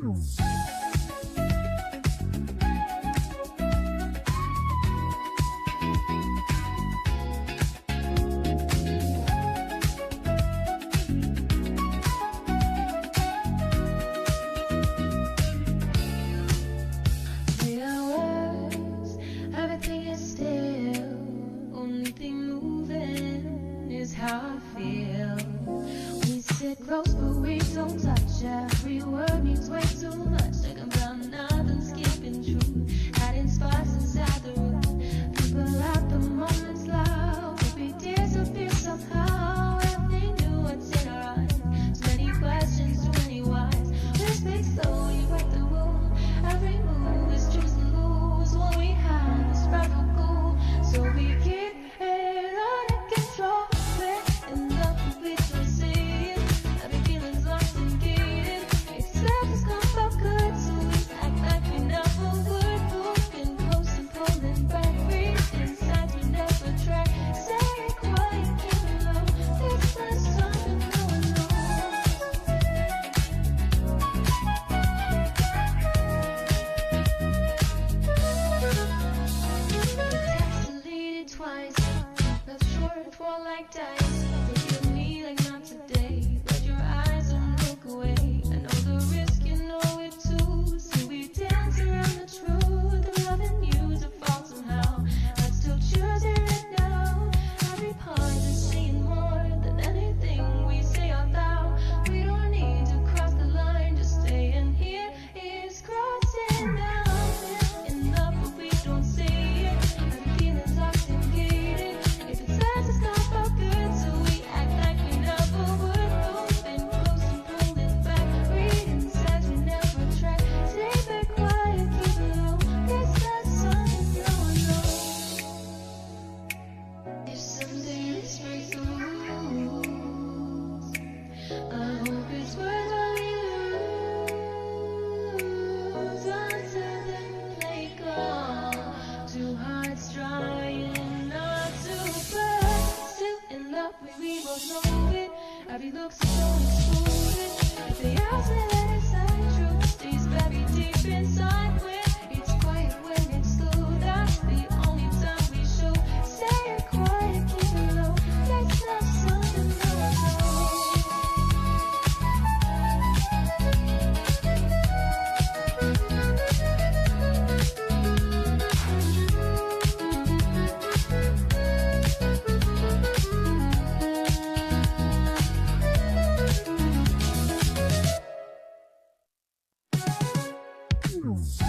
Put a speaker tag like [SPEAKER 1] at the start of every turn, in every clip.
[SPEAKER 1] Close, but we don't touch. Every word means way too much. Talking about nothing, skipping truth. Hiding spots inside the room. People at the moment's loud, but we disappear somehow. Everything new, what's in our eyes? Too many questions, too many whys. We speak slowly, break the room. Every move is choose to lose. What we have is forever cool, so we keep it under control. We're in love, but we don't see. Like dice, look at me like not today, but your eyes don't look away. I know the risk, you know it too, so we dance around the truth. Loving you to fall somehow, I'm still choosing it now. Every part is saying more than anything we say out loud. We don't need to cross the line, just staying here is crossing down. In love, but we don't see it. Every feeling's locked and gated. If it's us, it's not good, so we act like we never would. Moving close and pulling back, reading signs we never tried. Stay back quiet, keep it low. Guess that's something no one knows. If someday this breaks the rules, I hope it's worth what we lose. Until then, play calm. Two hearts trying not to burst. Still in love, we both know it. Every look's so excluded. If they ask me that it's untrue, stays buried deep inside. Where it's quiet when it's slow. That's the only time we show. Say it quiet, keep it low. That's not something no one knows.
[SPEAKER 2] Ooh.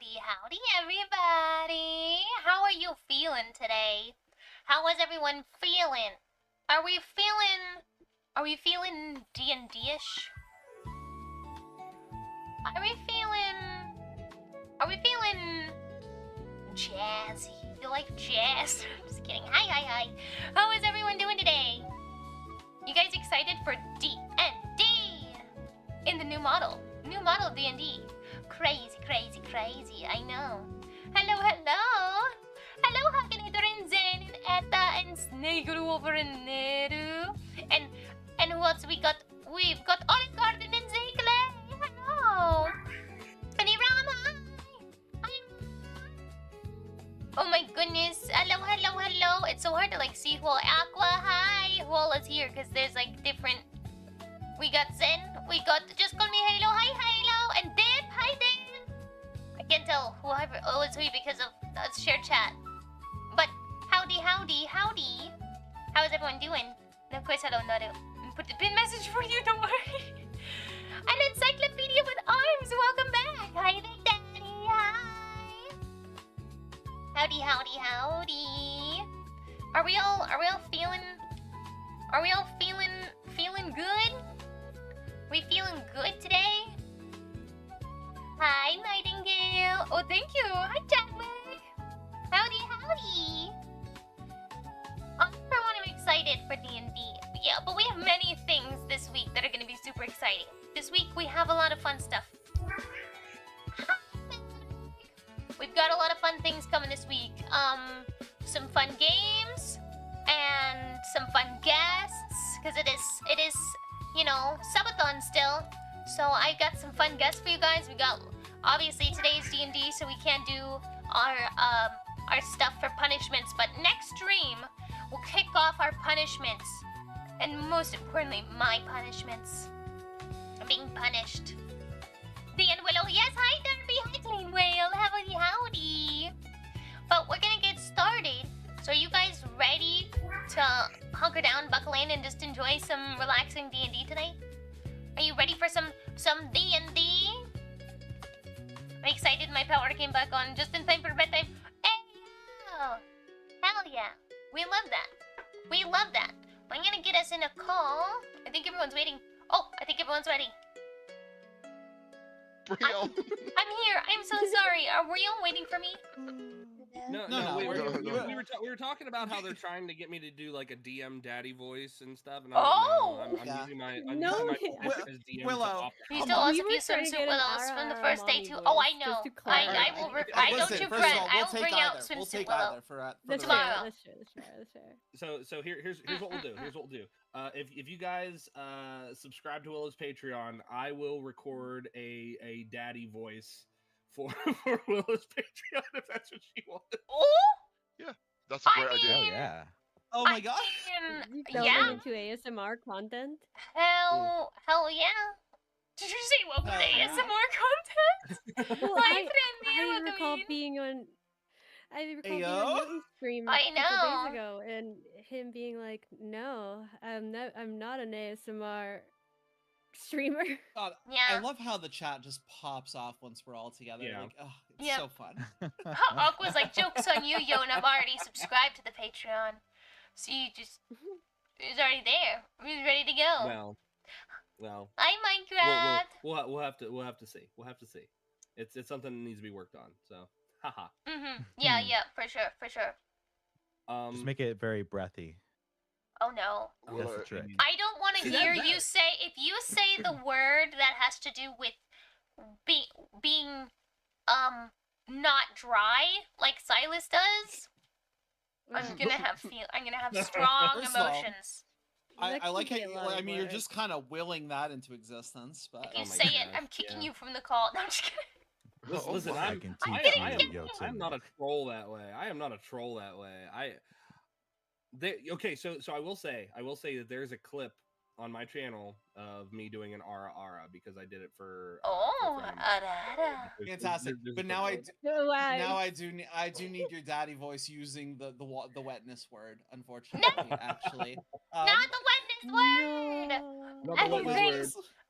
[SPEAKER 2] howdy, everybody. How are you feeling today? How is everyone feeling? Are we feeling D&D-ish? Are we feeling jazzy? You like jazz? Just kidding. Hi. How is everyone doing today? You guys excited for DND? In the new model of D&D. Crazy, I know. Hello. Hello, Hakinator and Zen and Etta and Snaguru over in Neru. And who else we got? We've got Olive Garden and Zekle. Hello. And Irama. Oh my goodness. Hello. It's so hard to like see who all Aqua. Hi. Who all is here because there's like different. We got Zen. We got Just Call Me Halo. Hi, Halo. And Dip. Hi, Dip. I can't tell whoever it's who because of shared chat. But howdy. How is everyone doing? And of course, hello, Naru. Put the pin message for you. Don't worry. An encyclopedia with arms. Welcome back. Hi there, Daddy. Hi. Howdy. Are we all feeling good? We feeling good today? Hi, Nightingale. Oh, thank you. Hi, Chadwick. Howdy. I'm excited for D&D. Yeah, but we have many things this week that are going to be super exciting. This week we have a lot of fun stuff. We've got a lot of fun things coming this week. Some fun games and some fun guests because it is, you know, subathon still. So I got some fun guests for you guys. We got obviously today's D&D, so we can't do our stuff for punishments. But next stream we'll kick off our punishments, and most importantly, my punishments. I'm being punished. The and Willow, yes, hi Derby, hi Clean Whale, howdy. But we're gonna get started. So are you guys ready to hunker down, buckle in, and just enjoy some relaxing D&D today? Are you ready for some D&D? I'm excited my power came back on just in time for bedtime. Hey, yo! Hell yeah. We love that. I'm gonna get us in a call. I think everyone's waiting. Oh, I think everyone's ready. I'm here. I'm so sorry. Were you all waiting for me?
[SPEAKER 3] No.
[SPEAKER 4] We were talking about how they're trying to get me to do like a DM daddy voice and stuff, and
[SPEAKER 2] Oh!
[SPEAKER 4] I'm using my
[SPEAKER 3] No,
[SPEAKER 4] as DM.
[SPEAKER 3] Willow.
[SPEAKER 2] You still also use some soup willows from the first day too. Oh, I know. I will. I don't you fret. I will bring out some soup willow tomorrow.
[SPEAKER 5] That's fair.
[SPEAKER 4] So here's what we'll do. If you guys subscribe to Willow's Patreon, I will record a daddy voice for Willow's Patreon if that's what she wants.
[SPEAKER 2] Oh!
[SPEAKER 6] Yeah, that's a great idea.
[SPEAKER 7] Oh yeah.
[SPEAKER 3] Oh my god.
[SPEAKER 2] Yeah.
[SPEAKER 5] Into ASMR content.
[SPEAKER 2] Hell yeah. Did you say welcome to ASMR content?
[SPEAKER 5] Well,
[SPEAKER 2] My
[SPEAKER 5] I
[SPEAKER 2] friend,
[SPEAKER 5] recall being on. I recall being
[SPEAKER 3] Ayo?
[SPEAKER 5] on Newton's stream
[SPEAKER 2] I
[SPEAKER 5] a couple
[SPEAKER 2] know.
[SPEAKER 5] days ago, and him being like, "No, I'm not an ASMR streamer."
[SPEAKER 3] God,
[SPEAKER 2] Yeah.
[SPEAKER 3] I love how the chat just pops off once we're all together.
[SPEAKER 4] Yeah.
[SPEAKER 3] Like, oh, it's
[SPEAKER 2] Yep.
[SPEAKER 3] so fun.
[SPEAKER 2] Aqua's like, joke's on you, yo, and I'm already subscribed to the Patreon. So you just, it's already there. He's ready to go.
[SPEAKER 4] Well.
[SPEAKER 2] Hi, Minecraft.
[SPEAKER 4] We'll have to see. It's something that needs to be worked on. So, haha.
[SPEAKER 2] Yeah, for sure.
[SPEAKER 7] Just make it very breathy.
[SPEAKER 2] Oh no.
[SPEAKER 7] That's the trick.
[SPEAKER 2] I don't want to hear you say, if you say the word that has to do with being not dry like Silas does, I'm gonna have strong
[SPEAKER 3] First of all,
[SPEAKER 2] emotions.
[SPEAKER 3] I like how you, I mean, you're
[SPEAKER 5] words.
[SPEAKER 3] just kind of willing that into existence, but
[SPEAKER 2] If you
[SPEAKER 4] Oh my
[SPEAKER 2] say it,
[SPEAKER 4] goodness,
[SPEAKER 2] I'm kicking
[SPEAKER 4] yeah.
[SPEAKER 2] you from the call. No, I'm just kidding.
[SPEAKER 4] Listen,
[SPEAKER 7] I
[SPEAKER 4] I'm
[SPEAKER 7] can
[SPEAKER 2] I'm
[SPEAKER 7] teach
[SPEAKER 2] getting
[SPEAKER 7] you,
[SPEAKER 2] it.
[SPEAKER 4] I'm
[SPEAKER 7] Yotun.
[SPEAKER 4] not a troll that way. Okay, so I will say that there's a clip on my channel of me doing an ara because I did it for
[SPEAKER 2] Oh,
[SPEAKER 4] friends.
[SPEAKER 2] ara.
[SPEAKER 3] fantastic.
[SPEAKER 4] There's
[SPEAKER 3] But
[SPEAKER 4] a
[SPEAKER 3] now
[SPEAKER 4] clip.
[SPEAKER 3] I do need your daddy voice using the wetness word. Unfortunately, actually.
[SPEAKER 2] Not the wetness word.
[SPEAKER 4] Not the wetness
[SPEAKER 2] Anything,
[SPEAKER 4] word.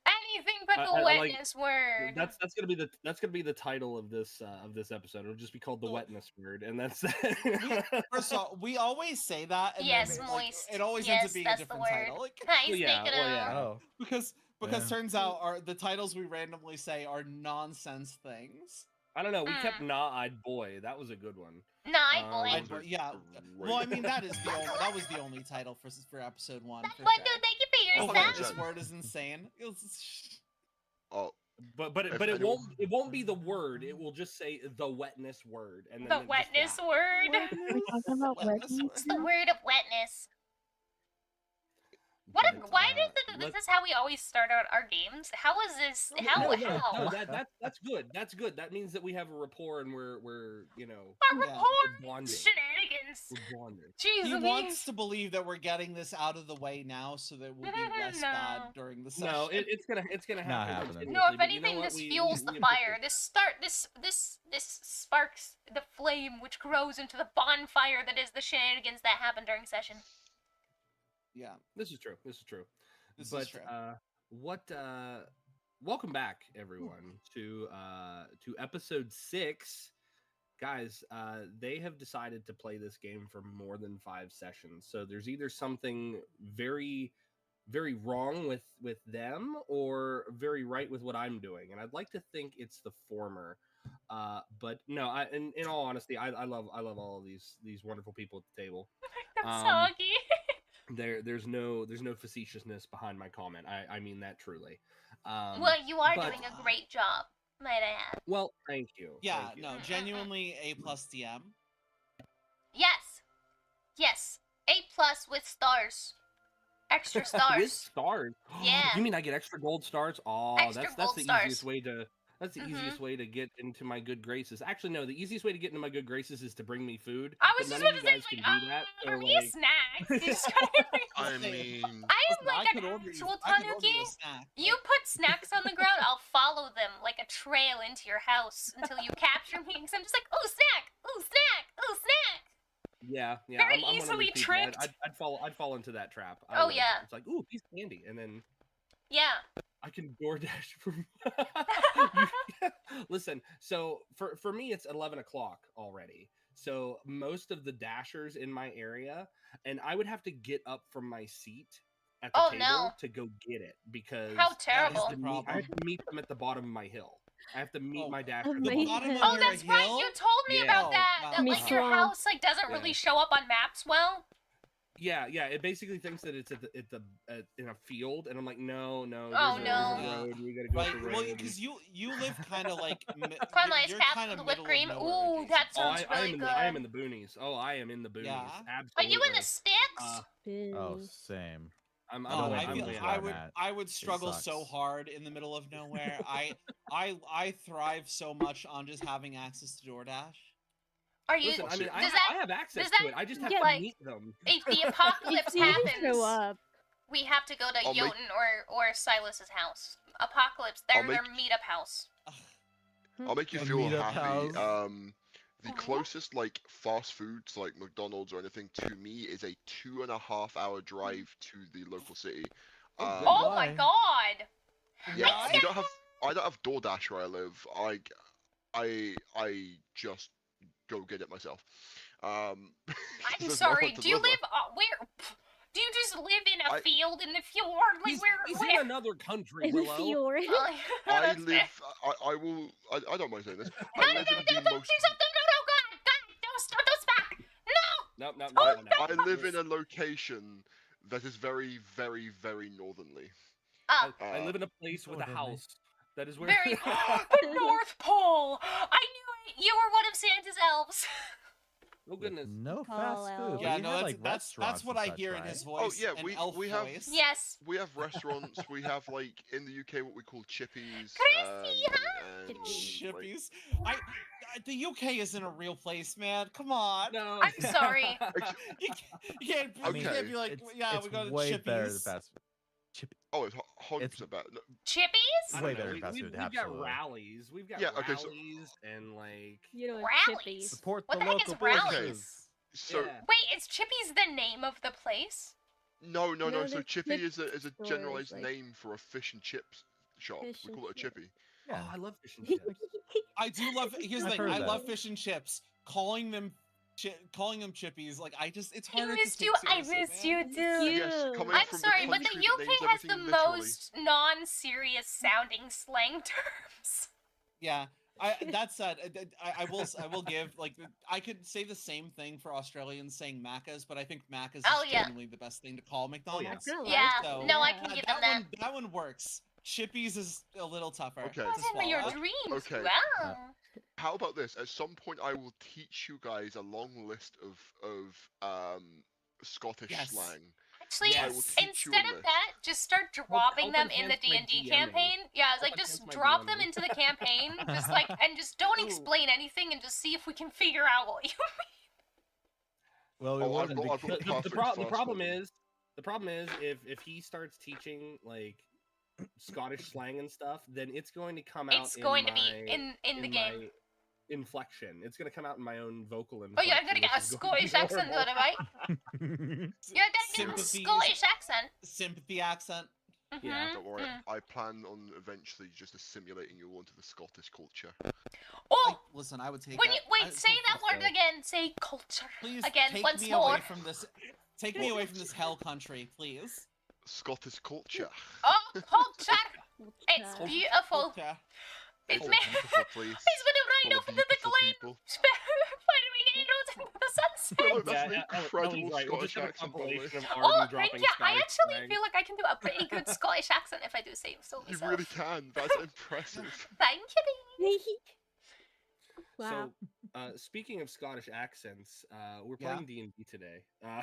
[SPEAKER 2] anything but the
[SPEAKER 4] I like-
[SPEAKER 2] wetness word.
[SPEAKER 4] That's gonna be the title of this episode. It'll just be called the
[SPEAKER 3] Oh.
[SPEAKER 4] wetness word, and that's
[SPEAKER 3] First of all, we always say that, and
[SPEAKER 2] Yes,
[SPEAKER 3] then
[SPEAKER 2] moist.
[SPEAKER 3] it always ends
[SPEAKER 2] Yes,
[SPEAKER 3] up being a
[SPEAKER 2] that's the
[SPEAKER 3] different
[SPEAKER 2] word.
[SPEAKER 3] title. Like,
[SPEAKER 2] Nice,
[SPEAKER 4] Well, yeah,
[SPEAKER 2] make it
[SPEAKER 4] well,
[SPEAKER 2] a-
[SPEAKER 4] yeah.
[SPEAKER 7] Oh.
[SPEAKER 3] because
[SPEAKER 7] Yeah.
[SPEAKER 3] turns out the titles we randomly say are nonsense things.
[SPEAKER 4] I don't know. We kept
[SPEAKER 2] Mm.
[SPEAKER 4] Nah-Eyed Boy. That was a good one.
[SPEAKER 2] Nah, boy.
[SPEAKER 3] I-
[SPEAKER 6] Those are
[SPEAKER 3] yeah.
[SPEAKER 6] great.
[SPEAKER 3] Well, I mean that was the only title for episode 1. For
[SPEAKER 2] But
[SPEAKER 3] sure.
[SPEAKER 2] no, thank you for your
[SPEAKER 3] Oh,
[SPEAKER 6] that-
[SPEAKER 2] stuff.
[SPEAKER 3] this word is insane. It's-
[SPEAKER 6] Oh,
[SPEAKER 4] But
[SPEAKER 6] If
[SPEAKER 4] it
[SPEAKER 6] anyone-
[SPEAKER 4] won't be the word. It will just say the wetness word, and then
[SPEAKER 2] The
[SPEAKER 4] just
[SPEAKER 2] wetness
[SPEAKER 4] that.
[SPEAKER 2] word.
[SPEAKER 8] Are we talking about
[SPEAKER 3] Wetness
[SPEAKER 8] wetness?
[SPEAKER 3] word.
[SPEAKER 2] It's the word of wetness. What?
[SPEAKER 4] But,
[SPEAKER 2] Why is it that
[SPEAKER 4] let's-
[SPEAKER 2] this is how we always start out our games? How is this? How?
[SPEAKER 4] No,
[SPEAKER 2] how?
[SPEAKER 4] that's good. That's good. That means that we have a rapport and we're you know
[SPEAKER 2] Our
[SPEAKER 3] Yeah.
[SPEAKER 2] rapport
[SPEAKER 4] we're bonding.
[SPEAKER 2] shenanigans.
[SPEAKER 4] We're bonding.
[SPEAKER 2] Jeez,
[SPEAKER 3] He
[SPEAKER 2] Louise.
[SPEAKER 3] wants to believe that we're getting this out of the way now, so that we'll be less
[SPEAKER 2] No.
[SPEAKER 3] bad during the session.
[SPEAKER 4] No, it's gonna
[SPEAKER 7] Not
[SPEAKER 4] happen.
[SPEAKER 7] happening.
[SPEAKER 2] No, if
[SPEAKER 4] continuously, but you know
[SPEAKER 2] anything,
[SPEAKER 4] what?
[SPEAKER 2] this
[SPEAKER 4] We
[SPEAKER 2] fuels the
[SPEAKER 4] embrace
[SPEAKER 2] fire.
[SPEAKER 4] it.
[SPEAKER 2] This sparks the flame which grows into the bonfire that is the shenanigans that happen during session.
[SPEAKER 3] Yeah,
[SPEAKER 4] This is true. This is true.
[SPEAKER 3] this
[SPEAKER 4] but
[SPEAKER 3] is true.
[SPEAKER 4] welcome back everyone to episode 6. Guys, they have decided to play this game for more than 5 sessions, so there's either something very very wrong with them or very right with what I'm doing, and I'd like to think it's the former. But no, in all honesty, I love all of these wonderful people at the table.
[SPEAKER 2] I'm
[SPEAKER 4] Um,
[SPEAKER 2] soggy.
[SPEAKER 4] There's no facetiousness behind my comment. I mean that truly.
[SPEAKER 2] Well, you are
[SPEAKER 4] but-
[SPEAKER 2] doing a great job, might I add.
[SPEAKER 4] Well, thank you.
[SPEAKER 3] Yeah,
[SPEAKER 4] thank you.
[SPEAKER 3] no, genuinely A+ DM.
[SPEAKER 2] Yes. Yes. A+ with stars. Extra
[SPEAKER 4] With
[SPEAKER 2] stars.
[SPEAKER 4] stars.
[SPEAKER 2] Yeah.
[SPEAKER 4] You mean I get extra gold stars? Oh,
[SPEAKER 2] Extra
[SPEAKER 4] that's
[SPEAKER 2] gold
[SPEAKER 4] the
[SPEAKER 2] stars.
[SPEAKER 4] easiest way to. That's the easiest way to get into my good graces. Actually, no. The easiest way to get into my good graces is to bring me food.
[SPEAKER 2] I was
[SPEAKER 4] but
[SPEAKER 2] just
[SPEAKER 4] none
[SPEAKER 2] about
[SPEAKER 4] of
[SPEAKER 2] to
[SPEAKER 4] you
[SPEAKER 2] say,
[SPEAKER 4] guys
[SPEAKER 2] like,
[SPEAKER 4] can do that.
[SPEAKER 2] for
[SPEAKER 4] so,
[SPEAKER 2] me, a
[SPEAKER 4] like-
[SPEAKER 2] snack.
[SPEAKER 6] I mean,
[SPEAKER 2] I am
[SPEAKER 3] Listen, I
[SPEAKER 2] like
[SPEAKER 3] could
[SPEAKER 2] an
[SPEAKER 3] order you-
[SPEAKER 2] actual
[SPEAKER 3] I could order you
[SPEAKER 2] tanuki.
[SPEAKER 3] a snack.
[SPEAKER 2] You put snacks on the ground, I'll follow them like a trail into your house until you capture me. Because I'm just like, ooh, snack! Ooh, snack! Ooh, snack!
[SPEAKER 4] Yeah, yeah.
[SPEAKER 2] Very
[SPEAKER 4] I'm one of those
[SPEAKER 2] easily
[SPEAKER 4] people.
[SPEAKER 2] tricked.
[SPEAKER 4] I'd fall into that trap. I
[SPEAKER 2] Oh,
[SPEAKER 4] would.
[SPEAKER 2] yeah.
[SPEAKER 4] It's like, ooh, piece of candy, and then
[SPEAKER 2] Yeah.
[SPEAKER 4] I can DoorDash from. Listen, so for me, it's 11 o'clock already. So most of the dashers in my area, and I would have to get up from my seat at the
[SPEAKER 2] Oh,
[SPEAKER 4] table
[SPEAKER 2] no.
[SPEAKER 4] to go get it because
[SPEAKER 2] How
[SPEAKER 3] That is
[SPEAKER 2] terrible.
[SPEAKER 3] the
[SPEAKER 4] I
[SPEAKER 3] problem.
[SPEAKER 4] have to meet them at the bottom of my hill. I have to meet
[SPEAKER 3] Oh,
[SPEAKER 4] my dasher.
[SPEAKER 5] of
[SPEAKER 4] at the
[SPEAKER 5] my
[SPEAKER 4] bottom.
[SPEAKER 3] bottom
[SPEAKER 5] hill.
[SPEAKER 3] of
[SPEAKER 2] Oh,
[SPEAKER 3] your
[SPEAKER 2] that's right.
[SPEAKER 3] hill?
[SPEAKER 2] You told me
[SPEAKER 4] Yeah.
[SPEAKER 2] about
[SPEAKER 3] Oh,
[SPEAKER 2] that.
[SPEAKER 3] wow.
[SPEAKER 2] That like
[SPEAKER 5] Me
[SPEAKER 2] your
[SPEAKER 5] swamp.
[SPEAKER 2] house like doesn't
[SPEAKER 4] Yeah.
[SPEAKER 2] really show up on maps well.
[SPEAKER 4] Yeah. It basically thinks that it's in a field, and I'm like, no.
[SPEAKER 2] Oh,
[SPEAKER 4] there's
[SPEAKER 2] no.
[SPEAKER 4] a road. We gotta go
[SPEAKER 3] Right,
[SPEAKER 4] up the road.
[SPEAKER 3] well, because you live kind of like
[SPEAKER 2] Nice
[SPEAKER 3] you're
[SPEAKER 2] cap
[SPEAKER 3] kind of
[SPEAKER 2] with whipped
[SPEAKER 3] middle
[SPEAKER 2] cream.
[SPEAKER 3] of nowhere
[SPEAKER 2] Ooh,
[SPEAKER 3] adjacent.
[SPEAKER 2] that
[SPEAKER 4] Oh,
[SPEAKER 2] sounds
[SPEAKER 4] I
[SPEAKER 2] really good.
[SPEAKER 4] am in the boonies. Oh, I am in the boonies.
[SPEAKER 3] Yeah?
[SPEAKER 2] Are you in
[SPEAKER 4] Absolutely.
[SPEAKER 2] the sticks?
[SPEAKER 7] Oh,
[SPEAKER 5] Boo.
[SPEAKER 7] same.
[SPEAKER 4] I'm
[SPEAKER 3] Oh,
[SPEAKER 7] way
[SPEAKER 3] I,
[SPEAKER 7] out
[SPEAKER 3] feel,
[SPEAKER 7] where
[SPEAKER 3] I
[SPEAKER 7] I'm
[SPEAKER 3] would
[SPEAKER 7] at.
[SPEAKER 3] I would struggle so
[SPEAKER 7] sucks.
[SPEAKER 3] hard in the middle of nowhere. I thrive so much on just having access to DoorDash.
[SPEAKER 2] Are you?
[SPEAKER 4] Listen, I mean,
[SPEAKER 2] does that
[SPEAKER 4] I have access
[SPEAKER 2] does
[SPEAKER 4] to
[SPEAKER 2] that
[SPEAKER 4] it. I just have
[SPEAKER 5] get,
[SPEAKER 4] to
[SPEAKER 2] like-
[SPEAKER 4] meet them.
[SPEAKER 2] if the apocalypse
[SPEAKER 5] If you
[SPEAKER 2] happens?
[SPEAKER 5] show up,
[SPEAKER 2] We have to go to
[SPEAKER 6] I'll make-
[SPEAKER 2] Jotun or Silas's house. Apocalypse,
[SPEAKER 6] I'll
[SPEAKER 2] their
[SPEAKER 6] make-
[SPEAKER 2] meetup house.
[SPEAKER 6] I'll make you
[SPEAKER 7] A
[SPEAKER 6] feel
[SPEAKER 7] meetup
[SPEAKER 6] happy.
[SPEAKER 7] house.
[SPEAKER 6] The closest like fast foods like McDonald's or anything to me is a 2.5-hour drive to the local city.
[SPEAKER 4] Oh, good.
[SPEAKER 2] Oh my
[SPEAKER 7] Why?
[SPEAKER 2] god!
[SPEAKER 6] Yeah, I don't have DoorDash where I live. I just go get it myself.
[SPEAKER 2] I'm
[SPEAKER 6] there's no
[SPEAKER 2] sorry.
[SPEAKER 6] one to
[SPEAKER 2] Do you
[SPEAKER 6] deliver.
[SPEAKER 2] live where? Do you just live in a
[SPEAKER 6] I-
[SPEAKER 2] field in the fjord? Like
[SPEAKER 4] He's
[SPEAKER 2] where?
[SPEAKER 4] in another country,
[SPEAKER 5] in the
[SPEAKER 4] Willow.
[SPEAKER 5] fjord.
[SPEAKER 2] Oh,
[SPEAKER 6] I
[SPEAKER 2] that's fair.
[SPEAKER 6] live. I will. I don't mind saying this.
[SPEAKER 2] No,
[SPEAKER 6] I
[SPEAKER 2] no,
[SPEAKER 6] live
[SPEAKER 2] no,
[SPEAKER 6] in
[SPEAKER 2] no,
[SPEAKER 6] the
[SPEAKER 2] don't
[SPEAKER 6] most.
[SPEAKER 2] say something. No, God, don't stop. No.
[SPEAKER 4] No.
[SPEAKER 6] I live in a location that is very, very, very northerly.
[SPEAKER 4] I live in a place with a
[SPEAKER 7] Northern.
[SPEAKER 4] house. That is where.
[SPEAKER 2] Very. The North Pole. I knew it. You were one of Santa's elves.
[SPEAKER 4] Oh goodness.
[SPEAKER 7] No
[SPEAKER 5] Call
[SPEAKER 7] fast
[SPEAKER 5] out.
[SPEAKER 7] food.
[SPEAKER 3] Yeah,
[SPEAKER 7] We
[SPEAKER 3] no,
[SPEAKER 7] have,
[SPEAKER 3] that's
[SPEAKER 7] like,
[SPEAKER 3] that's
[SPEAKER 7] restaurants
[SPEAKER 3] what
[SPEAKER 7] and
[SPEAKER 3] I
[SPEAKER 7] such,
[SPEAKER 3] hear in
[SPEAKER 7] right?
[SPEAKER 3] his voice.
[SPEAKER 6] yeah,
[SPEAKER 3] an
[SPEAKER 6] we-
[SPEAKER 3] elf
[SPEAKER 6] we have-
[SPEAKER 3] voice.
[SPEAKER 2] Yes.
[SPEAKER 6] We have restaurants. We have like in the UK what we call chippies.
[SPEAKER 2] Chrissy,
[SPEAKER 6] and,
[SPEAKER 5] Chippies.
[SPEAKER 6] like,
[SPEAKER 3] Chippies. The UK isn't a real place, man. Come on.
[SPEAKER 4] No.
[SPEAKER 2] I'm sorry.
[SPEAKER 3] You can't
[SPEAKER 6] Okay.
[SPEAKER 3] be like,
[SPEAKER 7] It's,
[SPEAKER 3] yeah,
[SPEAKER 7] it's
[SPEAKER 3] we go to
[SPEAKER 7] way
[SPEAKER 3] Chippies.
[SPEAKER 7] better than fast food.
[SPEAKER 6] oh, it's 100% better. No,
[SPEAKER 2] Chippies?
[SPEAKER 4] I don't
[SPEAKER 7] way
[SPEAKER 4] know,
[SPEAKER 7] better than fast food,
[SPEAKER 4] We've got
[SPEAKER 7] absolutely.
[SPEAKER 4] rallies. We've got
[SPEAKER 6] Yeah, okay, so-
[SPEAKER 4] rallies and like.
[SPEAKER 5] You know,
[SPEAKER 2] Rallies.
[SPEAKER 5] chippies.
[SPEAKER 7] Support
[SPEAKER 2] What
[SPEAKER 7] the
[SPEAKER 2] the heck
[SPEAKER 7] local
[SPEAKER 2] is rallies?
[SPEAKER 7] businesses.
[SPEAKER 6] So
[SPEAKER 4] Yeah.
[SPEAKER 2] Wait, is Chippies the name of the place?
[SPEAKER 6] no.
[SPEAKER 5] No,
[SPEAKER 6] So
[SPEAKER 5] they're
[SPEAKER 6] chippy
[SPEAKER 5] chip
[SPEAKER 6] is a
[SPEAKER 5] stores,
[SPEAKER 6] generalized
[SPEAKER 5] like-
[SPEAKER 6] name for a fish and chips shop.
[SPEAKER 5] Fish
[SPEAKER 6] We
[SPEAKER 5] and
[SPEAKER 6] call it a
[SPEAKER 5] chips.
[SPEAKER 6] chippy.
[SPEAKER 7] Yeah.
[SPEAKER 4] Oh, I love fish and chips.
[SPEAKER 3] I do love. Here's the
[SPEAKER 7] I've
[SPEAKER 3] thing.
[SPEAKER 7] heard
[SPEAKER 3] I
[SPEAKER 7] that.
[SPEAKER 3] love fish and chips. Calling them chippies, like it's
[SPEAKER 2] I
[SPEAKER 3] harder
[SPEAKER 2] missed
[SPEAKER 3] to
[SPEAKER 2] you.
[SPEAKER 3] take
[SPEAKER 2] I
[SPEAKER 3] seriously,
[SPEAKER 2] missed
[SPEAKER 3] man.
[SPEAKER 2] you too.
[SPEAKER 6] Yes,
[SPEAKER 5] Cute.
[SPEAKER 6] coming
[SPEAKER 2] I'm
[SPEAKER 6] from
[SPEAKER 2] sorry,
[SPEAKER 6] the
[SPEAKER 2] but the
[SPEAKER 6] country that
[SPEAKER 2] UK
[SPEAKER 6] names
[SPEAKER 2] has the
[SPEAKER 6] everything literally.
[SPEAKER 2] most non-serious sounding slang terms.
[SPEAKER 3] Yeah. That said, I will give like I could say the same thing for Australians saying Macca's, but I think Macca's
[SPEAKER 2] Oh,
[SPEAKER 3] is
[SPEAKER 2] yeah.
[SPEAKER 3] genuinely the best thing to call McDonald's.
[SPEAKER 5] kinda
[SPEAKER 2] Yeah,
[SPEAKER 5] like
[SPEAKER 3] So,
[SPEAKER 5] it,
[SPEAKER 2] no, I
[SPEAKER 5] yeah.
[SPEAKER 2] can give them that.
[SPEAKER 3] That one works. Chippies is a little tougher.
[SPEAKER 6] Okay.
[SPEAKER 3] to
[SPEAKER 2] What's in your
[SPEAKER 3] swallow.
[SPEAKER 2] dreams?
[SPEAKER 6] Okay.
[SPEAKER 2] Wow.
[SPEAKER 6] How about this? At some point, I will teach you guys a long list of Scottish
[SPEAKER 3] Yes.
[SPEAKER 6] slang.
[SPEAKER 2] Actually,
[SPEAKER 6] I will teach you
[SPEAKER 2] instead
[SPEAKER 6] a
[SPEAKER 2] of
[SPEAKER 6] list.
[SPEAKER 2] that, just start dropping
[SPEAKER 4] help
[SPEAKER 2] them in the
[SPEAKER 4] enhance my
[SPEAKER 2] D&D
[SPEAKER 4] DMing.
[SPEAKER 2] campaign. Yeah, it's like
[SPEAKER 4] Help
[SPEAKER 2] just
[SPEAKER 4] enhance my
[SPEAKER 2] drop them
[SPEAKER 4] DMing.
[SPEAKER 2] into the campaign, just like, and just don't
[SPEAKER 4] Ooh.
[SPEAKER 2] explain anything, and just see if we can figure out what you.
[SPEAKER 7] Well, we
[SPEAKER 6] Oh, I've
[SPEAKER 7] wouldn't
[SPEAKER 6] got
[SPEAKER 7] because-
[SPEAKER 6] the
[SPEAKER 4] The
[SPEAKER 6] perfect
[SPEAKER 4] problem
[SPEAKER 6] first one.
[SPEAKER 4] is if he starts teaching like Scottish slang and stuff, then it's going to come out.
[SPEAKER 2] It's going to be in the game.
[SPEAKER 4] my inflection. It's going to come out in my own vocal
[SPEAKER 2] Oh
[SPEAKER 4] inflection.
[SPEAKER 2] yeah, I'm gonna get a
[SPEAKER 4] which is going to be
[SPEAKER 2] Scottish accent,
[SPEAKER 4] horrible.
[SPEAKER 2] right? You're gonna get a
[SPEAKER 3] Sympathy-
[SPEAKER 2] Scottish accent.
[SPEAKER 3] Sympathy accent.
[SPEAKER 4] Yeah,
[SPEAKER 2] Mhm,
[SPEAKER 6] Don't worry,
[SPEAKER 2] mm.
[SPEAKER 6] I plan on eventually just assimilating you onto the Scottish culture.
[SPEAKER 2] Oh,
[SPEAKER 3] Listen, I would take
[SPEAKER 2] when
[SPEAKER 3] that.
[SPEAKER 2] you wait, say that word again. Say culture
[SPEAKER 3] Please
[SPEAKER 2] again
[SPEAKER 3] take
[SPEAKER 2] once
[SPEAKER 3] me
[SPEAKER 2] more.
[SPEAKER 3] away from this. Take me away from this hell country, please.
[SPEAKER 6] Scottish culture.
[SPEAKER 2] Oh, culture! It's
[SPEAKER 5] Culture.
[SPEAKER 2] beautiful.
[SPEAKER 3] Yeah.
[SPEAKER 2] It's
[SPEAKER 6] a
[SPEAKER 2] me.
[SPEAKER 6] beautiful place.
[SPEAKER 2] He's gonna ride
[SPEAKER 6] full
[SPEAKER 2] off
[SPEAKER 6] of
[SPEAKER 2] into the
[SPEAKER 6] beautiful
[SPEAKER 2] glen,
[SPEAKER 6] people.
[SPEAKER 2] firing arrows into the sunset.
[SPEAKER 6] Well, that's an
[SPEAKER 4] Ellie's
[SPEAKER 6] incredible
[SPEAKER 4] right. We'll just
[SPEAKER 6] Scottish
[SPEAKER 4] have a
[SPEAKER 6] accent, by the way.
[SPEAKER 4] compilation of
[SPEAKER 2] Oh,
[SPEAKER 4] Arden
[SPEAKER 2] thank
[SPEAKER 4] dropping
[SPEAKER 2] you. I
[SPEAKER 4] Scottish
[SPEAKER 2] actually
[SPEAKER 4] slang.
[SPEAKER 2] feel like I can do a pretty good Scottish accent if I do say so
[SPEAKER 6] You
[SPEAKER 2] myself.
[SPEAKER 6] really can. That's impressive.
[SPEAKER 2] Thank you.
[SPEAKER 5] Wow.
[SPEAKER 4] So, speaking of Scottish accents, we're
[SPEAKER 3] Yeah.
[SPEAKER 4] playing D&D today.
[SPEAKER 3] Hell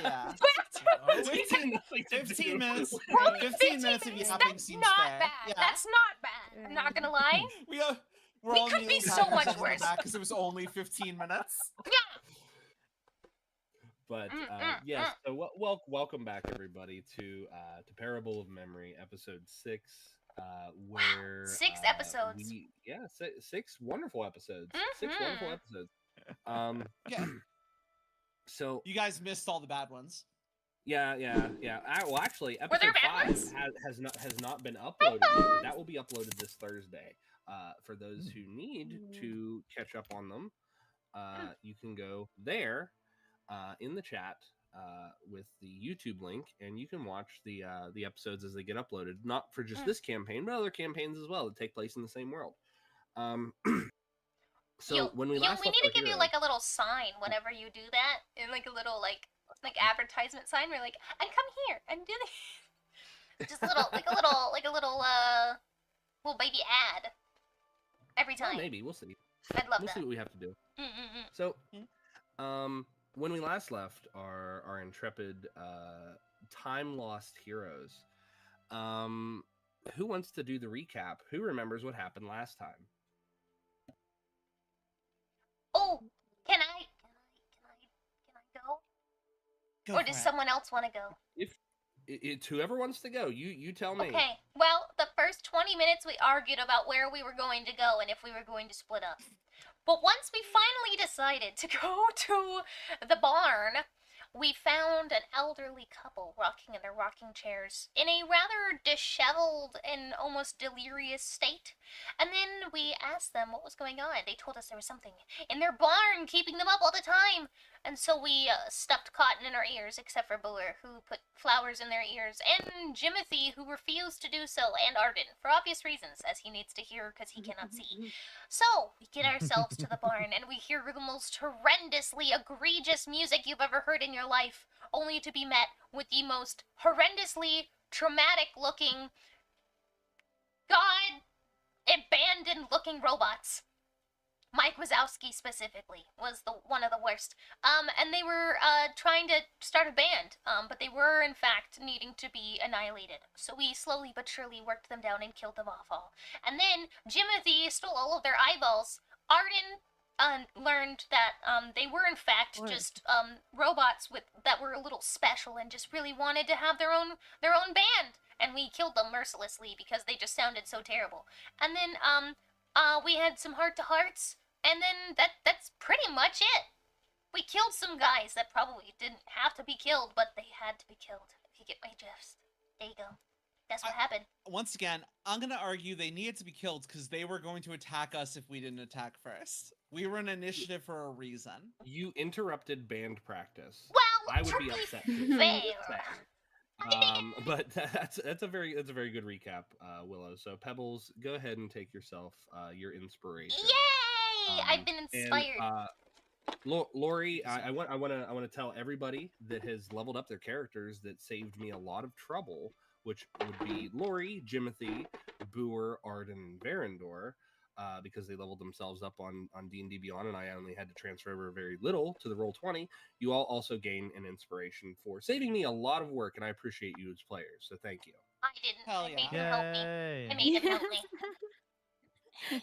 [SPEAKER 3] yeah.
[SPEAKER 4] It's got nothing to
[SPEAKER 3] 15
[SPEAKER 4] do
[SPEAKER 3] minutes.
[SPEAKER 4] with-
[SPEAKER 2] We're only
[SPEAKER 3] 15 minutes of
[SPEAKER 2] minutes.
[SPEAKER 3] yapping
[SPEAKER 2] That's
[SPEAKER 3] seems
[SPEAKER 2] not
[SPEAKER 3] fair.
[SPEAKER 2] bad.
[SPEAKER 3] Yeah.
[SPEAKER 2] That's not bad. I'm not gonna lie.
[SPEAKER 3] We're
[SPEAKER 2] We
[SPEAKER 3] all
[SPEAKER 2] could be
[SPEAKER 3] kneeling
[SPEAKER 2] so
[SPEAKER 3] back
[SPEAKER 2] much
[SPEAKER 3] ourselves in the
[SPEAKER 2] worse.
[SPEAKER 3] back because it was only 15 minutes.
[SPEAKER 4] But
[SPEAKER 2] Mm.
[SPEAKER 4] yes, so welcome back everybody to Parable of Memory, episode 6. Where
[SPEAKER 2] 6 episodes.
[SPEAKER 4] Six wonderful episodes. 6 wonderful
[SPEAKER 2] Mhm.
[SPEAKER 4] episodes.
[SPEAKER 3] Yeah.
[SPEAKER 4] So
[SPEAKER 3] You guys missed all the bad ones.
[SPEAKER 4] yeah. Well, actually,
[SPEAKER 2] there
[SPEAKER 4] episode
[SPEAKER 2] bad
[SPEAKER 4] 5
[SPEAKER 2] ones?
[SPEAKER 4] has not been uploaded yet, but that will be uploaded this Thursday. For those who need to catch up on them, you can go there in the chat with the YouTube link, and you can watch the episodes as they get uploaded. Not for just this campaign, but other campaigns as well that take place in the same world. So when we last
[SPEAKER 2] we
[SPEAKER 4] left
[SPEAKER 2] need to
[SPEAKER 4] our
[SPEAKER 2] give you
[SPEAKER 4] hero-
[SPEAKER 2] like a little sign whenever you do that, and like a little like advertisement sign. We're like, and come here and do this. Just a little little baby ad every
[SPEAKER 4] Well,
[SPEAKER 2] time.
[SPEAKER 4] maybe we'll see.
[SPEAKER 2] I'd love
[SPEAKER 4] We'll
[SPEAKER 2] that.
[SPEAKER 4] see what we have to do.
[SPEAKER 2] Mm-mm-mm.
[SPEAKER 4] So, when we last left our intrepid time lost heroes, who wants to do the recap? Who remembers what happened last time?
[SPEAKER 2] Oh, can I go?
[SPEAKER 3] Go
[SPEAKER 2] Or
[SPEAKER 3] for
[SPEAKER 2] does
[SPEAKER 3] it.
[SPEAKER 2] someone else want to go?
[SPEAKER 4] It's whoever wants to go. You tell me.
[SPEAKER 2] Okay. Well, the first 20 minutes we argued about where we were going to go and if we were going to split up. But once we finally decided to go to the barn, we found an elderly couple rocking in their rocking chairs in a rather disheveled and almost delirious state. And then we asked them what was going on. They told us there was something in their barn keeping them up all the time. And so we stuffed cotton in our ears, except for Buller, who put flowers in their ears, and Jimothy, who refused to do so, and Arden, for obvious reasons, as he needs to hear because he cannot see. So, we get ourselves to the barn, and we hear the most horrendously egregious music you've ever heard in your life, only to be met with the most horrendously traumatic-looking, abandoned-looking robots. Mike Wazowski specifically was one of the worst. And they were trying to start a band, but they were in fact needing to be annihilated. So we slowly but surely worked them down and killed them off all. And then Jimothy stole all of their eyeballs. Arden learned that they were in fact just robots that were a little special and just really wanted to have their own band. And we killed them mercilessly because they just sounded so terrible. And then we had some heart-to-hearts, and then that's pretty much it. We killed some guys that probably didn't have to be killed, but they had to be killed, if you get my gist. There you go. That's what happened.
[SPEAKER 3] Once again, I'm gonna argue they needed to be killed because they were going to attack us if we didn't attack first. We were an initiative for a reason.
[SPEAKER 4] You interrupted band practice.
[SPEAKER 2] Well,
[SPEAKER 4] I would
[SPEAKER 2] to
[SPEAKER 4] be
[SPEAKER 2] be
[SPEAKER 4] upset.
[SPEAKER 2] fair,
[SPEAKER 4] But that's a very good recap, Willow. So Pebbles, go ahead and take yourself your inspiration.
[SPEAKER 2] Yay! I've been inspired.
[SPEAKER 4] And, Lori, I want to tell everybody that has leveled up their characters that saved me a lot of trouble, which would be Lori, Jimothy, Boer, Arden, and Verendor, because they leveled themselves up on D&D Beyond, and I only had to transfer over very little to the Roll20. You all also gain an inspiration for saving me a lot of work, and I appreciate you as players, so thank you.
[SPEAKER 2] I didn't.
[SPEAKER 3] Hell
[SPEAKER 2] I
[SPEAKER 3] yeah.
[SPEAKER 2] made him help me.
[SPEAKER 7] Yay.
[SPEAKER 2] I made him help me.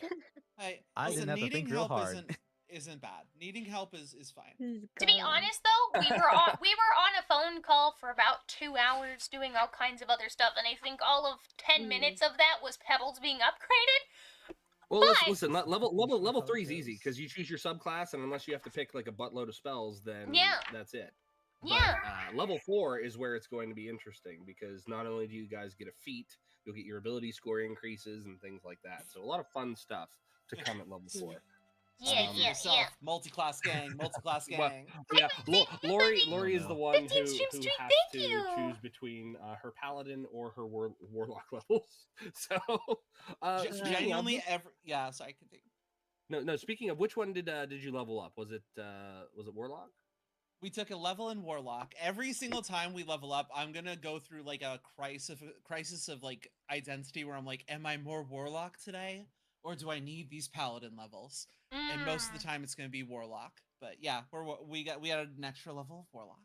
[SPEAKER 3] Hey,
[SPEAKER 7] I
[SPEAKER 3] listen,
[SPEAKER 7] didn't have to
[SPEAKER 3] needing
[SPEAKER 7] think real
[SPEAKER 3] help
[SPEAKER 7] hard.
[SPEAKER 3] isn't bad. Needing help is fine.
[SPEAKER 2] To be honest, though, we were on a phone call for about 2 hours doing all kinds of other stuff, and I think all of 10 minutes of that was Pebbles being upgraded.
[SPEAKER 4] Well,
[SPEAKER 2] But-
[SPEAKER 4] listen. Level 3 is easy because you choose your subclass, and unless you have to pick like a buttload of spells, then
[SPEAKER 2] Yeah.
[SPEAKER 4] that's it.
[SPEAKER 2] Yeah.
[SPEAKER 4] But, level 4 is where it's going to be interesting because not only do you guys get a feat, you'll get your ability score increases and things like that. So a lot of fun stuff to come at level 4.
[SPEAKER 2] Yeah, yeah.
[SPEAKER 3] Multi-class gang, multi-class
[SPEAKER 4] Well,
[SPEAKER 3] gang.
[SPEAKER 4] Yeah, Lori is the one who
[SPEAKER 2] 15 stream,
[SPEAKER 4] has
[SPEAKER 2] thank
[SPEAKER 4] to
[SPEAKER 2] you.
[SPEAKER 4] choose between her paladin or her warlock levels. So, speaking of-
[SPEAKER 3] Yeah, sorry, continue.
[SPEAKER 4] no. Speaking of, which one did you level up? Was it warlock?
[SPEAKER 3] We took a level in warlock. Every single time we level up, I'm gonna go through like a crisis of like identity where I'm like, am I more warlock today, or do I need these paladin levels? And most of the time, it's gonna be warlock. But yeah, we got an extra level of warlock.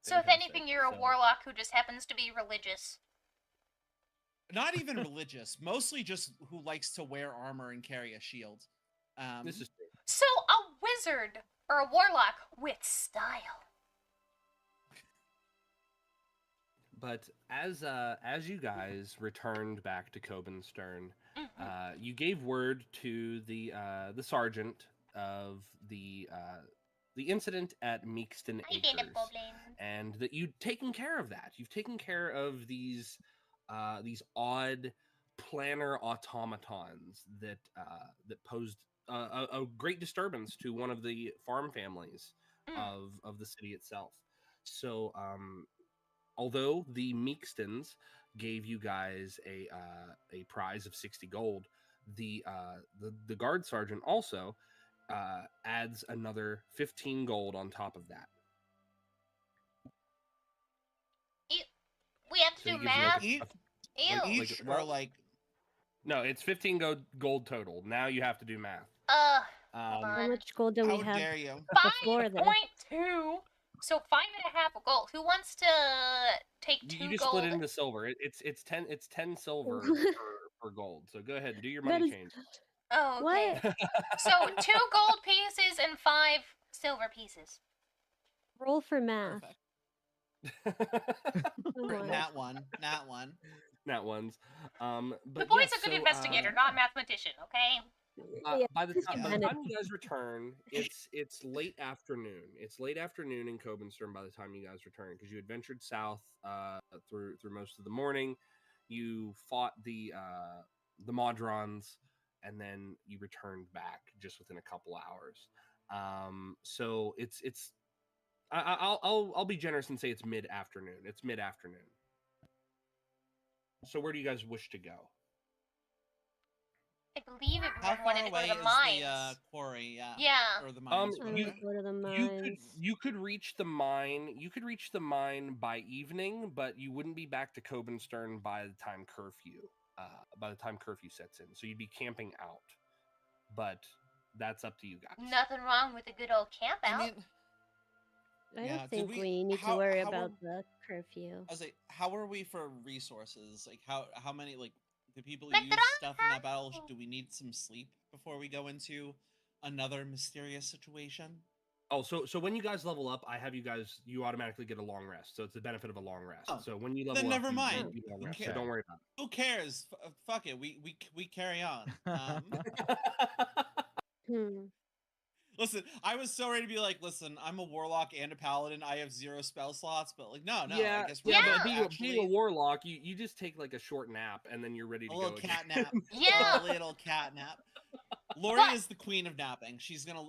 [SPEAKER 2] So if
[SPEAKER 4] Fantastic.
[SPEAKER 2] anything, you're a
[SPEAKER 4] So-
[SPEAKER 2] warlock who just happens to be religious.
[SPEAKER 3] Not even religious, mostly just who likes to wear armor and carry a shield.
[SPEAKER 4] This is true.
[SPEAKER 2] So a wizard or a warlock with style.
[SPEAKER 4] But as you guys returned back to Cobenstern, you gave word to the sergeant of the incident at Meekston
[SPEAKER 2] I
[SPEAKER 4] Acres,
[SPEAKER 2] did a problem.
[SPEAKER 4] and that you'd taken care of that. You've taken care of these odd planner automatons that posed a great disturbance to one of the farm families of the city itself. So, although the Meekstons gave you guys a prize of 60 gold, the guard sergeant also adds another 15 gold on top of that.
[SPEAKER 2] We have to
[SPEAKER 4] So he
[SPEAKER 2] do
[SPEAKER 4] gives you, like,
[SPEAKER 2] math.
[SPEAKER 3] Each,
[SPEAKER 2] Ew.
[SPEAKER 3] each
[SPEAKER 4] well-
[SPEAKER 3] or like
[SPEAKER 4] No, it's 15 gold total. Now you have to do math.
[SPEAKER 2] Hold
[SPEAKER 5] How
[SPEAKER 2] on.
[SPEAKER 5] much gold do we
[SPEAKER 3] how
[SPEAKER 5] have?
[SPEAKER 3] dare you?
[SPEAKER 5] before then?
[SPEAKER 2] 5.2. So 5.5 gold. Who wants to take
[SPEAKER 4] You
[SPEAKER 2] 2
[SPEAKER 4] just
[SPEAKER 2] gold?
[SPEAKER 4] split it into silver. It's 10 silver per gold. So go ahead and do your
[SPEAKER 5] That
[SPEAKER 4] money
[SPEAKER 5] is-
[SPEAKER 4] change.
[SPEAKER 2] Oh, okay.
[SPEAKER 5] What?
[SPEAKER 2] So 2 gold pieces and 5 silver pieces.
[SPEAKER 5] Roll for math.
[SPEAKER 3] Perfect.
[SPEAKER 5] Come on.
[SPEAKER 3] Nat one.
[SPEAKER 4] Not ones. But
[SPEAKER 2] The boy's
[SPEAKER 4] yeah,
[SPEAKER 2] a good
[SPEAKER 4] so,
[SPEAKER 2] investigator, not mathematician, okay?
[SPEAKER 5] Yeah,
[SPEAKER 4] by the time
[SPEAKER 5] Bennett.
[SPEAKER 4] you guys return, it's late afternoon. It's late afternoon in Cobenstern by the time you guys return because you adventured south through most of the morning. You fought the Modrons, and then you returned back just within a couple hours. So I'll be generous and say it's mid-afternoon. It's mid-afternoon. So where do you guys wish to go?
[SPEAKER 2] I believe
[SPEAKER 3] How
[SPEAKER 2] everyone
[SPEAKER 3] far
[SPEAKER 2] wanted to go
[SPEAKER 3] away
[SPEAKER 2] to the
[SPEAKER 3] is
[SPEAKER 2] mines.
[SPEAKER 3] the quarry? Yeah.
[SPEAKER 2] Yeah.
[SPEAKER 3] Or the mines?
[SPEAKER 5] I
[SPEAKER 3] whatever.
[SPEAKER 5] would go to the mines.
[SPEAKER 4] You could reach the mine. You could reach the mine by evening, but you wouldn't be back to Cobenstern by the time curfew. By the time curfew sets in, so you'd be camping out. But that's up to you guys.
[SPEAKER 2] Nothing wrong with a good old camp out.
[SPEAKER 3] I mean,
[SPEAKER 5] I
[SPEAKER 3] yeah,
[SPEAKER 5] don't
[SPEAKER 3] did
[SPEAKER 5] think we need to
[SPEAKER 3] how-
[SPEAKER 5] worry
[SPEAKER 3] how
[SPEAKER 5] about
[SPEAKER 3] are-
[SPEAKER 5] the curfew.
[SPEAKER 3] I was like, how are we for resources? Like, how many like do people
[SPEAKER 2] Like,
[SPEAKER 3] use
[SPEAKER 2] did I
[SPEAKER 3] stuff in that
[SPEAKER 2] have-
[SPEAKER 3] battle? Do we need some sleep before we go into another mysterious situation?
[SPEAKER 4] Oh, so when you guys level up, I have you automatically get a long rest. So it's the benefit of a long rest.
[SPEAKER 3] Oh,
[SPEAKER 4] So when you
[SPEAKER 3] then
[SPEAKER 4] level up,
[SPEAKER 3] never
[SPEAKER 4] you
[SPEAKER 3] mind.
[SPEAKER 4] get a long rest. So
[SPEAKER 3] Okay.
[SPEAKER 4] don't worry about
[SPEAKER 3] Who cares? Fuck it. We carry on.
[SPEAKER 5] Hmm.
[SPEAKER 3] Listen, I was so ready to be like, listen, I'm a warlock and a paladin. I have 0 spell slots, but like, no,
[SPEAKER 4] Yeah,
[SPEAKER 3] I guess we're
[SPEAKER 4] yeah,
[SPEAKER 3] gonna
[SPEAKER 4] but
[SPEAKER 3] actually
[SPEAKER 4] being a warlock, you just take like a short nap and then you're ready to
[SPEAKER 3] a
[SPEAKER 4] go
[SPEAKER 3] little
[SPEAKER 4] again.
[SPEAKER 3] cat nap.
[SPEAKER 2] Yeah.
[SPEAKER 3] A little cat nap. Lori
[SPEAKER 2] But-
[SPEAKER 3] is the queen of napping. She's gonna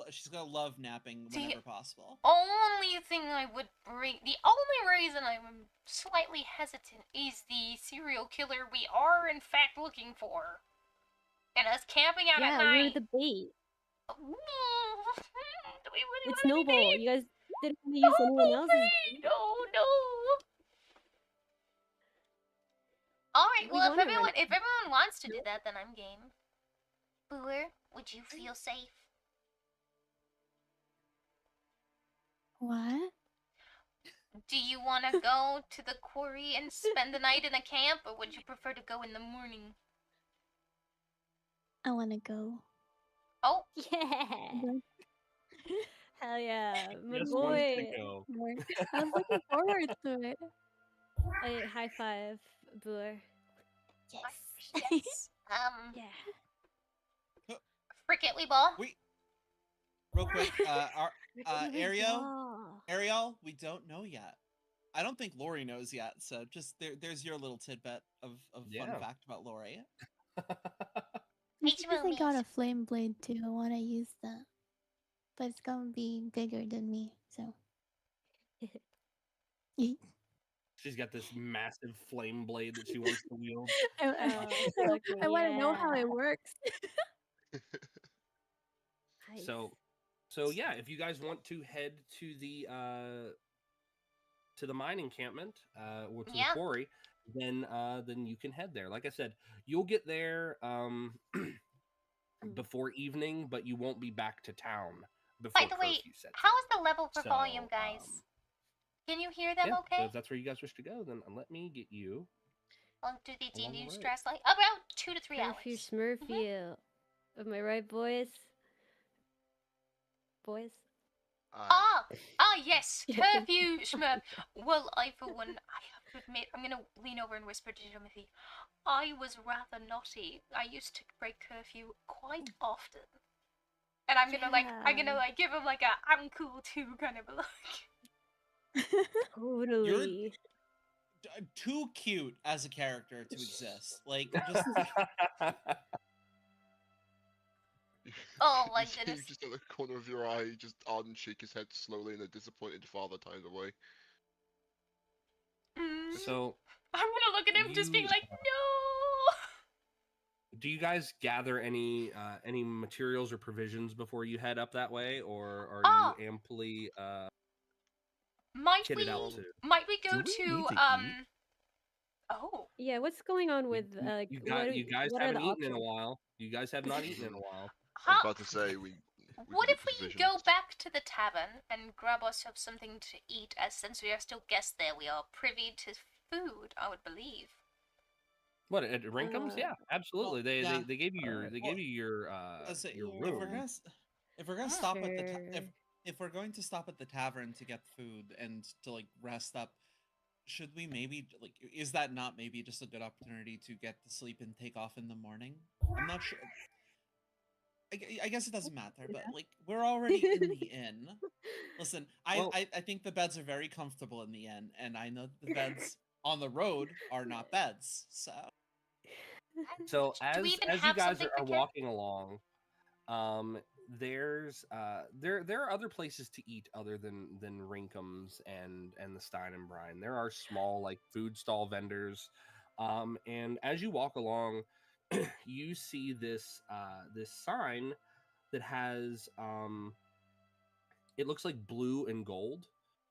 [SPEAKER 3] love napping
[SPEAKER 2] The-
[SPEAKER 3] whenever possible.
[SPEAKER 2] Only thing I would bring, the only reason I'm slightly hesitant is the serial killer we are in fact looking for, and us camping out at
[SPEAKER 5] Yeah, we're
[SPEAKER 2] night.
[SPEAKER 5] the bait.
[SPEAKER 2] Do we really
[SPEAKER 5] It's
[SPEAKER 2] want to be
[SPEAKER 5] noble.
[SPEAKER 2] bait?
[SPEAKER 5] You guys didn't want to use anyone else's.
[SPEAKER 2] No, no. All right.
[SPEAKER 5] We
[SPEAKER 2] Well,
[SPEAKER 5] wanna run-
[SPEAKER 2] if everyone wants to do that, then I'm game. Booer, would you feel safe?
[SPEAKER 8] What?
[SPEAKER 2] Do you want to go to the quarry and spend the night in a camp, or would you prefer to go in the morning?
[SPEAKER 8] I want to go.
[SPEAKER 2] Oh,
[SPEAKER 5] Yeah. Hell yeah, my
[SPEAKER 4] Just
[SPEAKER 5] boy.
[SPEAKER 4] wants to go.
[SPEAKER 8] I was looking forward to it.
[SPEAKER 5] Hey, high five, Booer.
[SPEAKER 2] yes.
[SPEAKER 5] Yeah.
[SPEAKER 2] Fricket we ball.
[SPEAKER 3] Wait, real quick, Ariel,
[SPEAKER 5] Oh.
[SPEAKER 3] Ariel, we don't know yet. I don't think Lori knows yet, so just there's your little tidbit of
[SPEAKER 4] Yeah.
[SPEAKER 3] fun fact about Lori.
[SPEAKER 8] Just because I got a flame blade too, I want to use that. But it's gonna be bigger than me, so.
[SPEAKER 4] She's got this massive flame blade that she wants to wield.
[SPEAKER 8] I want to know how it works.
[SPEAKER 4] So yeah, if you guys want to head to the mine encampment or to the quarry, then you can head there. Like I said, you'll get there before evening, but you won't be back to town before
[SPEAKER 2] By the way,
[SPEAKER 4] curfew sets
[SPEAKER 2] how is the level for
[SPEAKER 4] So,
[SPEAKER 2] volume, guys? Can you hear them
[SPEAKER 4] in.
[SPEAKER 2] okay?
[SPEAKER 4] So if that's where you guys wish to go, then let me get you.
[SPEAKER 2] Long do the D&D
[SPEAKER 4] Alright.
[SPEAKER 2] stress like about 2 to 3 hours.
[SPEAKER 5] Curfew Smurfy. Am I right, boys? Boys?
[SPEAKER 2] Yes, curfew Smurf. Well, I for one, I have to admit, I'm gonna lean over and whisper to Timothy. I was rather naughty. I used to break curfew quite often, and I'm gonna give him like a I'm cool too kind of a look.
[SPEAKER 5] Totally.
[SPEAKER 3] You're too cute as a character to exist. Like, just
[SPEAKER 2] Oh my
[SPEAKER 6] You see
[SPEAKER 2] goodness.
[SPEAKER 6] just at the corner of your eye, just Arden shake his head slowly, and a disappointed father turns away.
[SPEAKER 4] So
[SPEAKER 2] I'm gonna look at him just being
[SPEAKER 4] you,
[SPEAKER 2] like, no.
[SPEAKER 4] do you guys gather any materials or provisions before you head up that way, or are you amply
[SPEAKER 2] Might
[SPEAKER 4] kitted
[SPEAKER 2] we
[SPEAKER 4] out to?
[SPEAKER 2] go
[SPEAKER 7] Do we
[SPEAKER 2] to
[SPEAKER 7] need to eat?
[SPEAKER 2] Oh.
[SPEAKER 5] Yeah, what's going on with like
[SPEAKER 4] You guys
[SPEAKER 5] what are
[SPEAKER 4] haven't
[SPEAKER 5] the
[SPEAKER 4] eaten in a
[SPEAKER 5] options?
[SPEAKER 4] while. You guys have not eaten in a while.
[SPEAKER 6] I'm about to say we
[SPEAKER 2] What
[SPEAKER 6] can
[SPEAKER 2] if
[SPEAKER 6] get
[SPEAKER 2] we
[SPEAKER 6] provisions.
[SPEAKER 2] go back to the tavern and grab ourselves something to eat, as since we are still guests there, we are privy to food, I would believe.
[SPEAKER 4] What at Rinkum's? Yeah, absolutely.
[SPEAKER 3] yeah.
[SPEAKER 4] They gave you your
[SPEAKER 3] Alright.
[SPEAKER 4] they
[SPEAKER 3] Well,
[SPEAKER 4] gave you your room.
[SPEAKER 3] If we're gonna stop at the if we're going to stop at the tavern to get food and to like rest up, should we maybe like is that not maybe just a good opportunity to get to sleep and take off in the morning? I'm not sure. I guess it doesn't matter, but like we're already in the inn. Listen, I think the beds are very comfortable in the inn, and I know the beds on the road are not beds.
[SPEAKER 4] So as
[SPEAKER 2] even
[SPEAKER 4] you
[SPEAKER 2] have
[SPEAKER 4] guys
[SPEAKER 2] something
[SPEAKER 4] are
[SPEAKER 2] to carry?
[SPEAKER 4] walking along, there's there are other places to eat other than Rinkum's and the Stein and Brine. There are small like food stall vendors, and as you walk along, you see this this sign that has it looks like blue and gold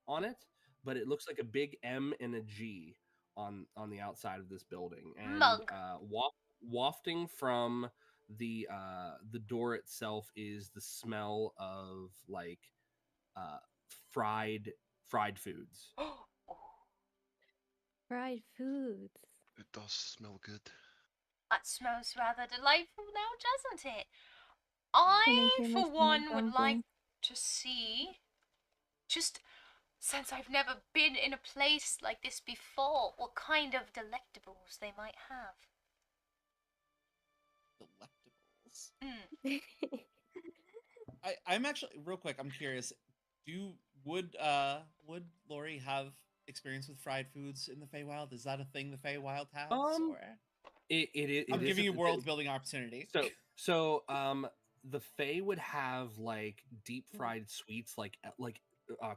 [SPEAKER 4] on it, but it looks like a big M and a G on the outside of this building, and
[SPEAKER 2] Mug.
[SPEAKER 4] wafting from the door itself is the smell of like fried foods.
[SPEAKER 5] Fried foods.
[SPEAKER 6] It does smell good.
[SPEAKER 2] That smells rather delightful now, doesn't it?
[SPEAKER 8] Can
[SPEAKER 2] I,
[SPEAKER 8] hear
[SPEAKER 2] for
[SPEAKER 8] my stomach
[SPEAKER 2] one, would like
[SPEAKER 8] rumbling?
[SPEAKER 2] to see, just since I've never been in a place like this before, what kind of delectables they might have.
[SPEAKER 3] Delectables. I'm actually real quick. I'm curious. Would Lori have experience with fried foods in the Feywild? Is that a thing the Feywild has? Or I'm giving you world building opportunity.
[SPEAKER 4] So the Fae would have like deep fried sweets, like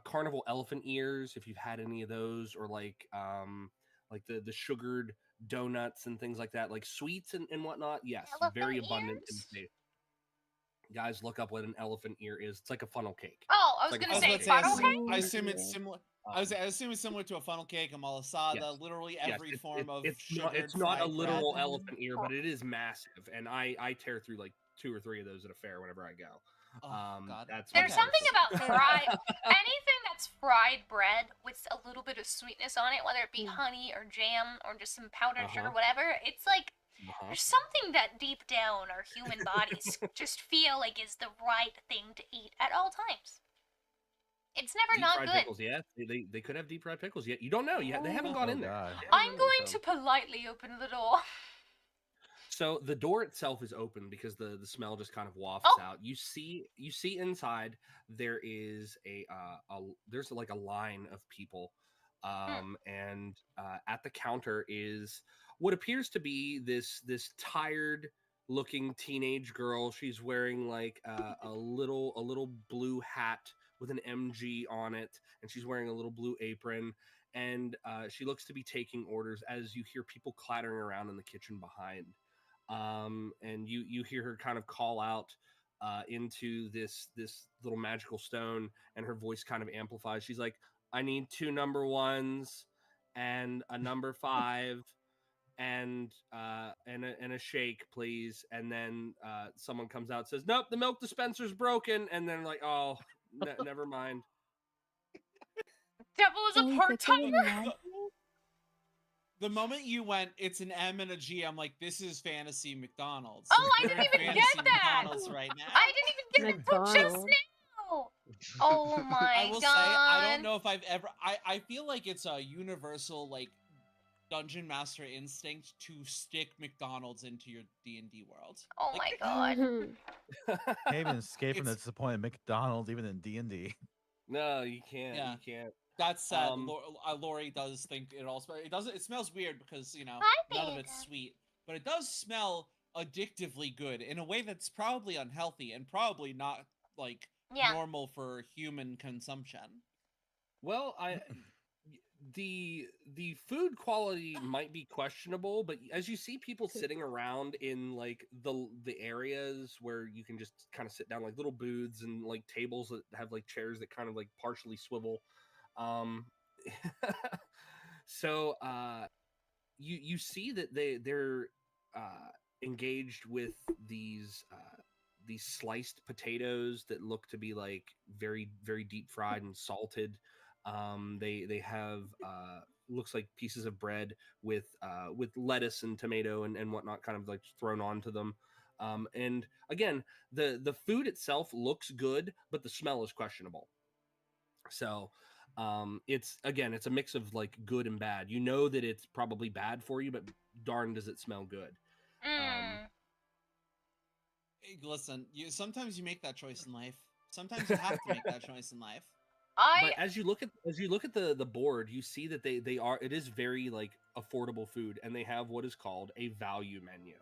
[SPEAKER 4] carnival elephant ears, if you've had any of those, or like the sugared donuts and things like that, like sweets and whatnot. Yes, very abundant in the Fae. Guys, look up what an elephant ear is. It's like a funnel cake.
[SPEAKER 2] Oh, I was gonna say funnel cake.
[SPEAKER 3] I assume it's similar. I assume it's similar to a funnel cake, a malasada,
[SPEAKER 4] Yes.
[SPEAKER 3] literally every form of
[SPEAKER 4] it's not a literal elephant ear, but it is massive, and I tear through like 2 or 3 of those at a fair whenever I go.
[SPEAKER 3] God.
[SPEAKER 2] There's something about fried anything that's fried bread with a little bit of sweetness on it, whether it be honey or jam or just some powdered sugar, whatever. It's like there's something that deep down our human bodies just feel like is the right thing to eat at all times. It's never not good.
[SPEAKER 4] Pickles, yeah, they could have deep fried pickles. Yet you don't know. Yet they haven't gone in there.
[SPEAKER 2] I'm going to politely open the door.
[SPEAKER 4] So the door itself is open because the smell just kind of wafts out. You see inside there is there's like a line of people, and at the counter is what appears to be this tired looking teenage girl. She's wearing like a little blue hat with an MG on it, and she's wearing a little blue apron, and she looks to be taking orders as you hear people clattering around in the kitchen behind. And you hear her kind of call out into this little magical stone, and her voice kind of amplifies. She's like, I need 2 number 1s and a number 5 and a shake, please. And then someone comes out and says, nope, the milk dispenser's broken. And then like, oh, never mind.
[SPEAKER 2] Devil is a part-timer.
[SPEAKER 3] The moment you went, it's an M and a G, I'm like, this is fantasy McDonald's.
[SPEAKER 2] Oh, I didn't even get that.
[SPEAKER 3] McDonald's right now.
[SPEAKER 2] I didn't even get that just now. Oh my
[SPEAKER 3] I will
[SPEAKER 2] god.
[SPEAKER 3] say, I don't know if I've ever. I feel like it's a universal like dungeon master instinct to stick McDonald's into your D&D world.
[SPEAKER 2] Oh
[SPEAKER 3] like,
[SPEAKER 2] my god.
[SPEAKER 7] Can't even escape from the disappointed McDonald's even in D&D.
[SPEAKER 4] No, you can't.
[SPEAKER 3] Yeah.
[SPEAKER 4] You can't.
[SPEAKER 3] That's sad. Lori does think it all smells. It smells weird because none of it's sweet, but it does smell addictively good in a way that's probably unhealthy and probably not like normal for human consumption.
[SPEAKER 4] Well, the food quality might be questionable, but as you see people sitting around in like the areas where you can just kind of sit down, like little booths and like tables that have like chairs that kind of like partially swivel. So you see that they're engaged with these sliced potatoes that look to be like very, very deep fried and salted. They have looks like pieces of bread with lettuce and tomato and whatnot kind of like thrown onto them. And again, the food itself looks good, but the smell is questionable. So it's a mix of like good and bad. You know that it's probably bad for you, but darn does it smell good.
[SPEAKER 3] Listen, sometimes you make that choice in life. Sometimes you have to make that choice in life.
[SPEAKER 4] But as you look at the board, you see that it is very like affordable food, and they have what is called a value menu,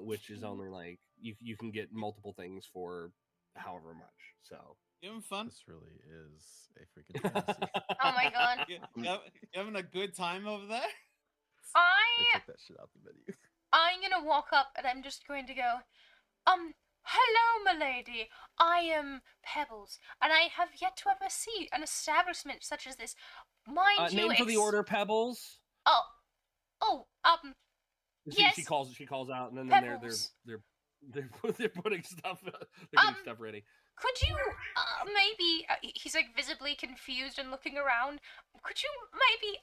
[SPEAKER 4] which is only like you can get multiple things for however much. So
[SPEAKER 3] you having fun?
[SPEAKER 7] This really is a freaking fantasy.
[SPEAKER 2] Oh my god.
[SPEAKER 3] You having a good time over there?
[SPEAKER 7] They took that shit out the menu.
[SPEAKER 2] I'm gonna walk up and I'm just going to go, hello, milady. I am Pebbles, and I have yet to ever see an establishment such as this. Mind you,
[SPEAKER 4] name for the order, Pebbles.
[SPEAKER 2] Yes.
[SPEAKER 4] She calls out, and then they're putting stuff ready.
[SPEAKER 2] Could you maybe? He's like visibly confused and looking around. Could you maybe?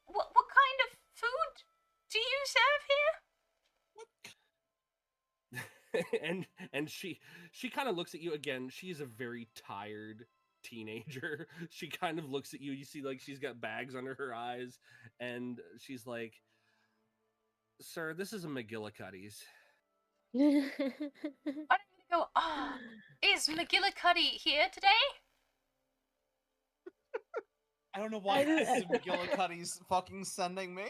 [SPEAKER 2] What kind of food do you serve here?
[SPEAKER 4] and she kind of looks at you again. She's a very tired teenager. She kind of looks at you. You see, like she's got bags under her eyes, and she's like, "Sir, this is a McGillicuddy's."
[SPEAKER 2] I'm gonna go, ah, is McGillicuddy here today?
[SPEAKER 3] I don't know why Mrs. McGillicuddy's fucking sending me.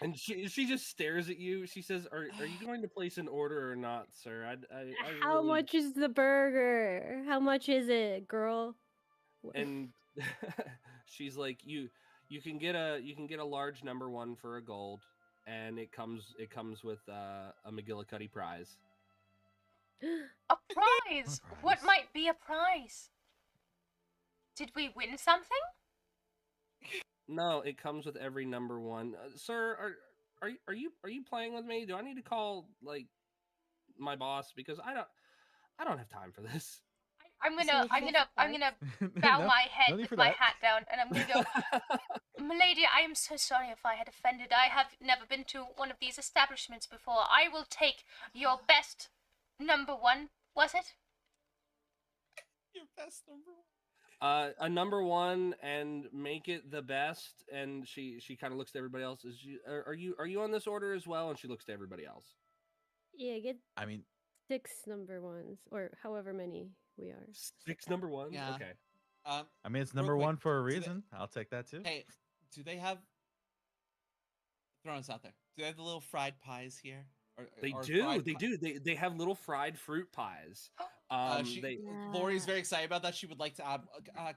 [SPEAKER 4] And she just stares at you. She says, "Are you going to place an order or not, sir? I
[SPEAKER 5] How
[SPEAKER 4] really..."
[SPEAKER 5] much is the burger? How much is it, girl?
[SPEAKER 4] And she's like, "You can get a large number one for a gold, and it comes with a McGillicuddy prize."
[SPEAKER 2] A prize? What
[SPEAKER 7] prize?
[SPEAKER 2] might be a prize? Did we win something?
[SPEAKER 4] No, it comes with every number one. Sir, are you playing with me? Do I need to call like my boss, because I don't have time for this.
[SPEAKER 2] I'm
[SPEAKER 5] So
[SPEAKER 2] gonna
[SPEAKER 5] we should
[SPEAKER 2] bow
[SPEAKER 7] No-
[SPEAKER 2] my head
[SPEAKER 7] no need
[SPEAKER 2] with
[SPEAKER 7] for
[SPEAKER 2] my
[SPEAKER 7] that.
[SPEAKER 2] hat down, and I'm gonna go, Milady, I am so sorry if I had offended. I have never been to one of these establishments before. I will take your best number one, was it?
[SPEAKER 3] Your best number one.
[SPEAKER 4] A number one, and make it the best. And she kind of looks to everybody else. Are you on this order as well? And she looks to everybody else.
[SPEAKER 5] Yeah, get
[SPEAKER 7] I mean,
[SPEAKER 5] 6 number ones, or however many we are.
[SPEAKER 4] 6 number ones.
[SPEAKER 3] Yeah.
[SPEAKER 4] Okay.
[SPEAKER 7] I mean, it's
[SPEAKER 3] Real
[SPEAKER 7] number
[SPEAKER 3] quick,
[SPEAKER 7] one for a
[SPEAKER 3] do they-
[SPEAKER 7] reason. I'll take that too.
[SPEAKER 3] Hey, do they have? Throwing this out there. Do they have the little fried pies here?
[SPEAKER 4] They
[SPEAKER 3] or
[SPEAKER 4] do.
[SPEAKER 3] fried
[SPEAKER 4] They
[SPEAKER 3] pi-
[SPEAKER 4] do. They have little fried fruit pies.
[SPEAKER 3] Lori's very excited about that. She would like to add.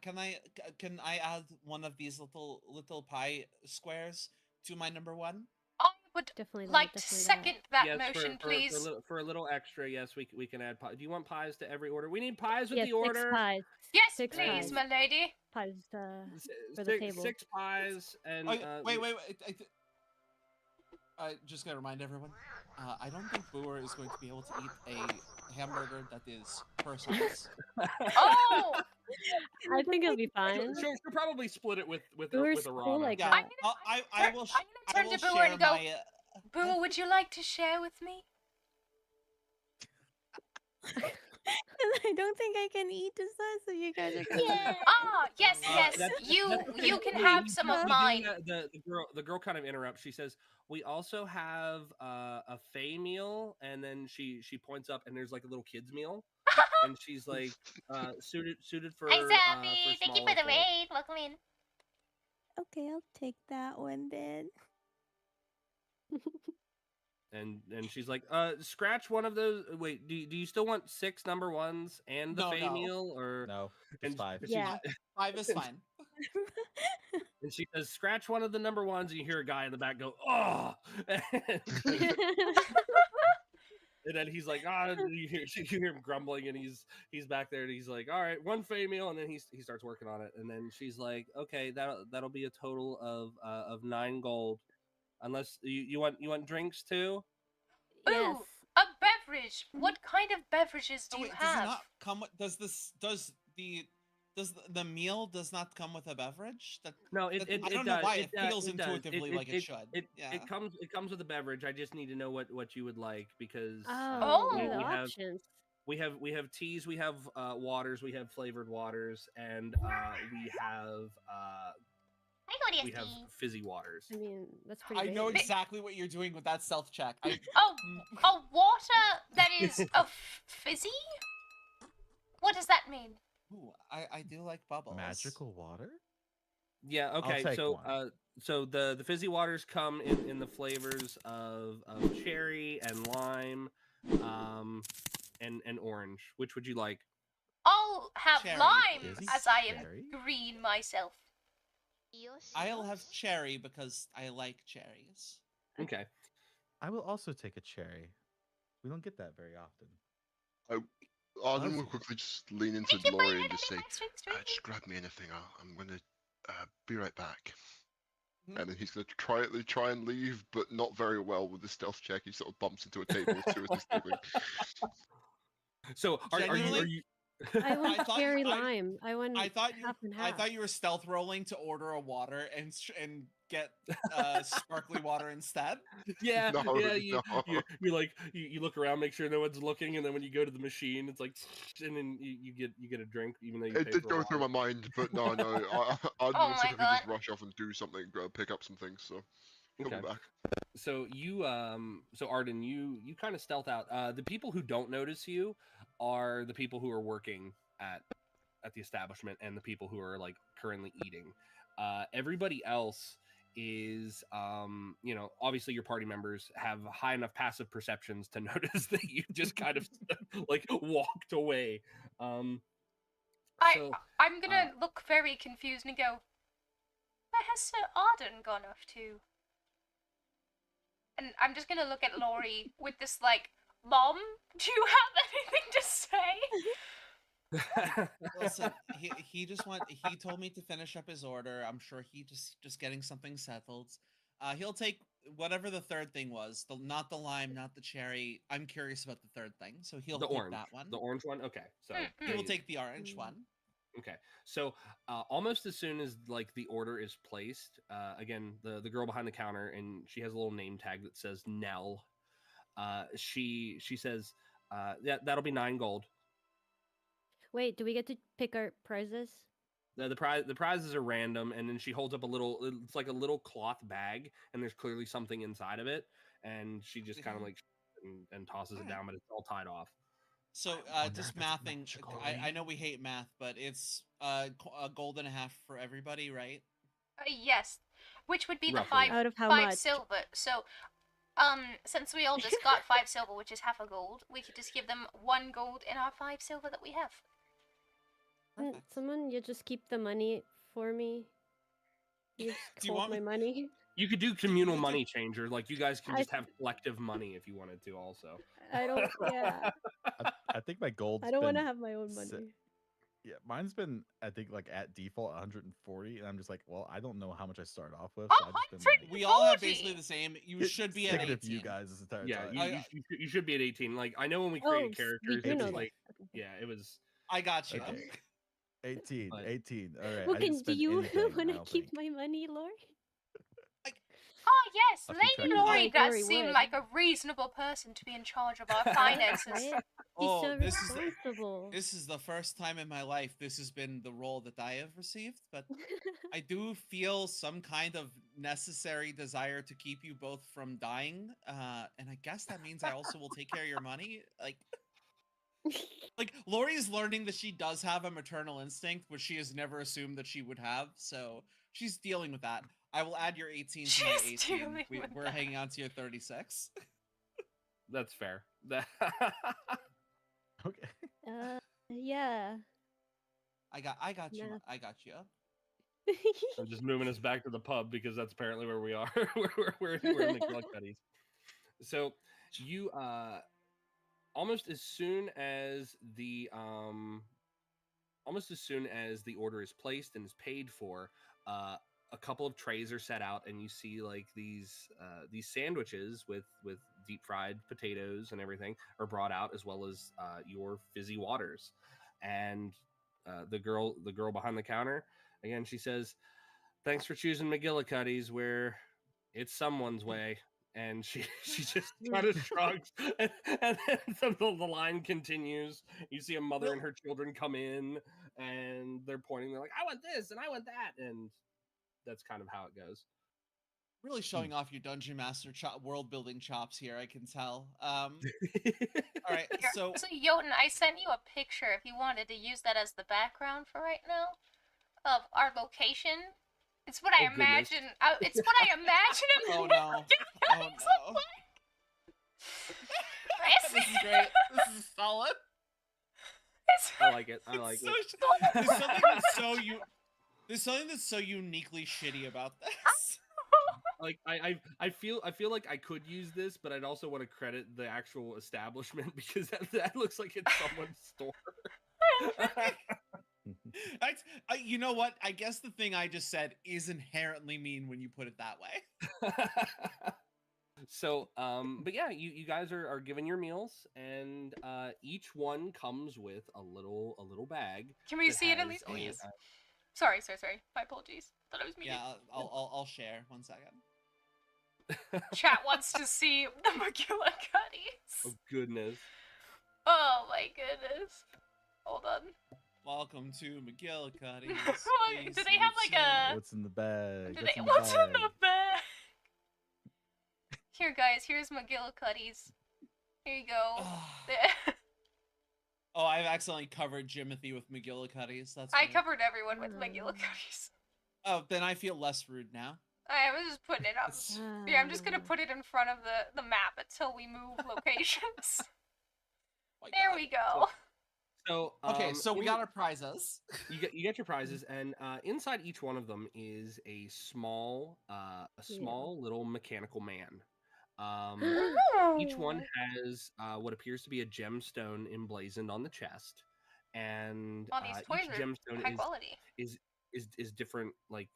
[SPEAKER 3] Can I add one of these little pie squares to my number one?
[SPEAKER 2] I would
[SPEAKER 5] Definitely
[SPEAKER 2] like to
[SPEAKER 5] definitely
[SPEAKER 2] second that
[SPEAKER 4] Yes,
[SPEAKER 2] motion, please.
[SPEAKER 4] for a little extra. Yes, we can add pie. Do you want pies to every order? We need pies with
[SPEAKER 5] Yes,
[SPEAKER 4] the
[SPEAKER 5] 6
[SPEAKER 4] order.
[SPEAKER 5] pies.
[SPEAKER 2] Yes,
[SPEAKER 5] 6
[SPEAKER 2] please,
[SPEAKER 5] pies.
[SPEAKER 2] my lady.
[SPEAKER 5] Pies
[SPEAKER 4] S-
[SPEAKER 5] for the table.
[SPEAKER 4] 6 pies and
[SPEAKER 3] Wait. I just gotta remind everyone. I don't think Booer is going to be able to eat a hamburger that is personalized.
[SPEAKER 2] Oh!
[SPEAKER 5] I think it'll be fine.
[SPEAKER 4] She'll probably split it with
[SPEAKER 5] Brewer's
[SPEAKER 4] a
[SPEAKER 5] cool
[SPEAKER 4] ramen.
[SPEAKER 5] like
[SPEAKER 3] Yeah,
[SPEAKER 5] that.
[SPEAKER 3] I will.
[SPEAKER 2] I'm gonna turn to Booer
[SPEAKER 3] share
[SPEAKER 2] and go,
[SPEAKER 3] my.
[SPEAKER 2] Boo, would you like to share with me?
[SPEAKER 8] I don't think I can eat this stuff, so you guys are gonna.
[SPEAKER 2] Ah, yes,
[SPEAKER 4] That's-
[SPEAKER 2] you
[SPEAKER 4] that's-
[SPEAKER 2] can have some of
[SPEAKER 4] we do
[SPEAKER 2] mine.
[SPEAKER 4] The girl kind of interrupts. She says, "We also have a Fey meal," and then she points up, and there's like a little kids meal, and she's like, suited for.
[SPEAKER 2] Hi,
[SPEAKER 4] for
[SPEAKER 2] Zappy. Thank you for
[SPEAKER 4] smaller
[SPEAKER 2] the
[SPEAKER 4] folk.
[SPEAKER 2] raid. Welcome in.
[SPEAKER 8] Okay, I'll take that one then.
[SPEAKER 4] And she's like, scratch one of those. Wait, do you still want 6 number ones and the
[SPEAKER 3] No,
[SPEAKER 4] Fey
[SPEAKER 3] no.
[SPEAKER 4] meal, or
[SPEAKER 7] No, just
[SPEAKER 4] and
[SPEAKER 7] 5.
[SPEAKER 4] she's-
[SPEAKER 5] Yeah.
[SPEAKER 3] 5 is fine.
[SPEAKER 4] And she says, scratch one of the number ones, and you hear a guy in the back go, "Oh!" And then he's like, you hear him grumbling, and he's back there, and he's like, "All right, 1 Fey meal," and then he starts working on it, and then she's like, "Okay, that'll be a total of 9 gold, unless you want drinks too."
[SPEAKER 5] Yes.
[SPEAKER 2] Ooh, a beverage. What kind of beverages do
[SPEAKER 3] Oh,
[SPEAKER 2] you
[SPEAKER 3] wait, does it
[SPEAKER 2] have?
[SPEAKER 3] not come with? Does the meal does not come with a beverage?
[SPEAKER 4] No,
[SPEAKER 3] I don't know why it feels intuitively like it should. Yeah.
[SPEAKER 4] It comes with a beverage. I just need to know what you would like, because
[SPEAKER 5] Oh,
[SPEAKER 2] Oh.
[SPEAKER 5] the
[SPEAKER 4] we have
[SPEAKER 5] options.
[SPEAKER 4] we have teas, we have waters, we have flavored waters, and we have fizzy waters.
[SPEAKER 5] I mean, that's pretty
[SPEAKER 3] I know
[SPEAKER 5] basic.
[SPEAKER 3] exactly what you're doing with that stealth check.
[SPEAKER 2] Oh, a water that is fizzy? What does that mean?
[SPEAKER 3] Ooh, I do like bubbles.
[SPEAKER 7] Magical water?
[SPEAKER 4] Yeah.
[SPEAKER 7] I'll
[SPEAKER 4] Okay.
[SPEAKER 7] take
[SPEAKER 4] So
[SPEAKER 7] one.
[SPEAKER 4] so the fizzy waters come in the flavors of cherry and lime, and orange. Which would you like?
[SPEAKER 2] I'll have
[SPEAKER 3] Cherry.
[SPEAKER 2] lime,
[SPEAKER 7] Fizzy
[SPEAKER 2] as I am
[SPEAKER 7] cherry?
[SPEAKER 2] green myself.
[SPEAKER 3] I'll have cherry because I like cherries.
[SPEAKER 4] Okay.
[SPEAKER 7] I will also take a cherry. We don't get that very often.
[SPEAKER 6] Arden will quickly just lean into
[SPEAKER 2] Thank you for
[SPEAKER 6] Lori
[SPEAKER 2] your
[SPEAKER 6] and just say,
[SPEAKER 2] nice drinks, drink.
[SPEAKER 6] just grab me anything. I'm gonna be right back.
[SPEAKER 3] Mhm.
[SPEAKER 6] And then he's gonna try and leave, but not very well with the stealth check. He sort of bumps into a table too as he's leaving.
[SPEAKER 4] So are you?
[SPEAKER 3] Genuinely?
[SPEAKER 5] I want
[SPEAKER 3] thought-
[SPEAKER 5] cherry
[SPEAKER 3] I-
[SPEAKER 5] lime. I want
[SPEAKER 3] I thought you
[SPEAKER 5] half and
[SPEAKER 3] I
[SPEAKER 5] half.
[SPEAKER 3] thought you were stealth rolling to order a water and get sparkly water instead.
[SPEAKER 4] Yeah,
[SPEAKER 6] No,
[SPEAKER 4] yeah. You
[SPEAKER 6] no.
[SPEAKER 4] you look around, make sure no one's looking, and then when you go to the machine, it's like, and then you get a drink, even though you
[SPEAKER 6] It
[SPEAKER 4] pay
[SPEAKER 6] did
[SPEAKER 4] for
[SPEAKER 6] go
[SPEAKER 4] a
[SPEAKER 6] through my
[SPEAKER 4] water.
[SPEAKER 6] mind, but no. Arden
[SPEAKER 2] Oh
[SPEAKER 6] will
[SPEAKER 2] my
[SPEAKER 6] typically
[SPEAKER 2] God.
[SPEAKER 6] just rush off and do something, pick up some things. So He'll be
[SPEAKER 4] Okay.
[SPEAKER 6] back.
[SPEAKER 4] So you so Arden, you kind of stealth out. The people who don't notice you are the people who are working at the establishment and the people who are like currently eating. Everybody else is you know, obviously your party members have high enough passive perceptions to notice that you just kind of like walked away. So
[SPEAKER 2] I'm gonna look very confused and go, where has Sir Arden gone off to? And I'm just gonna look at Laurie with this like, Mom, do you have anything to say?
[SPEAKER 3] Listen, he told me to finish up his order. I'm sure he just getting something settled. He'll take whatever the third thing was. Not the lime, not the cherry. I'm curious about the third thing, so he'll
[SPEAKER 4] the
[SPEAKER 3] take
[SPEAKER 4] orange,
[SPEAKER 3] that one.
[SPEAKER 4] the orange one. Okay, so
[SPEAKER 3] He will take the orange one.
[SPEAKER 4] Okay, so almost as soon as like the order is placed, again the girl behind the counter, and she has a little name tag that says Nell. She says, that'll be 9 gold.
[SPEAKER 5] Wait, do we get to pick our prizes?
[SPEAKER 4] The prizes are random, and then she holds up a little. It's like a little cloth bag, and there's clearly something inside of it, and she just kind of like and tosses it down, but it's all tied off.
[SPEAKER 3] So just mathing. I know we hate math, but it's a gold and a half for everybody, right?
[SPEAKER 2] Yes, which would be
[SPEAKER 4] Roughly.
[SPEAKER 2] the 5
[SPEAKER 5] Out of how
[SPEAKER 2] 5
[SPEAKER 5] much?
[SPEAKER 2] silver. So, since we all just got 5 silver, which is half a gold, we could just give them 1 gold in our 5 silver that we have.
[SPEAKER 5] Someone, you just keep the money for me. You just
[SPEAKER 3] Do you
[SPEAKER 5] hold
[SPEAKER 3] want
[SPEAKER 5] my
[SPEAKER 3] me-
[SPEAKER 5] money.
[SPEAKER 4] You could do communal money changer, like you guys can just have collective money if you wanted to. Also,
[SPEAKER 5] I don't. Yeah.
[SPEAKER 7] I think my gold.
[SPEAKER 5] I don't want to have my own money.
[SPEAKER 7] Yeah, mine's been I think like at default 140, and I'm just like, well, I don't know how much I started off with. So I've just been like,
[SPEAKER 3] we all have basically the same. You should be at
[SPEAKER 7] sticking
[SPEAKER 3] 18.
[SPEAKER 7] it for you guys this entire
[SPEAKER 4] yeah,
[SPEAKER 7] time.
[SPEAKER 4] you should be at 18. Like I know when we created characters,
[SPEAKER 5] do
[SPEAKER 4] it
[SPEAKER 5] know
[SPEAKER 4] was
[SPEAKER 5] that.
[SPEAKER 4] like it was.
[SPEAKER 3] I got you.
[SPEAKER 7] Okay. 18. All right.
[SPEAKER 5] Well,
[SPEAKER 7] I didn't
[SPEAKER 5] do
[SPEAKER 7] spend
[SPEAKER 5] you
[SPEAKER 7] anything,
[SPEAKER 5] want
[SPEAKER 7] I
[SPEAKER 5] to
[SPEAKER 7] don't
[SPEAKER 5] keep
[SPEAKER 7] think.
[SPEAKER 5] my money, Lori?
[SPEAKER 2] Oh yes,
[SPEAKER 7] I'll keep
[SPEAKER 2] Lady
[SPEAKER 7] track of
[SPEAKER 2] Laurie
[SPEAKER 5] that.
[SPEAKER 2] does
[SPEAKER 5] Lori
[SPEAKER 2] seem
[SPEAKER 5] would.
[SPEAKER 2] like a reasonable person to be in charge of our finances.
[SPEAKER 5] Right?
[SPEAKER 3] Oh,
[SPEAKER 5] He's so
[SPEAKER 3] this is
[SPEAKER 5] responsible.
[SPEAKER 3] this is the first time in my life this has been the role that I have received, but I do feel some kind of necessary desire to keep you both from dying, and I guess that means I also will take care of your money. Like Lori is learning that she does have a maternal instinct, which she has never assumed that she would have, so she's dealing with that. I will add your 18 to my
[SPEAKER 2] She's
[SPEAKER 3] 18.
[SPEAKER 2] dealing with
[SPEAKER 3] We're
[SPEAKER 2] that.
[SPEAKER 3] hanging on to your 36.
[SPEAKER 4] That's fair.
[SPEAKER 7] Okay.
[SPEAKER 5] Yeah.
[SPEAKER 3] I got you.
[SPEAKER 5] No.
[SPEAKER 3] I got you.
[SPEAKER 4] I'm just moving us back to the pub because that's apparently where we are. we're in McGillicuddy's. So you almost as soon as the order is placed and is paid for, a couple of trays are set out, and you see like these sandwiches with deep fried potatoes and everything are brought out, as well as your fizzy waters. And the girl behind the counter, again, she says, "Thanks for choosing McGillicuddy's, where it's someone's way." And she just kind of shrugs, and then the line continues. You see a mother and her children come in, and they're pointing. They're like, "I want this, and I want that," and that's kind of how it goes.
[SPEAKER 3] Really showing off your dungeon master world building chops here, I can tell. All right, so
[SPEAKER 2] Jotun, I sent you a picture if you wanted to use that as the background for right now of our location. It's what I imagine. It's what I imagine.
[SPEAKER 3] Oh no! Oh no! This is great. This is solid.
[SPEAKER 4] I like it. I like it.
[SPEAKER 3] There's something that's so uniquely shitty about this.
[SPEAKER 4] Like I feel like I could use this, but I'd also want to credit the actual establishment because that looks like it's someone's store.
[SPEAKER 3] You know what? I guess the thing I just said is inherently mean when you put it that way.
[SPEAKER 4] So, but yeah, you guys are given your meals, and each one comes with a little bag.
[SPEAKER 2] Can we
[SPEAKER 4] that
[SPEAKER 2] see it at
[SPEAKER 4] has
[SPEAKER 2] least? Oh
[SPEAKER 4] a,
[SPEAKER 2] yes. Sorry. My apologies. Thought I was muted.
[SPEAKER 3] Yeah, I'll share. 1 second.
[SPEAKER 2] Chat wants to see the McGillicuddy's.
[SPEAKER 4] Oh goodness.
[SPEAKER 2] Oh my goodness. Hold on.
[SPEAKER 3] Welcome to McGillicuddy's.
[SPEAKER 2] Do they have like a?
[SPEAKER 7] What's in the bag?
[SPEAKER 2] What's in the bag? Here, guys. Here's McGillicuddy's. Here you go. There.
[SPEAKER 3] Oh, I've accidentally covered Jimothy with McGillicuddy's. That's
[SPEAKER 2] I
[SPEAKER 3] weird.
[SPEAKER 2] covered everyone with McGillicuddy's.
[SPEAKER 3] Oh, then I feel less rude now.
[SPEAKER 2] I was just putting it up. Yeah, I'm just gonna put it in front of the map until we move locations. There we go.
[SPEAKER 4] So
[SPEAKER 3] okay, so we got our prizes.
[SPEAKER 4] You get your prizes, and inside each one of them is a small little mechanical man. Each one has what appears to be a gemstone emblazoned on the chest, and
[SPEAKER 2] these toys
[SPEAKER 4] each
[SPEAKER 2] are
[SPEAKER 4] gemstone
[SPEAKER 2] high quality.
[SPEAKER 4] is different, like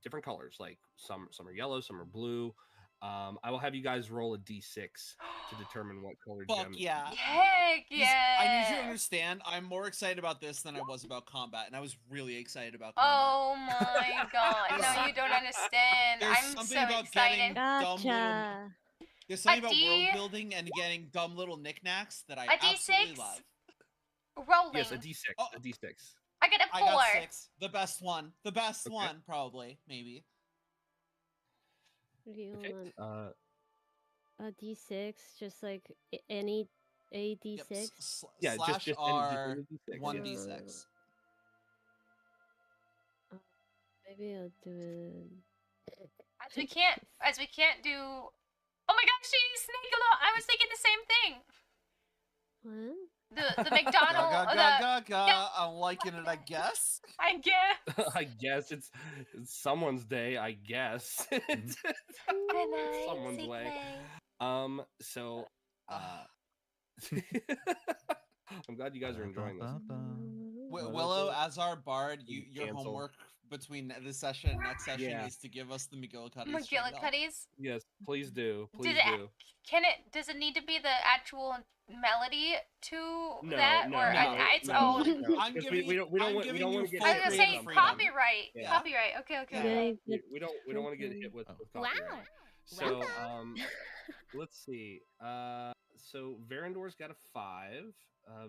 [SPEAKER 4] different colors. Like some are yellow, some are blue. I will have you guys roll a d6 to determine what color
[SPEAKER 3] Fuck
[SPEAKER 4] gem.
[SPEAKER 3] yeah.
[SPEAKER 2] Heck yeah.
[SPEAKER 3] I need you to understand, I'm more excited about this than I was about combat, and I was really excited about combat.
[SPEAKER 2] Oh my god. No, you don't understand.
[SPEAKER 3] There's
[SPEAKER 2] I'm
[SPEAKER 3] something
[SPEAKER 2] so
[SPEAKER 3] about
[SPEAKER 2] excited.
[SPEAKER 3] getting dumb little... There's something about world building and getting dumb little knickknacks that I absolutely love.
[SPEAKER 2] Rolling.
[SPEAKER 4] Yes, a d6. A d6.
[SPEAKER 2] I got a 4.
[SPEAKER 3] I got 6. The best one. The best one, probably. Maybe.
[SPEAKER 5] Okay. A d6, just like any a d6.
[SPEAKER 3] Yep. Slash
[SPEAKER 4] just
[SPEAKER 3] R,
[SPEAKER 4] any d6.
[SPEAKER 3] 1d6.
[SPEAKER 5] Maybe I'll do it.
[SPEAKER 2] As we can't do. Oh my gosh, she's Snake a lot. I was thinking the same thing.
[SPEAKER 5] What?
[SPEAKER 2] The McDonald's.
[SPEAKER 3] I'm liking it, I guess.
[SPEAKER 2] I guess.
[SPEAKER 4] I guess it's someone's day. I guess it's someone's way. So I'm glad you guys are enjoying this.
[SPEAKER 3] Willow, as our bard, your
[SPEAKER 4] Cancel.
[SPEAKER 3] homework between this session and next session is to give us the McGillicuddy's.
[SPEAKER 2] McGillicuddy's?
[SPEAKER 4] Yes, please do. Please
[SPEAKER 2] do. Does it need to be the actual melody to that?
[SPEAKER 4] No,
[SPEAKER 2] or
[SPEAKER 4] no,
[SPEAKER 2] its own?
[SPEAKER 3] I'm giving you full
[SPEAKER 2] I was gonna say
[SPEAKER 3] creative freedom.
[SPEAKER 2] copyright.
[SPEAKER 4] Yeah.
[SPEAKER 2] Copyright. Okay.
[SPEAKER 4] We don't want to get hit with copyright. So let's see. So Verandor's got a 5.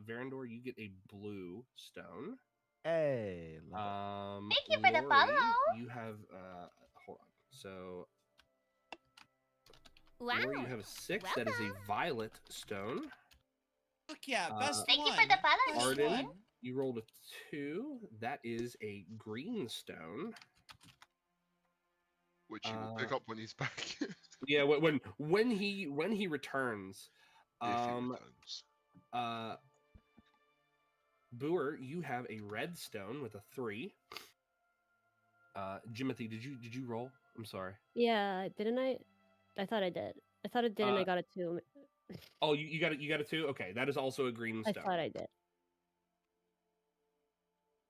[SPEAKER 4] Verandor, you get a blue stone.
[SPEAKER 7] Hey.
[SPEAKER 2] Thank you for the follow.
[SPEAKER 4] You have hold on. So Lori, you have a 6. That is a violet stone.
[SPEAKER 3] Fuck yeah, best
[SPEAKER 2] Thank
[SPEAKER 3] one.
[SPEAKER 2] you for the follow.
[SPEAKER 4] Arden, you rolled a 2. That is a green stone.
[SPEAKER 6] Which you will pick up when he's back.
[SPEAKER 4] Yeah, when he returns.
[SPEAKER 6] If he returns.
[SPEAKER 4] Boer, you have a red stone with a 3. Jimothy, did you roll? I'm sorry.
[SPEAKER 5] Yeah, didn't I? I thought I did. I thought I did, and I got a 2.
[SPEAKER 4] Oh, you got a 2. Okay, that is also a green stone.
[SPEAKER 5] I thought I did.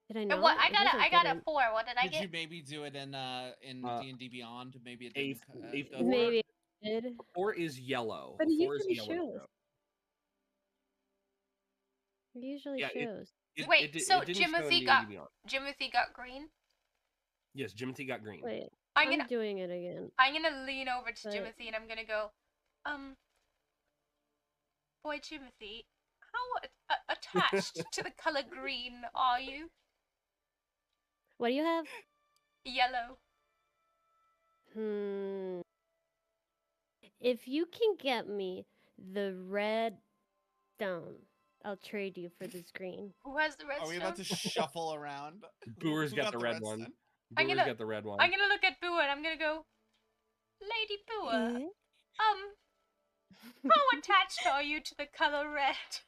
[SPEAKER 5] Did I not?
[SPEAKER 2] What I got a 4. What did I get?
[SPEAKER 3] Did you maybe do it in D&D Beyond? Maybe it didn't.
[SPEAKER 5] Maybe I did.
[SPEAKER 4] 4 is yellow.
[SPEAKER 5] But it
[SPEAKER 4] 4 is
[SPEAKER 5] usually
[SPEAKER 4] yellow.
[SPEAKER 5] shows. It usually shows.
[SPEAKER 2] Wait, so Jimothy got green?
[SPEAKER 4] Yes, Jimothy got green.
[SPEAKER 5] Wait, I'm doing it again.
[SPEAKER 2] I'm gonna lean over to Jimothy and I'm gonna go, boy Jimothy, how attached to the color green are you?
[SPEAKER 5] What do you have?
[SPEAKER 2] Yellow.
[SPEAKER 5] If you can get me the red stone, I'll trade you for this green.
[SPEAKER 2] Who has the red stone?
[SPEAKER 3] Are we about to shuffle around?
[SPEAKER 4] Boer's got the red one.
[SPEAKER 2] I'm
[SPEAKER 4] Boer's got the red one.
[SPEAKER 2] I'm gonna look at Boer and I'm gonna go, Lady Boer, how attached are you to the color red?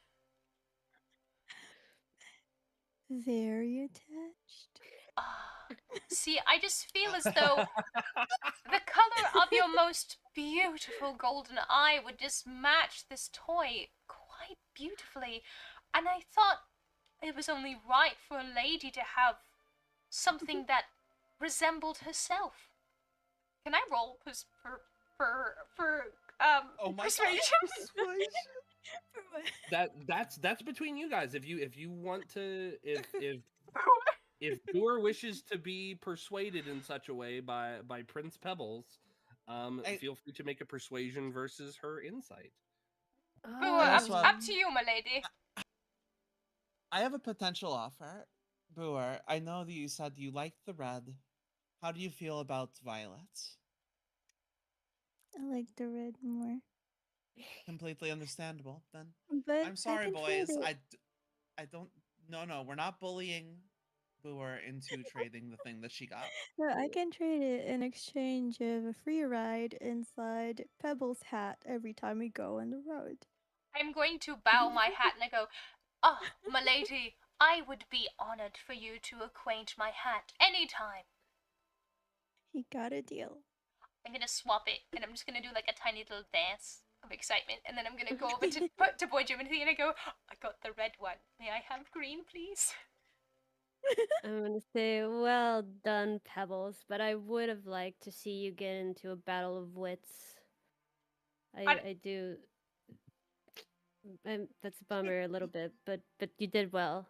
[SPEAKER 8] Very attached.
[SPEAKER 2] See, I just feel as though the color of your most beautiful golden eye would just match this toy quite beautifully. And I thought it was only right for a lady to have something that resembled herself. Can I roll persuasion?
[SPEAKER 4] That's between you guys. If you want to, if Boer wishes to be persuaded in such a way by Prince Pebbles, feel free to make a persuasion versus her insight.
[SPEAKER 2] Boer, up to you, my lady.
[SPEAKER 3] I have a potential offer. Boer, I know that you said you liked the red. How do you feel about violet?
[SPEAKER 8] I like the red more.
[SPEAKER 3] Completely understandable. Then
[SPEAKER 8] But
[SPEAKER 3] I'm
[SPEAKER 8] I
[SPEAKER 3] sorry,
[SPEAKER 8] can trade
[SPEAKER 3] boys.
[SPEAKER 8] it.
[SPEAKER 3] I don't. No, we're not bullying Booer into trading the thing that she got.
[SPEAKER 8] No, I can trade it in exchange of a free ride inside Pebble's hat every time we go on the road.
[SPEAKER 2] I'm going to bow my hat and I go, "Ah, my lady, I would be honored for you to acquaint my hat anytime."
[SPEAKER 8] He got a deal.
[SPEAKER 2] I'm gonna swap it, and I'm just gonna do like a tiny little dance of excitement, and then I'm gonna go over to Boy Jimothy and I go, "I got the red one. May I have green, please?"
[SPEAKER 5] I'm gonna say, well done, Pebbles, but I would have liked to see you get into a battle of wits. I do. That's a bummer a little bit, but you did well,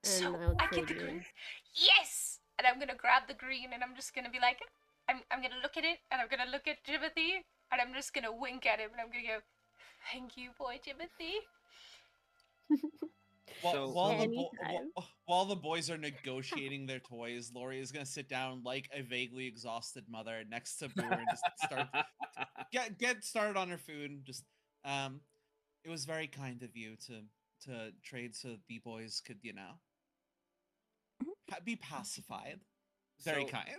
[SPEAKER 5] and
[SPEAKER 2] So
[SPEAKER 5] I'll
[SPEAKER 2] I
[SPEAKER 5] trade
[SPEAKER 2] get the
[SPEAKER 5] you.
[SPEAKER 2] green. Yes! And I'm gonna grab the green, and I'm just gonna be like, I'm gonna look at it, and I'm gonna look at Jimothy, and I'm just gonna wink at him, and I'm gonna go, "Thank you, Boy Jimothy."
[SPEAKER 3] While the boys are negotiating their toys, Lori is gonna sit down like a vaguely exhausted mother next to Booer and just start get started on her food. And just it was very kind of you to trade so the boys could, you know, be pacified. Very kind.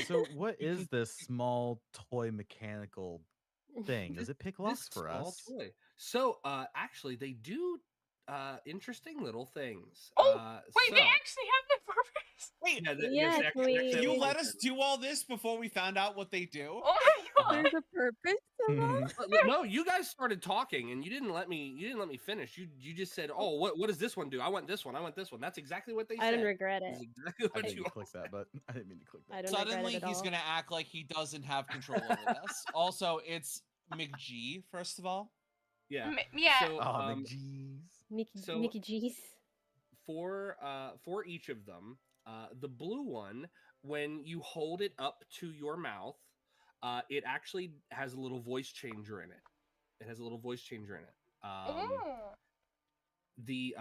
[SPEAKER 7] So what is this small toy mechanical thing? Does it pick locks for
[SPEAKER 4] small
[SPEAKER 7] us?
[SPEAKER 4] Toy. So actually they do interesting little things.
[SPEAKER 2] Wait, they actually have the purpose.
[SPEAKER 3] Wait,
[SPEAKER 5] Yeah,
[SPEAKER 3] you let us do all this before we found out what they do?
[SPEAKER 2] Oh my god!
[SPEAKER 8] There's a purpose to that?
[SPEAKER 4] No, you guys started talking and you didn't let me finish. You just said, "Oh, what does this one do? I want this one. I want this one." That's exactly what they said.
[SPEAKER 5] I don't regret it.
[SPEAKER 4] That's exactly
[SPEAKER 7] I
[SPEAKER 4] what
[SPEAKER 7] didn't
[SPEAKER 4] you
[SPEAKER 7] click that, but I didn't mean to click that.
[SPEAKER 5] I don't
[SPEAKER 3] Suddenly
[SPEAKER 5] regret it at
[SPEAKER 3] he's
[SPEAKER 5] all.
[SPEAKER 3] gonna act like he doesn't have control over this. Also, it's McG,
[SPEAKER 4] first of all. Yeah.
[SPEAKER 2] Yeah.
[SPEAKER 4] So,
[SPEAKER 5] Mickey G's.
[SPEAKER 4] For each of them, the blue one, when you hold it up to your mouth, it actually has a little voice changer in it. The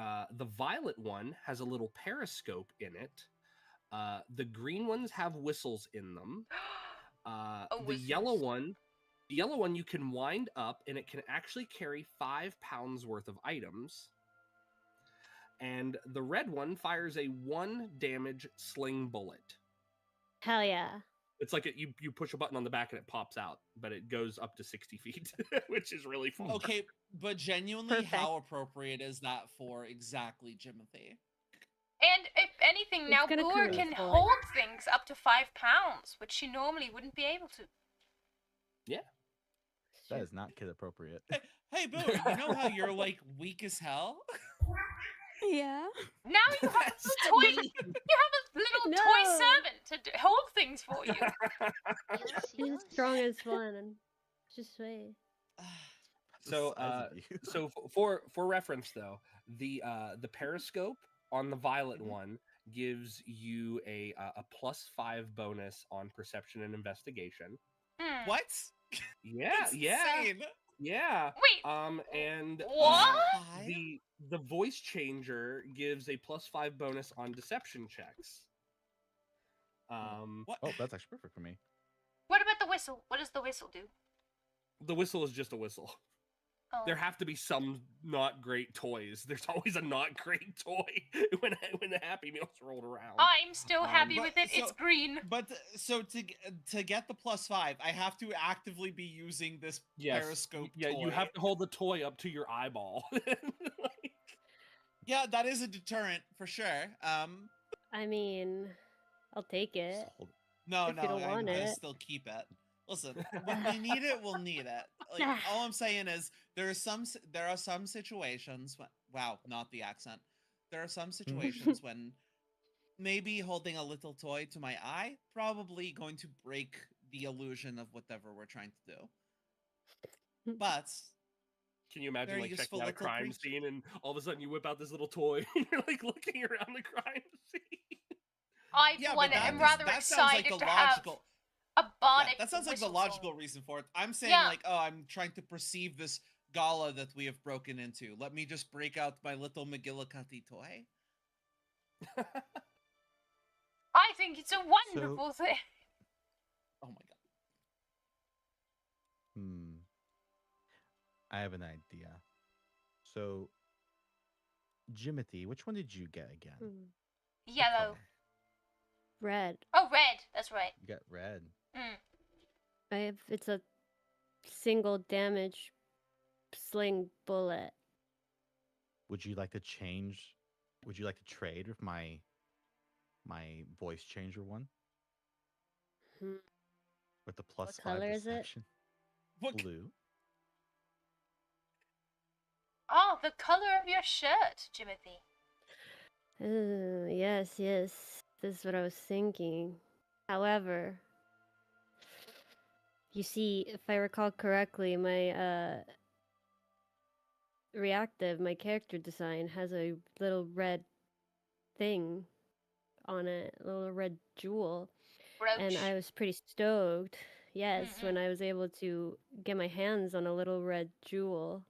[SPEAKER 4] violet one has a little periscope in it. The green ones have whistles in them. The yellow one you can wind up and it can actually carry 5 pounds worth of items. And the red one fires a 1 damage sling bullet.
[SPEAKER 5] Hell yeah.
[SPEAKER 4] It's like you push a button on the back and it pops out, but it goes up to 60 feet, which is really fun.
[SPEAKER 3] Okay, but genuinely, how appropriate is that for exactly Jimothy?
[SPEAKER 2] And if anything, now Booer can hold things up to 5 pounds, which she normally wouldn't be able to.
[SPEAKER 4] Yeah.
[SPEAKER 7] That is not kid appropriate.
[SPEAKER 3] Hey, Boo, you know how you're like weak as hell?
[SPEAKER 8] Yeah.
[SPEAKER 2] Now you have a toy. You have a little toy servant to hold things for you.
[SPEAKER 5] He's strong as one, and just wait.
[SPEAKER 4] So, for reference though, the periscope on the violet one gives you a +5 bonus on perception and investigation.
[SPEAKER 3] What?
[SPEAKER 4] Yeah,
[SPEAKER 3] That's insane.
[SPEAKER 4] Yeah.
[SPEAKER 2] Wait.
[SPEAKER 4] And
[SPEAKER 2] what?
[SPEAKER 4] The voice changer gives a +5 bonus on deception checks.
[SPEAKER 3] What?
[SPEAKER 7] Oh, that's actually perfect for me.
[SPEAKER 2] What about the whistle? What does the whistle do?
[SPEAKER 4] The whistle is just a whistle.
[SPEAKER 2] Oh.
[SPEAKER 4] There have to be some not great toys. There's always a not great toy when the Happy Meals rolled around.
[SPEAKER 2] I'm still happy with it. It's green.
[SPEAKER 3] But so to get the +5, I have to actively be using this periscope.
[SPEAKER 4] Yeah,
[SPEAKER 3] toy.
[SPEAKER 4] you have to hold the toy up to your eyeball.
[SPEAKER 3] Yeah, that is a deterrent for sure.
[SPEAKER 5] I mean, I'll take it.
[SPEAKER 3] No,
[SPEAKER 5] if you don't want
[SPEAKER 3] I
[SPEAKER 5] it.
[SPEAKER 3] still keep it. Listen, when we need it, we'll need it. Like, all I'm saying is there are some situations when, wow, not the accent. There are some situations when maybe holding a little toy to my eye probably going to break the illusion of whatever we're trying to do. But
[SPEAKER 4] can you imagine
[SPEAKER 3] very
[SPEAKER 4] like checking out a
[SPEAKER 3] useful
[SPEAKER 4] crime
[SPEAKER 3] little
[SPEAKER 4] scene and all of a sudden you whip out this little toy and you're like looking around the crime scene?
[SPEAKER 2] I am rather excited to have a bonic.
[SPEAKER 3] That sounds like the logical reason for it. I'm saying like, oh, I'm trying to perceive this gala that we have broken into. Let me just break out my little McGillicuddy toy.
[SPEAKER 2] I think it's a wonderful thing.
[SPEAKER 3] Oh my god.
[SPEAKER 7] I have an idea. So, Jimothy, which one did you get again? What
[SPEAKER 2] Yellow.
[SPEAKER 7] color?
[SPEAKER 5] Red.
[SPEAKER 2] Oh, red. That's right.
[SPEAKER 7] You got red.
[SPEAKER 5] It's a single damage sling bullet.
[SPEAKER 7] Would you like to change? Would you like to trade with my voice changer one with the plus
[SPEAKER 5] What
[SPEAKER 7] 5
[SPEAKER 5] color is it?
[SPEAKER 7] deception? Blue.
[SPEAKER 2] Oh, the color of your shirt, Jimothy.
[SPEAKER 5] Yes. This is what I was thinking. However, you see, if I recall correctly, my my character design has a little red thing on it, a little red jewel.
[SPEAKER 2] Brooch.
[SPEAKER 5] And I was pretty stoked, yes, when I was able to get my hands on a little red jewel.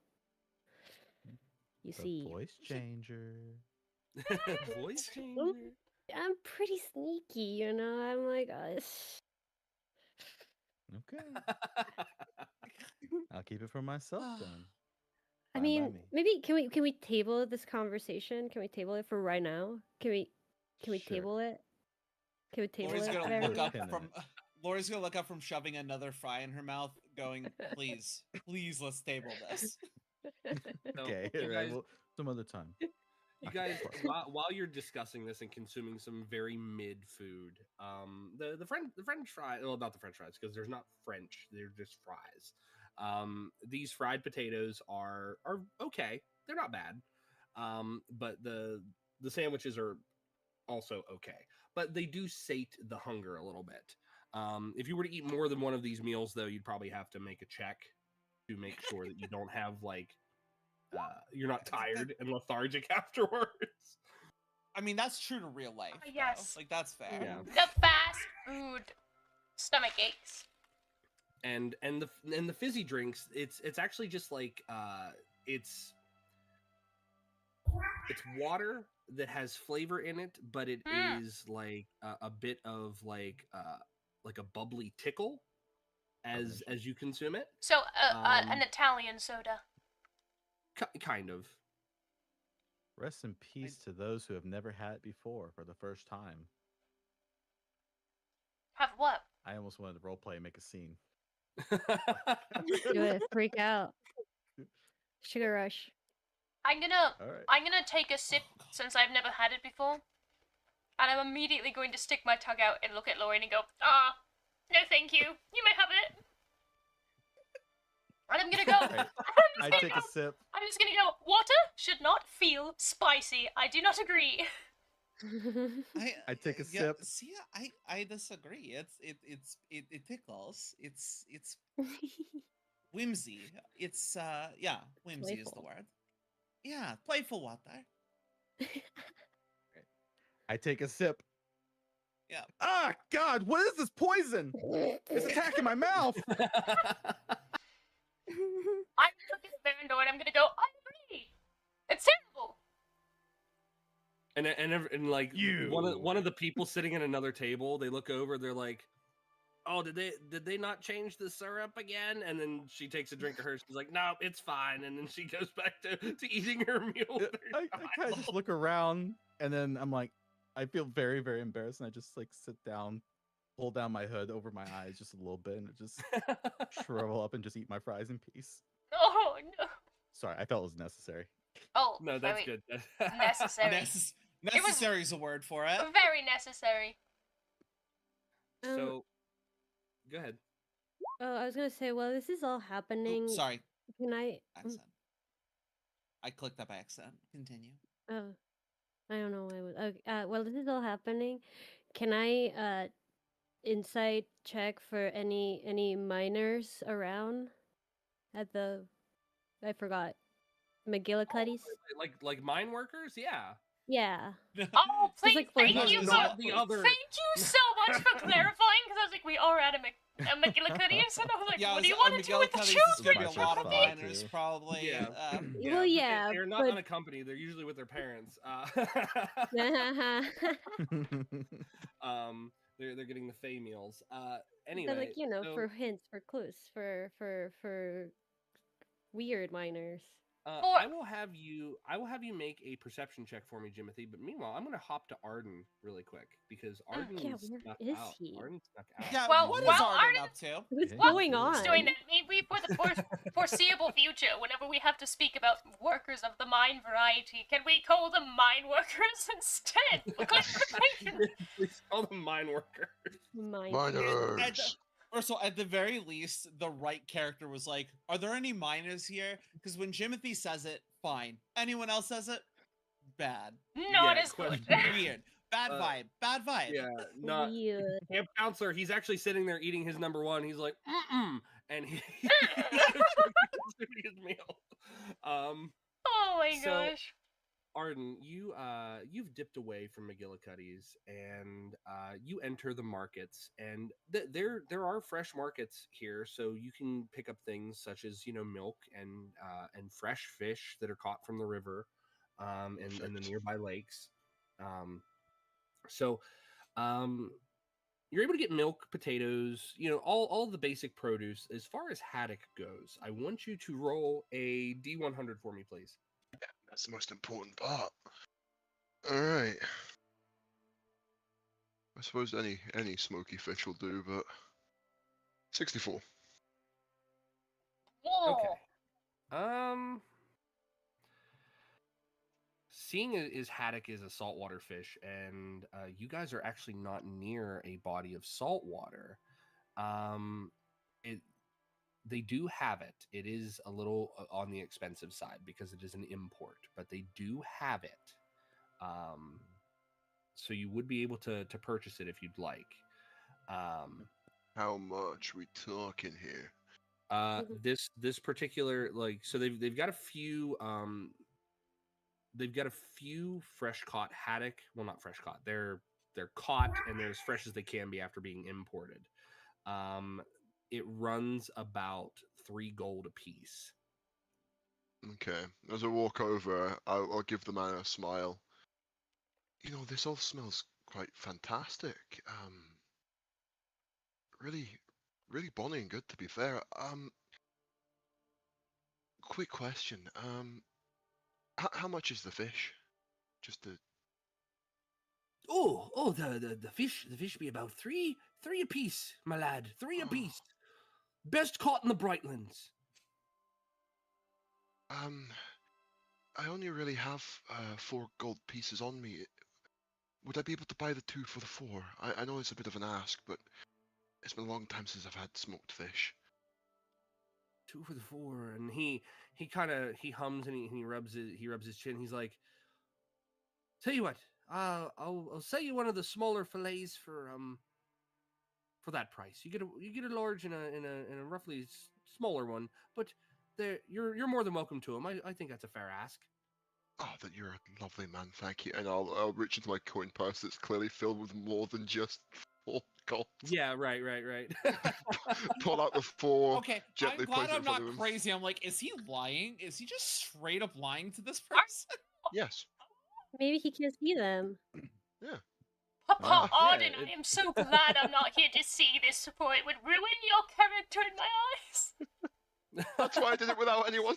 [SPEAKER 5] You see,
[SPEAKER 7] voice changer.
[SPEAKER 4] Voice changer.
[SPEAKER 5] I'm pretty sneaky, you know. I'm like,
[SPEAKER 7] Okay. I'll keep it for myself then.
[SPEAKER 5] I
[SPEAKER 7] Fine by
[SPEAKER 5] mean,
[SPEAKER 7] me.
[SPEAKER 5] maybe can we table this conversation? Can we table it for right now? Can we
[SPEAKER 7] Sure.
[SPEAKER 5] table it? Can we table
[SPEAKER 3] Lori's
[SPEAKER 5] it?
[SPEAKER 3] gonna
[SPEAKER 5] Whatever.
[SPEAKER 3] look up
[SPEAKER 7] Pin in
[SPEAKER 3] from
[SPEAKER 7] it.
[SPEAKER 3] Lori's gonna look up from shoving another fry in her mouth, going, "Please, please, let's table this."
[SPEAKER 4] So,
[SPEAKER 7] Okay,
[SPEAKER 4] you
[SPEAKER 7] all right,
[SPEAKER 4] guys,
[SPEAKER 7] well, some other time.
[SPEAKER 4] you guys while you're discussing this and consuming some very mid food, the French fry, well, not the French fries, because there's not French, they're just fries. These fried potatoes are okay, they're not bad. But the sandwiches are also okay, but they do sate the hunger a little bit. If you were to eat more than one of these meals, though, you'd probably have to make a check to make sure that you don't have you're not tired and lethargic afterwards.
[SPEAKER 3] I mean, that's true to real life. though.
[SPEAKER 2] Yes.
[SPEAKER 3] Like that's fair.
[SPEAKER 4] Yeah.
[SPEAKER 2] The fast food stomach aches.
[SPEAKER 4] And the fizzy drinks, it's actually just like it's water that has flavor in it, but it is like a bit of like a bubbly tickle as you consume it.
[SPEAKER 2] So an Italian soda.
[SPEAKER 4] Kind of.
[SPEAKER 7] Rest in peace to those who have never had it before for the first time.
[SPEAKER 2] Have what?
[SPEAKER 7] I almost wanted to roleplay and make a scene.
[SPEAKER 5] Do it. Freak out. Sugar rush.
[SPEAKER 2] I'm gonna take a sip since I've never had it before, and I'm immediately going to stick my tongue out and look at Lauren and go, no thank you, you may have it. And I'm gonna go.
[SPEAKER 7] Right. I take a sip.
[SPEAKER 2] I'm just gonna go, water should not feel spicy. I do not agree.
[SPEAKER 7] I take a sip.
[SPEAKER 3] See, I disagree. It tickles. It's whimsy. It's whimsy is the
[SPEAKER 5] Playful.
[SPEAKER 3] word. Yeah, playful water.
[SPEAKER 7] I take a sip.
[SPEAKER 3] Yeah.
[SPEAKER 7] Ah, God, what is this poison? It's attacking my mouth.
[SPEAKER 2] I'm gonna look at Barandor and I'm gonna go, I agree. It's terrible.
[SPEAKER 4] And like
[SPEAKER 7] You.
[SPEAKER 4] one of the people sitting at another table, they look over, they're like, "Oh, did they not change the syrup again?" And then she takes a drink of hers. She's like, "No, it's fine." And then she goes back to eating her meal.
[SPEAKER 7] I kind of just look around, and then I'm like, I feel very, very embarrassed, and I just like sit down, pull down my hood over my eyes just a little bit, and just shrivel up and just eat my fries in peace.
[SPEAKER 2] Oh no.
[SPEAKER 7] Sorry, I felt it was necessary.
[SPEAKER 2] Oh,
[SPEAKER 4] No, that's
[SPEAKER 2] very
[SPEAKER 4] good.
[SPEAKER 2] necessary.
[SPEAKER 3] Necessary is a word for it.
[SPEAKER 2] Very necessary.
[SPEAKER 4] So, go ahead.
[SPEAKER 5] Oh, I was gonna say, well, this is all happening.
[SPEAKER 3] Oops, sorry.
[SPEAKER 5] Can I?
[SPEAKER 3] Accent. I clicked up accent. Continue.
[SPEAKER 5] Oh, I don't know why. Okay, well, this is all happening. Can I insight check for any miners around at the? I forgot. McGillicuddy's.
[SPEAKER 4] Like mine workers, yeah.
[SPEAKER 5] Yeah.
[SPEAKER 2] Oh, please,
[SPEAKER 5] like
[SPEAKER 2] thank
[SPEAKER 5] for
[SPEAKER 2] you
[SPEAKER 5] him.
[SPEAKER 2] so
[SPEAKER 4] Not the other.
[SPEAKER 2] Thank you so much for clarifying, because I was like, we are at a McGillicuddy's, and I was like,
[SPEAKER 3] Yeah,
[SPEAKER 2] what do you want to do with the
[SPEAKER 3] McGillicuddy's
[SPEAKER 2] shoes?
[SPEAKER 3] is gonna be a
[SPEAKER 7] That's
[SPEAKER 3] lot of
[SPEAKER 7] my first
[SPEAKER 3] miners,
[SPEAKER 7] thought,
[SPEAKER 3] probably.
[SPEAKER 4] Yeah.
[SPEAKER 5] Well, yeah,
[SPEAKER 4] They're not
[SPEAKER 5] but-
[SPEAKER 4] unaccompanied. They're usually with their parents. They're getting the Fey meals.
[SPEAKER 5] But
[SPEAKER 4] Anyway,
[SPEAKER 5] like
[SPEAKER 4] so
[SPEAKER 5] for hints, for clues, for weird miners.
[SPEAKER 2] For
[SPEAKER 4] I will have you make a perception check for me, Jimothy. But meanwhile, I'm gonna hop to Arden really quick because Arden
[SPEAKER 5] Yeah, where
[SPEAKER 4] snuck
[SPEAKER 5] is
[SPEAKER 4] out.
[SPEAKER 5] he?
[SPEAKER 4] Arden snuck out.
[SPEAKER 3] Yeah,
[SPEAKER 2] Well,
[SPEAKER 3] what is
[SPEAKER 2] while
[SPEAKER 3] Arden
[SPEAKER 2] Arden-
[SPEAKER 3] up to?
[SPEAKER 5] What's
[SPEAKER 7] Yeah,
[SPEAKER 5] going
[SPEAKER 7] really.
[SPEAKER 5] on?
[SPEAKER 2] doing that, maybe for the foreseeable future, whenever we have to speak about workers of the mine variety, can we call them mine workers instead? For clarification.
[SPEAKER 4] Please call them mine workers.
[SPEAKER 5] Mine.
[SPEAKER 6] Miners.
[SPEAKER 3] First of all, at the very least, the right character was like, "Are there any miners here?" Because when Jimothy says it, fine. Anyone else says it, bad.
[SPEAKER 2] Not
[SPEAKER 4] Yeah,
[SPEAKER 2] as good.
[SPEAKER 4] question.
[SPEAKER 3] Weird. Bad vibe. Bad vibe.
[SPEAKER 4] Yeah, not
[SPEAKER 5] Weird.
[SPEAKER 4] camp counselor. He's actually sitting there eating his number one. He's like, and he's his meal.
[SPEAKER 2] Oh my
[SPEAKER 4] So-
[SPEAKER 2] gosh.
[SPEAKER 4] Arden, you've dipped away from McGillicuddy's and you enter the markets, and there are fresh markets here, so you can pick up things such as milk and fresh fish that are caught from the river, and the
[SPEAKER 6] Perfect.
[SPEAKER 4] nearby lakes. So you're able to get milk, potatoes, all the basic produce. As far as haddock goes, I want you to roll a D100 for me, please.
[SPEAKER 6] That's the most important part. Alright. I suppose any smoky fish will do, but 64.
[SPEAKER 2] Whoa.
[SPEAKER 4] Okay. Seeing as haddock is a saltwater fish, and you guys are actually not near a body of salt water, they do have it. It is a little on the expensive side because it is an import, but they do have it. So you would be able to purchase it if you'd like.
[SPEAKER 6] How much we talking here?
[SPEAKER 4] This particular, so they've got a few fresh caught haddock. Well, not fresh caught. They're caught and they're as fresh as they can be after being imported. It runs about 3 gold a piece.
[SPEAKER 6] Okay. As I walk over, I'll give the man a smile. This all smells quite fantastic. Really, really bonny and good, to be fair. Quick question. How much is the fish? Just to...
[SPEAKER 4] Oh, the fish be about three a piece, my lad. 3 a
[SPEAKER 6] Oh.
[SPEAKER 4] piece. Best caught in the Brightlands.
[SPEAKER 6] I only really have 4 gold pieces on me. Would I be able to buy the 2 for the 4? I know it's a bit of an ask, but it's been a long time since I've had smoked fish.
[SPEAKER 4] 2 for the 4, and he hums and he rubs his chin. He's like, "Tell you what, I'll sell you one of the smaller fillets for that price. You get a large and a roughly smaller one, but you're more than welcome to them. I think that's a fair ask."
[SPEAKER 6] Oh, that you're a lovely man, thank you. And I'll reach into my coin purse that's clearly filled with more than just 4 gold.
[SPEAKER 4] Yeah, right.
[SPEAKER 6] Pull out the 4.
[SPEAKER 3] Okay,
[SPEAKER 6] Gently
[SPEAKER 3] I'm glad
[SPEAKER 6] place it in
[SPEAKER 3] I'm
[SPEAKER 6] front
[SPEAKER 3] not
[SPEAKER 6] of him.
[SPEAKER 3] crazy. I'm like, is he lying? Is he just straight up lying to this person?
[SPEAKER 6] Yes.
[SPEAKER 5] Maybe he can't see them.
[SPEAKER 2] Papa
[SPEAKER 6] Ah,
[SPEAKER 2] Arden,
[SPEAKER 4] yeah,
[SPEAKER 2] I am so glad I'm not here to see this, for it would ruin your character in my eyes.
[SPEAKER 6] That's why I did it without anyone.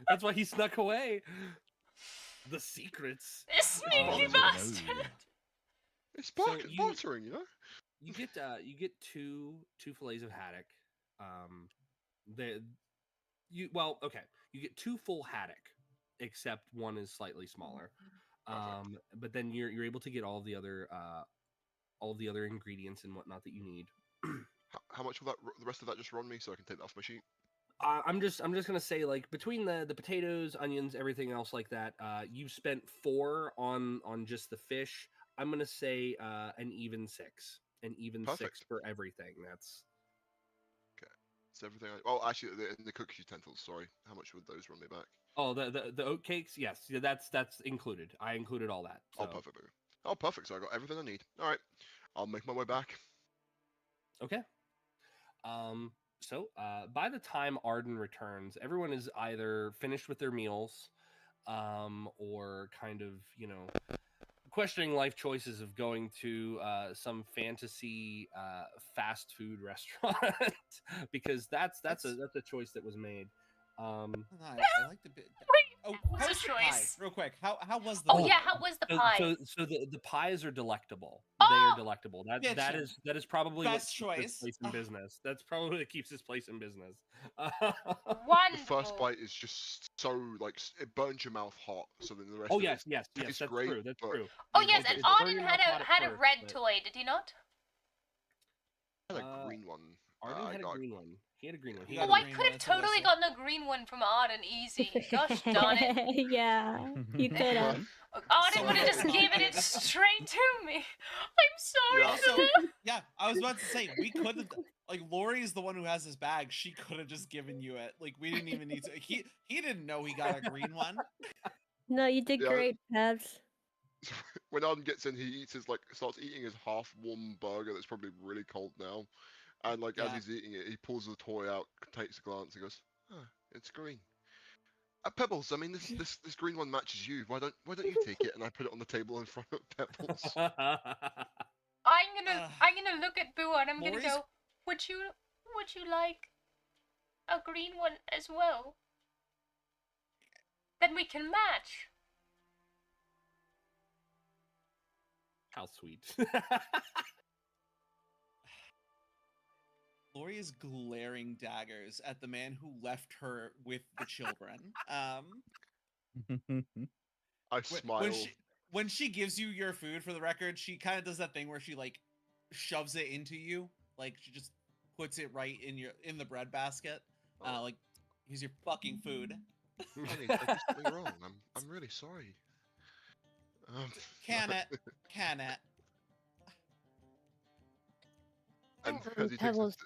[SPEAKER 4] That's why he snuck away. The secrets.
[SPEAKER 2] This
[SPEAKER 4] Oh,
[SPEAKER 2] sneaky
[SPEAKER 4] no.
[SPEAKER 2] bastard.
[SPEAKER 6] It's
[SPEAKER 4] So
[SPEAKER 6] bartering,
[SPEAKER 4] You get two fillets of haddock. You get 2 full haddock, except one is slightly smaller. But then you're able to get all the other ingredients and whatnot that you need.
[SPEAKER 6] How much will the rest of that just run me so I can take that off my sheet?
[SPEAKER 4] I'm just gonna say, like, between the potatoes, onions, everything else like that, you've spent 4 on just the fish. I'm gonna say an even 6. An even 6
[SPEAKER 6] Perfect.
[SPEAKER 4] for everything. That's
[SPEAKER 6] It's everything. Oh, actually, the cookie utensils. Sorry, how much would those run me back?
[SPEAKER 4] Oh, the oat cakes. Yes, yeah, that's included. I included all that.
[SPEAKER 6] Oh,
[SPEAKER 4] So.
[SPEAKER 6] perfect. Oh, perfect. So I got everything I need. All right, I'll make my way back.
[SPEAKER 4] Okay. So by the time Arden returns, everyone is either finished with their meals, or kind of, questioning life choices of going to some fantasy fast food restaurant because that's a choice that was made.
[SPEAKER 3] I like the bit. Oh,
[SPEAKER 2] was
[SPEAKER 3] how
[SPEAKER 2] a
[SPEAKER 3] was the pie?
[SPEAKER 2] choice.
[SPEAKER 3] Real quick, how was the
[SPEAKER 2] Oh
[SPEAKER 3] pie?
[SPEAKER 2] yeah, how was the pie?
[SPEAKER 4] So the pies are delectable.
[SPEAKER 2] Oh!
[SPEAKER 4] They are delectable. That
[SPEAKER 3] Bitchin'.
[SPEAKER 4] is probably
[SPEAKER 3] Best
[SPEAKER 4] what keeps
[SPEAKER 3] choice.
[SPEAKER 4] this place in business. That's probably what keeps this place in business.
[SPEAKER 6] The
[SPEAKER 2] Wonderful.
[SPEAKER 6] first bite is just so like it burns your mouth hot, so then the rest
[SPEAKER 4] Oh
[SPEAKER 6] of
[SPEAKER 4] yes,
[SPEAKER 6] it
[SPEAKER 4] yes,
[SPEAKER 6] tastes
[SPEAKER 4] that's
[SPEAKER 6] great.
[SPEAKER 4] true. That's
[SPEAKER 6] but
[SPEAKER 4] true.
[SPEAKER 2] Oh
[SPEAKER 6] you
[SPEAKER 2] yes,
[SPEAKER 6] know,
[SPEAKER 2] and
[SPEAKER 6] it's-
[SPEAKER 2] Auden
[SPEAKER 4] burn your
[SPEAKER 2] had
[SPEAKER 4] mouth hot at
[SPEAKER 2] had a
[SPEAKER 4] first,
[SPEAKER 2] red
[SPEAKER 4] but-
[SPEAKER 2] toy, did he not?
[SPEAKER 6] I had a green one.
[SPEAKER 4] Arden
[SPEAKER 6] I
[SPEAKER 4] had a
[SPEAKER 6] got
[SPEAKER 4] green one. He had a green one.
[SPEAKER 3] You
[SPEAKER 4] He
[SPEAKER 3] got
[SPEAKER 4] had
[SPEAKER 2] Oh,
[SPEAKER 3] a
[SPEAKER 2] I
[SPEAKER 3] green
[SPEAKER 2] could
[SPEAKER 3] one,
[SPEAKER 2] have
[SPEAKER 3] it's a
[SPEAKER 2] totally
[SPEAKER 3] whistle.
[SPEAKER 2] gotten a green one from Auden easy. Gosh darn it.
[SPEAKER 5] Yeah, you could have.
[SPEAKER 2] Auden
[SPEAKER 3] So
[SPEAKER 2] would have just given it
[SPEAKER 3] complicated.
[SPEAKER 2] straight to me. I'm sorry.
[SPEAKER 6] Yeah.
[SPEAKER 3] Also, yeah, I was about to say we could have. Like Lori is the one who has his bag. She could have just given you it. Like we didn't even need to. He didn't know he got a green one.
[SPEAKER 5] No, you did
[SPEAKER 6] Yeah.
[SPEAKER 5] great, Pabs.
[SPEAKER 6] When Arden gets in, he eats his starts eating his half-warm burger that's probably really cold now, and as
[SPEAKER 3] Yeah.
[SPEAKER 6] he's eating it, he pulls the toy out, takes a glance, and goes, "Oh, it's green." Pebbles, I mean this green one matches you. Why don't you take it? And I put it on the table in front of Pebbles.
[SPEAKER 2] I'm gonna look at Boo and I'm gonna
[SPEAKER 3] Lori's-
[SPEAKER 2] go, would you like a green one as well? Then we can match.
[SPEAKER 4] How sweet.
[SPEAKER 3] Lori is glaring daggers at the man who left her with the children.
[SPEAKER 6] I
[SPEAKER 3] When-
[SPEAKER 6] smile.
[SPEAKER 3] when she gives you your food, for the record, she kind of does that thing where she like shoves it into you, like she just puts it right in the bread basket. Like, here's your fucking food.
[SPEAKER 6] Honey, I did something wrong. I'm really sorry.
[SPEAKER 3] Can it?
[SPEAKER 6] And as he takes
[SPEAKER 5] Pebbles.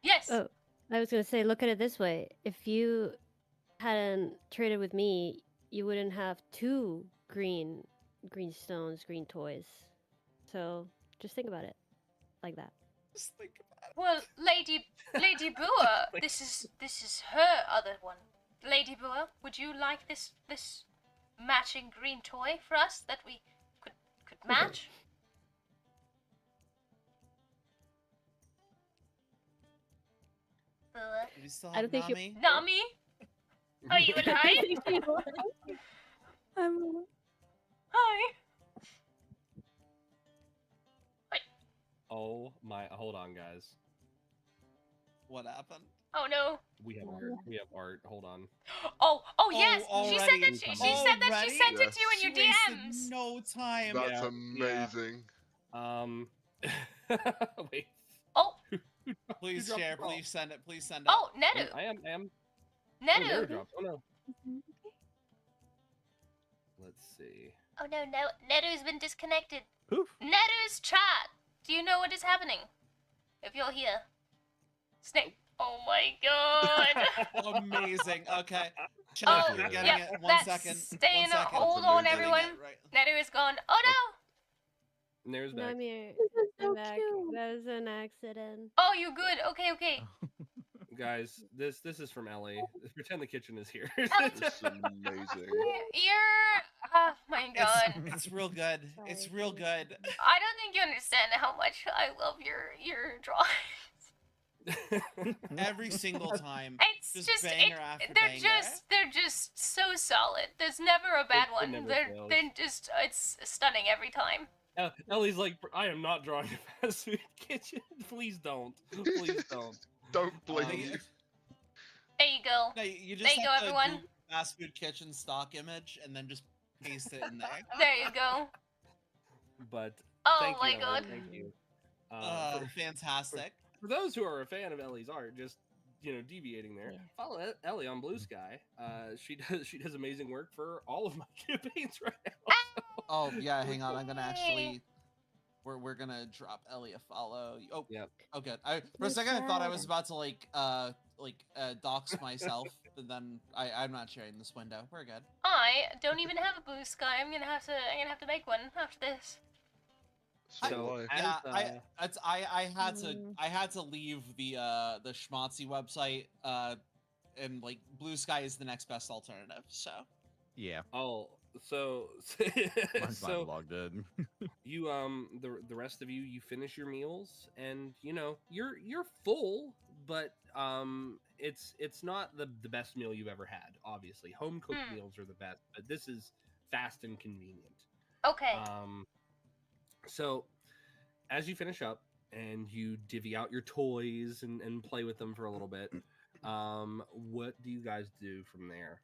[SPEAKER 2] Yes.
[SPEAKER 5] Oh, I was gonna say, look at it this way: if you hadn't traded with me, you wouldn't have two green stones, green toys. So just think about it like that.
[SPEAKER 3] Just think about it.
[SPEAKER 2] Well, Lady Bua, this is her other one. Lady Bua, would you like this matching green toy for us that we could match? Bua.
[SPEAKER 3] Do we still
[SPEAKER 5] I
[SPEAKER 3] have
[SPEAKER 5] don't think you-
[SPEAKER 3] Nami?
[SPEAKER 2] Nami? Are you alive?
[SPEAKER 8] I'm
[SPEAKER 2] Hi.
[SPEAKER 4] Oh my! Hold on, guys.
[SPEAKER 3] What happened?
[SPEAKER 2] Oh no.
[SPEAKER 4] We have art. We have art. Hold on.
[SPEAKER 2] Oh yes. She said
[SPEAKER 3] already?
[SPEAKER 2] that she said that she
[SPEAKER 3] Already?
[SPEAKER 2] sent it to you in
[SPEAKER 3] She
[SPEAKER 2] your
[SPEAKER 3] wasted
[SPEAKER 2] DMs.
[SPEAKER 3] no time.
[SPEAKER 6] That's
[SPEAKER 4] Yeah.
[SPEAKER 6] amazing.
[SPEAKER 4] Wait.
[SPEAKER 2] Oh,
[SPEAKER 3] Please
[SPEAKER 4] dropped
[SPEAKER 3] share.
[SPEAKER 4] the ball.
[SPEAKER 3] Please send it. Please send it.
[SPEAKER 2] oh, Nedu.
[SPEAKER 4] I am. Oh,
[SPEAKER 2] Nedu.
[SPEAKER 4] Neru dropped. Oh no. Let's see.
[SPEAKER 2] Oh no, Nedu's been disconnected.
[SPEAKER 7] Poof.
[SPEAKER 2] Nedu's chat. Do you know what is happening? If you're here. Snake. Oh my god.
[SPEAKER 3] Amazing. Okay. Chat,
[SPEAKER 2] Oh,
[SPEAKER 3] you're getting
[SPEAKER 2] yep,
[SPEAKER 3] it. One
[SPEAKER 2] that's
[SPEAKER 3] second.
[SPEAKER 2] staying
[SPEAKER 3] 1 second.
[SPEAKER 2] hold
[SPEAKER 6] on,
[SPEAKER 3] You're getting
[SPEAKER 2] everyone.
[SPEAKER 3] it right.
[SPEAKER 2] Nedu is gone. Oh no.
[SPEAKER 4] And there's
[SPEAKER 5] No,
[SPEAKER 4] back.
[SPEAKER 5] I'm here.
[SPEAKER 8] This is
[SPEAKER 5] I'm
[SPEAKER 8] so
[SPEAKER 5] back.
[SPEAKER 8] cute.
[SPEAKER 5] That was an accident.
[SPEAKER 2] Oh, you good? Okay.
[SPEAKER 4] Guys, this is from Ellie. Pretend the kitchen is here.
[SPEAKER 6] It's amazing.
[SPEAKER 2] You're. Oh my god.
[SPEAKER 3] It's real good. It's
[SPEAKER 5] Sorry,
[SPEAKER 3] real
[SPEAKER 5] please.
[SPEAKER 3] good.
[SPEAKER 2] I don't think you understand how much I love your drawings.
[SPEAKER 3] Every single time.
[SPEAKER 2] It's
[SPEAKER 3] Just
[SPEAKER 2] just
[SPEAKER 3] banger after
[SPEAKER 2] they're
[SPEAKER 3] banger.
[SPEAKER 2] just so solid. There's never a bad
[SPEAKER 4] It
[SPEAKER 2] one.
[SPEAKER 4] never
[SPEAKER 2] They're
[SPEAKER 4] fails.
[SPEAKER 2] just it's stunning every time.
[SPEAKER 4] Ellie's like, I am not drawing a fast food kitchen. Please don't. Please don't.
[SPEAKER 6] Don't blame
[SPEAKER 3] Um,
[SPEAKER 6] you.
[SPEAKER 2] There you go.
[SPEAKER 3] No, you just
[SPEAKER 2] There you
[SPEAKER 3] have
[SPEAKER 2] go,
[SPEAKER 3] to
[SPEAKER 2] everyone.
[SPEAKER 3] Google fast food kitchen stock image and then just paste it in there.
[SPEAKER 2] There you go.
[SPEAKER 4] But
[SPEAKER 2] Oh
[SPEAKER 4] thank
[SPEAKER 2] my
[SPEAKER 4] you, Ellie,
[SPEAKER 2] god.
[SPEAKER 4] Thank you.
[SPEAKER 3] Fantastic.
[SPEAKER 4] For those who are a fan of Ellie's art, just deviating there,
[SPEAKER 5] Yeah.
[SPEAKER 4] follow Ellie on Blue Sky. She does amazing work for all of my campaigns right now.
[SPEAKER 3] Oh yeah, hang on. I'm gonna actually. We're gonna drop Ellie a follow. Oh
[SPEAKER 4] Yep.
[SPEAKER 3] Oh good. For a
[SPEAKER 5] Good
[SPEAKER 3] second I thought I was
[SPEAKER 5] job.
[SPEAKER 3] about to dox myself, but then I'm not sharing this window. We're good.
[SPEAKER 2] I don't even have a blue sky. I'm gonna have to make one after this.
[SPEAKER 6] So
[SPEAKER 4] So,
[SPEAKER 6] do I.
[SPEAKER 4] as,
[SPEAKER 3] I had to leave the Schmatzy website and like Blue Sky is the next best alternative. So
[SPEAKER 7] Yeah.
[SPEAKER 4] Oh, So,
[SPEAKER 7] Mine's not
[SPEAKER 4] so
[SPEAKER 7] logged in.
[SPEAKER 4] you the rest of you finish your meals, and you're full, but it's not the best meal you've ever had. Obviously, home cooked
[SPEAKER 2] Hmm.
[SPEAKER 4] meals are the best, but this is fast and convenient.
[SPEAKER 2] Okay.
[SPEAKER 4] So as you finish up and you divvy out your toys and play with them for a little bit, what do you guys do from there?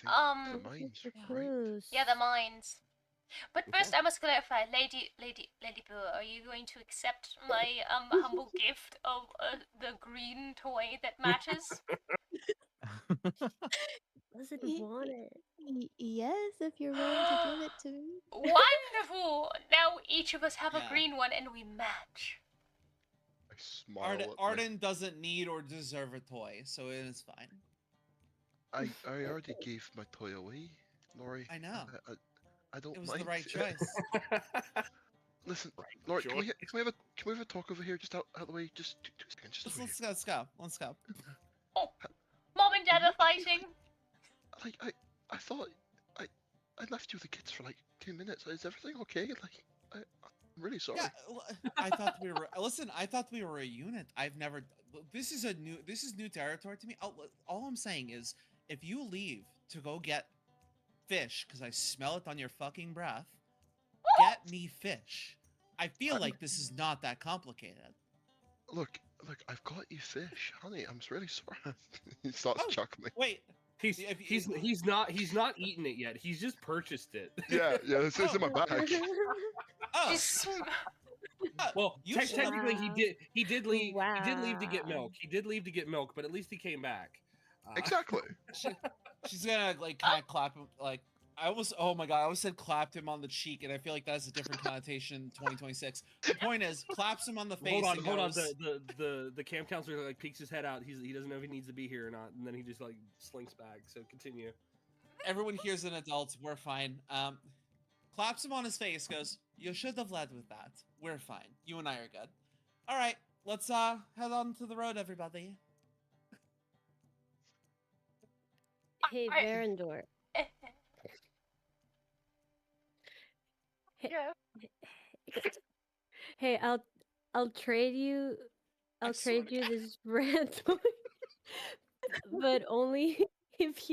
[SPEAKER 6] I think the mines,
[SPEAKER 5] The
[SPEAKER 6] right?
[SPEAKER 5] clues.
[SPEAKER 2] Yeah, the mines. But
[SPEAKER 4] Okay.
[SPEAKER 2] first, I must clarify, Lady Boo, are you going to accept my humble gift of the green toy that matches?
[SPEAKER 5] Doesn't
[SPEAKER 8] Y-
[SPEAKER 5] want it.
[SPEAKER 8] Yes, if you're willing to give it to me.
[SPEAKER 2] Wonderful! Now each of us have a
[SPEAKER 3] Yeah.
[SPEAKER 2] green one, and we match.
[SPEAKER 6] I smile
[SPEAKER 3] Arden,
[SPEAKER 6] at my...
[SPEAKER 3] Arden doesn't need or deserve a toy, so it is fine.
[SPEAKER 6] I already gave my toy away, Lori.
[SPEAKER 3] I know.
[SPEAKER 6] I don't
[SPEAKER 3] It was
[SPEAKER 6] mind.
[SPEAKER 3] the right choice.
[SPEAKER 6] Listen,
[SPEAKER 4] Right
[SPEAKER 6] Lori,
[SPEAKER 4] choice.
[SPEAKER 6] can we have a talk over here, just out the way, just 2 seconds, just over here.
[SPEAKER 3] Let's go. Let's go.
[SPEAKER 2] Oh, Mom and Dad are fighting.
[SPEAKER 6] Like I thought I left you with the kids for like 2 minutes. Is everything okay? Like I'm really sorry.
[SPEAKER 3] Yeah, I thought we were. Listen, I thought we were a unit. I've never. This is new territory to me. All I'm saying is, if you leave to go get fish, because I smell it on your fucking breath, get me fish. I feel like this is not that complicated.
[SPEAKER 6] Look, I've got you fish, honey. I'm really sorry. He starts
[SPEAKER 3] Oh.
[SPEAKER 6] chuckling.
[SPEAKER 3] Wait,
[SPEAKER 4] He's not eaten it yet. He's just purchased it.
[SPEAKER 6] Yeah, it's in my bag.
[SPEAKER 3] oh,
[SPEAKER 2] Just-
[SPEAKER 4] Well,
[SPEAKER 3] You should-
[SPEAKER 4] technically he did leave to get
[SPEAKER 5] Wow.
[SPEAKER 4] milk. He did leave to get milk, but at least he came back.
[SPEAKER 6] Exactly.
[SPEAKER 3] she's gonna like kind of clap him. Like I almost. Oh my god, I almost said clapped him on the cheek, and I feel like that's a different connotation in 2026. The point is, claps him on the face.
[SPEAKER 4] Hold
[SPEAKER 3] and
[SPEAKER 4] on.
[SPEAKER 3] goes,
[SPEAKER 4] The camp counselor like peeks his head out. He doesn't know if he needs to be here or not, and then he just like slinks back. So continue.
[SPEAKER 3] Everyone here's an adult. We're fine. Claps him on his face. Goes, you should have led with that. We're fine. You and I are good. All right, let's head on to the road, everybody.
[SPEAKER 5] Hey,
[SPEAKER 2] I-
[SPEAKER 5] Verendor. Hey,
[SPEAKER 2] Yeah.
[SPEAKER 5] hey, I'll trade you. I'll
[SPEAKER 3] swear
[SPEAKER 5] trade
[SPEAKER 3] to
[SPEAKER 5] you
[SPEAKER 3] God.
[SPEAKER 5] this red toy, but only if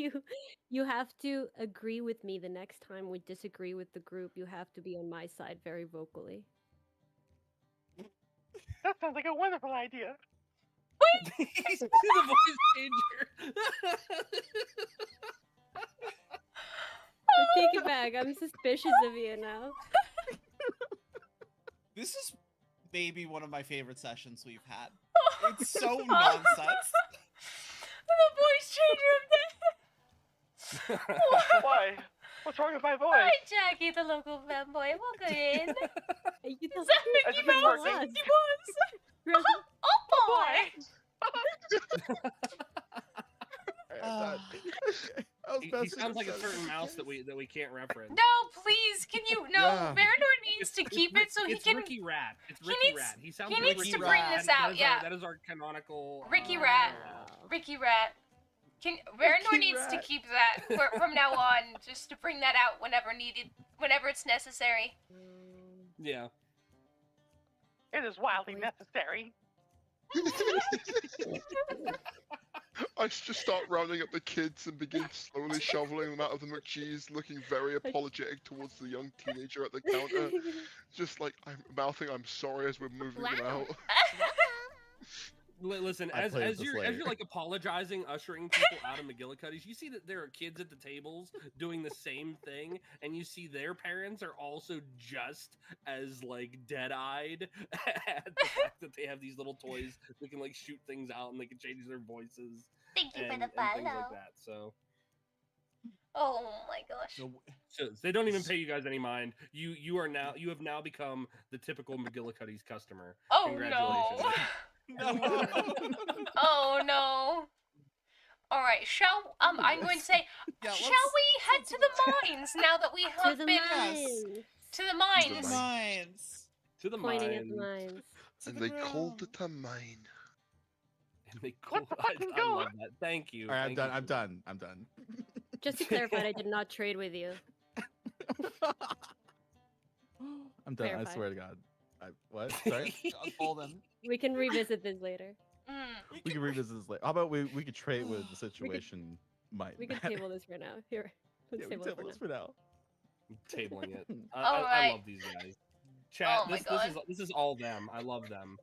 [SPEAKER 5] you have to agree with me the next time we disagree with the group. You have to be on my side very vocally.
[SPEAKER 9] That sounds like a wonderful idea.
[SPEAKER 4] He's the voice changer.
[SPEAKER 5] I take it back. I'm suspicious of you now.
[SPEAKER 3] This is maybe one of my favorite sessions we've had. It's so nonsense.
[SPEAKER 2] The voice changer of the.
[SPEAKER 9] Why? What's wrong with my voice?
[SPEAKER 2] Hi, Jackie, the local fanboy. Welcome in.
[SPEAKER 5] You don't
[SPEAKER 2] Is that
[SPEAKER 9] Has
[SPEAKER 2] Mickey
[SPEAKER 9] it been
[SPEAKER 2] Mouse?
[SPEAKER 9] working?
[SPEAKER 2] Mickey Mouse. Oh boy!
[SPEAKER 4] He sounds like a certain mouse that we can't reference.
[SPEAKER 2] No, please, can you? No,
[SPEAKER 7] Yeah.
[SPEAKER 2] Verador needs to keep it so he
[SPEAKER 4] It's
[SPEAKER 2] can.
[SPEAKER 4] Ricky Rat. It's
[SPEAKER 2] he
[SPEAKER 4] Ricky
[SPEAKER 2] needs-
[SPEAKER 4] Rat. He sounds
[SPEAKER 2] he
[SPEAKER 4] like
[SPEAKER 2] needs
[SPEAKER 4] Ricky
[SPEAKER 2] to
[SPEAKER 3] bring
[SPEAKER 4] Rat.
[SPEAKER 2] this out, yeah.
[SPEAKER 4] That is our canonical.
[SPEAKER 2] Ricky Rat. Ricky Rat. Verador
[SPEAKER 7] Ricky
[SPEAKER 2] needs to
[SPEAKER 7] Rat.
[SPEAKER 2] keep that from now on, just to bring that out whenever needed, whenever it's necessary.
[SPEAKER 4] Yeah.
[SPEAKER 9] It is wildly necessary.
[SPEAKER 6] I just start rounding up the kids and begin slowly shoveling them out of the McCheese, looking very apologetic towards the young teenager at the counter. Just like I'm mouthing, I'm sorry as we're moving them out.
[SPEAKER 4] Listen,
[SPEAKER 7] I
[SPEAKER 4] as
[SPEAKER 7] play with this
[SPEAKER 4] you're
[SPEAKER 7] later.
[SPEAKER 4] like apologizing, ushering people out of McGillicuddy's, you see that there are kids at the tables doing the same thing, and you see their parents are also just as like dead-eyed at the fact that they have these little toys that can like shoot things out and they can change their voices
[SPEAKER 2] Thank you
[SPEAKER 4] and,
[SPEAKER 2] for the
[SPEAKER 4] and things
[SPEAKER 2] follow.
[SPEAKER 4] like that. So
[SPEAKER 2] Oh my gosh.
[SPEAKER 4] So they don't even pay you guys any mind. You have now become the typical McGillicuddy's customer.
[SPEAKER 2] Oh
[SPEAKER 4] Congratulations.
[SPEAKER 2] no.
[SPEAKER 3] No.
[SPEAKER 2] Oh no. All right, I'm going to say,
[SPEAKER 3] Yeah,
[SPEAKER 2] shall
[SPEAKER 3] let's-
[SPEAKER 2] we head to the mines now that we
[SPEAKER 5] To
[SPEAKER 2] have
[SPEAKER 5] the
[SPEAKER 2] been
[SPEAKER 5] mines.
[SPEAKER 2] to the mines?
[SPEAKER 6] To the
[SPEAKER 3] Mines.
[SPEAKER 4] To the
[SPEAKER 5] Pointing at the
[SPEAKER 4] mines.
[SPEAKER 5] mines.
[SPEAKER 3] To
[SPEAKER 6] And
[SPEAKER 3] the
[SPEAKER 6] they called
[SPEAKER 3] ground.
[SPEAKER 6] it a mine.
[SPEAKER 4] And they
[SPEAKER 9] Let's
[SPEAKER 4] I
[SPEAKER 9] fucking go.
[SPEAKER 4] love that. Thank you.
[SPEAKER 7] All right, I'm
[SPEAKER 4] Thank
[SPEAKER 7] done.
[SPEAKER 4] you.
[SPEAKER 7] I'm done. I'm done.
[SPEAKER 5] Just to clarify, I did not trade with you.
[SPEAKER 7] I'm done. I
[SPEAKER 5] Clarify.
[SPEAKER 7] swear to God. What? Sorry.
[SPEAKER 3] Golden.
[SPEAKER 5] We can revisit this later.
[SPEAKER 7] We can revisit this later. How about we could trade with the situation might
[SPEAKER 5] We can
[SPEAKER 7] matter.
[SPEAKER 5] table this for now. Here. Let's
[SPEAKER 7] Yeah, we
[SPEAKER 5] table it
[SPEAKER 7] table this
[SPEAKER 5] for
[SPEAKER 7] for now.
[SPEAKER 4] Tabling it.
[SPEAKER 2] All
[SPEAKER 4] I
[SPEAKER 2] right.
[SPEAKER 4] love these guys. Chat.
[SPEAKER 2] Oh my
[SPEAKER 4] This is all them. I love them.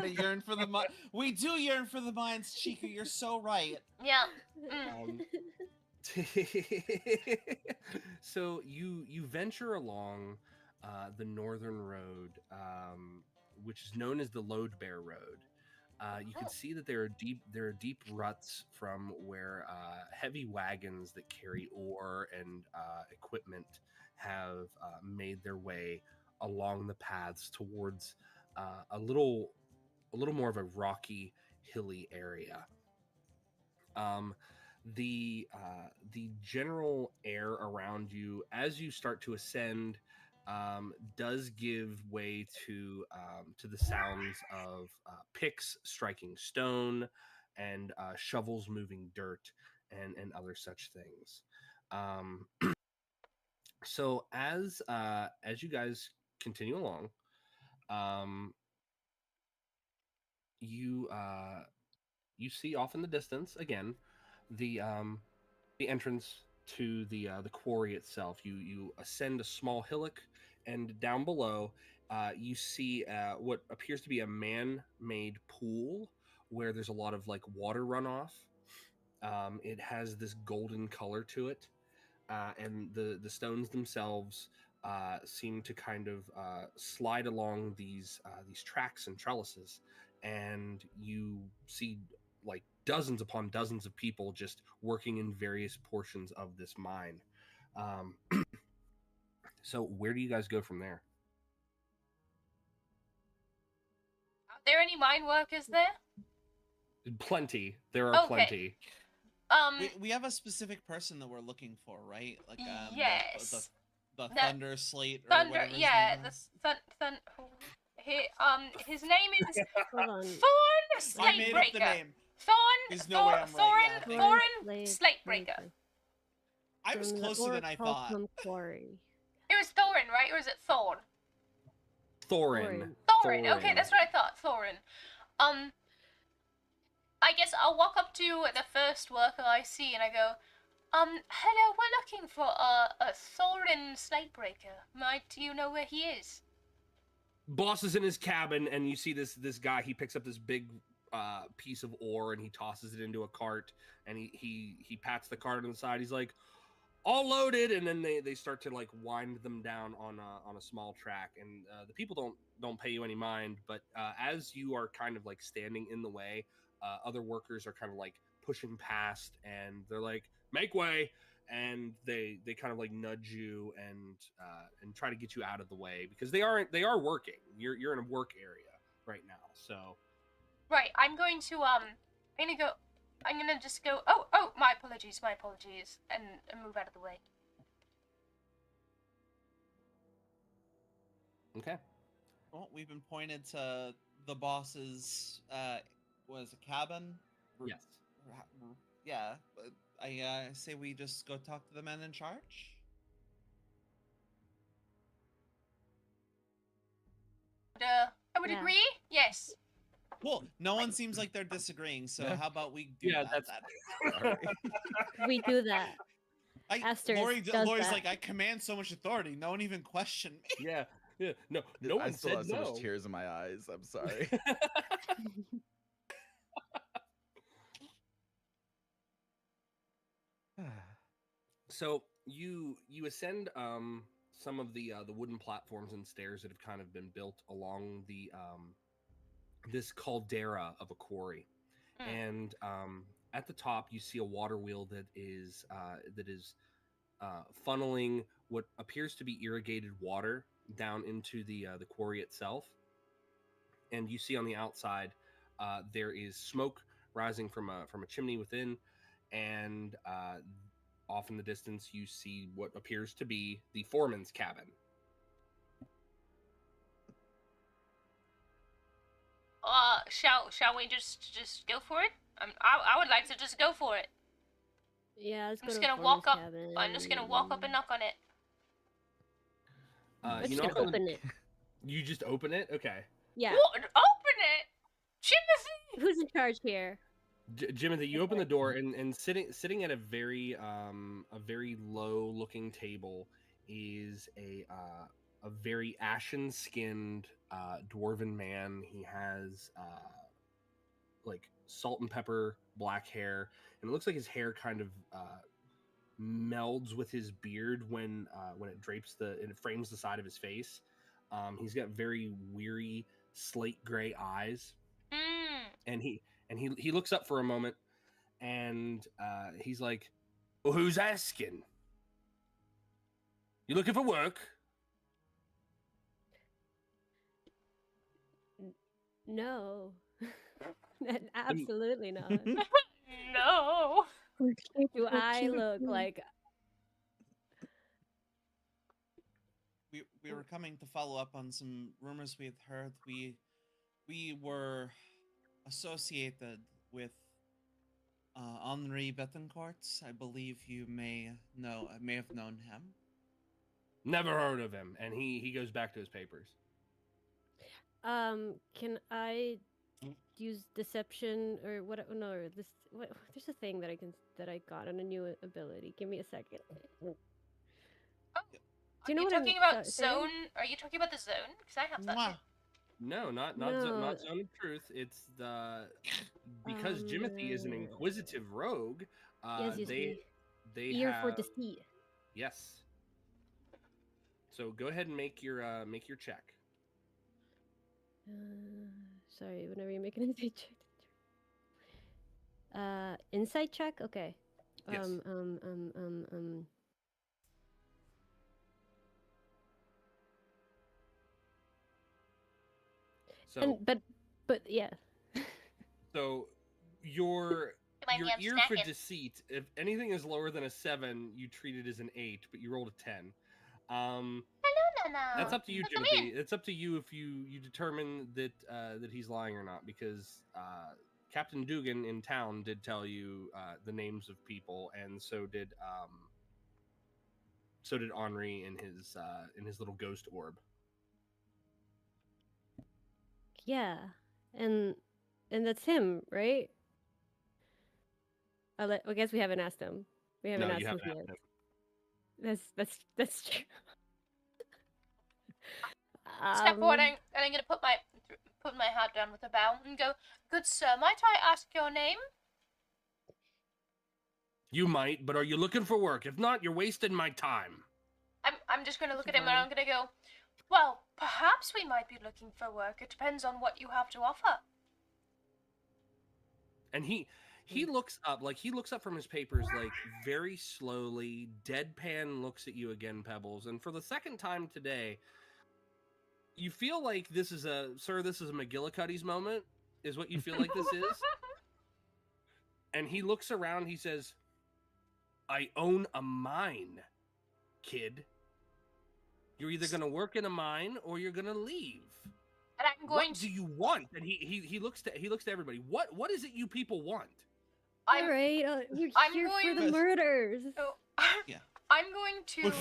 [SPEAKER 3] They yearn for the we do yearn for the mines, Chica. You're so right.
[SPEAKER 2] Yeah.
[SPEAKER 4] So you venture along the northern road, which is known as the Load Bear Road. You can see that there are deep ruts from where heavy wagons that carry ore and equipment have made their way along the paths towards a little more of a rocky, hilly area. The general air around you as you start to ascend does give way to the sounds of picks striking stone and shovels moving dirt and other such things. So as you guys continue along, you see off in the distance again the entrance to the quarry itself. You ascend a small hillock, and down below you see what appears to be a man-made pool where there's a lot of like water runoff. It has this golden color to it, and the stones themselves seem to kind of slide along these tracks and trellises, and you see like dozens upon dozens of people just working in various portions of this mine. So where do you guys go from there?
[SPEAKER 2] Are there any mine workers there?
[SPEAKER 4] Plenty. There are plenty.
[SPEAKER 3] We have a specific person that we're looking for, right? Like
[SPEAKER 2] yes.
[SPEAKER 3] The Thunder Slate or
[SPEAKER 2] Thunder,
[SPEAKER 3] whatever his
[SPEAKER 2] yeah,
[SPEAKER 3] name is.
[SPEAKER 2] His name is
[SPEAKER 5] Hold on.
[SPEAKER 2] Thorn
[SPEAKER 3] I made up the
[SPEAKER 2] Slatebreaker.
[SPEAKER 3] name. There's
[SPEAKER 2] Thorn,
[SPEAKER 3] no way I'm right. Yeah, thank
[SPEAKER 2] Thorn
[SPEAKER 3] you.
[SPEAKER 2] Slatebreaker.
[SPEAKER 3] I was
[SPEAKER 5] From the
[SPEAKER 3] closer than I
[SPEAKER 5] Oracle
[SPEAKER 3] thought.
[SPEAKER 5] from Quarry.
[SPEAKER 2] It was Thorin, right? Or is it Thorn?
[SPEAKER 4] Thorin.
[SPEAKER 2] Thorin. Okay, that's what I thought. Thorin. I guess I'll walk up to the first worker I see and I go, hello, we're looking for a Thorin Slatebreaker. Do you know where he is?
[SPEAKER 4] Boss is in his cabin, and you see this guy. He picks up this big piece of ore and he tosses it into a cart, and he pats the cart on the side. He's like, all loaded, and then they start to like wind them down on a small track, and the people don't pay you any mind, but as you are kind of like standing in the way, other workers are kind of like pushing past, and they're like, make way, and they kind of like nudge you and try to get you out of the way because they are working. You're in a work area right now, so
[SPEAKER 2] right. I'm going to just go. Oh, my apologies, and move out of the way.
[SPEAKER 4] Okay.
[SPEAKER 3] Well, we've been pointed to the boss's was a cabin.
[SPEAKER 4] Yes.
[SPEAKER 3] Yeah. I say we just go talk to the man in charge.
[SPEAKER 2] I would agree. Yes.
[SPEAKER 3] Cool. No one seems like they're disagreeing, so how about we do that?
[SPEAKER 5] We do that.
[SPEAKER 3] Lori's
[SPEAKER 5] that.
[SPEAKER 3] like, I command so much authority. No one even questioned me.
[SPEAKER 4] Yeah. No one
[SPEAKER 7] I still
[SPEAKER 4] said
[SPEAKER 7] have so
[SPEAKER 4] no.
[SPEAKER 7] much tears in my eyes. I'm sorry.
[SPEAKER 4] So you ascend some of the wooden platforms and stairs that have kind of been built along the this caldera of a quarry, and at the top you see a water wheel that is funneling what appears to be irrigated water down into the quarry itself, and you see on the outside there is smoke rising from a chimney within, and off in the distance you see what appears to be the foreman's cabin.
[SPEAKER 2] Shall we just go for it? I would like to just go for it.
[SPEAKER 5] Yeah, let's
[SPEAKER 2] I'm
[SPEAKER 5] go
[SPEAKER 2] just
[SPEAKER 5] to
[SPEAKER 2] gonna
[SPEAKER 5] Foreman's
[SPEAKER 2] walk up.
[SPEAKER 5] cabin.
[SPEAKER 2] I'm just gonna walk up and knock on it.
[SPEAKER 5] I'm
[SPEAKER 4] You
[SPEAKER 5] just
[SPEAKER 4] knock
[SPEAKER 5] gonna
[SPEAKER 4] on.
[SPEAKER 5] open it.
[SPEAKER 4] You just open it. Okay.
[SPEAKER 5] Yeah.
[SPEAKER 2] What? Open it, Jimothy.
[SPEAKER 5] Who's in charge here?
[SPEAKER 4] Jimothy, you open the door, and sitting at a very low looking table is a very ashen skinned dwarven man. He has like salt and pepper black hair, and it looks like his hair kind of melds with his beard when it drapes and it frames the side of his face. He's got very weary slate gray eyes, and he looks up for a moment, and he's like, well, "Who's asking? You looking for work?"
[SPEAKER 5] No. Absolutely not.
[SPEAKER 2] No.
[SPEAKER 5] Do I look like...
[SPEAKER 3] We were coming to follow up on some rumors we had heard. We were associated with Henri Betancourt. I believe you may have known him.
[SPEAKER 4] Never heard of him, and he goes back to his papers.
[SPEAKER 5] Can I use deception or what? No, or this. What? There's a thing that I got on a new ability. Give me a second. Do you know
[SPEAKER 2] Are you
[SPEAKER 5] what I'm
[SPEAKER 2] talking about
[SPEAKER 5] saying?
[SPEAKER 2] zone? Are you talking about the zone? Because I have that.
[SPEAKER 3] Mwah.
[SPEAKER 4] No, not
[SPEAKER 5] No.
[SPEAKER 4] Zone of Truth. It's because Jimothy is an inquisitive rogue.
[SPEAKER 5] Yes, you
[SPEAKER 4] they
[SPEAKER 5] see. Ear for
[SPEAKER 4] have
[SPEAKER 5] deceit.
[SPEAKER 4] yes. So go ahead and make your check.
[SPEAKER 5] Sorry, whenever you make an insight check. Insight check. Okay.
[SPEAKER 4] Yes. So
[SPEAKER 5] But yeah.
[SPEAKER 4] so your
[SPEAKER 2] Remind me I'm
[SPEAKER 4] ear for
[SPEAKER 2] snacking.
[SPEAKER 4] deceit, if anything is lower than a 7, you treat it as an 8, but you rolled a 10.
[SPEAKER 2] No.
[SPEAKER 4] That's up to you,
[SPEAKER 2] Come
[SPEAKER 4] Jimothy.
[SPEAKER 2] in.
[SPEAKER 4] It's up to you if you determine that that he's lying or not, because Captain Dugan in town did tell you the names of people, and so did Henri in his little ghost orb.
[SPEAKER 5] Yeah, and that's him, right? I guess we haven't asked him. We haven't
[SPEAKER 4] No,
[SPEAKER 5] asked
[SPEAKER 4] you
[SPEAKER 5] him
[SPEAKER 4] haven't
[SPEAKER 5] yet.
[SPEAKER 4] asked him.
[SPEAKER 5] That's true.
[SPEAKER 2] Step forward, and I'm gonna put my hat down with a bow and go, "Good sir, might I ask your name?"
[SPEAKER 4] You might, but are you looking for work? If not, you're wasting my time.
[SPEAKER 2] I'm just gonna look at him and I'm gonna go, "Well, perhaps we might be looking for work. It depends on what you have to offer."
[SPEAKER 4] And he looks up from his papers, like, very slowly, deadpan looks at you again, Pebbles, and for the second time today, you feel like this is a McGillicuddy's moment, is what you feel like this is. And he looks around, he says, "I own a mine, kid. You're either going to work in a mine or you're going to leave.
[SPEAKER 2] And I'm going
[SPEAKER 4] What do you want?" And he looks to everybody. What is it you people want?
[SPEAKER 5] All right, we're
[SPEAKER 2] I'm
[SPEAKER 5] here for
[SPEAKER 2] going-
[SPEAKER 5] the murders.
[SPEAKER 2] So,
[SPEAKER 3] Yeah.
[SPEAKER 2] I'm going to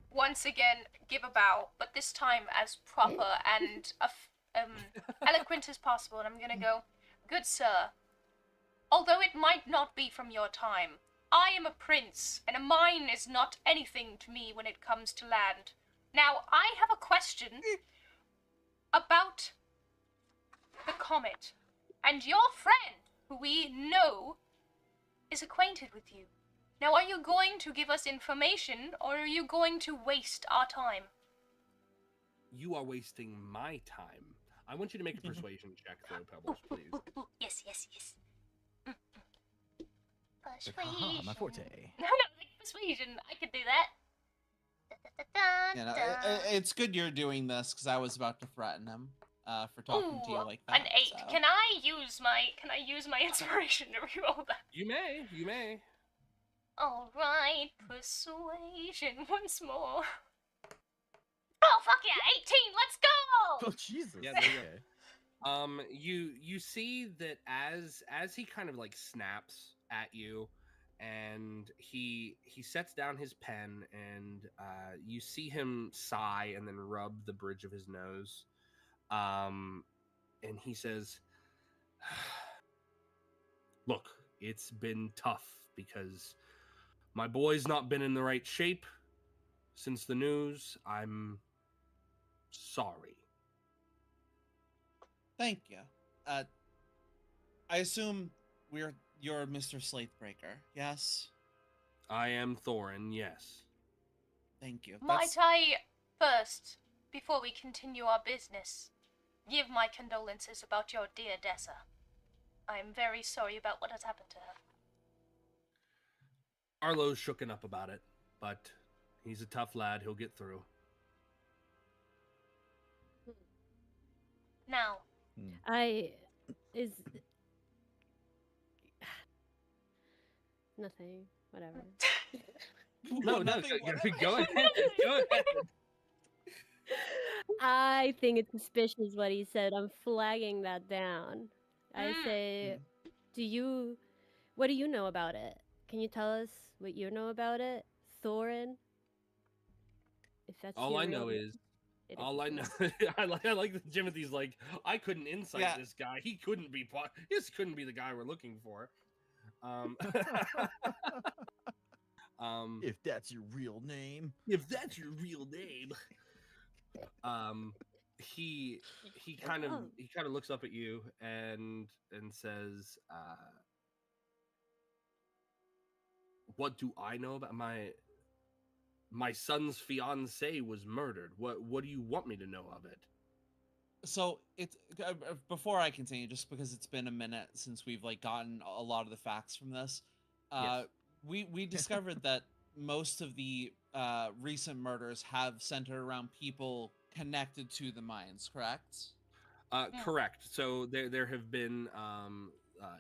[SPEAKER 2] once again give a bow, but this time as proper and eloquent as possible. And I'm gonna go, "Good sir, although it might not be from your time, I am a prince, and a mine is not anything to me when it comes to land. Now, I have a question about the comet, and your friend, who we know, is acquainted with you. Now, are you going to give us information, or are you going to waste our time?"
[SPEAKER 4] You are wasting my time. I want you to make a persuasion check, though, Pebbles, please.
[SPEAKER 2] Ooh, yes.
[SPEAKER 7] Haha, my forte.
[SPEAKER 2] No, like persuasion. I could do that.
[SPEAKER 3] You know, it's good you're doing this because I was about to threaten him for talking to you
[SPEAKER 2] Ooh,
[SPEAKER 3] like that.
[SPEAKER 2] an 8.
[SPEAKER 3] so.
[SPEAKER 2] Can I use my inspiration to reroll that?
[SPEAKER 4] You may.
[SPEAKER 2] All right, persuasion once more. Oh fuck yeah, 18. Let's go.
[SPEAKER 7] Oh Jesus!
[SPEAKER 4] Yeah, there you go. You see that as he kind of like snaps at you, and he sets down his pen, and you see him sigh and then rub the bridge of his nose, and he says, "Look, it's been tough because my boy's not been in the right shape since the news. I'm sorry."
[SPEAKER 3] Thank you. I assume you're Mr. Slatebreaker, yes?
[SPEAKER 4] I am Thorin, yes.
[SPEAKER 3] Thank you.
[SPEAKER 2] Might I first, before we continue our business, give my condolences about your dear Dessa. I am very sorry about what has happened to her.
[SPEAKER 4] Arlo's shooken up about it, but he's a tough lad. He'll get through.
[SPEAKER 2] Now,
[SPEAKER 5] nothing. Whatever.
[SPEAKER 4] No, go ahead. Go ahead.
[SPEAKER 5] I think it's suspicious what he said. I'm flagging that down. I say, what do you know about it? Can you tell us what you know about it, Thorin? If that's
[SPEAKER 4] All I know is, I like that Timothy's like, I couldn't insight this guy. He couldn't be. This couldn't be the guy we're looking for.
[SPEAKER 7] If that's your real name.
[SPEAKER 4] If that's your real name. He kind of looks up at you and says, "What do I know about my son's fiance was murdered? What do you want me to know of it?"
[SPEAKER 3] So it's before I continue, just because it's been a minute since we've like gotten a lot of the facts from this.
[SPEAKER 4] Yes.
[SPEAKER 3] We discovered that most of the recent murders have centered around people connected to the mines, correct?
[SPEAKER 4] Correct. So there have been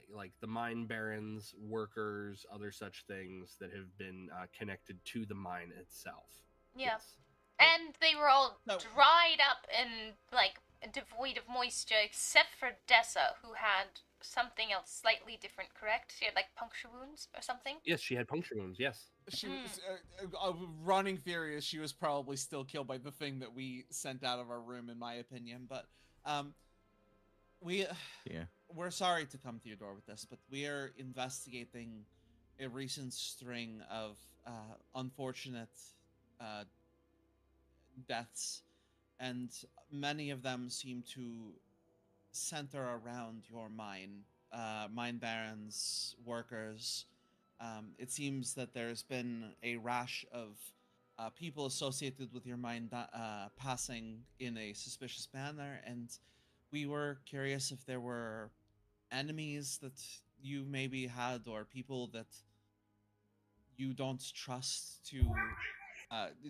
[SPEAKER 4] like the mine barons, workers, other such things that have been connected to the mine itself.
[SPEAKER 2] Yeah.
[SPEAKER 4] Yes.
[SPEAKER 2] And they were all dried up and like devoid of moisture, except for Dessa, who had something else slightly different. Correct? She had like puncture wounds or something.
[SPEAKER 4] Yes, she had puncture wounds. Yes.
[SPEAKER 3] She was running theory is she was probably still killed by the thing that we sent out of our room, in my opinion. But we're sorry to come to your door with this, but we are investigating a recent string of unfortunate deaths, and many of them seem to center around your mine barons, workers. It seems that there's been a rash of people associated with your mine passing in a suspicious manner, and we were curious if there were enemies that you maybe had, or people that you don't trust to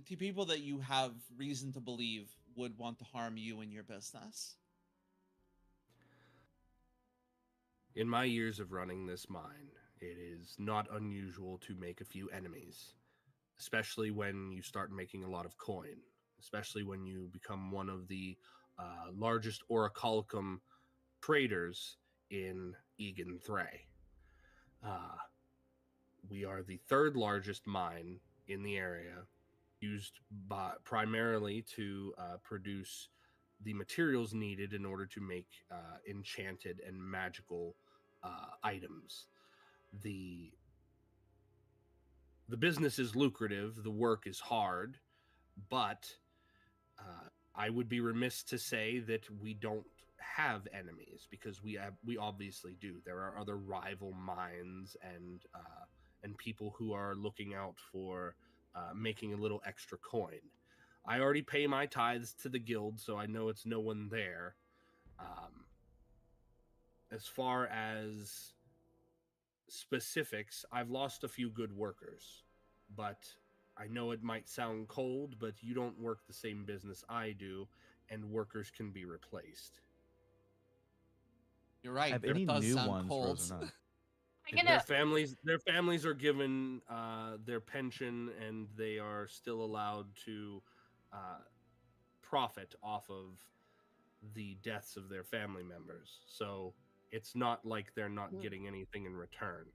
[SPEAKER 3] people that you have reason to believe would want to harm you and your business.
[SPEAKER 4] In my years of running this mine, it is not unusual to make a few enemies, especially when you start making a lot of coin, especially when you become one of the largest orichalcum traders in Egan Thray. We are the third largest mine in the area, used primarily to produce the materials needed in order to make enchanted and magical items. The business is lucrative, the work is hard, but I would be remiss to say that we don't have enemies, because we obviously do. There are other rival mines and people who are looking out for making a little extra coin. I already pay my tithes to the guild, so I know it's no one there. As far as specifics, I've lost a few good workers, but I know it might sound cold, but you don't work the same business I do, and workers can be replaced.
[SPEAKER 3] You're right.
[SPEAKER 7] Have
[SPEAKER 3] It
[SPEAKER 7] any
[SPEAKER 3] does
[SPEAKER 7] new
[SPEAKER 3] sound
[SPEAKER 7] ones,
[SPEAKER 3] cold.
[SPEAKER 7] Rose, or not?
[SPEAKER 4] Their families are given their pension, and they are still allowed to profit off of the deaths of their family members. So it's not like they're not getting anything in return.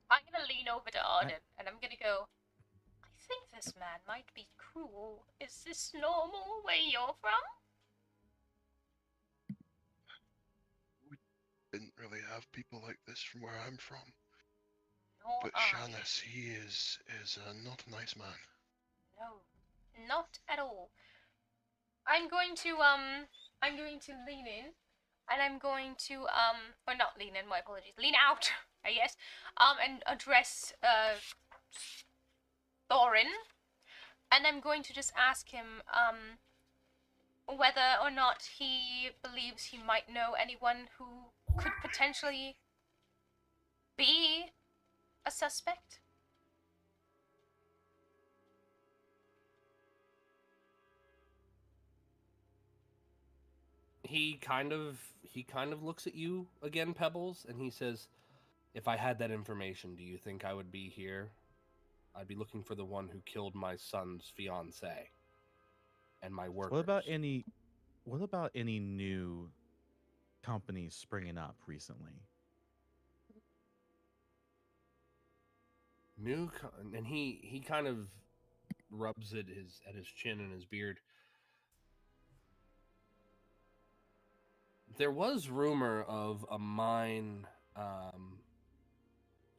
[SPEAKER 2] I'm gonna lean over to Arden and I'm gonna go, I think this man might be cruel. Is this normal where you're from?
[SPEAKER 6] We didn't really have people like this from where I'm from.
[SPEAKER 2] Nor
[SPEAKER 6] But
[SPEAKER 2] I.
[SPEAKER 6] Shannis, he is not a nice man.
[SPEAKER 2] No, not at all. I'm going to lean in, and I'm going to or not lean in. My apologies. Lean out, I guess. And address Thorin, and I'm going to just ask him whether or not he believes he might know anyone who could potentially be a suspect.
[SPEAKER 4] He kind of looks at you again, Pebbles, and he says, "If I had that information, do you think I would be here? I'd be looking for the one who killed my son's fiance and my workers."
[SPEAKER 7] What about any new companies springing up recently?
[SPEAKER 4] And he kind of rubs at his chin and his beard. There was rumor of a mine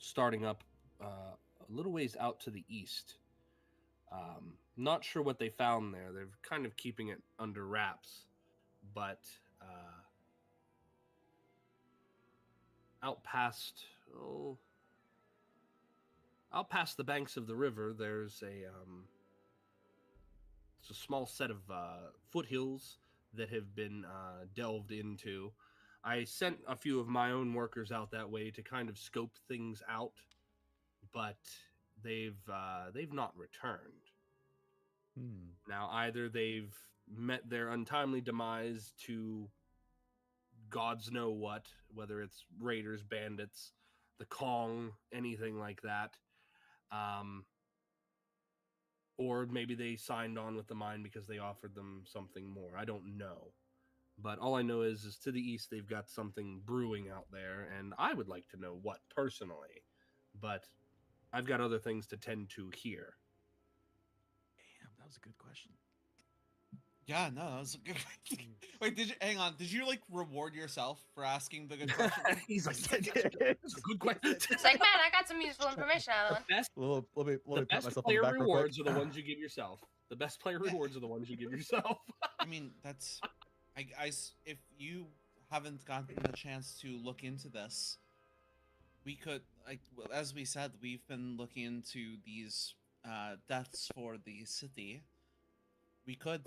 [SPEAKER 4] starting up a little ways out to the east. Not sure what they found there. They're kind of keeping it under wraps, but out past the banks of the river, there's it's a small set of foothills that have been delved into. I sent a few of my own workers out that way to kind of scope things out, but they've not returned. Now, either they've met their untimely demise to gods know what, whether it's raiders, bandits, the Kong, anything like that, or maybe they signed on with the mine because they offered them something more. I don't know. But all I know is to the east, they've got something brewing out there, and I would like to know what personally. But I've got other things to tend to here.
[SPEAKER 7] Damn, that was a good question.
[SPEAKER 3] Yeah, no, that was a good question. Wait, hang on? Did you like reward yourself for asking the good question?
[SPEAKER 4] He's like, that's a good question.
[SPEAKER 2] It's like, man, I got some useful information out of that one.
[SPEAKER 7] Let me pat myself on the
[SPEAKER 4] player
[SPEAKER 7] back real quick.
[SPEAKER 4] rewards are the ones you give yourself. The best player rewards are the ones you give yourself.
[SPEAKER 3] I mean, that's, if you haven't gotten a chance to look into this, we could, like, as we said, we've been looking into these deaths for the city. We could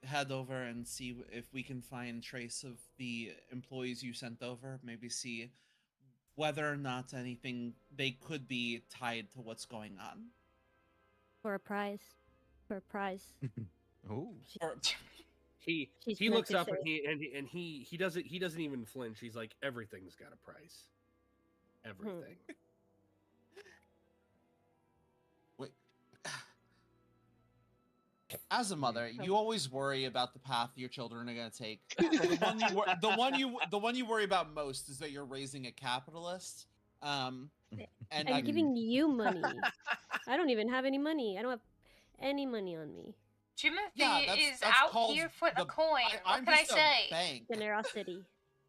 [SPEAKER 3] head over and see if we can find trace of the employees you sent over. Maybe see whether or not anything they could be tied to what's going on.
[SPEAKER 5] For a prize. For a prize.
[SPEAKER 7] Oh.
[SPEAKER 4] He looks up and he doesn't even flinch. He's like, everything's got a price. Everything.
[SPEAKER 3] Wait. As a mother, you always worry about the path your children are going to take. The one you worry about most is that you're raising a capitalist. And
[SPEAKER 5] I'm giving you money. I don't even have any money. I don't have any money on me.
[SPEAKER 2] Timothy is out here for the coin. What can I say?
[SPEAKER 3] Bank.
[SPEAKER 5] Generosity.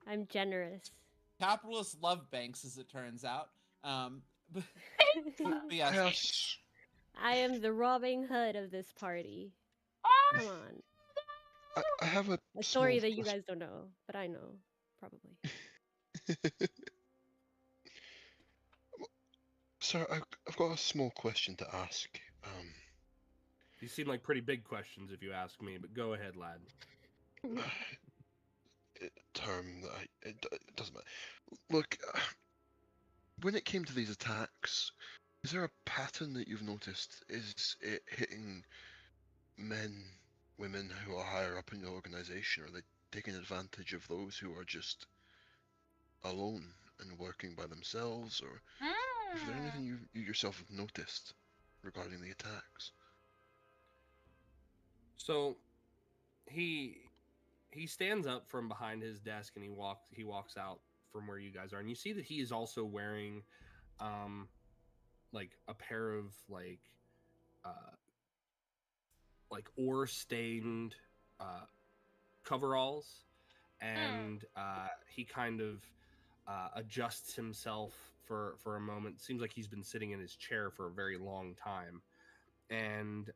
[SPEAKER 5] I'm generous.
[SPEAKER 3] Capitalists love banks, as it turns out. But yes.
[SPEAKER 6] Yes.
[SPEAKER 5] I am the Robin Hood of this party. Come on.
[SPEAKER 6] I have a
[SPEAKER 5] story
[SPEAKER 6] small
[SPEAKER 5] that you guys don't know, but I know, probably.
[SPEAKER 6] Sir, I've got a small question to ask.
[SPEAKER 4] These seem like pretty big questions if you ask me, but go ahead, lad.
[SPEAKER 6] Term that it doesn't matter. Look, when it came to these attacks, is there a pattern that you've noticed? Is it hitting men, women who are higher up in the organization? Or are they taking advantage of those who are just alone and working by themselves? Or is there anything you yourself have noticed regarding the attacks?
[SPEAKER 4] So he stands up from behind his desk and he walks out from where you guys are, and you see that he is also wearing like a pair of like ore stained coveralls, and he kind of adjusts himself for a moment. Seems like he's been sitting in his chair for a very long time, and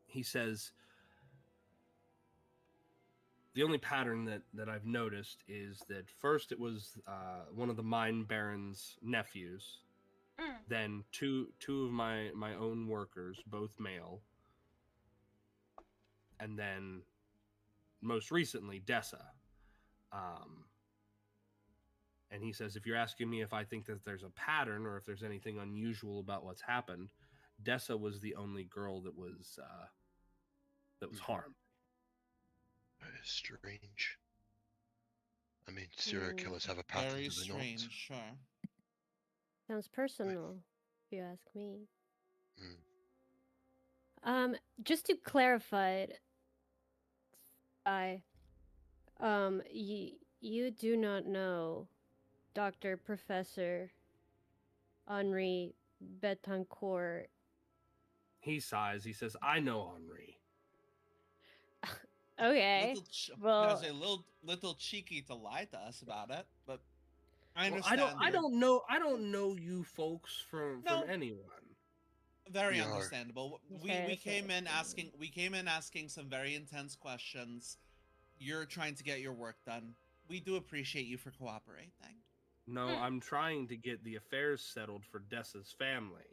[SPEAKER 4] he says, the only pattern that I've noticed is that first it was one of the mine baron's nephews, then two of my own workers, both male, and then most recently Dessa. And he says, if you're asking me if I think that there's a pattern or if there's anything unusual about what's happened, Dessa was the only girl that was harmed.
[SPEAKER 6] That is strange. I mean, serial killers have a pattern.
[SPEAKER 3] Very
[SPEAKER 6] do they
[SPEAKER 3] strange,
[SPEAKER 6] not?
[SPEAKER 3] sure.
[SPEAKER 5] Sounds personal, if you ask me.
[SPEAKER 6] Mm.
[SPEAKER 5] Just to clarify, you do not know Dr. Professor Henri Betancourt.
[SPEAKER 4] He sighs. He says, I know Henri.
[SPEAKER 5] Okay.
[SPEAKER 3] That was a little cheeky to lie to us about it, but I understand.
[SPEAKER 4] I don't know you folks from anyone.
[SPEAKER 3] Very understandable. We came in asking some very intense questions. You're trying to get your work done. We do appreciate you for cooperating.
[SPEAKER 4] No, I'm trying to get the affairs settled for Dessa's family.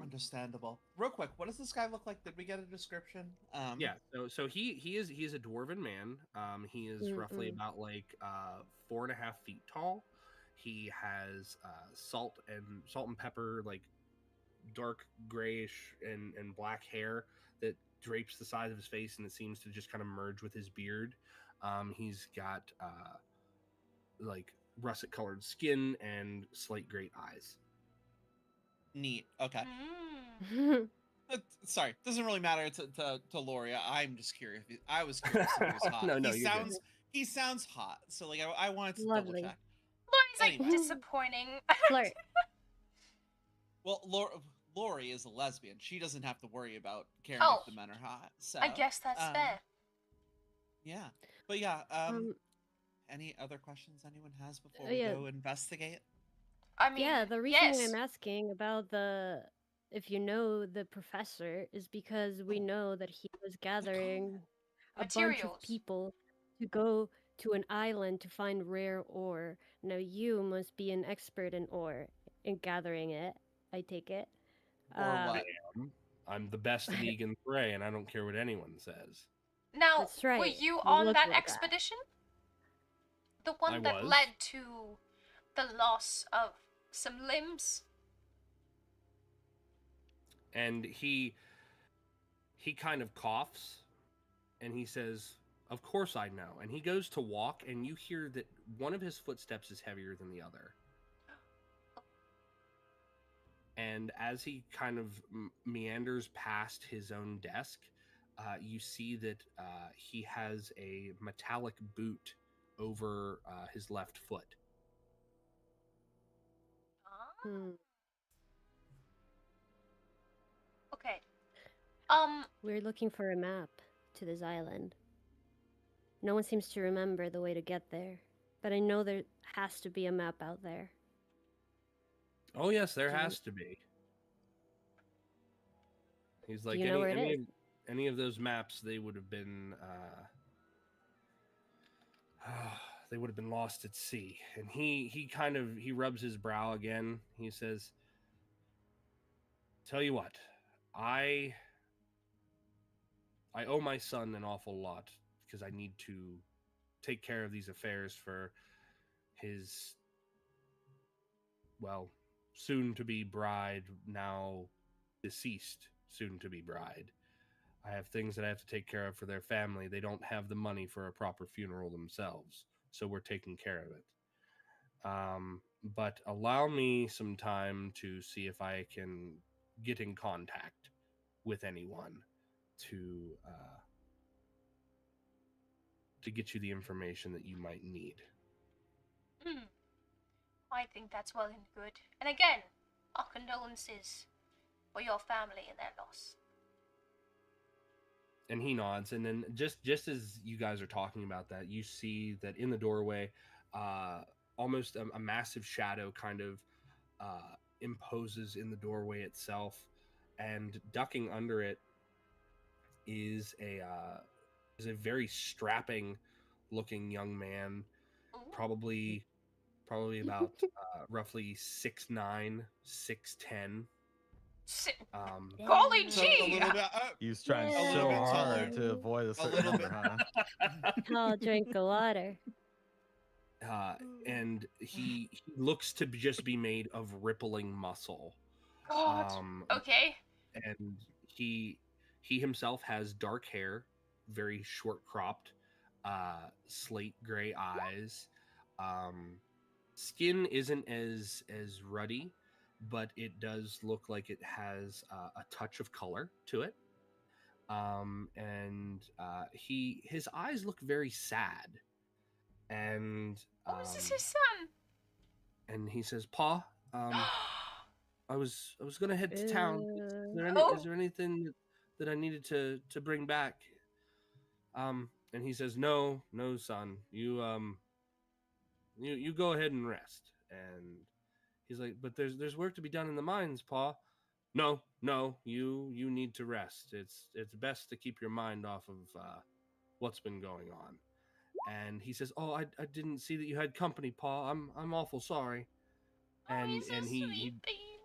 [SPEAKER 3] Understandable. Real quick, what does this guy look like? Did we get a description?
[SPEAKER 4] Yeah, so he is a dwarven man. He is roughly about 4.5 feet tall. He has salt and pepper, like dark grayish and black hair that drapes the sides of his face, and it seems to just kind of merge with his beard. He's got like russet colored skin and slate gray eyes.
[SPEAKER 3] Neat. Okay. Sorry, doesn't really matter to Loria. I'm just curious. I was curious if he was hot.
[SPEAKER 4] No,
[SPEAKER 3] he sounds hot. So like I wanted to
[SPEAKER 5] Lovely.
[SPEAKER 3] double check.
[SPEAKER 2] Lori's like disappointing.
[SPEAKER 5] Flirt.
[SPEAKER 3] Well, Lori is a lesbian. She doesn't have to worry about caring if the men are hot. So
[SPEAKER 2] I guess that's fair.
[SPEAKER 3] Yeah, but yeah. Any other questions anyone has before we go investigate?
[SPEAKER 2] I mean,
[SPEAKER 5] yeah, the reason I'm asking about if you know the professor is because we know that he was gathering a bunch of people to go to an island to find rare ore. Now you must be an expert in ore in gathering it. I take it.
[SPEAKER 3] Or what?
[SPEAKER 4] I'm the best in Egan Thray, and I don't care what anyone says.
[SPEAKER 2] Now,
[SPEAKER 5] that's right.
[SPEAKER 2] were you on that expedition? The one that led to the loss of some limbs?
[SPEAKER 4] And he kind of coughs, and he says, of course I know. And he goes to walk, and you hear that one of his footsteps is heavier than the other. And as he kind of meanders past his own desk, you see that he has a metallic boot over his left foot.
[SPEAKER 2] Okay.
[SPEAKER 5] We're looking for a map to this island. No one seems to remember the way to get there, but I know there has to be a map out there.
[SPEAKER 4] Oh yes, there has to be. He's like, any of those maps, they would have been lost at sea. And he rubs his brow again. He says, tell you what, I owe my son an awful lot because I need to take care of these affairs for his, well, soon-to-be bride, now deceased soon-to-be bride. I have things that I have to take care of for their family. They don't have the money for a proper funeral themselves, so we're taking care of it. But allow me some time to see if I can get in contact with anyone to get you the information that you might need.
[SPEAKER 2] I think that's well and good. And again, our condolences for your family and their loss.
[SPEAKER 4] And he nods, and then just as you guys are talking about that, you see that in the doorway, almost a massive shadow kind of imposes in the doorway itself, and ducking under it is a very strapping looking young man, probably about roughly 6'9", 6'10".
[SPEAKER 2] Golly
[SPEAKER 3] So
[SPEAKER 2] gee!
[SPEAKER 3] a little bit.
[SPEAKER 7] He was trying
[SPEAKER 3] A little
[SPEAKER 7] so
[SPEAKER 3] bit
[SPEAKER 7] hard
[SPEAKER 3] taller.
[SPEAKER 7] to avoid a certain
[SPEAKER 3] little
[SPEAKER 7] number,
[SPEAKER 3] bit.
[SPEAKER 7] huh?
[SPEAKER 5] I'll drink the water.
[SPEAKER 4] And he looks to just be made of rippling muscle.
[SPEAKER 2] God. Okay.
[SPEAKER 4] And he himself has dark hair, very short cropped, slate gray eyes. Skin isn't as ruddy, but it does look like it has a touch of color to it. And his eyes look very sad. And
[SPEAKER 2] Oh, is this his son?
[SPEAKER 4] and he says, "Pa, I was gonna head to town. Is there anything that I needed to bring back?" And he says, "No, son. You go ahead and rest." And he's like, "But there's work to be done in the mines, Pa." No, you need to rest. It's best to keep your mind off of what's been going on." And he says, "Oh, I didn't see that you had company, Pa. I'm awful sorry." And
[SPEAKER 2] he's a sweet thing.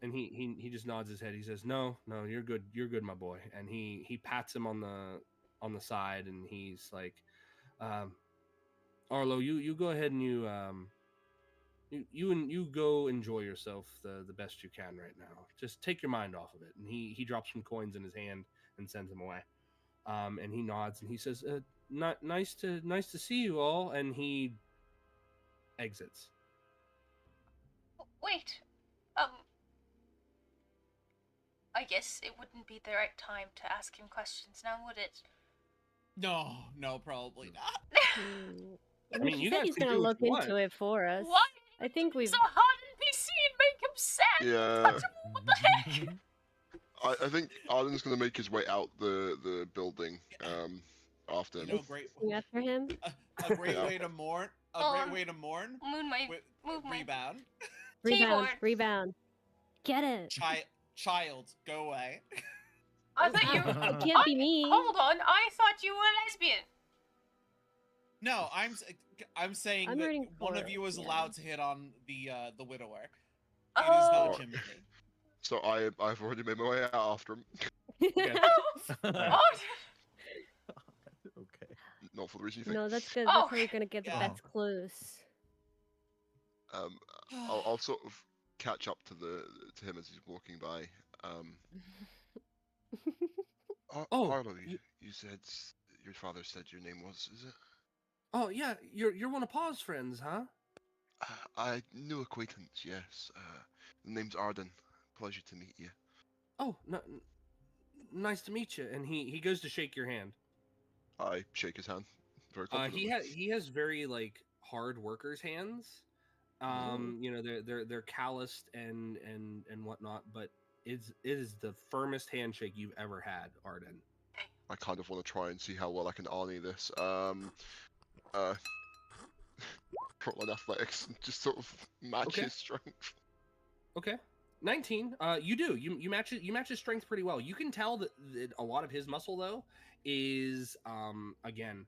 [SPEAKER 4] And he just nods his head. He says, "No, you're good, my boy." And he pats him on the side, and he's like, "Arlo, you go ahead and you go enjoy yourself the best you can right now. Just take your mind off of it." And he drops some coins in his hand and sends him away. And he nods and he says, nice to see you all." And he exits.
[SPEAKER 2] Wait. I guess it wouldn't be the right time to ask him questions now, would it?
[SPEAKER 3] No, probably not.
[SPEAKER 5] I
[SPEAKER 4] mean,
[SPEAKER 5] he
[SPEAKER 4] you
[SPEAKER 5] said
[SPEAKER 4] guys
[SPEAKER 5] he's
[SPEAKER 4] can
[SPEAKER 5] gonna
[SPEAKER 4] do what
[SPEAKER 5] look
[SPEAKER 4] you
[SPEAKER 5] into
[SPEAKER 4] want.
[SPEAKER 5] it for us.
[SPEAKER 2] Why?
[SPEAKER 5] I think we've.
[SPEAKER 2] So hard NPC and make him sad.
[SPEAKER 6] Yeah.
[SPEAKER 2] Touch him, what the heck?
[SPEAKER 6] I think Arden's gonna make his way out the building after him.
[SPEAKER 3] You know, great.
[SPEAKER 5] After him.
[SPEAKER 3] A great
[SPEAKER 6] Yeah.
[SPEAKER 3] way to mourn.
[SPEAKER 2] Oh,
[SPEAKER 3] Great way to mourn.
[SPEAKER 2] Move my
[SPEAKER 3] Rebound.
[SPEAKER 5] Rebound.
[SPEAKER 2] Keyboard.
[SPEAKER 5] Rebound. Get it.
[SPEAKER 3] Child, go away.
[SPEAKER 2] I thought you.
[SPEAKER 5] It can't be me.
[SPEAKER 2] Hold on, I thought you were a lesbian.
[SPEAKER 3] No, I'm saying
[SPEAKER 5] I'm
[SPEAKER 3] that
[SPEAKER 5] rooting
[SPEAKER 3] one
[SPEAKER 5] for
[SPEAKER 3] of
[SPEAKER 5] it,
[SPEAKER 3] you is
[SPEAKER 5] yeah.
[SPEAKER 3] allowed to hit on the widower. It is
[SPEAKER 2] Oh.
[SPEAKER 3] not Jimothy.
[SPEAKER 6] So I've already made my way out after him.
[SPEAKER 4] Okay.
[SPEAKER 2] What?
[SPEAKER 7] Okay.
[SPEAKER 6] Not for the reason you think.
[SPEAKER 5] No, that's good.
[SPEAKER 2] Oh,
[SPEAKER 5] That's how we're gonna get the
[SPEAKER 3] yeah.
[SPEAKER 5] best clues.
[SPEAKER 6] I'll sort of catch up to him as he's walking by. Arlo, you said your father said your name was, is it?
[SPEAKER 4] Oh yeah, you're one of Pa's friends, huh?
[SPEAKER 6] I knew acquaintance, yes. The name's Arden. Pleasure to meet you.
[SPEAKER 4] Oh, nice to meet you. And he goes to shake your hand.
[SPEAKER 6] I shake his hand very confidently.
[SPEAKER 4] He has very like hard workers' hands. You know, they're calloused and whatnot, but it is the firmest handshake you've ever had, Arden.
[SPEAKER 6] I kind of want to try and see how well I can Arnie this. Roll on athletics and just sort of match
[SPEAKER 4] Okay.
[SPEAKER 6] his strength.
[SPEAKER 4] Okay. 19. You do. You match his strength pretty well. You can tell that a lot of his muscle though is again,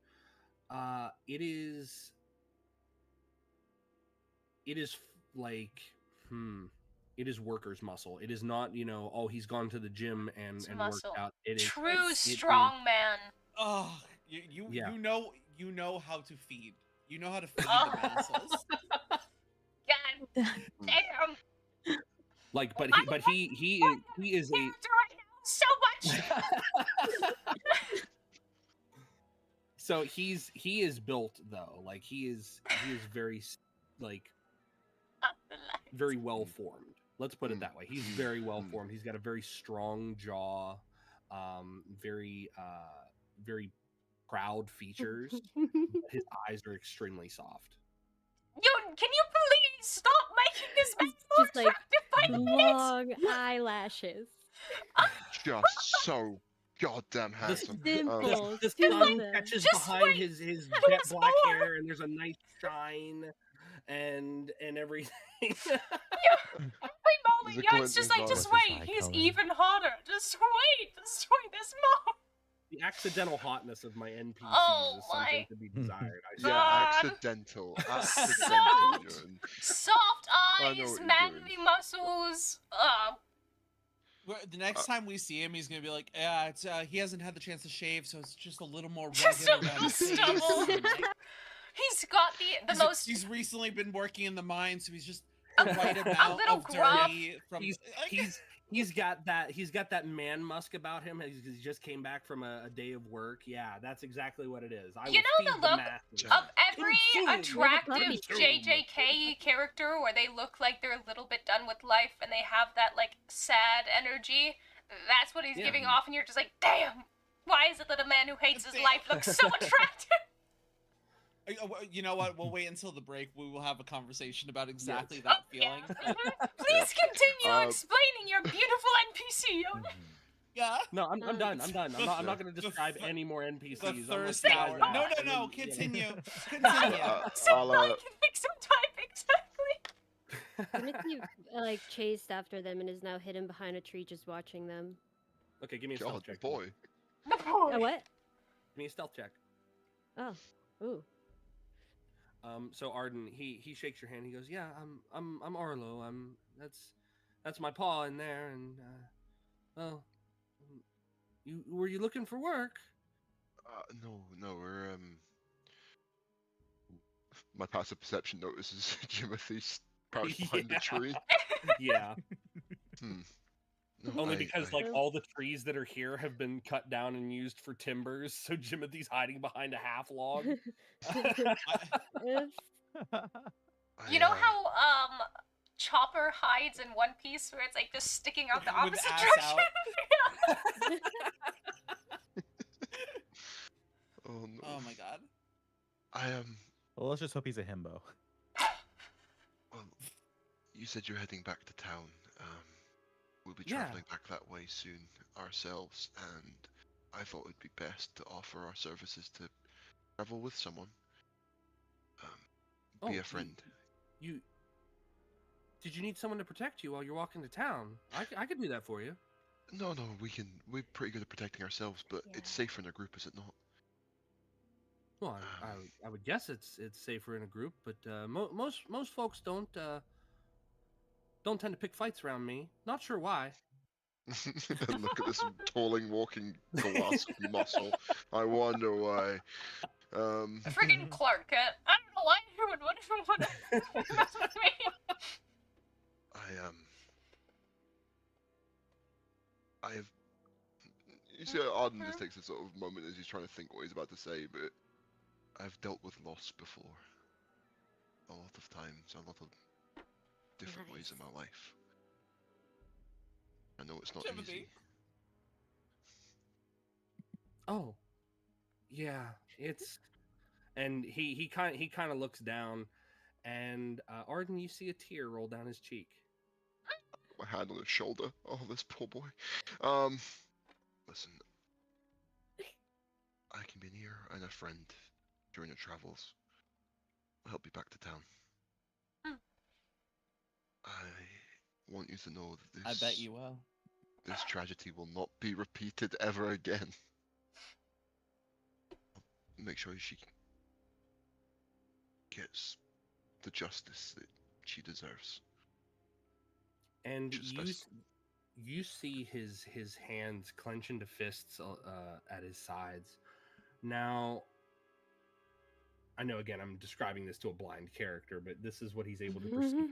[SPEAKER 4] it is like it is worker's muscle. It is not, you know, oh, he's gone to the gym and worked
[SPEAKER 2] muscle.
[SPEAKER 4] out. It is
[SPEAKER 2] True strong man.
[SPEAKER 3] Oh, you know how to feed. You know how to feed
[SPEAKER 2] Oh.
[SPEAKER 3] the masses.
[SPEAKER 2] God damn.
[SPEAKER 4] Like, but he is a
[SPEAKER 2] Character right now so much.
[SPEAKER 4] so he is built though. Like he is very like very well formed. Let's put it that way. He's very well formed. He's got a very strong jaw, very proud features. His eyes are extremely soft.
[SPEAKER 2] Can you please stop making this man more
[SPEAKER 5] Just like
[SPEAKER 2] attractive by the minute?
[SPEAKER 5] long eyelashes.
[SPEAKER 6] Just so goddamn handsome.
[SPEAKER 5] Dimples.
[SPEAKER 4] The
[SPEAKER 5] two
[SPEAKER 4] sun
[SPEAKER 5] of them.
[SPEAKER 4] catches
[SPEAKER 2] Just
[SPEAKER 4] behind
[SPEAKER 2] wait.
[SPEAKER 4] his
[SPEAKER 2] There's
[SPEAKER 4] jet black
[SPEAKER 2] more.
[SPEAKER 4] hair, and there's a nice shine and everything.
[SPEAKER 2] Wait, Molly,
[SPEAKER 6] There's a
[SPEAKER 2] yeah,
[SPEAKER 6] glint
[SPEAKER 2] it's just
[SPEAKER 6] in
[SPEAKER 2] like,
[SPEAKER 6] his
[SPEAKER 2] just
[SPEAKER 10] eye.
[SPEAKER 2] wait.
[SPEAKER 10] Eye
[SPEAKER 2] He's
[SPEAKER 10] color.
[SPEAKER 2] even hotter. Just wait. There's more.
[SPEAKER 4] The accidental hotness of my NPCs
[SPEAKER 2] Oh
[SPEAKER 4] is something
[SPEAKER 2] my
[SPEAKER 4] to be desired. I
[SPEAKER 6] Yeah,
[SPEAKER 2] God.
[SPEAKER 6] accidental.
[SPEAKER 2] Soft.
[SPEAKER 6] Accidental. Ewan.
[SPEAKER 2] Soft
[SPEAKER 6] I know
[SPEAKER 2] eyes,
[SPEAKER 6] what you're
[SPEAKER 2] manly
[SPEAKER 6] doing.
[SPEAKER 2] muscles.
[SPEAKER 3] The next time we see him, he's gonna be like, "Yeah, it's he hasn't had the chance to shave, so it's just a little more rugged
[SPEAKER 2] Just a
[SPEAKER 3] around
[SPEAKER 2] little
[SPEAKER 3] his face."
[SPEAKER 2] stubble.
[SPEAKER 3] And, like,
[SPEAKER 2] He's got the most.
[SPEAKER 3] He's recently been working in the mine, so he's just
[SPEAKER 2] A-
[SPEAKER 3] the right
[SPEAKER 2] a
[SPEAKER 3] amount
[SPEAKER 2] little
[SPEAKER 3] of
[SPEAKER 2] gruff.
[SPEAKER 3] dirty from.
[SPEAKER 4] He's got that man musk about him. He just came back from a day of work. Yeah, that's exactly what it is. I
[SPEAKER 2] You
[SPEAKER 4] will
[SPEAKER 2] know
[SPEAKER 4] feed
[SPEAKER 2] the look
[SPEAKER 4] masses.
[SPEAKER 2] of every
[SPEAKER 4] Consume.
[SPEAKER 2] attractive
[SPEAKER 4] Consume.
[SPEAKER 2] JJK character where they look like they're a little bit done with life and they have that like sad energy. That's what he's
[SPEAKER 4] Yeah.
[SPEAKER 2] giving off, and you're just like, damn. Why is it that a man who hates his life looks so attractive?
[SPEAKER 3] You know what? We'll wait until the break. We will have a conversation about exactly
[SPEAKER 4] Yes.
[SPEAKER 3] that
[SPEAKER 2] Yeah.
[SPEAKER 3] feeling.
[SPEAKER 2] Please continue
[SPEAKER 6] Uh,
[SPEAKER 2] explaining your beautiful NPC, Yoda.
[SPEAKER 3] Yeah.
[SPEAKER 4] No, I'm done. I'm done. I'm not going to
[SPEAKER 3] The
[SPEAKER 4] describe
[SPEAKER 3] th-
[SPEAKER 4] any more
[SPEAKER 3] The
[SPEAKER 4] NPCs. I'll let
[SPEAKER 3] thirst
[SPEAKER 4] you guys
[SPEAKER 3] hour.
[SPEAKER 4] ask,
[SPEAKER 3] No,
[SPEAKER 4] and then,
[SPEAKER 3] continue.
[SPEAKER 4] you know.
[SPEAKER 3] Continue.
[SPEAKER 2] So
[SPEAKER 6] I'll,
[SPEAKER 2] I can make some time exactly.
[SPEAKER 5] Timothy like chased after them and is now hidden behind a tree just watching them.
[SPEAKER 4] Okay, give me a stealth
[SPEAKER 6] God,
[SPEAKER 4] check.
[SPEAKER 6] boy.
[SPEAKER 5] A what?
[SPEAKER 4] Give me a stealth check.
[SPEAKER 5] Oh. Ooh.
[SPEAKER 4] So Arden, he shakes your hand. He goes, "Yeah, I'm Arlo. That's my paw in there, and well, were you looking for work?"
[SPEAKER 6] No, we're My passive perception notices Timothy's crouched behind the tree.
[SPEAKER 4] Yeah.
[SPEAKER 6] No,
[SPEAKER 4] Only
[SPEAKER 6] I-
[SPEAKER 4] because
[SPEAKER 6] I-
[SPEAKER 4] like all the trees that are here have been cut down and used for timbers, so Timothy's hiding behind a half log.
[SPEAKER 5] Oops.
[SPEAKER 2] You know
[SPEAKER 6] I,
[SPEAKER 2] how Chopper hides in One Piece, where it's like just sticking out the
[SPEAKER 3] With
[SPEAKER 2] opposite
[SPEAKER 3] ass
[SPEAKER 2] direction.
[SPEAKER 3] out.
[SPEAKER 6] Oh no.
[SPEAKER 3] Oh my god.
[SPEAKER 6] I am.
[SPEAKER 7] Well, let's just hope he's a himbo.
[SPEAKER 6] Well, you said you're heading back to town. We'll be
[SPEAKER 4] Yeah.
[SPEAKER 6] traveling back that way soon ourselves, and I thought it'd be best to offer our services to travel with someone.
[SPEAKER 4] Oh,
[SPEAKER 6] Be a friend.
[SPEAKER 4] Did you need someone to protect you while you're walking to town? I could do that for you.
[SPEAKER 6] No, we're pretty good at protecting ourselves, but it's safer in a group, is it not?
[SPEAKER 4] Well, I would guess it's safer in a group, but most folks don't tend to pick fights around me. Not sure why.
[SPEAKER 6] And look at this tolling, walking glass muscle. I wonder why.
[SPEAKER 2] Friggin' Clark Kent. I don't know why you would want to mess with me.
[SPEAKER 6] I have. You see, Arden just takes a sort of moment as he's trying to think what he's about to say, but I've dealt with loss before. A lot of times, a lot of different ways in my life. I know it's not
[SPEAKER 3] Timothy.
[SPEAKER 6] easy.
[SPEAKER 4] Oh, yeah, it's. And he kind of looks down, and Arden, you see a tear roll down his cheek.
[SPEAKER 6] My hand on his shoulder. Oh, this poor boy. Listen. I can be an ear and a friend during your travels. I'll help you back to town. I want you to know that
[SPEAKER 3] I
[SPEAKER 6] this.
[SPEAKER 3] bet you will.
[SPEAKER 6] This tragedy will not be repeated ever again. Make sure she gets the justice that she deserves.
[SPEAKER 4] And
[SPEAKER 6] Which is best.
[SPEAKER 4] you see his hands clench into fists at his sides. Now, I know again I'm describing this to a blind character, but this is what he's able to perceive.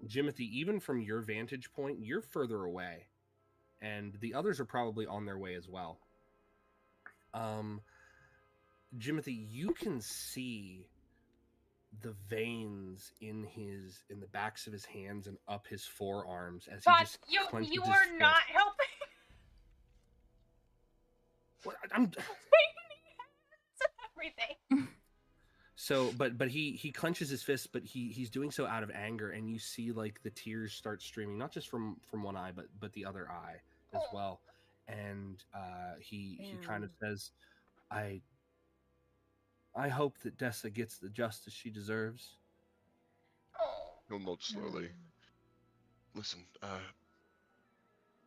[SPEAKER 4] Jimothy, even from your vantage point, you're further away, and the others are probably on their way as well. Jimothy, you can see the veins in the backs of his hands and up his forearms as he
[SPEAKER 2] But
[SPEAKER 4] just clenches
[SPEAKER 2] you
[SPEAKER 4] his
[SPEAKER 2] are
[SPEAKER 4] fist.
[SPEAKER 2] not helping.
[SPEAKER 4] What, I'm
[SPEAKER 2] Everything.
[SPEAKER 4] So, but he clenches his fist, but he's doing so out of anger, and you see like the tears start streaming, not just from one eye, but the other eye as well. And he kind of says, I hope that Dessa gets the justice she deserves.
[SPEAKER 6] He'll nod slowly. Listen,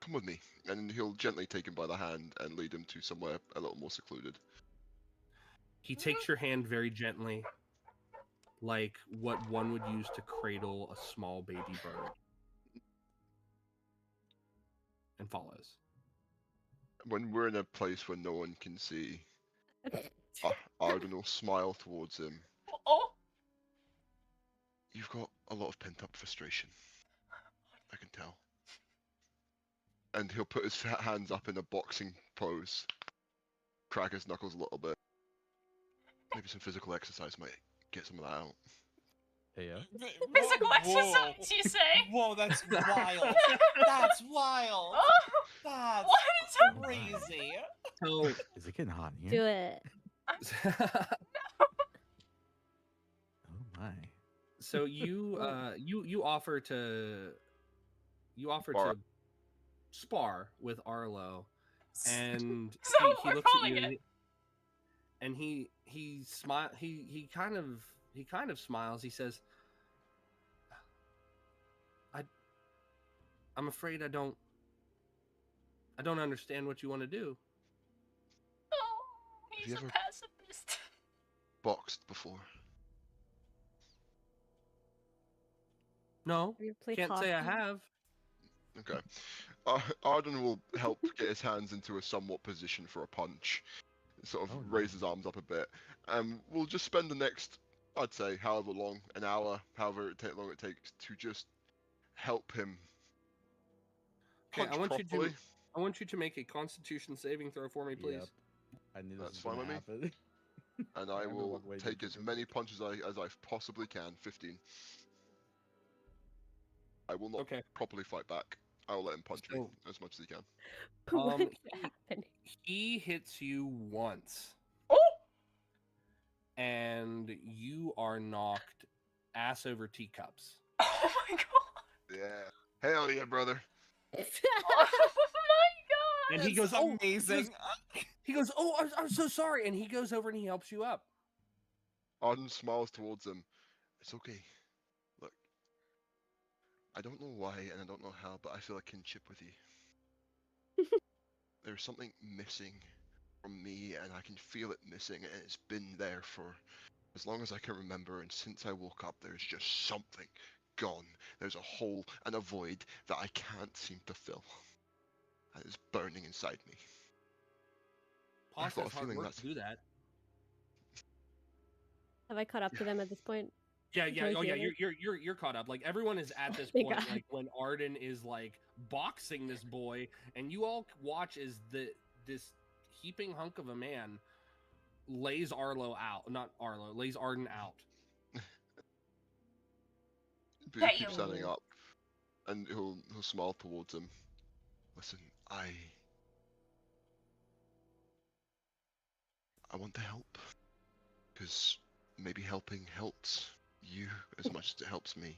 [SPEAKER 6] come with me, and he'll gently take him by the hand and lead him to somewhere a little more secluded.
[SPEAKER 4] He takes your hand very gently, like what one would use to cradle a small baby bird, and follows.
[SPEAKER 6] When we're in a place where no one can see, Arden will smile towards him.
[SPEAKER 2] Oh.
[SPEAKER 6] You've got a lot of pent-up frustration. I can tell. And he'll put his hands up in a boxing pose, crack his knuckles a little bit. Maybe some physical exercise might get some of that out.
[SPEAKER 7] Hey,
[SPEAKER 2] Physical exercise, you say?
[SPEAKER 3] Whoa, that's wild. That's wild. That's
[SPEAKER 2] What is
[SPEAKER 3] crazy.
[SPEAKER 4] So,
[SPEAKER 7] is it getting hot in here?
[SPEAKER 5] Do it.
[SPEAKER 7] Oh my.
[SPEAKER 4] so you offer to spar with Arlo, and
[SPEAKER 2] So
[SPEAKER 4] he
[SPEAKER 2] we're
[SPEAKER 4] looks at
[SPEAKER 2] calling
[SPEAKER 4] you,
[SPEAKER 2] it.
[SPEAKER 4] and he kind of smiles. He says, I'm afraid I don't understand what you want to do.
[SPEAKER 2] Oh,
[SPEAKER 6] Have
[SPEAKER 2] he's
[SPEAKER 6] you
[SPEAKER 2] a
[SPEAKER 6] ever-
[SPEAKER 2] pacifist.
[SPEAKER 6] Boxed before.
[SPEAKER 4] No,
[SPEAKER 5] Have you played
[SPEAKER 4] can't say I
[SPEAKER 5] hockey?
[SPEAKER 4] have.
[SPEAKER 6] Okay. Arden will help get his hands into a somewhat position for a punch. Sort of
[SPEAKER 7] Oh,
[SPEAKER 6] raise his arms up a bit. We'll just spend the next, I'd say, however long, an hour, however long it takes to just help him
[SPEAKER 4] Okay,
[SPEAKER 6] punch
[SPEAKER 4] I want
[SPEAKER 6] properly.
[SPEAKER 4] you to make a Constitution saving throw for me, please.
[SPEAKER 7] Yep. I knew this
[SPEAKER 6] That's
[SPEAKER 7] was
[SPEAKER 6] fine
[SPEAKER 7] gonna
[SPEAKER 6] with me.
[SPEAKER 7] happen.
[SPEAKER 6] And I
[SPEAKER 7] remember
[SPEAKER 6] will
[SPEAKER 7] what way you
[SPEAKER 6] take
[SPEAKER 7] did
[SPEAKER 6] as
[SPEAKER 7] it.
[SPEAKER 6] many punches as I possibly can. 15. I will not
[SPEAKER 4] Okay.
[SPEAKER 6] properly fight back. I will let him punch me
[SPEAKER 4] So-
[SPEAKER 6] as much as he can.
[SPEAKER 5] What's
[SPEAKER 4] he-
[SPEAKER 5] happening?
[SPEAKER 4] He hits you once,
[SPEAKER 2] Oh!
[SPEAKER 4] and you are knocked ass over teacups.
[SPEAKER 2] Oh my god.
[SPEAKER 6] Yeah. Hell yeah, brother.
[SPEAKER 2] Oh my god.
[SPEAKER 4] And he
[SPEAKER 3] That's
[SPEAKER 4] goes, "Oh,
[SPEAKER 3] amazing.
[SPEAKER 4] He goes, "Oh, I'm so sorry," and he goes over and he helps you up.
[SPEAKER 6] Arden smiles towards him. It's okay. Look, I don't know why and I don't know how, but I feel a kinship with you. There's something missing from me, and I can feel it missing, and it's been there for as long as I can remember, and since I woke up, there's just something gone. There's a hole and a void that I can't seem to fill. And it's burning inside me.
[SPEAKER 4] Poss
[SPEAKER 6] got
[SPEAKER 4] has
[SPEAKER 6] a
[SPEAKER 4] hard
[SPEAKER 6] feeling
[SPEAKER 4] work
[SPEAKER 6] that's-
[SPEAKER 4] to do that.
[SPEAKER 5] Have I caught up to them at this point?
[SPEAKER 4] Yeah.
[SPEAKER 5] Can I
[SPEAKER 4] Oh, yeah.
[SPEAKER 5] hear
[SPEAKER 4] You're caught up. Like everyone is at this
[SPEAKER 5] Thank
[SPEAKER 4] point,
[SPEAKER 5] God.
[SPEAKER 4] like when Arden is like boxing this boy, and you all watch as this heaping hunk of a man lays Arlo out. Not Arlo, lays Arden out.
[SPEAKER 6] But
[SPEAKER 2] Yeah,
[SPEAKER 6] he keeps
[SPEAKER 2] you-
[SPEAKER 6] standing up, and he'll smile towards him. Listen, I want to help, because maybe helping helps you as much as it helps me.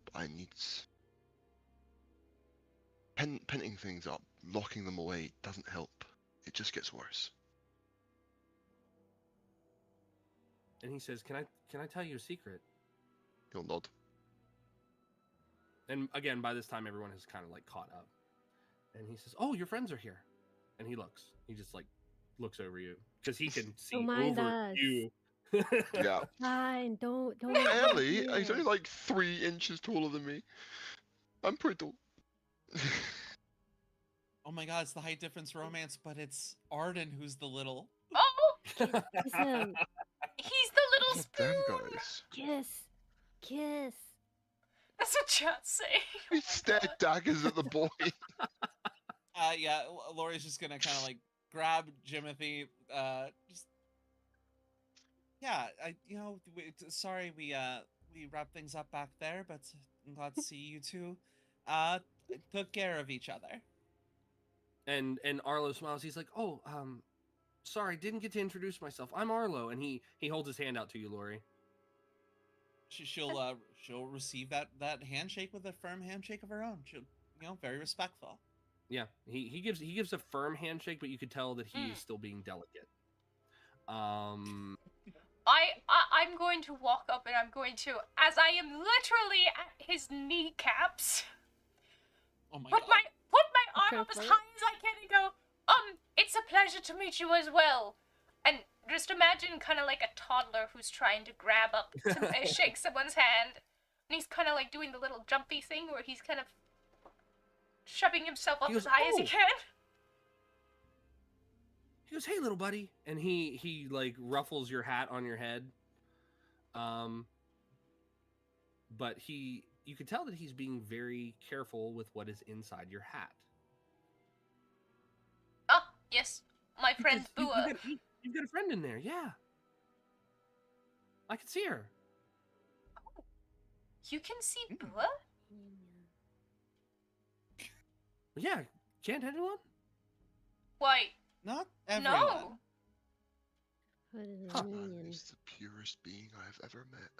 [SPEAKER 6] But I need penting things up, locking them away doesn't help. It just gets worse.
[SPEAKER 4] And he says, "Can I tell you a secret?"
[SPEAKER 6] He'll nod.
[SPEAKER 4] And again, by this time, everyone has kind of like caught up. And he says, "Oh, your friends are here." And he looks. He just like looks over you because he can see
[SPEAKER 5] mind
[SPEAKER 4] over
[SPEAKER 5] us.
[SPEAKER 4] you.
[SPEAKER 6] Yeah.
[SPEAKER 5] Fine, don't.
[SPEAKER 6] Ellie, he's only like 3 inches taller than me. I'm pretty tall.
[SPEAKER 3] Oh my god, it's the height difference romance, but it's Arden who's the little.
[SPEAKER 2] Oh,
[SPEAKER 5] Listen,
[SPEAKER 2] he's the little
[SPEAKER 6] God damn,
[SPEAKER 2] spoon.
[SPEAKER 6] guys.
[SPEAKER 5] kiss.
[SPEAKER 2] That's what chat's saying.
[SPEAKER 6] He stared daggers at the boy.
[SPEAKER 3] Yeah, Lori's just gonna kind of like grab Jimothy. Just yeah, sorry we wrapped things up back there, but I'm glad to see you two. Took care of each other.
[SPEAKER 4] And Arlo smiles. He's like, "Oh, sorry, didn't get to introduce myself. I'm Arlo, and he holds his hand out to you, Lori.
[SPEAKER 3] She'll receive that handshake with a firm handshake of her own. She'll, very respectful.
[SPEAKER 4] Yeah, he gives a firm handshake, but you could tell that he is still being delicate.
[SPEAKER 2] I'm going to walk up and I'm going to, as I am literally at his kneecaps,
[SPEAKER 3] Oh my
[SPEAKER 2] put
[SPEAKER 3] god.
[SPEAKER 2] my arm up as
[SPEAKER 5] Okay.
[SPEAKER 2] high as I can and go, it's a pleasure to meet you as well. And just imagine kind of like a toddler who's trying to grab up to shake someone's hand. And he's kind of like doing the little jumpy thing where he's kind of shoving himself up
[SPEAKER 4] He goes,
[SPEAKER 2] as high as he
[SPEAKER 4] "Oh."
[SPEAKER 2] can.
[SPEAKER 4] He goes, "Hey, little buddy," and he like ruffles your hat on your head. But you can tell that he's being very careful with what is inside your hat.
[SPEAKER 2] Ah, yes, my friend
[SPEAKER 4] You-
[SPEAKER 2] Bua.
[SPEAKER 4] You've got a friend in there, yeah. I can see her.
[SPEAKER 2] You can see Bua?
[SPEAKER 4] Yeah, can't anyone?
[SPEAKER 2] Why,
[SPEAKER 3] Not everyone.
[SPEAKER 2] no.
[SPEAKER 5] What is
[SPEAKER 4] Huh.
[SPEAKER 5] a minion?
[SPEAKER 6] He's the purest being I've ever met.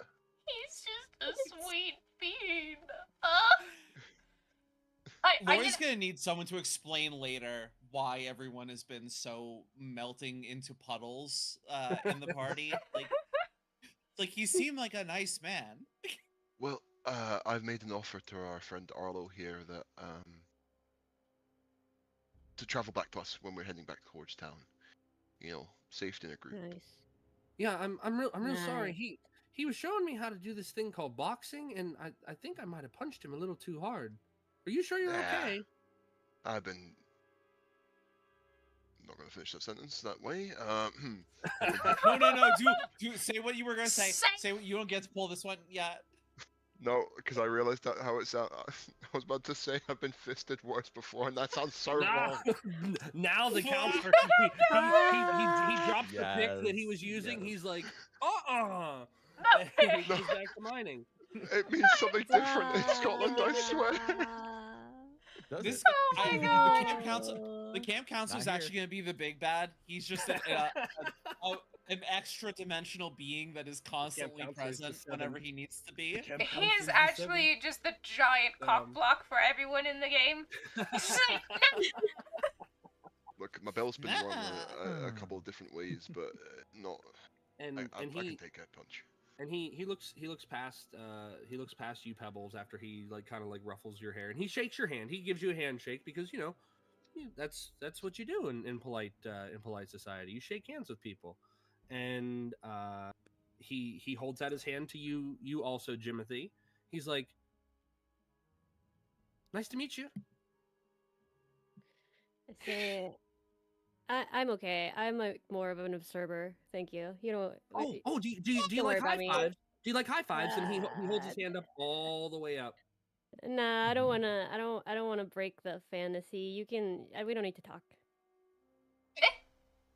[SPEAKER 2] He's just a sweet bean. I
[SPEAKER 3] Lori's
[SPEAKER 2] did,
[SPEAKER 3] gonna need someone to explain later why everyone has been so melting into puddles in the party. Like he seemed like a nice man.
[SPEAKER 6] Well, I've made an offer to our friend Arlo here that to travel back to us when we're heading back towards town. Saved in a group.
[SPEAKER 5] Nice.
[SPEAKER 4] Yeah, I'm real sorry.
[SPEAKER 5] Nice.
[SPEAKER 4] He was showing me how to do this thing called boxing, and I think I might have punched him a little too hard. Are you sure you're
[SPEAKER 6] Nah.
[SPEAKER 4] okay?
[SPEAKER 6] I've been. I'm not gonna finish that sentence that way.
[SPEAKER 3] No. Do say what you were gonna say.
[SPEAKER 2] Say-
[SPEAKER 3] Say what you don't get to pull this one yet.
[SPEAKER 6] No, because I realized that how it sounds. I was about to say I've been fisted worse before, and that sounds so
[SPEAKER 4] Now,
[SPEAKER 6] wrong.
[SPEAKER 4] now the counselor he drops the pick that he was using.
[SPEAKER 7] Yes.
[SPEAKER 4] He's like, He goes back to mining.
[SPEAKER 6] It means something different in Scotland, I swear.
[SPEAKER 7] Does
[SPEAKER 3] This
[SPEAKER 7] it?
[SPEAKER 2] Oh my
[SPEAKER 3] the
[SPEAKER 2] God.
[SPEAKER 3] camp council. The camp council is
[SPEAKER 7] Not
[SPEAKER 3] actually
[SPEAKER 7] here.
[SPEAKER 3] gonna be the big bad. He's just an extra dimensional being that is constantly
[SPEAKER 4] counselor is the
[SPEAKER 3] present
[SPEAKER 4] seven.
[SPEAKER 3] whenever he needs to be.
[SPEAKER 2] He is actually just the giant cock
[SPEAKER 4] Um,
[SPEAKER 2] block for everyone in the game. He's just like,
[SPEAKER 6] Look, my bell's been rung a
[SPEAKER 3] Nah.
[SPEAKER 6] couple of different ways, but not.
[SPEAKER 4] and
[SPEAKER 6] I
[SPEAKER 4] and
[SPEAKER 6] can
[SPEAKER 4] he
[SPEAKER 6] take a punch.
[SPEAKER 4] and he looks past you, Pebbles, after he like kind of like ruffles your hair, and he shakes your hand. He gives you a handshake because that's what you do in polite society. You shake hands with people, and he holds out his hand to you also, Jimothy. He's like, "Nice to meet you."
[SPEAKER 5] I say, I'm okay. I'm more of an observer. Thank you.
[SPEAKER 4] Oh, do you
[SPEAKER 5] Don't
[SPEAKER 4] like
[SPEAKER 5] worry about
[SPEAKER 4] high
[SPEAKER 5] me.
[SPEAKER 4] fives? Do you like high fives? And he holds his hand up all the way up.
[SPEAKER 5] Nah, I don't wanna. I don't wanna break the fantasy. You can. We don't need to talk.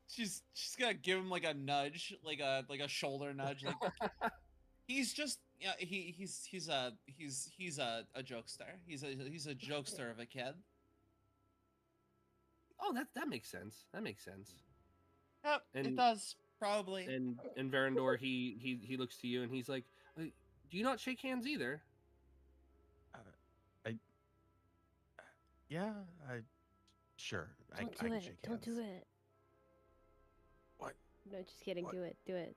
[SPEAKER 3] She's gonna give him like a nudge, like a shoulder nudge. Like he's just he's a jokester. He's a jokester of a kid.
[SPEAKER 4] Oh, that makes sense. That makes sense.
[SPEAKER 3] Yep, it
[SPEAKER 4] And-
[SPEAKER 3] does probably.
[SPEAKER 4] And Verandor, he looks to you and he's like, "Do you not shake hands either?"
[SPEAKER 7] Yeah, sure. I
[SPEAKER 5] Don't
[SPEAKER 7] can
[SPEAKER 5] do it.
[SPEAKER 7] shake
[SPEAKER 5] Don't do
[SPEAKER 7] hands.
[SPEAKER 5] it.
[SPEAKER 7] What?
[SPEAKER 5] No, just kidding.
[SPEAKER 7] What?
[SPEAKER 5] Do it. Do it.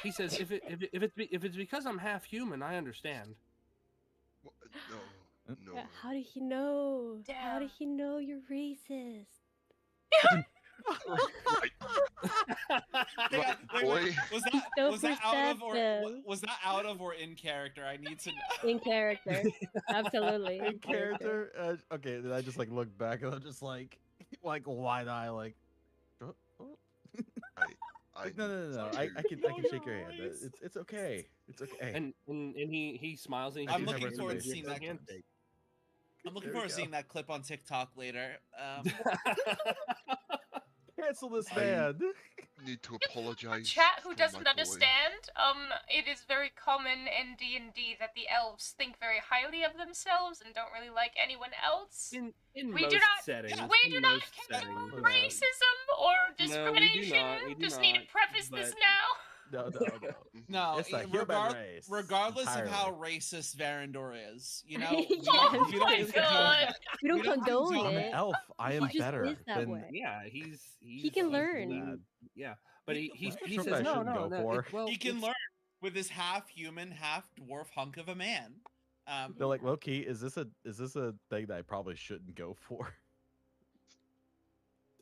[SPEAKER 4] He says, "If it's because I'm half human, I understand."
[SPEAKER 6] What? No.
[SPEAKER 5] How did he know? How
[SPEAKER 2] Damn.
[SPEAKER 5] did he know you're racist?
[SPEAKER 6] Right.
[SPEAKER 3] Hang on, wait,
[SPEAKER 6] Boy.
[SPEAKER 3] Was that
[SPEAKER 5] So
[SPEAKER 3] out of or
[SPEAKER 5] perceptive.
[SPEAKER 3] was that out of or in character? I need to know.
[SPEAKER 5] In character. Absolutely.
[SPEAKER 7] In character. Okay, then I just like look back and I'm just like wide eye, like. "Oh, oh." Like, no. I can shake your hand. It's okay. It's okay.
[SPEAKER 4] And he smiles and he
[SPEAKER 3] I'm
[SPEAKER 4] shakes
[SPEAKER 3] looking
[SPEAKER 4] your
[SPEAKER 3] forward
[SPEAKER 4] hand
[SPEAKER 3] to seeing
[SPEAKER 4] with a
[SPEAKER 3] that.
[SPEAKER 4] handshake.
[SPEAKER 3] I'm looking
[SPEAKER 7] There we
[SPEAKER 3] forward to
[SPEAKER 7] go.
[SPEAKER 3] seeing that clip on TikTok later.
[SPEAKER 7] Cancel this
[SPEAKER 6] I-
[SPEAKER 7] man.
[SPEAKER 6] Need to apologize.
[SPEAKER 2] Chat who
[SPEAKER 6] for
[SPEAKER 2] doesn't
[SPEAKER 6] my boy.
[SPEAKER 2] understand, it is very common in D&D that the elves think very highly of themselves and don't really like anyone else.
[SPEAKER 4] In
[SPEAKER 2] We
[SPEAKER 4] most
[SPEAKER 2] do not-
[SPEAKER 4] settings,
[SPEAKER 2] We
[SPEAKER 4] in
[SPEAKER 2] do not
[SPEAKER 4] most
[SPEAKER 2] condone
[SPEAKER 4] settings,
[SPEAKER 2] racism or
[SPEAKER 4] No, we do
[SPEAKER 2] discrimination.
[SPEAKER 4] not, we do
[SPEAKER 2] Just need to
[SPEAKER 4] not,
[SPEAKER 2] preface this
[SPEAKER 4] but-
[SPEAKER 2] now.
[SPEAKER 7] No, no, no.
[SPEAKER 3] No,
[SPEAKER 7] It's a
[SPEAKER 3] it-
[SPEAKER 7] human race.
[SPEAKER 3] regardless of how
[SPEAKER 7] entirely.
[SPEAKER 3] racist Varandor is, you know,
[SPEAKER 5] Yes.
[SPEAKER 3] we don't, we
[SPEAKER 2] Oh my
[SPEAKER 3] don't
[SPEAKER 2] God.
[SPEAKER 5] We don't
[SPEAKER 3] We don't
[SPEAKER 5] condone
[SPEAKER 3] condone
[SPEAKER 7] I'm an
[SPEAKER 5] it.
[SPEAKER 7] elf. I am
[SPEAKER 5] He just
[SPEAKER 7] better
[SPEAKER 5] is that
[SPEAKER 7] than.
[SPEAKER 5] way.
[SPEAKER 4] Yeah, he's
[SPEAKER 5] He can
[SPEAKER 4] he's
[SPEAKER 5] learn.
[SPEAKER 4] mean. Yeah, but he
[SPEAKER 7] That's
[SPEAKER 4] he
[SPEAKER 7] something
[SPEAKER 4] says
[SPEAKER 7] I
[SPEAKER 4] no,
[SPEAKER 7] shouldn't
[SPEAKER 4] no,
[SPEAKER 7] go
[SPEAKER 4] no.
[SPEAKER 7] for.
[SPEAKER 4] Well,
[SPEAKER 3] he can
[SPEAKER 4] it's-
[SPEAKER 3] learn with his half human, half dwarf hunk of a man.
[SPEAKER 7] They're like, low key, is this a thing that I probably shouldn't go for?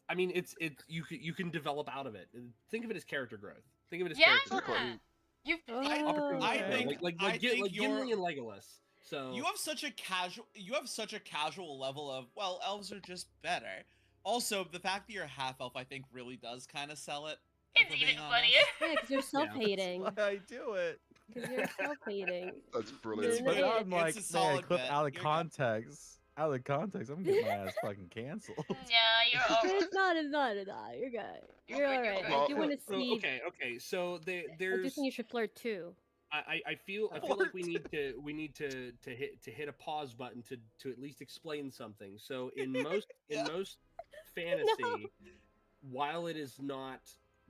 [SPEAKER 4] I mean, it's you can develop out of it. Think of it as character growth. Think of it as
[SPEAKER 2] Yeah.
[SPEAKER 4] character growth.
[SPEAKER 2] You've
[SPEAKER 4] Opportunity
[SPEAKER 3] I
[SPEAKER 4] to grow.
[SPEAKER 3] think-
[SPEAKER 4] like
[SPEAKER 3] I think
[SPEAKER 4] like Gimli
[SPEAKER 3] you're-
[SPEAKER 4] and Legolas. So
[SPEAKER 3] You have such a casual level of, well, elves are just better. Also, the fact that you're half elf, I think, really does kind of sell it. if
[SPEAKER 2] It's
[SPEAKER 3] we're
[SPEAKER 2] even
[SPEAKER 3] being honest.
[SPEAKER 2] funnier.
[SPEAKER 5] Yeah, because you're self-hating.
[SPEAKER 7] That's why I do it.
[SPEAKER 5] Because you're self-hating.
[SPEAKER 6] That's
[SPEAKER 5] You're
[SPEAKER 6] brilliant.
[SPEAKER 5] an
[SPEAKER 7] But
[SPEAKER 5] idiot.
[SPEAKER 7] now I'm like,
[SPEAKER 3] It's a
[SPEAKER 7] man,
[SPEAKER 3] solid
[SPEAKER 7] clip
[SPEAKER 3] bet.
[SPEAKER 7] out of
[SPEAKER 3] You're good.
[SPEAKER 7] context. Out of context, I'm getting my ass fucking canceled.
[SPEAKER 2] Yeah, you're all right.
[SPEAKER 5] It's not. You're good. You're
[SPEAKER 2] good,
[SPEAKER 5] alright.
[SPEAKER 2] you're
[SPEAKER 5] I
[SPEAKER 6] good.
[SPEAKER 5] do want to
[SPEAKER 4] so,
[SPEAKER 5] see.
[SPEAKER 4] okay. So
[SPEAKER 5] I do
[SPEAKER 4] there's
[SPEAKER 5] think you should flirt too.
[SPEAKER 4] I feel like we need to hit a pause button to at least explain something. So in most fantasy, while it is not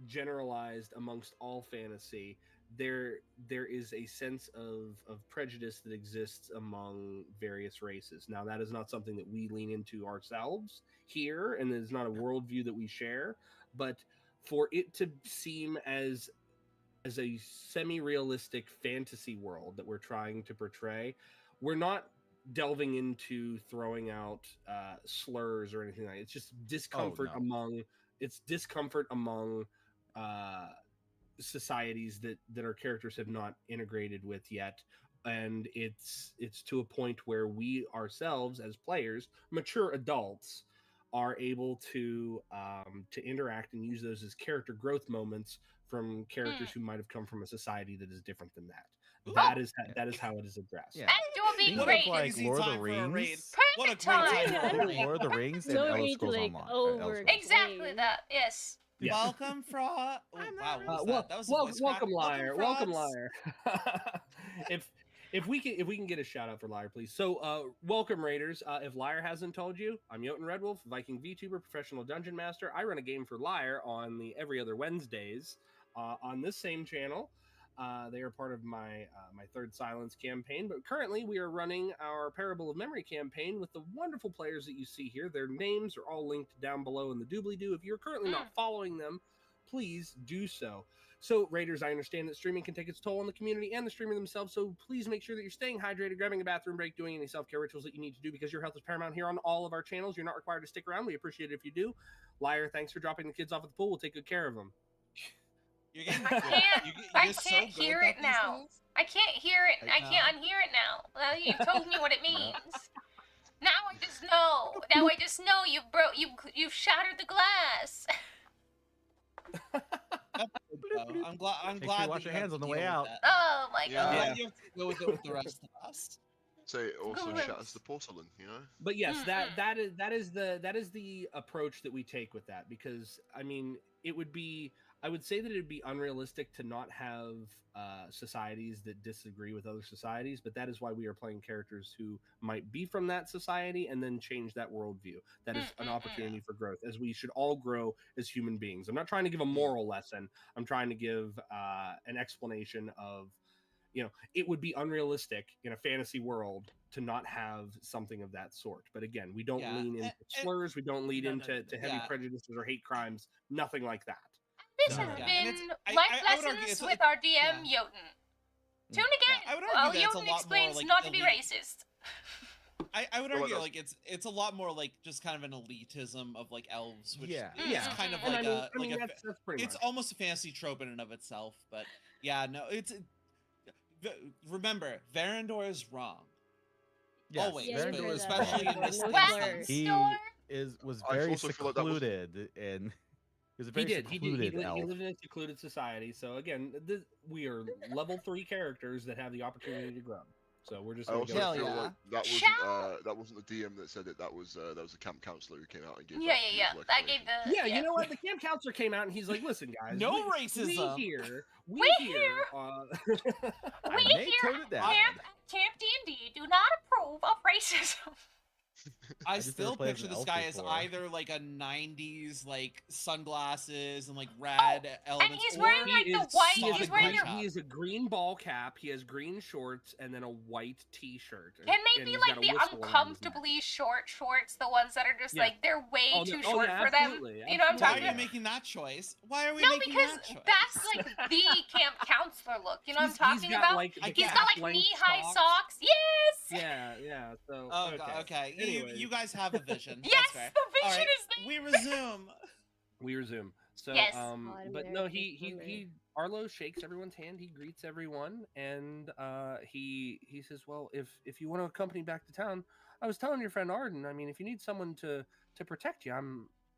[SPEAKER 4] generalized amongst all fantasy, there is a sense of prejudice that exists among various races. Now that is not something that we lean into ourselves here, and it's not a worldview that we share, but for it to seem as a semi-realistic fantasy world that we're trying to portray, we're not delving into throwing out slurs or anything like that. It's just discomfort
[SPEAKER 7] no.
[SPEAKER 4] among societies that our characters have not integrated with yet, and it's to a point where we ourselves as players, mature adults, are able to interact and use those as character growth moments from characters who might have come from a society that is different than that. That is how it is addressed.
[SPEAKER 7] Yeah.
[SPEAKER 2] And you'll be
[SPEAKER 7] Think of
[SPEAKER 2] great.
[SPEAKER 7] like
[SPEAKER 3] Crazy
[SPEAKER 7] Lord of the
[SPEAKER 3] time for a raid.
[SPEAKER 7] Rings.
[SPEAKER 3] What a
[SPEAKER 2] Perfect
[SPEAKER 3] great time
[SPEAKER 2] time.
[SPEAKER 3] for a
[SPEAKER 7] Think of
[SPEAKER 3] raid.
[SPEAKER 7] Lord of the Rings and
[SPEAKER 5] No
[SPEAKER 7] Elder
[SPEAKER 5] need to,
[SPEAKER 7] Scrolls
[SPEAKER 5] like,
[SPEAKER 7] Online.
[SPEAKER 5] over-
[SPEAKER 7] Elder Scrolls.
[SPEAKER 2] Exactly
[SPEAKER 5] Wait.
[SPEAKER 2] that. Yes.
[SPEAKER 4] Yeah.
[SPEAKER 3] Welcome from. Oh, wow, what was that? That was a voice
[SPEAKER 4] welcome,
[SPEAKER 3] crack.
[SPEAKER 4] liar. Welcome,
[SPEAKER 3] frogs.
[SPEAKER 4] liar. if we can get a shout out for liar, please. So, welcome, Raiders. If liar hasn't told you, I'm Jotun Redwolf, Viking VTuber, professional dungeon master. I run a game for liar on the every other Wednesdays on this same channel. They are part of my my third silence campaign, but currently we are running our Parable of Memory campaign with the wonderful players that you see here. Their names are all linked down below in the doobly-doo. If you're currently not following them, please do so. So, Raiders, I understand that streaming can take its toll on the community and the streamer themselves, so please make sure that you're staying hydrated, grabbing a bathroom break, doing any self-care rituals that you need to do, because your health is paramount here on all of our channels. You're not required to stick around. We appreciate it if you do. Liar, thanks for dropping the kids off at the pool. We'll take good care of them.
[SPEAKER 3] You're getting
[SPEAKER 2] I
[SPEAKER 3] good.
[SPEAKER 2] can't-
[SPEAKER 3] You're
[SPEAKER 2] I
[SPEAKER 3] just so
[SPEAKER 2] can't
[SPEAKER 3] good
[SPEAKER 2] hear
[SPEAKER 3] at
[SPEAKER 2] it
[SPEAKER 3] these
[SPEAKER 2] now.
[SPEAKER 3] things.
[SPEAKER 2] I can't hear it. I can't unhear it now. Well, you told me what it means. Now I just know. Now I just know you've shattered the glass.
[SPEAKER 3] I'm glad. I'm
[SPEAKER 7] Make sure
[SPEAKER 3] glad
[SPEAKER 7] you wash
[SPEAKER 3] that
[SPEAKER 7] your
[SPEAKER 3] have
[SPEAKER 7] hands
[SPEAKER 3] to
[SPEAKER 7] on the
[SPEAKER 3] deal
[SPEAKER 7] way
[SPEAKER 3] with
[SPEAKER 7] out.
[SPEAKER 3] that.
[SPEAKER 2] Oh my
[SPEAKER 6] Yeah.
[SPEAKER 3] I'm
[SPEAKER 2] god.
[SPEAKER 3] glad you have to deal with it with the rest of us.
[SPEAKER 6] So it also
[SPEAKER 2] Gross.
[SPEAKER 6] shatters the porcelain, you know?
[SPEAKER 4] But yes,
[SPEAKER 2] Mm-mm.
[SPEAKER 4] that is the approach that we take with that, because I mean, I would say that it would be unrealistic to not have societies that disagree with other societies, but that is why we are playing characters who might be from that society and then change that worldview. That is an opportunity for growth, as we should all grow as human beings. I'm not trying to give a moral lesson. I'm trying to give an explanation of, it would be unrealistic in a fantasy world to not have something of that sort. But again, we don't
[SPEAKER 3] Yeah,
[SPEAKER 4] lean into
[SPEAKER 3] and-
[SPEAKER 4] slurs. We don't lead
[SPEAKER 3] No, no,
[SPEAKER 4] into
[SPEAKER 3] no,
[SPEAKER 4] heavy
[SPEAKER 3] yeah.
[SPEAKER 4] prejudices or hate crimes. Nothing like that.
[SPEAKER 2] This
[SPEAKER 4] No.
[SPEAKER 2] has
[SPEAKER 3] Yeah, and
[SPEAKER 2] been
[SPEAKER 3] it's- I
[SPEAKER 2] life
[SPEAKER 3] would argue
[SPEAKER 2] lessons
[SPEAKER 3] it's-
[SPEAKER 2] with our DM Jotun. Tune again.
[SPEAKER 3] I would argue
[SPEAKER 2] While
[SPEAKER 3] that it's a
[SPEAKER 2] Jotun
[SPEAKER 3] lot more,
[SPEAKER 2] explains
[SPEAKER 3] like,
[SPEAKER 2] not to be
[SPEAKER 3] elite.
[SPEAKER 2] racist.
[SPEAKER 3] I would
[SPEAKER 6] Well,
[SPEAKER 3] argue
[SPEAKER 6] no.
[SPEAKER 3] like it's a lot more like just kind of an elitism of like elves, which
[SPEAKER 7] Yeah.
[SPEAKER 3] is
[SPEAKER 4] Yeah.
[SPEAKER 3] kind of
[SPEAKER 4] And
[SPEAKER 3] like
[SPEAKER 4] I mean,
[SPEAKER 3] a
[SPEAKER 4] that's pretty
[SPEAKER 3] it's
[SPEAKER 4] much.
[SPEAKER 3] almost a fantasy trope in and of itself. But yeah, no, remember Varandor is wrong.
[SPEAKER 7] Yes,
[SPEAKER 3] Always,
[SPEAKER 5] Yeah,
[SPEAKER 3] but
[SPEAKER 5] you heard that.
[SPEAKER 3] especially in this
[SPEAKER 5] No
[SPEAKER 2] Well,
[SPEAKER 5] slurs.
[SPEAKER 7] He
[SPEAKER 2] Store?
[SPEAKER 7] was
[SPEAKER 6] I
[SPEAKER 7] very
[SPEAKER 6] also feel like that was-
[SPEAKER 7] secluded and he was a
[SPEAKER 4] He
[SPEAKER 7] very
[SPEAKER 4] did. He
[SPEAKER 7] secluded
[SPEAKER 4] lived
[SPEAKER 7] elf.
[SPEAKER 4] in a secluded society. So again, we are level 3 characters that have the opportunity to grow. So we're just
[SPEAKER 6] I
[SPEAKER 4] gonna
[SPEAKER 6] also
[SPEAKER 4] go.
[SPEAKER 3] Hell
[SPEAKER 6] feel
[SPEAKER 3] yeah.
[SPEAKER 6] like that wasn't the DM that said it. That was a camp counselor who came out and gave.
[SPEAKER 2] Yeah,
[SPEAKER 6] that
[SPEAKER 2] yeah, yeah.
[SPEAKER 6] beautiful
[SPEAKER 2] That gave
[SPEAKER 6] explanation.
[SPEAKER 2] the
[SPEAKER 4] Yeah, you know what? The camp counselor came out and he's like, "Listen, guys,
[SPEAKER 3] No
[SPEAKER 4] we
[SPEAKER 3] racism.
[SPEAKER 4] here,
[SPEAKER 2] We
[SPEAKER 7] I
[SPEAKER 2] We
[SPEAKER 7] may
[SPEAKER 2] here
[SPEAKER 7] tone it down.
[SPEAKER 2] Camp D&D do not approve of racism.
[SPEAKER 3] I
[SPEAKER 7] just
[SPEAKER 3] still
[SPEAKER 7] never played as
[SPEAKER 3] picture
[SPEAKER 7] an
[SPEAKER 3] this
[SPEAKER 7] elf
[SPEAKER 3] guy as
[SPEAKER 7] before.
[SPEAKER 3] either like a '90s like sunglasses and like rad
[SPEAKER 2] And
[SPEAKER 3] elements,
[SPEAKER 2] he's
[SPEAKER 3] or
[SPEAKER 2] wearing like the white.
[SPEAKER 3] he is
[SPEAKER 2] He's
[SPEAKER 3] a
[SPEAKER 2] wearing
[SPEAKER 3] green
[SPEAKER 2] a.
[SPEAKER 3] top.
[SPEAKER 4] he is a green ball cap. He has green shorts and then a white T-shirt.
[SPEAKER 2] Can they
[SPEAKER 4] and
[SPEAKER 2] be
[SPEAKER 4] he's
[SPEAKER 2] like
[SPEAKER 4] got a
[SPEAKER 2] the
[SPEAKER 4] whistle around his neck.
[SPEAKER 2] uncomfortably short shorts, the ones that are just
[SPEAKER 4] Yeah.
[SPEAKER 2] like they're way
[SPEAKER 4] Oh, no-
[SPEAKER 2] too
[SPEAKER 4] oh,
[SPEAKER 2] short
[SPEAKER 4] yeah,
[SPEAKER 2] for them?
[SPEAKER 4] absolutely,
[SPEAKER 2] You know what I'm
[SPEAKER 3] Why
[SPEAKER 2] talking
[SPEAKER 3] are you
[SPEAKER 2] about?
[SPEAKER 3] making that choice? Why are we
[SPEAKER 2] No,
[SPEAKER 3] making
[SPEAKER 2] because
[SPEAKER 3] that choice?
[SPEAKER 2] that's like the camp counselor look. You know what I'm
[SPEAKER 4] He's
[SPEAKER 2] talking
[SPEAKER 4] got,
[SPEAKER 2] about?
[SPEAKER 4] like, the
[SPEAKER 2] He's got like
[SPEAKER 4] cap-length
[SPEAKER 2] knee-high
[SPEAKER 4] socks.
[SPEAKER 2] socks. Yes.
[SPEAKER 4] Yeah. So
[SPEAKER 3] Oh,
[SPEAKER 4] okay.
[SPEAKER 3] okay.
[SPEAKER 4] Anyways.
[SPEAKER 3] You guys have a vision.
[SPEAKER 2] Yes,
[SPEAKER 3] That's fair.
[SPEAKER 2] the
[SPEAKER 3] All
[SPEAKER 2] vision
[SPEAKER 3] right,
[SPEAKER 2] is there.
[SPEAKER 3] we resume.
[SPEAKER 4] We resume. So,
[SPEAKER 2] Yes.
[SPEAKER 4] but no, he Arlo shakes everyone's hand. He greets everyone, and he says, "Well, if you want to accompany back to town, I was telling your friend Arden. I mean, if you need someone to protect you,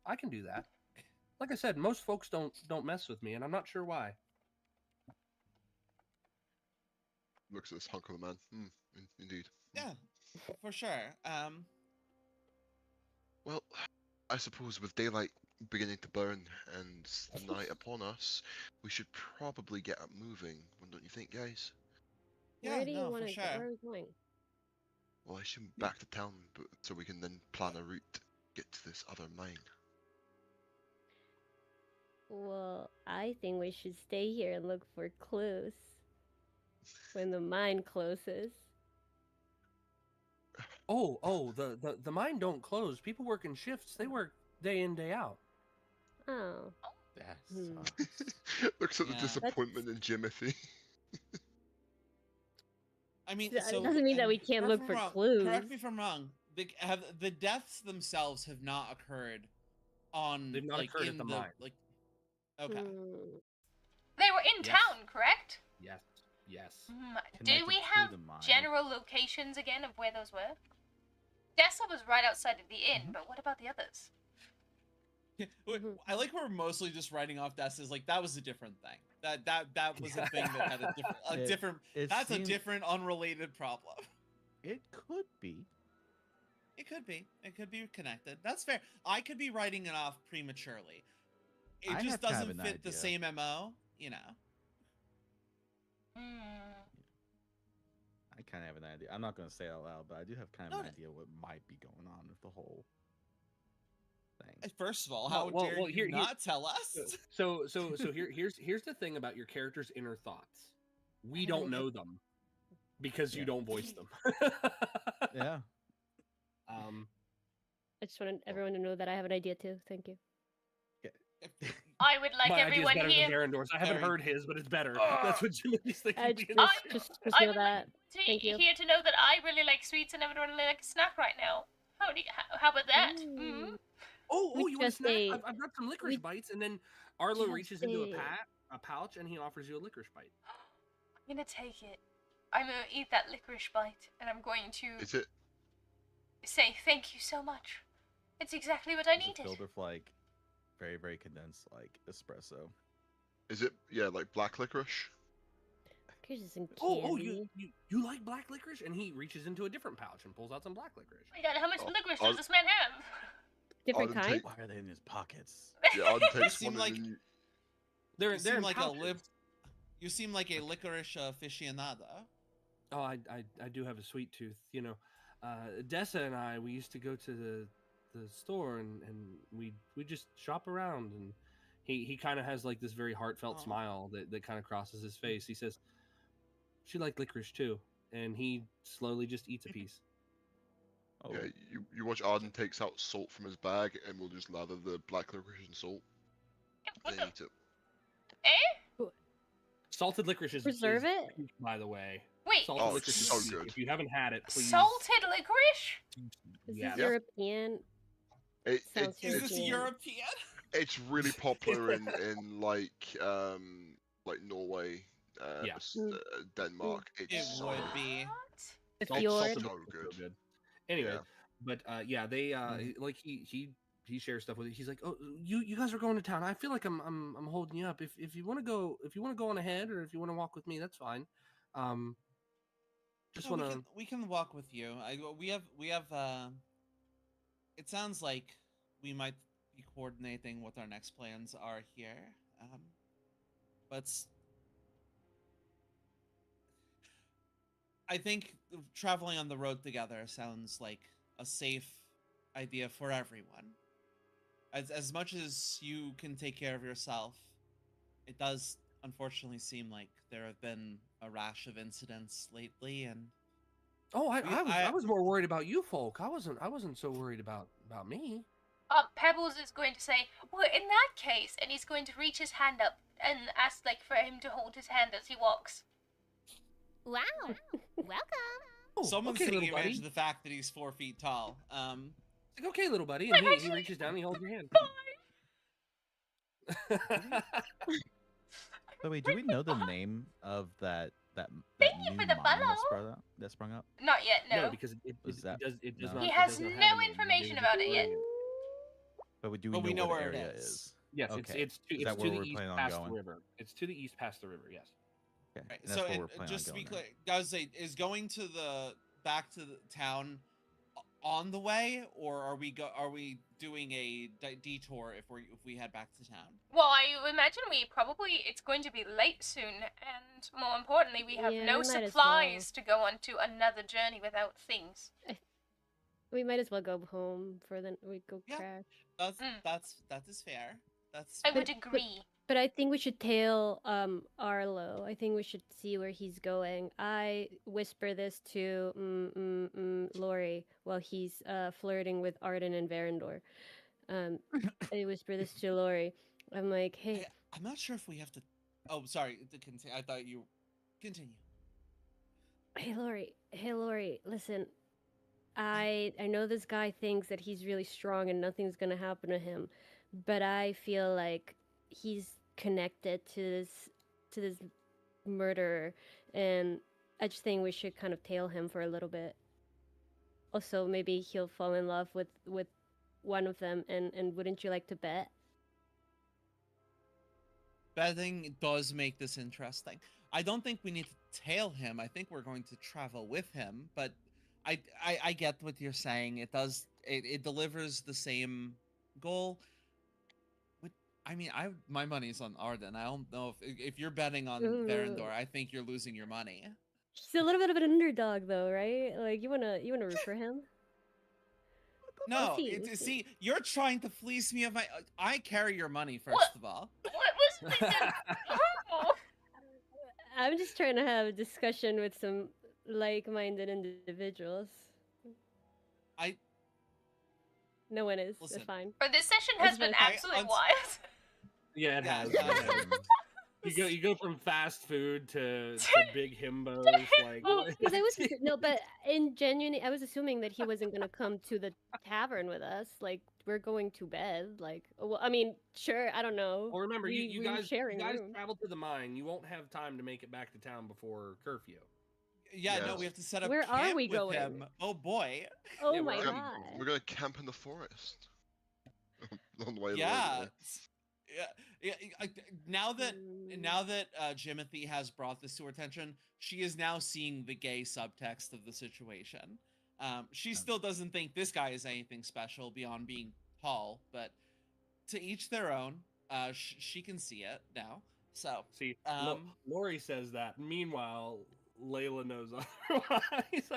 [SPEAKER 4] I can do that. Like I said, most folks don't mess with me, and I'm not sure why."
[SPEAKER 6] Looks at this hunk of a man. Indeed.
[SPEAKER 3] Yeah, for sure.
[SPEAKER 6] Well, I suppose with daylight beginning to burn and the night upon us, we should probably get up moving. Don't you think, guys?
[SPEAKER 3] Yeah,
[SPEAKER 5] Where do you
[SPEAKER 3] no,
[SPEAKER 5] want
[SPEAKER 3] for
[SPEAKER 5] to
[SPEAKER 3] sure.
[SPEAKER 5] go? Where are we going?
[SPEAKER 6] Well, I assume back to town, but so we can then plan a route to get to this other mine.
[SPEAKER 5] Well, I think we should stay here and look for clues when the mine closes.
[SPEAKER 4] Oh, the mine don't close. People work in shifts. They work day in, day out.
[SPEAKER 5] Oh.
[SPEAKER 7] That
[SPEAKER 5] Hmm.
[SPEAKER 7] sucks.
[SPEAKER 6] Looks at
[SPEAKER 3] Yeah.
[SPEAKER 6] the disappointment in Jimothy.
[SPEAKER 3] I mean,
[SPEAKER 5] That
[SPEAKER 3] so
[SPEAKER 5] doesn't mean that
[SPEAKER 3] and
[SPEAKER 5] we can't
[SPEAKER 3] correct
[SPEAKER 5] look
[SPEAKER 3] me
[SPEAKER 5] for
[SPEAKER 3] if I'm wrong-
[SPEAKER 5] clues.
[SPEAKER 3] Correct me if I'm wrong. The deaths themselves have not occurred on.
[SPEAKER 4] They've not
[SPEAKER 3] like,
[SPEAKER 4] occurred at
[SPEAKER 3] in
[SPEAKER 4] the mine.
[SPEAKER 3] Like, okay.
[SPEAKER 5] Hmm.
[SPEAKER 2] They were in
[SPEAKER 4] Yes.
[SPEAKER 2] town, correct?
[SPEAKER 4] Yes.
[SPEAKER 2] Do
[SPEAKER 7] Connected
[SPEAKER 2] we
[SPEAKER 7] to
[SPEAKER 2] have
[SPEAKER 7] the mine.
[SPEAKER 2] general locations again of where those were? Dessa was right outside of the inn, but what about the others?
[SPEAKER 3] I like we're mostly just writing off Death as like that was a different thing. That was a thing that had a different.
[SPEAKER 7] It
[SPEAKER 3] That's a
[SPEAKER 7] seems-
[SPEAKER 3] different, unrelated problem.
[SPEAKER 7] It could be.
[SPEAKER 3] It could be. It could be connected. That's fair. I could be writing it off prematurely. It
[SPEAKER 7] I
[SPEAKER 3] just
[SPEAKER 7] have kind of
[SPEAKER 3] doesn't
[SPEAKER 7] an
[SPEAKER 3] fit the
[SPEAKER 7] idea.
[SPEAKER 3] same MO, you know.
[SPEAKER 7] I kind of have an idea. I'm not going to say it out loud, but I do have kind of an idea what might be going on with the whole thing.
[SPEAKER 3] First of all,
[SPEAKER 4] Well-
[SPEAKER 3] how
[SPEAKER 4] well-
[SPEAKER 3] dare
[SPEAKER 4] well,
[SPEAKER 3] you
[SPEAKER 4] here-
[SPEAKER 3] not tell us?
[SPEAKER 4] So here's the thing about your character's inner thoughts. We don't know them because you
[SPEAKER 7] Yeah.
[SPEAKER 4] don't voice them.
[SPEAKER 7] Yeah.
[SPEAKER 5] I just wanted everyone to know that I have an idea too. Thank you.
[SPEAKER 2] I would like
[SPEAKER 4] My idea's
[SPEAKER 2] everyone
[SPEAKER 4] better
[SPEAKER 2] here.
[SPEAKER 4] than Darendor's. I haven't
[SPEAKER 3] Very-
[SPEAKER 4] heard his, but it's better. That's what Jimmy's thinking.
[SPEAKER 5] I just
[SPEAKER 2] I
[SPEAKER 5] know
[SPEAKER 2] would
[SPEAKER 5] that.
[SPEAKER 2] To
[SPEAKER 5] Thank you.
[SPEAKER 2] here to know that I really like sweets and everyone really like a snack right now. How about that?
[SPEAKER 5] Ooh.
[SPEAKER 4] Oh,
[SPEAKER 5] We
[SPEAKER 4] you want a
[SPEAKER 5] just
[SPEAKER 4] snack?
[SPEAKER 5] ate-
[SPEAKER 4] I've got some licorice
[SPEAKER 5] we
[SPEAKER 4] bites, and then Arlo
[SPEAKER 5] just
[SPEAKER 4] reaches into
[SPEAKER 5] ate.
[SPEAKER 4] a pouch, and he offers you a licorice bite.
[SPEAKER 2] I'm gonna take it. I'm gonna eat that licorice bite, and I'm going to
[SPEAKER 6] Is it?
[SPEAKER 2] say thank you so much. It's exactly what I
[SPEAKER 7] Is it
[SPEAKER 2] needed.
[SPEAKER 7] filled with like very, very condensed like espresso?
[SPEAKER 6] Is it? Yeah, like black licorice.
[SPEAKER 5] Here's some
[SPEAKER 4] Oh,
[SPEAKER 5] candy.
[SPEAKER 4] you like black licorice? And he reaches into a different pouch and pulls out some black licorice.
[SPEAKER 2] Oh my god, how much
[SPEAKER 6] Oh,
[SPEAKER 2] licorice
[SPEAKER 6] I'll-
[SPEAKER 2] does this man have?
[SPEAKER 5] Different
[SPEAKER 6] Arden
[SPEAKER 5] kind.
[SPEAKER 6] take-
[SPEAKER 7] Why are they in his pockets?
[SPEAKER 6] Yeah, Arden takes
[SPEAKER 3] seem
[SPEAKER 6] one
[SPEAKER 3] like-
[SPEAKER 6] and then
[SPEAKER 4] They're
[SPEAKER 3] You seem
[SPEAKER 4] in
[SPEAKER 3] like
[SPEAKER 4] pouches.
[SPEAKER 3] You seem like a licorice aficionado.
[SPEAKER 4] Oh, I do have a sweet tooth. You know, Dessa and I, we used to go to the store and we just shop around, and he kind of has like this very heartfelt
[SPEAKER 3] Aw.
[SPEAKER 4] smile that kind of crosses his face. He says, "She liked licorice too," and he slowly just eats a piece.
[SPEAKER 7] Oh,
[SPEAKER 6] yeah, you watch Arden takes out salt from his bag and we'll just lather the black licorice and salt
[SPEAKER 2] What
[SPEAKER 6] and
[SPEAKER 2] the?
[SPEAKER 6] eat it.
[SPEAKER 2] Eh?
[SPEAKER 4] Salted licorice is
[SPEAKER 5] Preserve
[SPEAKER 4] is
[SPEAKER 5] it?
[SPEAKER 4] peak, by the way.
[SPEAKER 2] Wait,
[SPEAKER 4] Salted
[SPEAKER 6] Oh,
[SPEAKER 4] licorice
[SPEAKER 6] it's
[SPEAKER 4] is
[SPEAKER 6] so
[SPEAKER 4] peak.
[SPEAKER 6] good.
[SPEAKER 4] If you haven't had it, please.
[SPEAKER 2] salted licorice?
[SPEAKER 5] This
[SPEAKER 4] Yeah.
[SPEAKER 5] is European. Sounds
[SPEAKER 3] Is this
[SPEAKER 5] European.
[SPEAKER 3] European?
[SPEAKER 6] It's really popular in like Norway,
[SPEAKER 4] Yeah.
[SPEAKER 6] Denmark. It's
[SPEAKER 3] It
[SPEAKER 6] so
[SPEAKER 3] would
[SPEAKER 6] good.
[SPEAKER 3] be.
[SPEAKER 5] The
[SPEAKER 4] Salt-
[SPEAKER 5] fjord.
[SPEAKER 4] salted
[SPEAKER 6] So
[SPEAKER 4] licorice is
[SPEAKER 6] good.
[SPEAKER 4] Anyway,
[SPEAKER 6] Yeah.
[SPEAKER 4] but yeah, they like he shares stuff with it. He's like, "Oh, you guys are going to town. I feel like I'm holding you up. If you want to go on ahead, or if you want to walk with me, that's fine. Just
[SPEAKER 3] No,
[SPEAKER 4] want to.
[SPEAKER 3] we can walk with you. We have. It sounds like we might be coordinating what our next plans are here. But I think traveling on the road together sounds like a safe idea for everyone. As much as you can take care of yourself, it does unfortunately seem like there have been a rash of incidents lately, and
[SPEAKER 10] Oh, I
[SPEAKER 3] I
[SPEAKER 10] was more worried about you folk. I wasn't so worried about me.
[SPEAKER 2] Pebbles is going to say, well, in that case, and he's going to reach his hand up and ask, like, for him to hold his hand as he walks.
[SPEAKER 11] Wow. Welcome.
[SPEAKER 10] Oh,
[SPEAKER 3] someone's
[SPEAKER 10] okay,
[SPEAKER 3] taking
[SPEAKER 10] little
[SPEAKER 3] advantage
[SPEAKER 10] buddy.
[SPEAKER 3] of the fact that he's 4 feet tall.
[SPEAKER 10] Like, okay, little buddy, and he reaches down and he holds your hand.
[SPEAKER 7] By the way, do we know the name of that
[SPEAKER 2] Thank you
[SPEAKER 7] new
[SPEAKER 2] for the
[SPEAKER 7] mine
[SPEAKER 2] follow.
[SPEAKER 7] that sprung up?
[SPEAKER 2] Not yet, no.
[SPEAKER 10] No, because it does
[SPEAKER 7] no?
[SPEAKER 10] not.
[SPEAKER 2] He
[SPEAKER 10] it
[SPEAKER 2] has
[SPEAKER 10] does not
[SPEAKER 2] no
[SPEAKER 10] have a name.
[SPEAKER 2] information
[SPEAKER 10] They
[SPEAKER 2] about
[SPEAKER 10] just
[SPEAKER 2] it yet.
[SPEAKER 10] bring
[SPEAKER 7] But do
[SPEAKER 3] But we know
[SPEAKER 7] what
[SPEAKER 3] where it
[SPEAKER 7] area
[SPEAKER 3] is.
[SPEAKER 10] Yes,
[SPEAKER 7] Okay.
[SPEAKER 10] it's
[SPEAKER 7] Is that
[SPEAKER 10] to
[SPEAKER 7] where
[SPEAKER 10] the
[SPEAKER 7] we're
[SPEAKER 10] east
[SPEAKER 7] planning on
[SPEAKER 10] past
[SPEAKER 7] going?
[SPEAKER 10] the river. It's to the east past the river. Yes.
[SPEAKER 7] Okay.
[SPEAKER 3] Right.
[SPEAKER 7] And that's
[SPEAKER 3] So
[SPEAKER 7] where we're planning
[SPEAKER 3] just to
[SPEAKER 7] on
[SPEAKER 3] be
[SPEAKER 7] going.
[SPEAKER 3] clear, guys, say is going to the back to the town on the way, or are we doing a detour if we head back to town?
[SPEAKER 2] Well, I imagine it's going to be late soon, and more importantly, we have
[SPEAKER 5] Yeah,
[SPEAKER 2] no
[SPEAKER 5] we might as
[SPEAKER 2] supplies to go on to another journey without things.
[SPEAKER 5] We might as well go home for the we go
[SPEAKER 3] Yeah.
[SPEAKER 5] crash.
[SPEAKER 3] That is fair. That's
[SPEAKER 2] I
[SPEAKER 3] fair.
[SPEAKER 2] would agree.
[SPEAKER 5] But I think we should tail Arlo. I think we should see where he's going. I whisper this to Lori while he's flirting with Arden and Verendor. I whisper this to Lori. I'm like, hey,
[SPEAKER 3] I'm not sure if we have to. Oh, sorry. To continue. I thought you continue.
[SPEAKER 5] hey Lori, listen. I know this guy thinks that he's really strong and nothing's gonna happen to him, but I feel like he's connected to this murderer, and I just think we should kind of tail him for a little bit. Also, maybe he'll fall in love with one of them, and wouldn't you like to bet?
[SPEAKER 3] Betting does make this interesting. I don't think we need to tail him. I think we're going to travel with him, but I get what you're saying. It delivers the same goal. I mean, my money's on Arden. I don't know if you're betting on Verendor, I think you're losing your money.
[SPEAKER 5] He's a little bit of an underdog, though, right? Like you wanna root for him.
[SPEAKER 3] No,
[SPEAKER 5] We'll see.
[SPEAKER 3] see, you're trying to fleece me of my. I carry your money first of all.
[SPEAKER 2] What was this?
[SPEAKER 5] I'm just trying to have a discussion with some like-minded individuals. No one is.
[SPEAKER 3] Listen.
[SPEAKER 5] It's fine.
[SPEAKER 2] But this session has been absolutely wild.
[SPEAKER 10] Yeah, it has. You go from fast food to big himbos. Like,
[SPEAKER 5] Because I was no, but in genuinely, I was assuming that he wasn't gonna come to the tavern with us. Like we're going to bed. Like, well, I mean, sure, I don't know.
[SPEAKER 10] Well, remember, you
[SPEAKER 5] we're
[SPEAKER 10] guys
[SPEAKER 5] sharing room.
[SPEAKER 10] travel to the mine. You won't have time to make it back to town before curfew.
[SPEAKER 3] Yeah,
[SPEAKER 6] Yes.
[SPEAKER 3] no, we have to set up
[SPEAKER 5] Where
[SPEAKER 3] camp
[SPEAKER 5] are we
[SPEAKER 3] with
[SPEAKER 5] going?
[SPEAKER 3] him. Oh boy.
[SPEAKER 5] Oh
[SPEAKER 10] Yeah,
[SPEAKER 5] my
[SPEAKER 10] we're-
[SPEAKER 5] god.
[SPEAKER 6] We're gonna camp in the forest. On the way to
[SPEAKER 3] Yeah.
[SPEAKER 6] Lily.
[SPEAKER 3] Now that Jimothy has brought this to her attention, she is now seeing the gay subtext of the situation. She still doesn't think this guy is anything special beyond being tall, but to each their own. She can see it now. So
[SPEAKER 10] See, Lori says that. Meanwhile, Layla knows otherwise.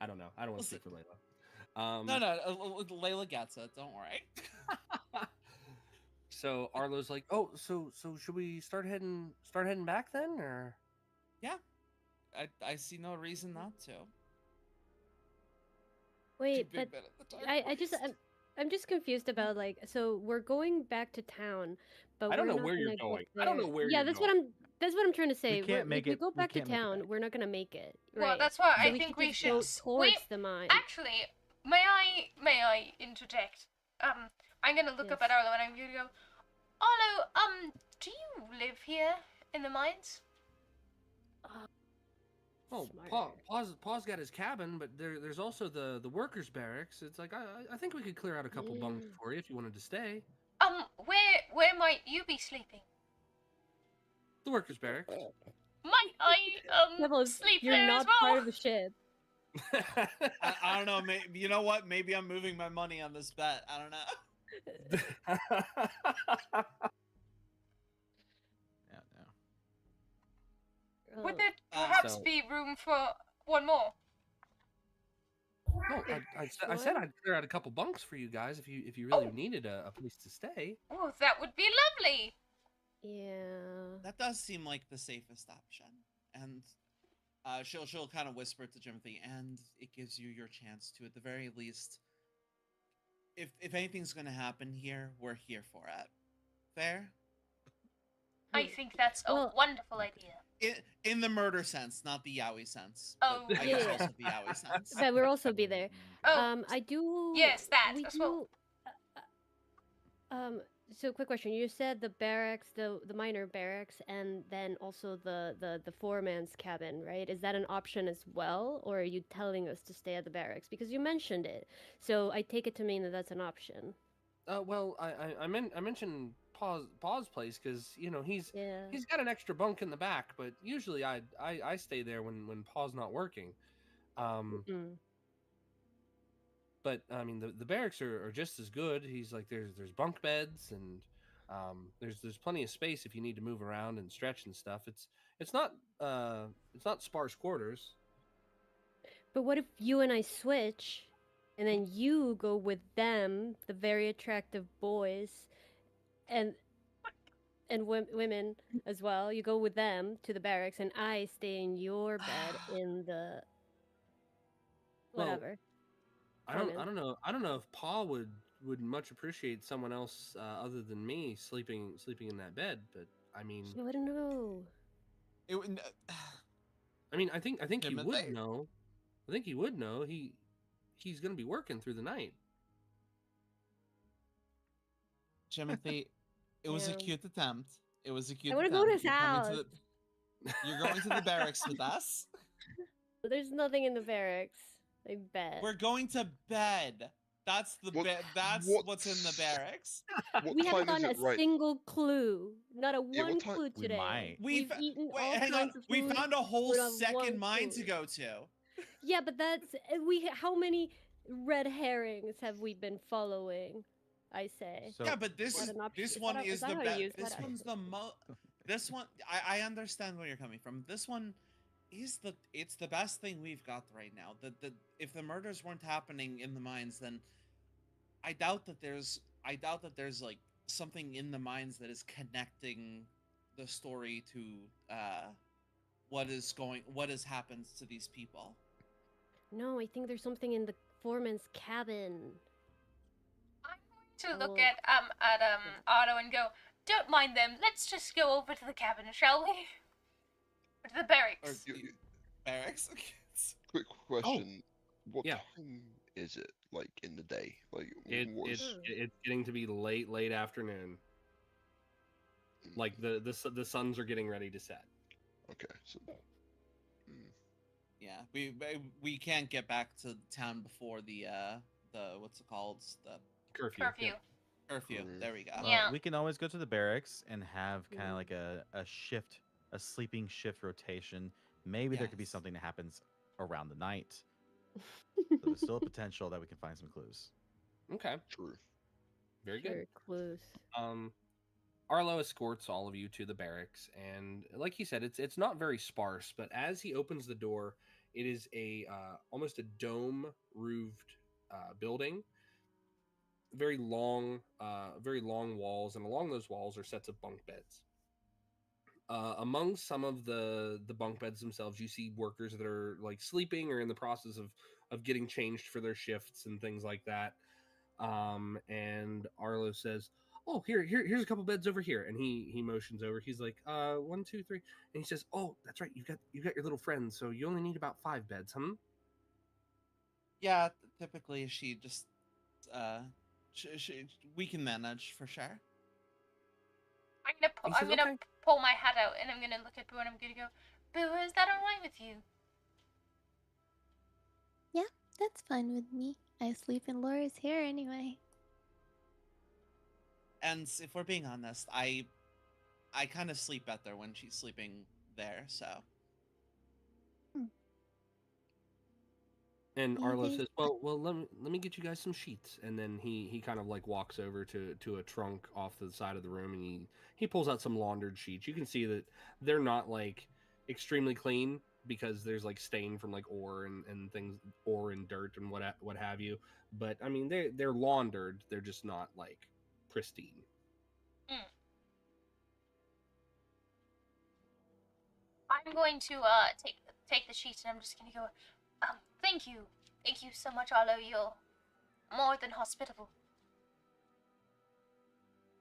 [SPEAKER 10] I don't know. I don't want to speak for Layla.
[SPEAKER 3] No, Layla gets it. Don't worry.
[SPEAKER 10] So Arlo's like, oh, so should we start heading back then, or?
[SPEAKER 3] Yeah, I see no reason not to.
[SPEAKER 5] Wait,
[SPEAKER 3] Big
[SPEAKER 5] but
[SPEAKER 3] bet at the dark
[SPEAKER 5] I'm just confused about like, so we're going back to town, but
[SPEAKER 10] I don't
[SPEAKER 5] we're
[SPEAKER 10] know
[SPEAKER 5] not
[SPEAKER 10] where you're
[SPEAKER 5] gonna get
[SPEAKER 10] going. I don't know
[SPEAKER 5] there.
[SPEAKER 10] where
[SPEAKER 5] Yeah,
[SPEAKER 10] you're
[SPEAKER 5] that's
[SPEAKER 10] going.
[SPEAKER 5] that's what I'm trying to say.
[SPEAKER 7] can't
[SPEAKER 5] If
[SPEAKER 7] make
[SPEAKER 5] we
[SPEAKER 7] it-
[SPEAKER 5] go
[SPEAKER 7] we
[SPEAKER 5] back to
[SPEAKER 7] can't make it
[SPEAKER 5] town,
[SPEAKER 7] back.
[SPEAKER 5] we're not gonna make it.
[SPEAKER 2] Well,
[SPEAKER 5] right?
[SPEAKER 2] that's why
[SPEAKER 5] So
[SPEAKER 2] I
[SPEAKER 5] we
[SPEAKER 2] think
[SPEAKER 5] should
[SPEAKER 2] we
[SPEAKER 5] just go
[SPEAKER 2] should.
[SPEAKER 5] towards the mine.
[SPEAKER 2] Actually, may I interject? I'm gonna look up
[SPEAKER 5] Yes.
[SPEAKER 2] at Arlo and I'm gonna go, Arlo, do you live here in the mines?
[SPEAKER 10] Oh,
[SPEAKER 5] Smart.
[SPEAKER 10] Paul's got his cabin, but there's also the workers' barracks. It's like I think we could clear out a couple bunks
[SPEAKER 5] Yeah.
[SPEAKER 10] for you if you wanted to stay.
[SPEAKER 2] Where might you be sleeping?
[SPEAKER 10] The workers' barracks.
[SPEAKER 2] Might I
[SPEAKER 5] Devils,
[SPEAKER 2] sleep
[SPEAKER 5] you're
[SPEAKER 2] there
[SPEAKER 5] not
[SPEAKER 2] as well?
[SPEAKER 5] part of the ship.
[SPEAKER 3] I don't know. Maybe, you know what? Maybe I'm moving my money on this bet. I don't know.
[SPEAKER 7] Yeah, no.
[SPEAKER 2] Would
[SPEAKER 5] Oh,
[SPEAKER 2] there perhaps
[SPEAKER 10] So-
[SPEAKER 2] be room for one more?
[SPEAKER 10] No, I said I'd clear out a couple bunks for you guys if you really
[SPEAKER 2] Oh.
[SPEAKER 10] needed a place to stay.
[SPEAKER 2] Oh, that would be lovely.
[SPEAKER 5] yeah.
[SPEAKER 3] That does seem like the safest option. And she'll kind of whisper to Timothy, and it gives you your chance to, at the very least, if anything's gonna happen here, we're here for it. Fair?
[SPEAKER 2] I think that's a
[SPEAKER 5] Well-
[SPEAKER 2] wonderful idea.
[SPEAKER 3] In the murder sense, not the yaoi sense.
[SPEAKER 2] Oh,
[SPEAKER 3] but I guess
[SPEAKER 5] yeah.
[SPEAKER 3] also the yaoi sense.
[SPEAKER 5] But we'll also be there.
[SPEAKER 2] Oh,
[SPEAKER 5] I do.
[SPEAKER 2] yes, that
[SPEAKER 5] we
[SPEAKER 2] as
[SPEAKER 5] do.
[SPEAKER 2] well.
[SPEAKER 5] So quick question. You said the barracks, the minor barracks, and then also the foreman's cabin, right? Is that an option as well, or are you telling us to stay at the barracks because you mentioned it? So I take it to mean that that's an option.
[SPEAKER 10] Well, I mentioned Pa's place because he's
[SPEAKER 5] Yeah.
[SPEAKER 10] he's got an extra bunk in the back, but usually I stay there when Pa's not working.
[SPEAKER 5] Mm.
[SPEAKER 10] But I mean the barracks are just as good. He's like there's bunk beds and there's plenty of space if you need to move around and stretch and stuff. It's not sparse quarters.
[SPEAKER 5] But what if you and I switch, and then you go with them, the very attractive boys, and women as well. You go with them to the barracks, and I stay in your bed in the
[SPEAKER 10] Well,
[SPEAKER 5] whatever.
[SPEAKER 10] I don't know if Pa would much appreciate someone else other than me sleeping in that bed, but I mean
[SPEAKER 5] I wouldn't know.
[SPEAKER 3] It would.
[SPEAKER 10] I think he would
[SPEAKER 3] Timothy?
[SPEAKER 10] know. I think he would know. He's going to be working through the night.
[SPEAKER 3] Timothy, it was a
[SPEAKER 5] Yeah.
[SPEAKER 3] cute attempt. It was a cute
[SPEAKER 5] I wanna
[SPEAKER 3] attempt.
[SPEAKER 5] go to his
[SPEAKER 3] You're coming
[SPEAKER 5] house.
[SPEAKER 3] You're going to the barracks with us.
[SPEAKER 5] There's nothing in the barracks. I bet.
[SPEAKER 3] We're going to bed. That's the
[SPEAKER 6] What-
[SPEAKER 3] bed. That's
[SPEAKER 6] what-
[SPEAKER 3] what's in the barracks.
[SPEAKER 6] What
[SPEAKER 5] We haven't
[SPEAKER 6] time is
[SPEAKER 5] gotten
[SPEAKER 6] it
[SPEAKER 5] a
[SPEAKER 6] right?
[SPEAKER 5] single clue. Not a
[SPEAKER 6] Yeah,
[SPEAKER 5] one
[SPEAKER 6] what time-
[SPEAKER 5] clue
[SPEAKER 7] We
[SPEAKER 5] today.
[SPEAKER 7] might.
[SPEAKER 5] We've
[SPEAKER 3] fa-
[SPEAKER 5] eaten
[SPEAKER 3] Wait,
[SPEAKER 5] all
[SPEAKER 3] hang
[SPEAKER 5] kinds
[SPEAKER 3] on.
[SPEAKER 5] of
[SPEAKER 3] We
[SPEAKER 5] food.
[SPEAKER 3] found a whole
[SPEAKER 5] not one
[SPEAKER 3] second mine to
[SPEAKER 5] clue.
[SPEAKER 3] go to.
[SPEAKER 5] Yeah, but that's how many red herrings have we been following? I say.
[SPEAKER 7] So
[SPEAKER 3] Yeah, but this
[SPEAKER 5] Not
[SPEAKER 3] is
[SPEAKER 5] an option.
[SPEAKER 3] this
[SPEAKER 5] Is
[SPEAKER 3] one
[SPEAKER 5] that
[SPEAKER 3] is
[SPEAKER 5] how
[SPEAKER 3] the
[SPEAKER 5] you
[SPEAKER 3] best.
[SPEAKER 5] use
[SPEAKER 3] This
[SPEAKER 5] that?
[SPEAKER 3] one's the most. This one, I understand where you're coming from. This one is it's the best thing we've got right now. The if the murders weren't happening in the mines, then I doubt that there's like something in the mines that is connecting the story to what has happened to these people.
[SPEAKER 5] No, I think there's something in the foreman's cabin.
[SPEAKER 2] To
[SPEAKER 5] I
[SPEAKER 2] look
[SPEAKER 5] will-
[SPEAKER 2] at Otto and go, don't mind them. Let's just go over to the cabin, shall we? Or to the
[SPEAKER 3] Or
[SPEAKER 2] barracks.
[SPEAKER 3] barracks.
[SPEAKER 6] Quick question. What
[SPEAKER 10] yeah.
[SPEAKER 6] time is it, like, in the day? Like,
[SPEAKER 10] It's getting to be late afternoon. Like the suns are getting ready to set.
[SPEAKER 6] Okay, so...
[SPEAKER 3] Yeah, we can't get back to town before the what's it called, the
[SPEAKER 10] Curfew.
[SPEAKER 2] Curfew.
[SPEAKER 3] curfew. There we go.
[SPEAKER 2] Yeah.
[SPEAKER 7] We can always go to the barracks and have kind
[SPEAKER 5] Mhm.
[SPEAKER 7] of like a shift, a sleeping shift rotation. Maybe there could be
[SPEAKER 3] Yes.
[SPEAKER 7] something that happens around the night. So there's still a potential that we can find some clues.
[SPEAKER 10] Okay.
[SPEAKER 6] True.
[SPEAKER 10] Very
[SPEAKER 5] Sure,
[SPEAKER 10] good.
[SPEAKER 5] clues.
[SPEAKER 10] Arlo escorts all of you to the barracks, and like he said, it's not very sparse. But as he opens the door, it is a almost a dome roofed building. Very long walls, and along those walls are sets of bunk beds. Among some of the bunk beds themselves, you see workers that are like sleeping or in the process of getting changed for their shifts and things like that. And Arlo says, "Oh, here's a couple beds over here," and he motions over. He's like, 1, 2, 3, and he says, "Oh, that's right. You got your little friends, so you only need about 5 beds, huh?"
[SPEAKER 3] Yeah, typically she just we can manage for sure.
[SPEAKER 10] He
[SPEAKER 2] I'm
[SPEAKER 10] says,
[SPEAKER 2] gonna
[SPEAKER 10] "Okay."
[SPEAKER 2] pull my hat out and I'm gonna look at Boo and I'm gonna go, Boo, is that alright with you?
[SPEAKER 8] Yeah, that's fine with me. I sleep in Laura's hair anyway.
[SPEAKER 3] And if we're being honest, I kind of sleep better when she's sleeping there. So
[SPEAKER 10] And
[SPEAKER 8] You
[SPEAKER 10] Arlo
[SPEAKER 8] guys-
[SPEAKER 10] says, "Well, let me get you guys some sheets." And then he kind of like walks over to a trunk off to the side of the room, and he pulls out some laundered sheets. You can see that they're not like extremely clean because there's like stain from like ore and things, ore and dirt and what have you. But I mean, they're laundered. They're just not like pristine.
[SPEAKER 2] I'm going to take the sheets and I'm just gonna go. Thank you so much, Arlo. You're more than hospitable.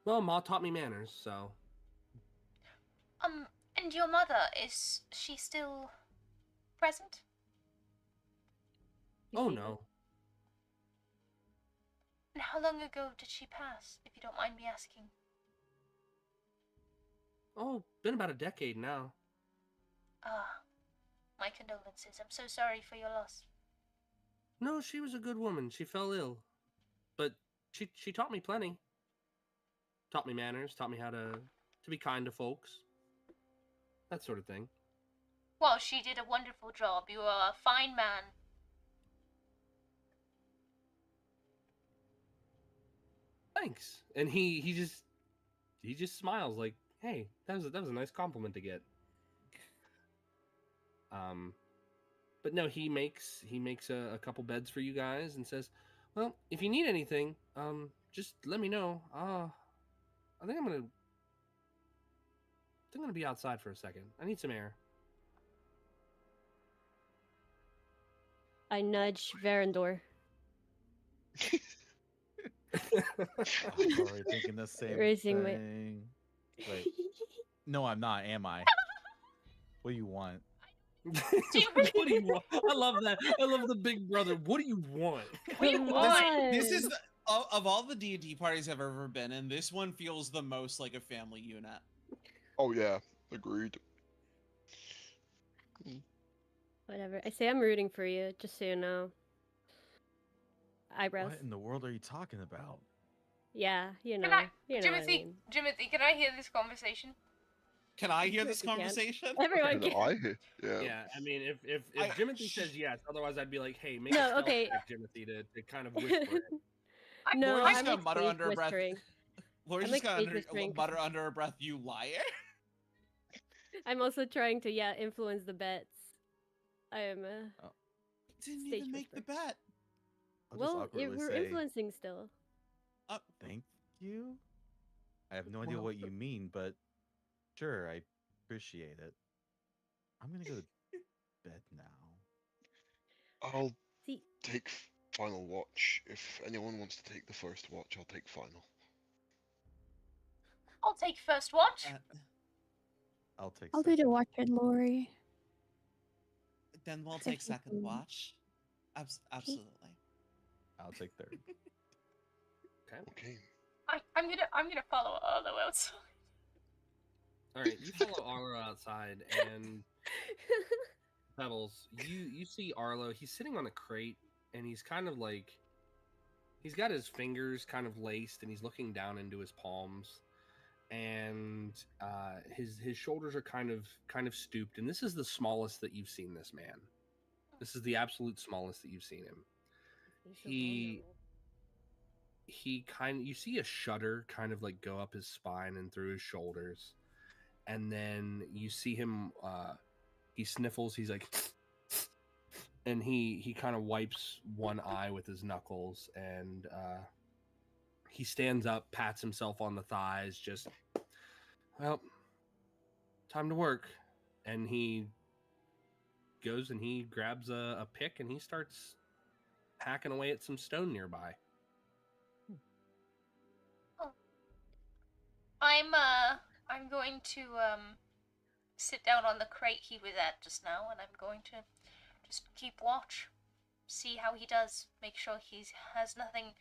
[SPEAKER 10] Well, Ma taught me manners, so
[SPEAKER 2] And your mother, is she still present?
[SPEAKER 10] oh no.
[SPEAKER 2] And how long ago did she pass, if you don't mind me asking?
[SPEAKER 10] Oh, been about a decade now.
[SPEAKER 2] Ah, my condolences. I'm so sorry for your loss.
[SPEAKER 10] No, she was a good woman. She fell ill, but she taught me plenty. Taught me manners. Taught me how to be kind to folks. That sort of thing.
[SPEAKER 2] Well, she did a wonderful job. You are a fine man.
[SPEAKER 10] Thanks. And he just smiles like, hey, that was a nice compliment to get. But no, he makes a couple beds for you guys and says, well, if you need anything, just let me know. I think I'm gonna be outside for a second. I need some air.
[SPEAKER 5] I nudge Verandor.
[SPEAKER 7] I'm already thinking the same
[SPEAKER 5] Raising my-
[SPEAKER 7] thing. Wait. No, I'm not, am I? What do you want?
[SPEAKER 10] What do you want? I love that. I love the big brother. What do you want?
[SPEAKER 2] What do you want?
[SPEAKER 3] this is of all the D&D parties I've ever been in, this one feels the most like a family unit.
[SPEAKER 6] Oh yeah, agreed.
[SPEAKER 5] Whatever. I say I'm rooting for you, just so you know. Eyebrows.
[SPEAKER 7] What in the world are you talking about?
[SPEAKER 5] Yeah, you know.
[SPEAKER 2] Can I,
[SPEAKER 5] You know what I
[SPEAKER 2] Jimothy,
[SPEAKER 5] mean.
[SPEAKER 2] Jimothy, can I hear this conversation?
[SPEAKER 3] Can I hear this
[SPEAKER 5] You can.
[SPEAKER 3] conversation?
[SPEAKER 5] Everyone
[SPEAKER 6] And
[SPEAKER 5] can.
[SPEAKER 6] yeah.
[SPEAKER 10] Yeah, I mean, if
[SPEAKER 3] I-
[SPEAKER 10] Jimothy says yes, otherwise I'd be like, hey, make
[SPEAKER 5] No,
[SPEAKER 10] a stealth
[SPEAKER 5] okay.
[SPEAKER 10] check, Jimothy, to kind of whisper it.
[SPEAKER 5] No,
[SPEAKER 3] Laura's
[SPEAKER 5] I'm
[SPEAKER 3] just gonna
[SPEAKER 5] like
[SPEAKER 3] mutter
[SPEAKER 5] stage
[SPEAKER 3] under her breath.
[SPEAKER 5] whispering.
[SPEAKER 3] Laura's
[SPEAKER 5] I'm
[SPEAKER 3] just
[SPEAKER 5] like
[SPEAKER 3] gonna
[SPEAKER 5] stage whispering 'cause-
[SPEAKER 3] mutter under her breath, "You liar."
[SPEAKER 5] I'm also trying to influence the bets. I am
[SPEAKER 3] Didn't
[SPEAKER 5] Stage
[SPEAKER 3] even make the
[SPEAKER 5] whisper.
[SPEAKER 3] bet.
[SPEAKER 7] I'll just
[SPEAKER 5] well,
[SPEAKER 7] awkwardly
[SPEAKER 5] we're
[SPEAKER 7] say,
[SPEAKER 5] influencing still.
[SPEAKER 7] thank you. I have no idea what you mean, but sure, I appreciate it. I'm gonna go to bed now.
[SPEAKER 6] I'll
[SPEAKER 5] See,
[SPEAKER 6] take final watch. If anyone wants to take the first watch, I'll take final.
[SPEAKER 2] I'll take first watch.
[SPEAKER 7] I'll take.
[SPEAKER 8] I'll do the watch with Lori.
[SPEAKER 3] Then we'll
[SPEAKER 8] If
[SPEAKER 3] take
[SPEAKER 8] you
[SPEAKER 3] second
[SPEAKER 8] can.
[SPEAKER 3] watch. Absolutely.
[SPEAKER 7] I'll take third.
[SPEAKER 6] Okay.
[SPEAKER 2] I'm gonna follow Arlo outside.
[SPEAKER 10] All right, you follow Arlo outside, and Pebbles, you see Arlo. He's sitting on a crate, and he's kind of like, he's got his fingers kind of laced, and he's looking down into his palms, and his shoulders are kind of stooped. And this is the smallest that you've seen this man. This is the absolute smallest that you've seen him. You see a shudder kind of like go up his spine and through his shoulders, and then you see him he sniffles, he's like and he kind of wipes one eye with his knuckles, and he stands up, pats himself on the thighs, just, well, time to work. And he goes and he grabs a pick and he starts hacking away at some stone nearby.
[SPEAKER 2] I'm going to sit down on the crate he was at just now, and I'm going to just keep watch, see how he does, make sure he has nothing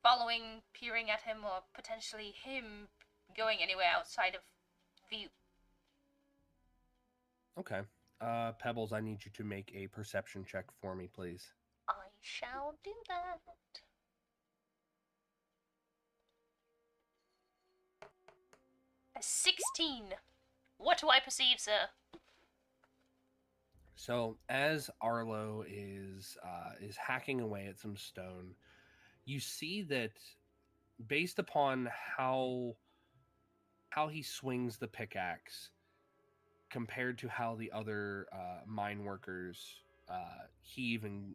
[SPEAKER 2] following, peering at him, or potentially him going anywhere outside of view.
[SPEAKER 10] Okay. Pebbles, I need you to make a perception check for me, please.
[SPEAKER 2] I shall do that. A 16. What do I perceive, sir?
[SPEAKER 10] So as Arlo is hacking away at some stone, you see that based upon how he swings the pickaxe compared to how the other mine workers heave and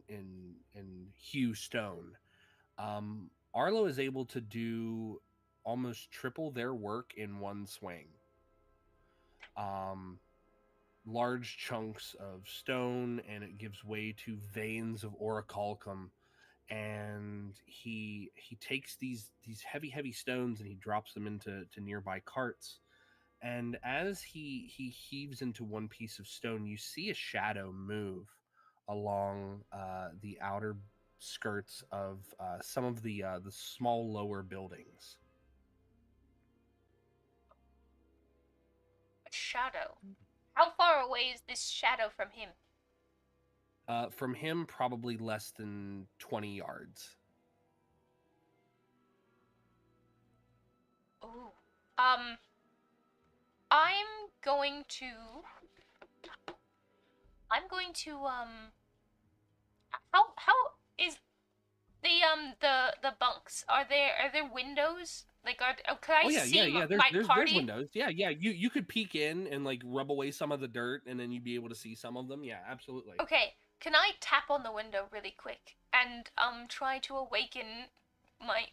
[SPEAKER 10] hew stone, Arlo is able to do almost triple their work in one swing. Large chunks of stone, and it gives way to veins of orichalcum. And he takes these heavy stones and he drops them into nearby carts. And as he heaves into one piece of stone, you see a shadow move along the outer skirts of some of the small lower buildings.
[SPEAKER 2] A shadow. How far away is this shadow from him?
[SPEAKER 10] From him, probably less than 20 yards.
[SPEAKER 2] Oh. I'm going to how is the bunks? Are there windows? Like could I see my
[SPEAKER 10] There's
[SPEAKER 2] party?
[SPEAKER 10] windows. Yeah. You could peek in and like rub away some of the dirt, and then you'd be able to see some of them. Yeah, absolutely.
[SPEAKER 2] Okay, can I tap on the window really quick and try to awaken my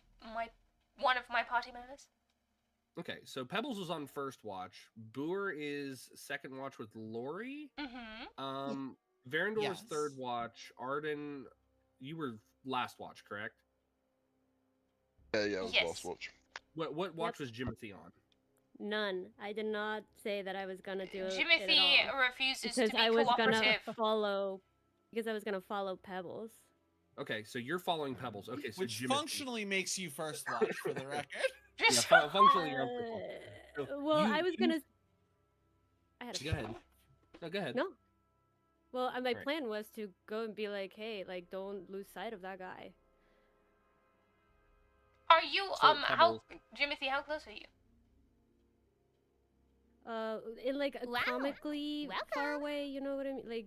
[SPEAKER 2] one of my party members?
[SPEAKER 10] Okay, so Pebbles was on first watch. Boer is second watch with Lori.
[SPEAKER 2] Mm-hmm.
[SPEAKER 10] Varandor's
[SPEAKER 3] Yes.
[SPEAKER 10] third watch. Arden, you were last watch, correct?
[SPEAKER 6] Yeah, I was
[SPEAKER 2] Yes.
[SPEAKER 6] last watch.
[SPEAKER 10] What watch was Jimothy on?
[SPEAKER 5] None. I did not say that I was gonna do it
[SPEAKER 2] Jimothy
[SPEAKER 5] at all.
[SPEAKER 2] refuses
[SPEAKER 5] Because
[SPEAKER 2] to be
[SPEAKER 5] I was
[SPEAKER 2] cooperative.
[SPEAKER 5] gonna follow. Because I was gonna follow Pebbles.
[SPEAKER 10] Okay, so you're following Pebbles. Okay, so
[SPEAKER 3] Which
[SPEAKER 10] Jimothy.
[SPEAKER 3] functionally makes you first watch, for the record.
[SPEAKER 10] Yeah, functionally you're on first watch. So
[SPEAKER 5] Well, I was gonna. I had a
[SPEAKER 10] Go ahead. No, go ahead.
[SPEAKER 5] No. Well, my
[SPEAKER 10] Right.
[SPEAKER 5] plan was to go and be like, hey, like, don't lose sight of that guy.
[SPEAKER 2] Are you
[SPEAKER 10] So,
[SPEAKER 2] how Jimothy? How close are you?
[SPEAKER 5] In like a
[SPEAKER 11] Wow.
[SPEAKER 5] comically far
[SPEAKER 11] Welcome.
[SPEAKER 5] away. You know what I mean?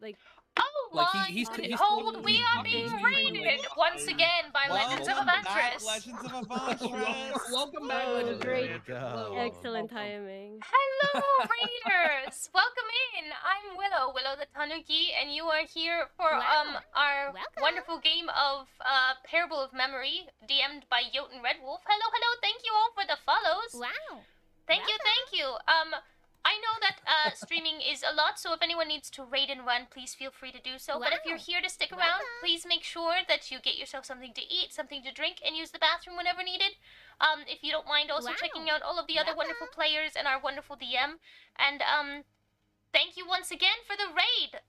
[SPEAKER 5] Like.
[SPEAKER 2] Oh,
[SPEAKER 10] Like,
[SPEAKER 2] lines
[SPEAKER 10] he's
[SPEAKER 2] to
[SPEAKER 10] he's
[SPEAKER 2] hold.
[SPEAKER 10] talking-
[SPEAKER 2] We are
[SPEAKER 10] he's
[SPEAKER 2] being
[SPEAKER 10] talking-
[SPEAKER 2] raided once again by Legends of
[SPEAKER 3] Welcome back,
[SPEAKER 2] Avantris.
[SPEAKER 3] Legends of Avantris.
[SPEAKER 10] Welcome back,
[SPEAKER 5] Oh,
[SPEAKER 10] Legends of
[SPEAKER 5] great.
[SPEAKER 10] Avantris.
[SPEAKER 7] Go.
[SPEAKER 10] Hello.
[SPEAKER 5] Excellent
[SPEAKER 10] Welcome.
[SPEAKER 5] timing.
[SPEAKER 2] Hello, raiders! Welcome in. I'm Willow the Tanuki, and you are here for
[SPEAKER 11] Wow.
[SPEAKER 2] our
[SPEAKER 11] Welcome.
[SPEAKER 2] wonderful game of Parable of Memory, DM'd by Jotun Redwolf. Hello. Thank you all for the follows.
[SPEAKER 11] Wow.
[SPEAKER 2] Thank you. I know that streaming is a lot, so if anyone needs to raid and run, please feel free to do so. But if you're
[SPEAKER 11] Wow.
[SPEAKER 2] here to stick around,
[SPEAKER 11] Welcome.
[SPEAKER 2] please make sure that you get yourself something to eat, something to drink, and use the bathroom whenever needed. If you don't mind also
[SPEAKER 11] Wow.
[SPEAKER 2] checking out all of the other wonderful
[SPEAKER 11] Welcome.
[SPEAKER 2] players and our wonderful DM. And thank you once again for the raid.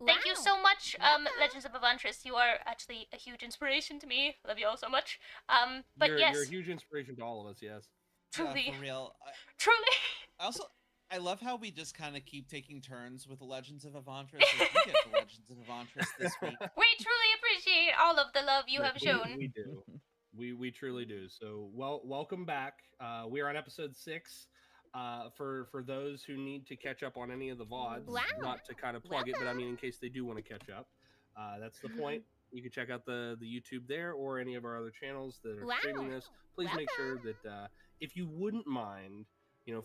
[SPEAKER 2] Thank you
[SPEAKER 11] Wow.
[SPEAKER 2] so much,
[SPEAKER 11] Welcome.
[SPEAKER 2] Legends of Avantris. You are actually a huge inspiration to me. Love you all so much. But
[SPEAKER 10] you're
[SPEAKER 2] yes,
[SPEAKER 10] a huge inspiration to all of us. Yes.
[SPEAKER 2] truly,
[SPEAKER 3] Yeah, for real.
[SPEAKER 2] truly.
[SPEAKER 3] I love how we just kind of keep taking turns with the Legends of Avantris. Like, we get the Legends of Avantris this week.
[SPEAKER 2] We truly appreciate all of the love you have shown.
[SPEAKER 10] We do. We truly do. So welcome back. We are on episode 6. For those who need to catch up on any of the VODs,
[SPEAKER 11] Wow.
[SPEAKER 10] not to kind of plug it, but I mean in case they do want to catch up, that's the point. You can check out the YouTube there or any of our other channels that are
[SPEAKER 11] Wow.
[SPEAKER 10] streaming this. Please make sure that if you wouldn't mind,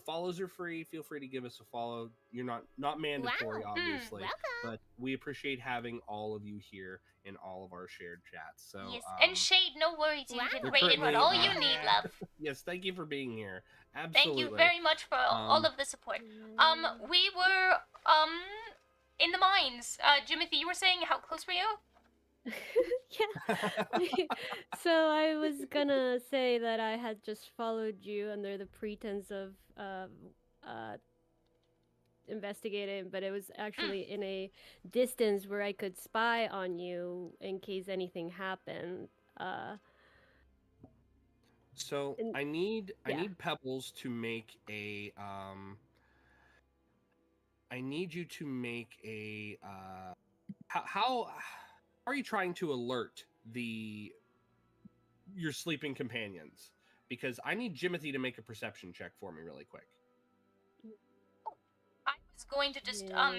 [SPEAKER 10] follows are free. Feel free to give us a follow. You're not mandatory,
[SPEAKER 11] Wow.
[SPEAKER 10] obviously,
[SPEAKER 11] Welcome.
[SPEAKER 10] but we appreciate having all of you here in all of our shared chats. So
[SPEAKER 2] Yes, and Shade, no worries. You
[SPEAKER 11] Wow.
[SPEAKER 2] can
[SPEAKER 10] We're
[SPEAKER 2] rate and run
[SPEAKER 10] currently,
[SPEAKER 2] all you need, love.
[SPEAKER 10] yes, thank you for being here. Absolutely.
[SPEAKER 2] Thank you very much for all of the support. We were in the mines. Jimothy, you were saying how close were you?
[SPEAKER 5] Yeah. So I was gonna say that I had just followed you under the pretense of investigating, but it was actually in a distance where I could spy on you in case anything happened.
[SPEAKER 10] So
[SPEAKER 5] And-
[SPEAKER 10] I need
[SPEAKER 5] yeah.
[SPEAKER 10] Pebbles to make a I need you to make a how are you trying to alert your sleeping companions? Because I need Jimothy to make a perception check for me really quick.
[SPEAKER 2] going to just
[SPEAKER 5] Yeah.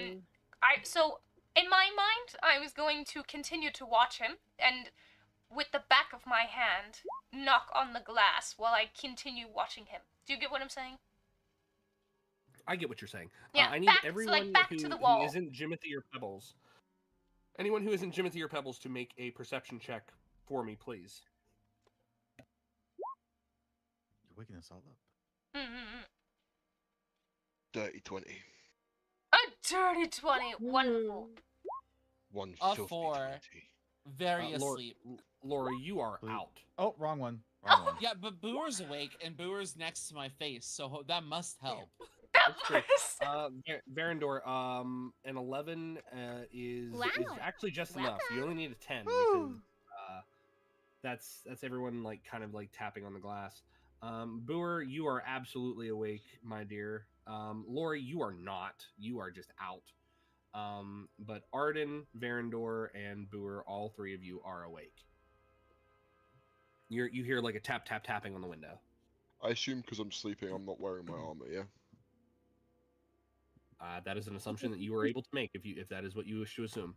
[SPEAKER 2] so in my mind, I was going to continue to watch him and with the back of my hand knock on the glass while I continue watching him. Do you get what I'm saying?
[SPEAKER 10] I get what you're saying.
[SPEAKER 2] Yeah,
[SPEAKER 10] I need
[SPEAKER 2] back- so,
[SPEAKER 10] everyone
[SPEAKER 2] like, back
[SPEAKER 10] who,
[SPEAKER 2] to the
[SPEAKER 10] who
[SPEAKER 2] wall.
[SPEAKER 10] isn't Jimothy or Pebbles. Anyone who isn't Jimothy or Pebbles to make a perception check for me, please.
[SPEAKER 7] You're waking us all up.
[SPEAKER 2] Mm-hmm.
[SPEAKER 6] Dirty 20.
[SPEAKER 2] A dirty 20. Wonderful.
[SPEAKER 6] One
[SPEAKER 3] A
[SPEAKER 6] filthy
[SPEAKER 3] 4.
[SPEAKER 6] 20.
[SPEAKER 3] Very
[SPEAKER 10] Laura,
[SPEAKER 3] asleep.
[SPEAKER 10] Laura, you are
[SPEAKER 7] Blue.
[SPEAKER 10] out.
[SPEAKER 7] Oh, wrong one. Wrong one.
[SPEAKER 3] Yeah, but Booer's awake, and Booer's next to my face, so that must help.
[SPEAKER 10] That's true. Varendor, an 11 is actually just enough. You only need a 10 because that's everyone like kind of like tapping on the glass. Booer, you are absolutely awake, my dear. Lori, you are not. You are just out. But Arden, Varendor, and Booer, all three of you are awake. You hear like a tapping on the window.
[SPEAKER 6] I assume because I'm sleeping, I'm not wearing my armor, yeah?
[SPEAKER 10] That is an assumption that you were able to make if that is what you wish to assume.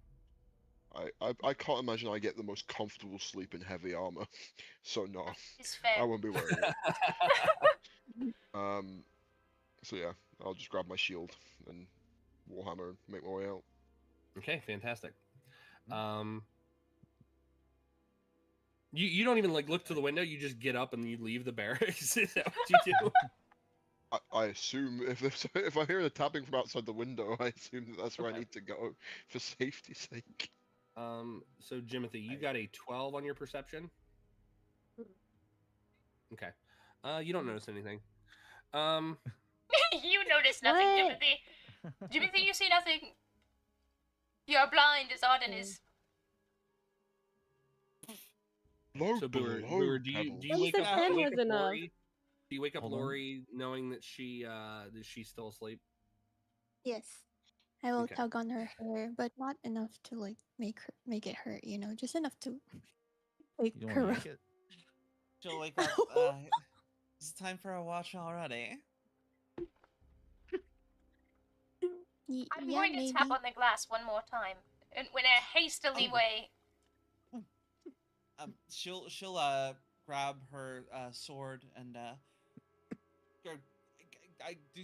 [SPEAKER 6] I can't imagine I get the most comfortable sleep in heavy armor, so no,
[SPEAKER 2] It's fair.
[SPEAKER 6] I won't be wearing it. So yeah, I'll just grab my shield and warhammer and make my way out.
[SPEAKER 10] Okay, fantastic. You don't even like look to the window. You just get up and you leave the barracks. Is that what you do?
[SPEAKER 6] I assume if I hear the tapping from outside the window, I assume that's where I need to go for safety's sake.
[SPEAKER 10] So Jimothy, you got a 12 on your perception. Okay. You don't notice anything.
[SPEAKER 2] You notice nothing,
[SPEAKER 5] What?
[SPEAKER 2] Jimothy. Jimothy, you see nothing. You're blind as Arden is.
[SPEAKER 6] Low
[SPEAKER 10] So
[SPEAKER 6] below,
[SPEAKER 10] Booer, do you
[SPEAKER 5] Once
[SPEAKER 10] wake
[SPEAKER 5] the
[SPEAKER 10] up?
[SPEAKER 5] 10
[SPEAKER 10] do you wake
[SPEAKER 5] was
[SPEAKER 10] up
[SPEAKER 5] enough.
[SPEAKER 10] Lori? Do you wake up
[SPEAKER 7] Hold on.
[SPEAKER 10] Lori knowing that she's still asleep?
[SPEAKER 8] Yes. I will
[SPEAKER 10] Okay.
[SPEAKER 8] tug on her hair, but not enough to like make it hurt, you know, just enough to make
[SPEAKER 7] You don't
[SPEAKER 8] her
[SPEAKER 7] want to
[SPEAKER 8] rough.
[SPEAKER 7] make it?
[SPEAKER 3] She'll wake up. It's time for a watch already.
[SPEAKER 2] I'm
[SPEAKER 8] Yeah,
[SPEAKER 2] going to
[SPEAKER 8] maybe.
[SPEAKER 2] tap on the glass one more time, and in a hastily
[SPEAKER 3] Oh.
[SPEAKER 2] way.
[SPEAKER 3] She'll grab her sword and go. I do.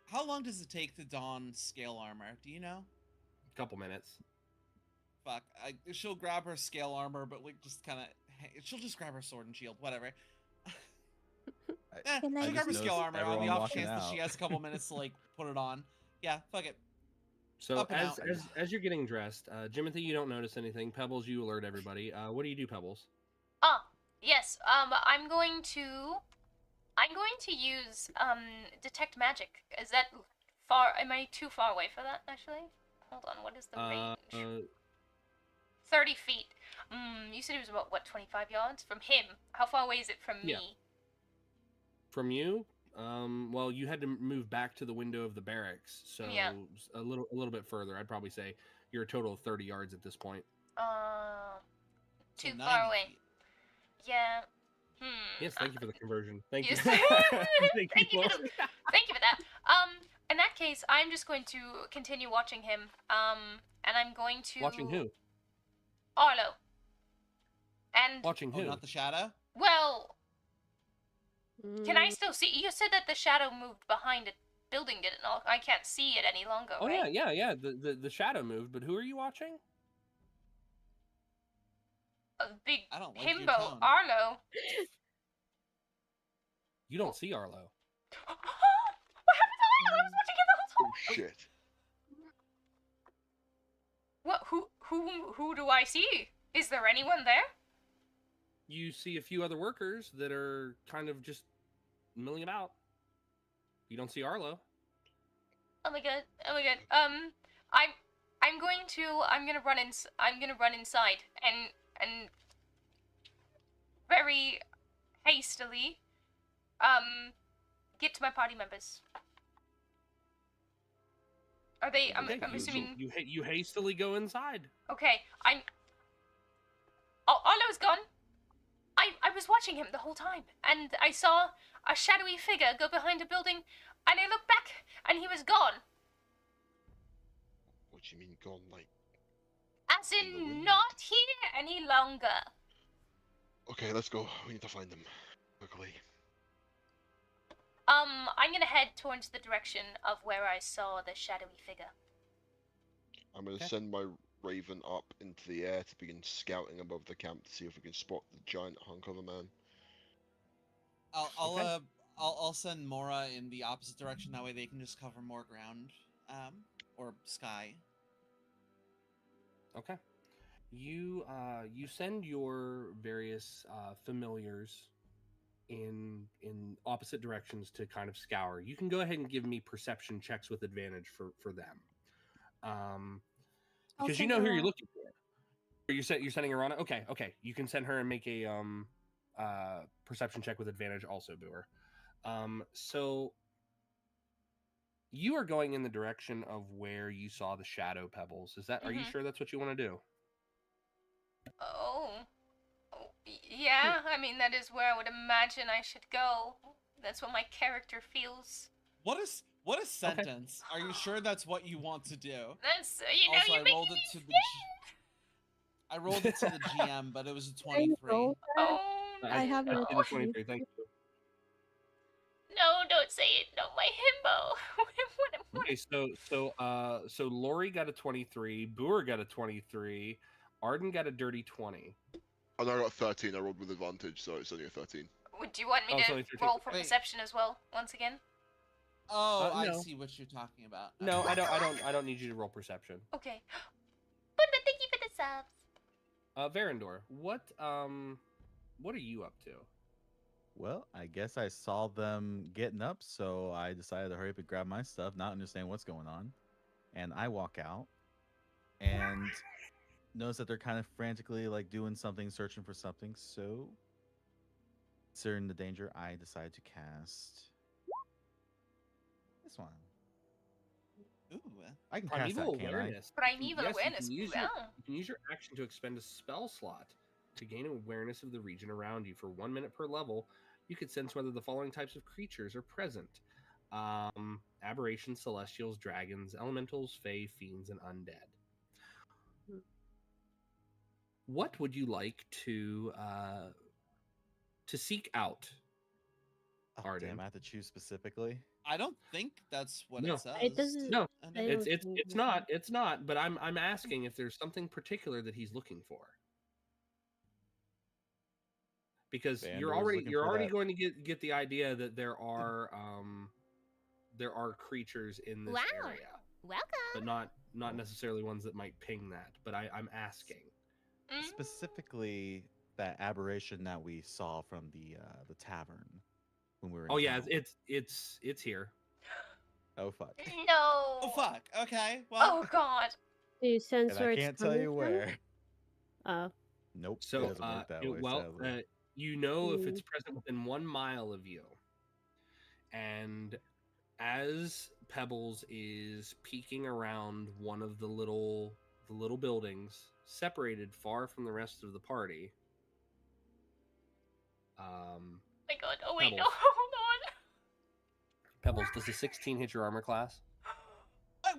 [SPEAKER 3] How long does it take to don scale armor? Do you know?
[SPEAKER 10] A couple minutes.
[SPEAKER 3] Fuck. She'll grab her scale armor, but like just kind of. She'll just grab her sword and shield, whatever.
[SPEAKER 8] Can I
[SPEAKER 3] She'll grab her
[SPEAKER 8] just
[SPEAKER 3] scale
[SPEAKER 7] noticed
[SPEAKER 3] armor on the
[SPEAKER 7] everyone
[SPEAKER 3] off
[SPEAKER 7] walking
[SPEAKER 3] chance that she
[SPEAKER 7] out.
[SPEAKER 3] has a couple minutes to like put it on. Yeah, fuck it.
[SPEAKER 10] So
[SPEAKER 3] Up and out.
[SPEAKER 10] as you're getting dressed, Jimothy, you don't notice anything. Pebbles, you alert everybody. What do you do, Pebbles?
[SPEAKER 2] Yes. I'm going to use detect magic. Is that far? Am I too far away for that? Actually, hold on. What is the range? 30 feet. You said it was about what, 25 yards from him? How far away is it from
[SPEAKER 10] Yeah.
[SPEAKER 2] me?
[SPEAKER 10] From you? Well, you had to move back to the window of the barracks, so
[SPEAKER 2] Yeah.
[SPEAKER 10] a little bit further. I'd probably say you're a total of 30 yards at this point.
[SPEAKER 3] So
[SPEAKER 2] Too
[SPEAKER 3] 90
[SPEAKER 2] far away.
[SPEAKER 3] feet.
[SPEAKER 2] Yeah.
[SPEAKER 10] Yes, thank you for the conversion. Thank
[SPEAKER 2] Yes.
[SPEAKER 10] you.
[SPEAKER 2] Thank you for that. In that case, I'm just going to continue watching him. And I'm going to
[SPEAKER 10] Watching who?
[SPEAKER 2] Arlo. And
[SPEAKER 10] Watching
[SPEAKER 3] Oh,
[SPEAKER 10] who?
[SPEAKER 3] not the shadow.
[SPEAKER 2] well, can I
[SPEAKER 5] Mm,
[SPEAKER 2] still see? You said that the shadow moved behind a building, did it not? I can't see it any longer,
[SPEAKER 10] Oh
[SPEAKER 2] right?
[SPEAKER 10] yeah. The shadow moved, but who are you watching?
[SPEAKER 2] A big
[SPEAKER 3] I don't like your
[SPEAKER 2] himbo,
[SPEAKER 3] tone.
[SPEAKER 2] Arlo.
[SPEAKER 10] You don't see Arlo.
[SPEAKER 2] What happened to Arlo? I was watching him the whole
[SPEAKER 6] Oh
[SPEAKER 2] time.
[SPEAKER 6] shit.
[SPEAKER 2] What? Who do I see? Is there anyone there?
[SPEAKER 10] You see a few other workers that are kind of just milling about. You don't see Arlo.
[SPEAKER 2] Oh my god. I'm gonna run inside and very hastily get to my party members. Are they? I'm
[SPEAKER 10] Okay,
[SPEAKER 2] assuming.
[SPEAKER 10] you hastily go inside.
[SPEAKER 2] Okay, Arlo's gone. I was watching him the whole time, and I saw a shadowy figure go behind a building, and I looked back, and he was gone.
[SPEAKER 6] do you mean gone, like...
[SPEAKER 2] As
[SPEAKER 6] In the
[SPEAKER 2] in,
[SPEAKER 6] wind?
[SPEAKER 2] not here any longer.
[SPEAKER 6] Okay, let's go. We need to find them. Quickly.
[SPEAKER 2] I'm gonna head towards the direction of where I saw the shadowy figure.
[SPEAKER 6] I'm gonna
[SPEAKER 7] Okay.
[SPEAKER 6] send my Raven up into the air to begin scouting above the camp to see if we can spot the giant hunk of a man.
[SPEAKER 3] I'll send Mora in the opposite direction. That way they can just cover more ground, or sky.
[SPEAKER 10] Okay. You send your various familiars in opposite directions to kind of scour. You can go ahead and give me perception checks with advantage for them, because you know who you're looking for. You're sending Arana. Okay. You can send her and make a perception check with advantage also, Booer. So you are going in the direction of where you saw the shadow pebbles. Is that? Are you sure that's what you want to do?
[SPEAKER 2] Yeah, I mean, that is where I would imagine I should go. That's what my character feels.
[SPEAKER 3] What a sentence. Okay. Are you sure that's what you want to do?
[SPEAKER 2] That's,
[SPEAKER 3] also,
[SPEAKER 2] you
[SPEAKER 3] I rolled it to the I rolled it to the GM, but it was a 23.
[SPEAKER 5] I have
[SPEAKER 10] a 23, thank you.
[SPEAKER 2] No, don't say it. No, my himbo.
[SPEAKER 10] Okay, so Lori got a 23, Boer got a 23, Arden got a dirty 20.
[SPEAKER 6] Oh, no, I got 13. I rolled with advantage, so it's only a 13.
[SPEAKER 2] Do you want me to roll for perception as well, once again?
[SPEAKER 3] Oh,
[SPEAKER 10] no.
[SPEAKER 3] I see what you're talking about.
[SPEAKER 10] No, I don't need you to roll perception.
[SPEAKER 2] Okay.
[SPEAKER 11] But thank you for the subs.
[SPEAKER 10] Verandor, what are you up to?
[SPEAKER 7] Well, I guess I saw them getting up, so I decided to hurry up and grab my stuff, not understand what's going on. And I walk out and notice that they're kind of frantically like doing something, searching for something. So, considering the danger, I decide to cast this one.
[SPEAKER 3] Ooh.
[SPEAKER 7] I can cast that, can't I?
[SPEAKER 2] Primeval awareness.
[SPEAKER 10] You can use your action to expend a spell slot to gain awareness of the region around you for 1 minute per level. You could sense whether the following types of creatures are present: aberrations, celestials, dragons, elementals, fae, fiends, and undead. What would you like to seek out, Arden?
[SPEAKER 7] Damn, I have to choose specifically.
[SPEAKER 3] I don't think that's what
[SPEAKER 10] No.
[SPEAKER 3] it says.
[SPEAKER 5] It doesn't.
[SPEAKER 10] No,
[SPEAKER 5] It's
[SPEAKER 10] it's not. But I'm asking if there's something particular that he's looking for. Because you're already going to get the idea that there are creatures in this area.
[SPEAKER 11] Welcome.
[SPEAKER 10] But not necessarily ones that might ping that. But I'm asking.
[SPEAKER 7] Specifically, that aberration that we saw from the tavern when we were.
[SPEAKER 10] Oh yeah, it's here.
[SPEAKER 7] Oh fuck.
[SPEAKER 2] No.
[SPEAKER 3] Oh fuck. Okay. Well.
[SPEAKER 2] Oh god.
[SPEAKER 5] Do you sense
[SPEAKER 7] And
[SPEAKER 5] where
[SPEAKER 7] I
[SPEAKER 5] it's
[SPEAKER 7] can't tell you
[SPEAKER 5] coming from?
[SPEAKER 7] where.
[SPEAKER 5] Oh.
[SPEAKER 7] Nope.
[SPEAKER 10] So
[SPEAKER 7] it doesn't work that way. Sadly.
[SPEAKER 10] You know if it's present within 1 mile of you. And as Pebbles is peeking around one of the little buildings, separated far from the rest of the party.
[SPEAKER 2] My god. Oh wait,
[SPEAKER 10] Pebbles.
[SPEAKER 2] no, hold on.
[SPEAKER 10] Pebbles, does a 16 hit your armor class?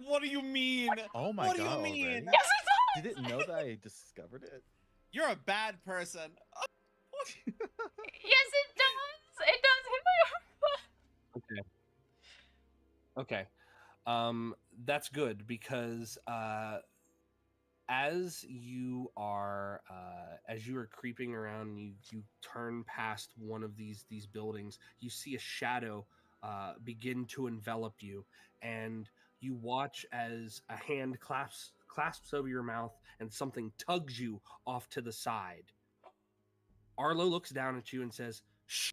[SPEAKER 3] What do you mean?
[SPEAKER 7] Oh my
[SPEAKER 3] what
[SPEAKER 7] god!
[SPEAKER 3] do you mean?
[SPEAKER 7] Already?
[SPEAKER 2] Yes, it does.
[SPEAKER 7] You didn't know that I discovered it?
[SPEAKER 3] You're a bad person.
[SPEAKER 2] Yes, it does. It does hit my armor.
[SPEAKER 10] Okay. That's good because as you are creeping around, you turn past one of these buildings. You see a shadow begin to envelop you, and you watch as a hand clasps over your mouth, and something tugs you off to the side. Arlo looks down at you and says, "Shh!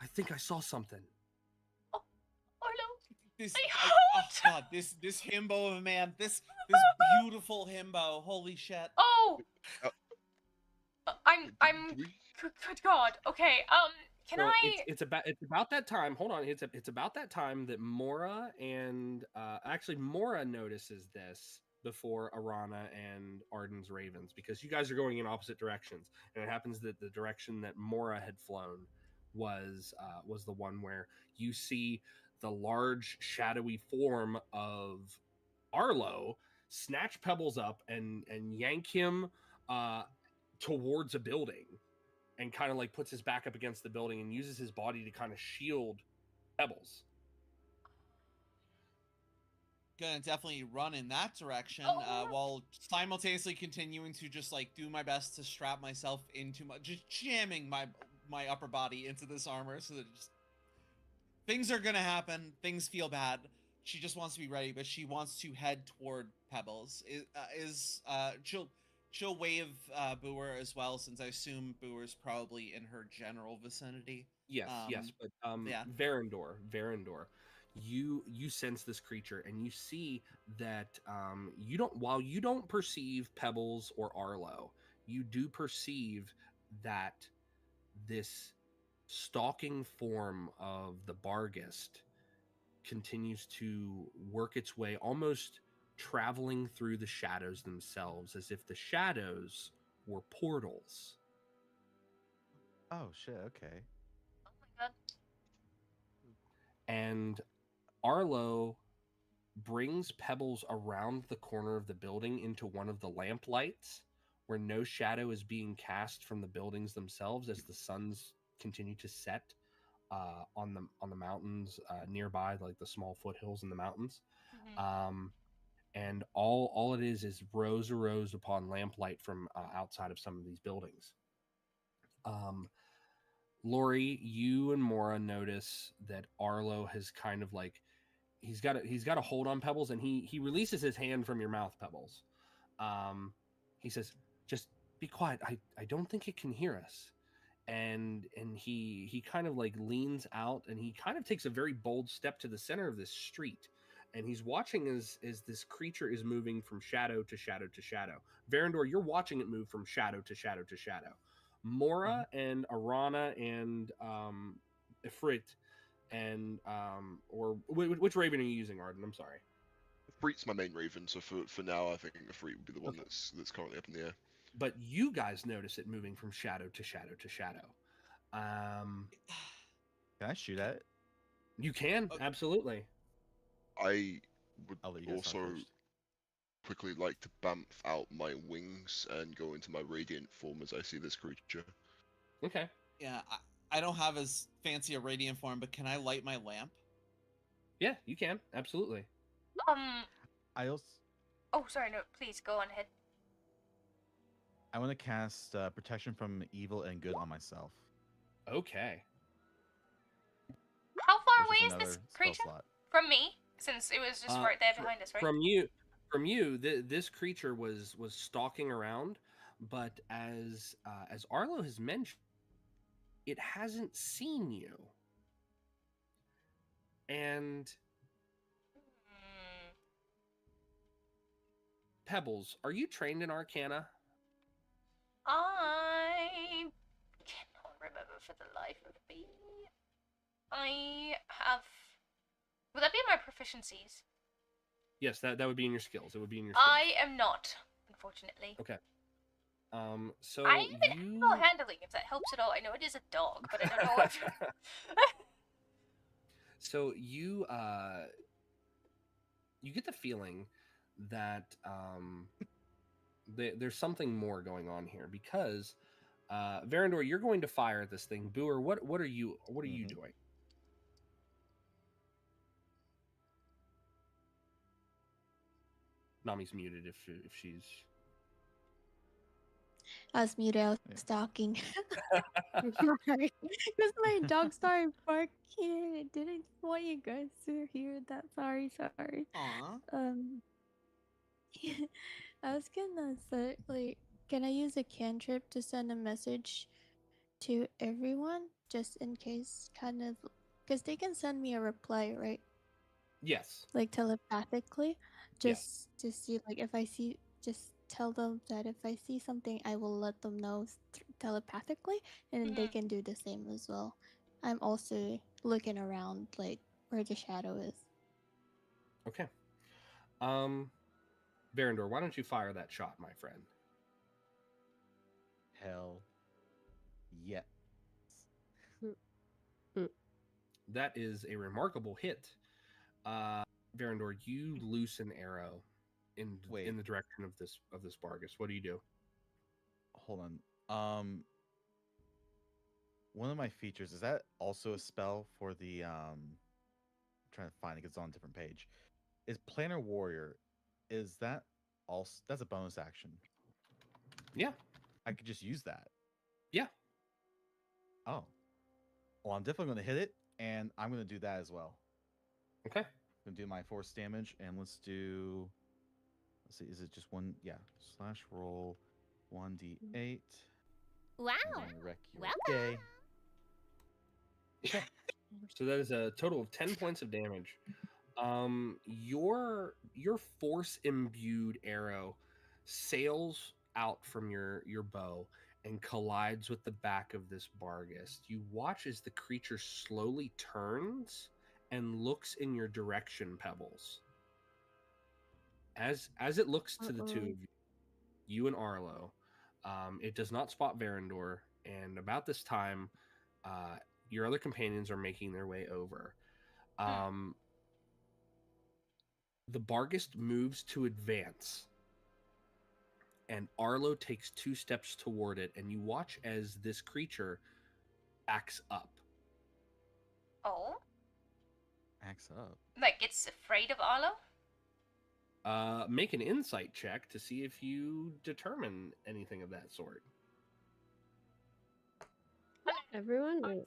[SPEAKER 10] I think I saw something."
[SPEAKER 3] This himbo of a man, this beautiful himbo. Holy shit!
[SPEAKER 2] Oh, I'm. Good God. Okay. Can
[SPEAKER 10] so
[SPEAKER 2] I?
[SPEAKER 10] It's about that time. Hold on. It's about that time that Mora and actually Mora notices this before Arana and Arden's Ravens, because you guys are going in opposite directions, and it happens that the direction that Mora had flown was the one where you see the large shadowy form of Arlo snatch Pebbles up and yank him towards a building, and kind of like puts his back up against the building and uses his body to kind of shield Pebbles.
[SPEAKER 3] Gonna definitely run in that direction,
[SPEAKER 2] Oh.
[SPEAKER 3] while simultaneously continuing to just like do my best to strap myself into just jamming my upper body into this armor so that things are gonna happen. Things feel bad. She just wants to be ready, but she wants to head toward Pebbles. She'll wave Booer as well, since I assume Booer's probably in her general vicinity.
[SPEAKER 10] Yes, but
[SPEAKER 3] yeah.
[SPEAKER 10] Verandor, you sense this creature, and you see that while you don't perceive Pebbles or Arlo, you do perceive that this stalking form of the Barghest continues to work its way, almost traveling through the shadows themselves, as if the shadows were portals.
[SPEAKER 7] Oh shit, okay.
[SPEAKER 2] Oh my god.
[SPEAKER 10] And Arlo brings Pebbles around the corner of the building into one of the lamp lights, where no shadow is being cast from the buildings themselves as the suns continue to set on the mountains nearby, like the small foothills in the mountains.
[SPEAKER 2] Mm-hmm.
[SPEAKER 10] And all it is rows upon lamplight from outside of some of these buildings. Lori, you and Mora notice that Arlo has kind of like he's got a hold on Pebbles, and he releases his hand from your mouth, Pebbles. He says, "Just be quiet. I don't think it can hear us." And he kind of like leans out, and he kind of takes a very bold step to the center of this street, and he's watching as this creature is moving from shadow to shadow to shadow. Verandor, you're watching it move from shadow to shadow to shadow. Mora and Arana and Ifrit and or which raven are you using, Arden? I'm sorry.
[SPEAKER 6] Ifrit's my main raven, so for now I think Ifrit would be the one that's currently up in the air.
[SPEAKER 10] But you guys notice it moving from shadow to shadow to shadow.
[SPEAKER 7] Can I shoot at it?
[SPEAKER 10] You can, absolutely.
[SPEAKER 6] I would
[SPEAKER 7] I'll let you guys talk
[SPEAKER 6] also
[SPEAKER 7] first.
[SPEAKER 6] quickly like to bamf out my wings and go into my radiant form as I see this creature.
[SPEAKER 10] Okay.
[SPEAKER 3] Yeah, I don't have as fancy a radiant form, but can I light my lamp?
[SPEAKER 10] Yeah, you can, absolutely.
[SPEAKER 7] I also.
[SPEAKER 2] Oh, sorry. No, please go on ahead.
[SPEAKER 7] I want to cast protection from evil and good on myself.
[SPEAKER 10] Okay.
[SPEAKER 2] How far
[SPEAKER 7] Which is
[SPEAKER 2] away is this
[SPEAKER 7] another spell
[SPEAKER 2] creature
[SPEAKER 7] slot.
[SPEAKER 2] from me? Since it was just right there behind us, right?
[SPEAKER 10] From you, this creature was stalking around, but as Arlo has mentioned, it hasn't seen you. And Pebbles, are you trained in Arcana?
[SPEAKER 2] I cannot remember for the life of me. I have. Would that be my proficiencies?
[SPEAKER 10] Yes, that would be in your skills. It would be in your skills.
[SPEAKER 2] I am not, unfortunately.
[SPEAKER 10] Okay. So
[SPEAKER 2] I even handle handling, if that helps at all. I know it is a dog, but I don't know if.
[SPEAKER 10] So you get the feeling that there's something more going on here, because Verandor, you're going to fire at this thing. Booer, what are you doing? Nami's muted if she's.
[SPEAKER 8] I was muted. I was stalking. Sorry, because my dog started barking. I didn't want you guys to hear that. Sorry.
[SPEAKER 3] Aww.
[SPEAKER 8] I was gonna say, like, can I use a cantrip to send a message to everyone, just in case, kind of, because they can send me a reply, right?
[SPEAKER 10] Yes.
[SPEAKER 8] Like telepathically, just to see, like, if I see, just tell them that if I see something, I will let them know telepathically, and then they can do the same as well. I'm also looking around, like, where the shadow is.
[SPEAKER 10] Okay. Verandor, why don't you fire that shot, my friend?
[SPEAKER 7] Hell. Yeah.
[SPEAKER 10] That is a remarkable hit. Verandor, you loose an arrow in
[SPEAKER 7] Wait.
[SPEAKER 10] the direction of this Bargus. What do you do?
[SPEAKER 7] Hold on. One of my features, is that also a spell for the I'm trying to find it 'cause it's on a different page. Is Planner Warrior, is that also, that's a bonus action?
[SPEAKER 10] Yeah.
[SPEAKER 7] I could just use that.
[SPEAKER 10] Yeah.
[SPEAKER 7] Oh. Well, I'm definitely going to hit it, and I'm going to do that as well.
[SPEAKER 10] Okay.
[SPEAKER 7] I'm going to do my force damage, and let's see, is it just one? Yeah. Slash roll 1d8.
[SPEAKER 2] Wow.
[SPEAKER 7] Wreck your
[SPEAKER 2] Welcome.
[SPEAKER 7] day.
[SPEAKER 10] So that is a total of 10 points of damage. Your force imbued arrow sails out from your bow and collides with the back of this Bargus. You watch as the creature slowly turns and looks in your direction, Pebbles. As it looks to the two of you and Arlo, it does not spot Verandor, and about this time, your other companions are making their way over. The Bargus moves to advance, and Arlo takes 2 steps toward it, and you watch as this creature backs up.
[SPEAKER 2] Oh?
[SPEAKER 7] Backs up?
[SPEAKER 2] Like it's afraid of Arlo?
[SPEAKER 10] Make an insight check to see if you determine anything of that sort.
[SPEAKER 5] Everyone?
[SPEAKER 2] I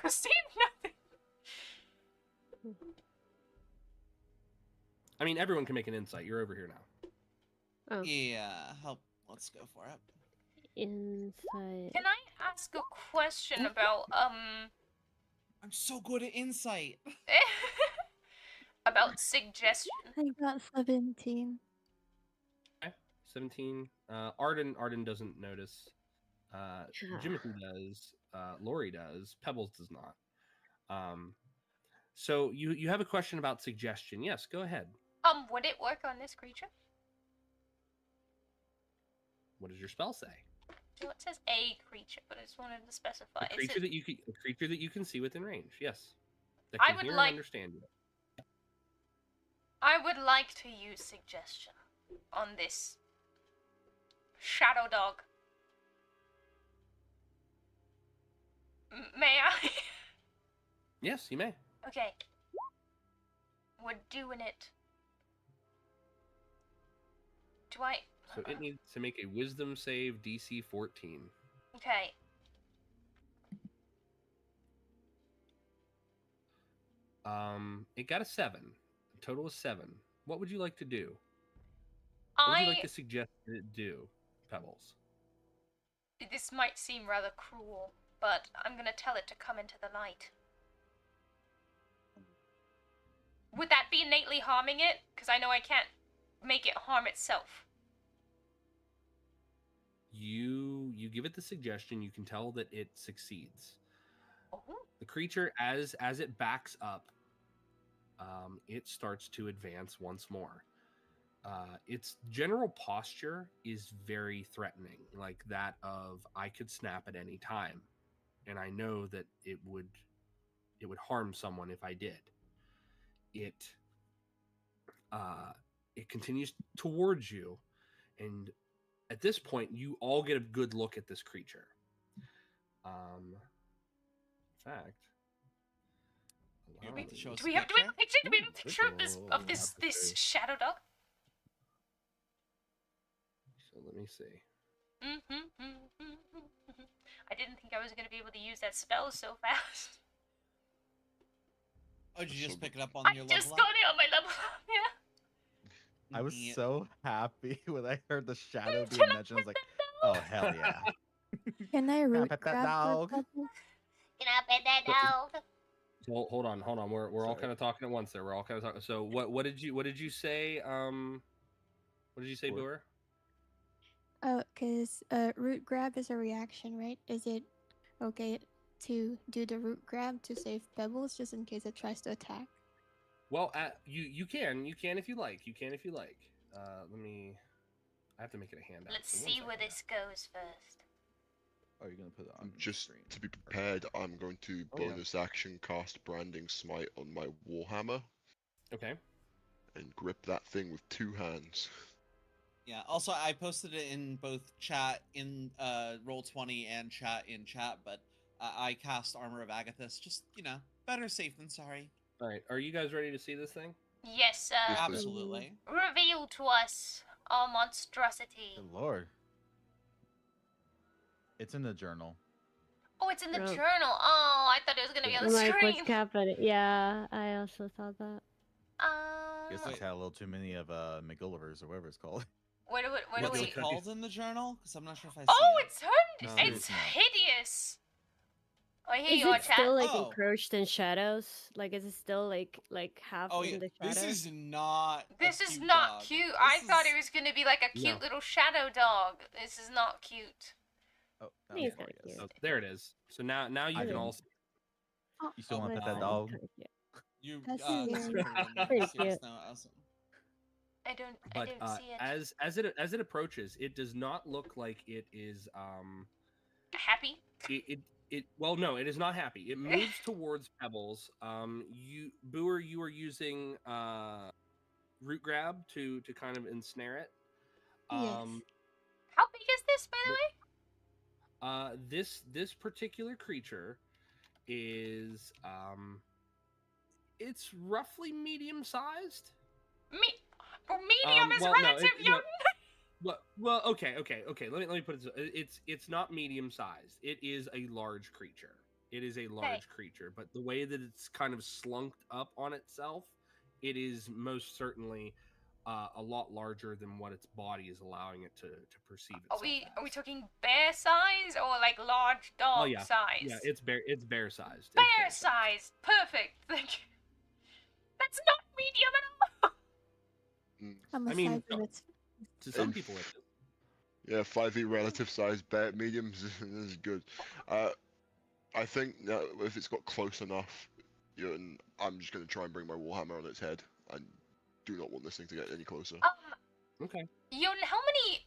[SPEAKER 2] see nothing.
[SPEAKER 10] I mean, everyone can make an insight. You're over here now.
[SPEAKER 5] Oh.
[SPEAKER 3] Yeah, let's go for it.
[SPEAKER 5] Insight.
[SPEAKER 2] Can I ask a question about
[SPEAKER 3] I'm so good at insight.
[SPEAKER 2] about suggestion?
[SPEAKER 8] I got 17.
[SPEAKER 10] Okay. 17. Arden doesn't notice. Jimothy does. Lori does. Pebbles does not. So you have a question about suggestion. Yes, go ahead.
[SPEAKER 2] Would it work on this creature?
[SPEAKER 10] What does your spell say?
[SPEAKER 2] Well, it says a creature, but I just wanted to specify.
[SPEAKER 10] A creature that you can see within range. Yes. That
[SPEAKER 2] I
[SPEAKER 10] can
[SPEAKER 2] would
[SPEAKER 10] hear
[SPEAKER 2] like-
[SPEAKER 10] and understand you.
[SPEAKER 2] I would like to use suggestion on this shadow dog. May I?
[SPEAKER 10] Yes, you may.
[SPEAKER 2] Okay. We're doing it. Do I?
[SPEAKER 10] So it needs to make a wisdom save DC 14.
[SPEAKER 2] Okay.
[SPEAKER 10] It got a 7. A total of 7. What would you like to do? What would you like to suggest that it do, Pebbles?
[SPEAKER 2] This might seem rather cruel, but I'm gonna tell it to come into the light. Would that be innately harming it? Because I know I can't make it harm itself.
[SPEAKER 10] You give it the suggestion. You can tell that it succeeds.
[SPEAKER 2] Oh.
[SPEAKER 10] The creature, as it backs up, it starts to advance once more. Its general posture is very threatening, like that of I could snap at any time, and I know that it would harm someone if I did. It continues towards you, and at this point, you all get a good look at this creature. In fact,
[SPEAKER 3] Do we have a picture?
[SPEAKER 2] Do we have a picture? Do we have a picture of this shadow dog?
[SPEAKER 10] So let me see.
[SPEAKER 2] I didn't think I was going to be able to use that spell so fast.
[SPEAKER 3] Oh, did you just pick it up on your
[SPEAKER 2] I just
[SPEAKER 3] level
[SPEAKER 2] got
[SPEAKER 3] up?
[SPEAKER 2] it on my level up, yeah.
[SPEAKER 7] I was
[SPEAKER 3] Yeah.
[SPEAKER 7] so happy when I heard the shadow being mentioned. I was like, oh, hell yeah.
[SPEAKER 8] Can I root
[SPEAKER 7] pet that
[SPEAKER 8] grab
[SPEAKER 7] dog?
[SPEAKER 8] the Pebbles?
[SPEAKER 2] Can I pet that dog?
[SPEAKER 10] So hold on. We're all
[SPEAKER 7] Sorry.
[SPEAKER 10] kind of talking at once there. We're all kind of talking. So what did you say? What did you say,
[SPEAKER 7] What?
[SPEAKER 10] Boer?
[SPEAKER 8] Oh, because root grab is a reaction, right? Is it okay to do the root grab to save Pebbles just in case it tries to attack?
[SPEAKER 10] Well, you can if you like. Let me. I have to make it a handout.
[SPEAKER 2] Let's
[SPEAKER 10] so one
[SPEAKER 2] see where
[SPEAKER 10] second.
[SPEAKER 2] this goes first.
[SPEAKER 7] Oh, you're going to put it on your
[SPEAKER 6] Just
[SPEAKER 7] screen.
[SPEAKER 6] to be prepared, I'm going to
[SPEAKER 7] Oh, yeah.
[SPEAKER 6] bonus action cast Branding Smite on my Warhammer.
[SPEAKER 10] Okay.
[SPEAKER 6] and grip that thing with 2 hands.
[SPEAKER 3] Yeah. Also, I posted it in both chat in Roll20 and chat, but I cast Armor of Agathis. Just better safe than sorry.
[SPEAKER 10] All right, are you guys ready to see this thing?
[SPEAKER 2] Yes,
[SPEAKER 6] Yes, please.
[SPEAKER 3] Absolutely.
[SPEAKER 2] reveal to us our monstrosity.
[SPEAKER 7] Good lord. It's in the journal.
[SPEAKER 2] Oh, it's in the
[SPEAKER 5] Oh.
[SPEAKER 2] journal. Oh, I thought it was gonna be on
[SPEAKER 5] I'm
[SPEAKER 2] the
[SPEAKER 5] like,
[SPEAKER 2] screen.
[SPEAKER 5] what's happening? Yeah, I also thought that.
[SPEAKER 7] Guess it's had a little too many of McGullivers or whatever it's called.
[SPEAKER 2] Where do
[SPEAKER 3] What's
[SPEAKER 2] we?
[SPEAKER 3] it called in the journal? Because I'm not sure if I see
[SPEAKER 2] Oh,
[SPEAKER 3] it.
[SPEAKER 2] it's horrendous.
[SPEAKER 7] No.
[SPEAKER 2] It's hideous. Oh, here
[SPEAKER 5] Is
[SPEAKER 2] you are,
[SPEAKER 5] it
[SPEAKER 2] chat.
[SPEAKER 5] still like
[SPEAKER 3] Oh.
[SPEAKER 5] encroached in shadows? Like, is it still like half
[SPEAKER 3] Oh yeah.
[SPEAKER 5] in the shadows?
[SPEAKER 3] This is not.
[SPEAKER 2] This
[SPEAKER 3] a
[SPEAKER 2] is
[SPEAKER 3] cute
[SPEAKER 2] not
[SPEAKER 3] dog.
[SPEAKER 2] cute.
[SPEAKER 3] This
[SPEAKER 2] I thought
[SPEAKER 3] is-
[SPEAKER 2] it was gonna be like a cute
[SPEAKER 10] No.
[SPEAKER 2] little shadow dog. This is not cute.
[SPEAKER 7] Oh, that
[SPEAKER 5] He's
[SPEAKER 7] was far,
[SPEAKER 5] kinda
[SPEAKER 7] yes.
[SPEAKER 5] cute.
[SPEAKER 10] So there it is. So now you
[SPEAKER 7] I
[SPEAKER 10] can all
[SPEAKER 7] didn't.
[SPEAKER 10] see.
[SPEAKER 7] You still
[SPEAKER 3] Oh,
[SPEAKER 7] want to pet that
[SPEAKER 5] It's
[SPEAKER 3] wow.
[SPEAKER 7] dog?
[SPEAKER 5] kinda cute.
[SPEAKER 3] You
[SPEAKER 8] That's
[SPEAKER 3] so
[SPEAKER 8] weird.
[SPEAKER 5] Pretty
[SPEAKER 3] yes,
[SPEAKER 5] cute.
[SPEAKER 3] no, awesome.
[SPEAKER 2] I don't
[SPEAKER 10] But
[SPEAKER 2] see it.
[SPEAKER 10] as it approaches, it does not look like it is
[SPEAKER 2] Happy?
[SPEAKER 10] it well, no, it is not happy. It moves towards Pebbles. Booer, you are using root grab to kind of ensnare it.
[SPEAKER 8] Yes.
[SPEAKER 2] How big is this, by the way?
[SPEAKER 10] This particular creature is it's roughly medium sized.
[SPEAKER 2] Medium is
[SPEAKER 10] well, no,
[SPEAKER 2] relative, young.
[SPEAKER 10] Well, okay. Let me put it. It's not medium sized. It is a large creature. It is a large creature, but the way that it's kind of slunked up on itself, it is most certainly a lot larger than what its body is allowing it to perceive itself.
[SPEAKER 2] Are we talking bear size or like large dog size?
[SPEAKER 10] Yeah, it's bear sized.
[SPEAKER 2] Bear size. Perfect. Thank you. That's not medium at all.
[SPEAKER 8] I'm a
[SPEAKER 10] I mean,
[SPEAKER 8] size of its.
[SPEAKER 10] to some people it is.
[SPEAKER 6] Yeah, 5e relative size bear mediums is good. I think that if it's got close enough, I'm just going to try and bring my warhammer on its head. I do not want this thing to get any closer.
[SPEAKER 10] Okay.
[SPEAKER 2] Yon, how many?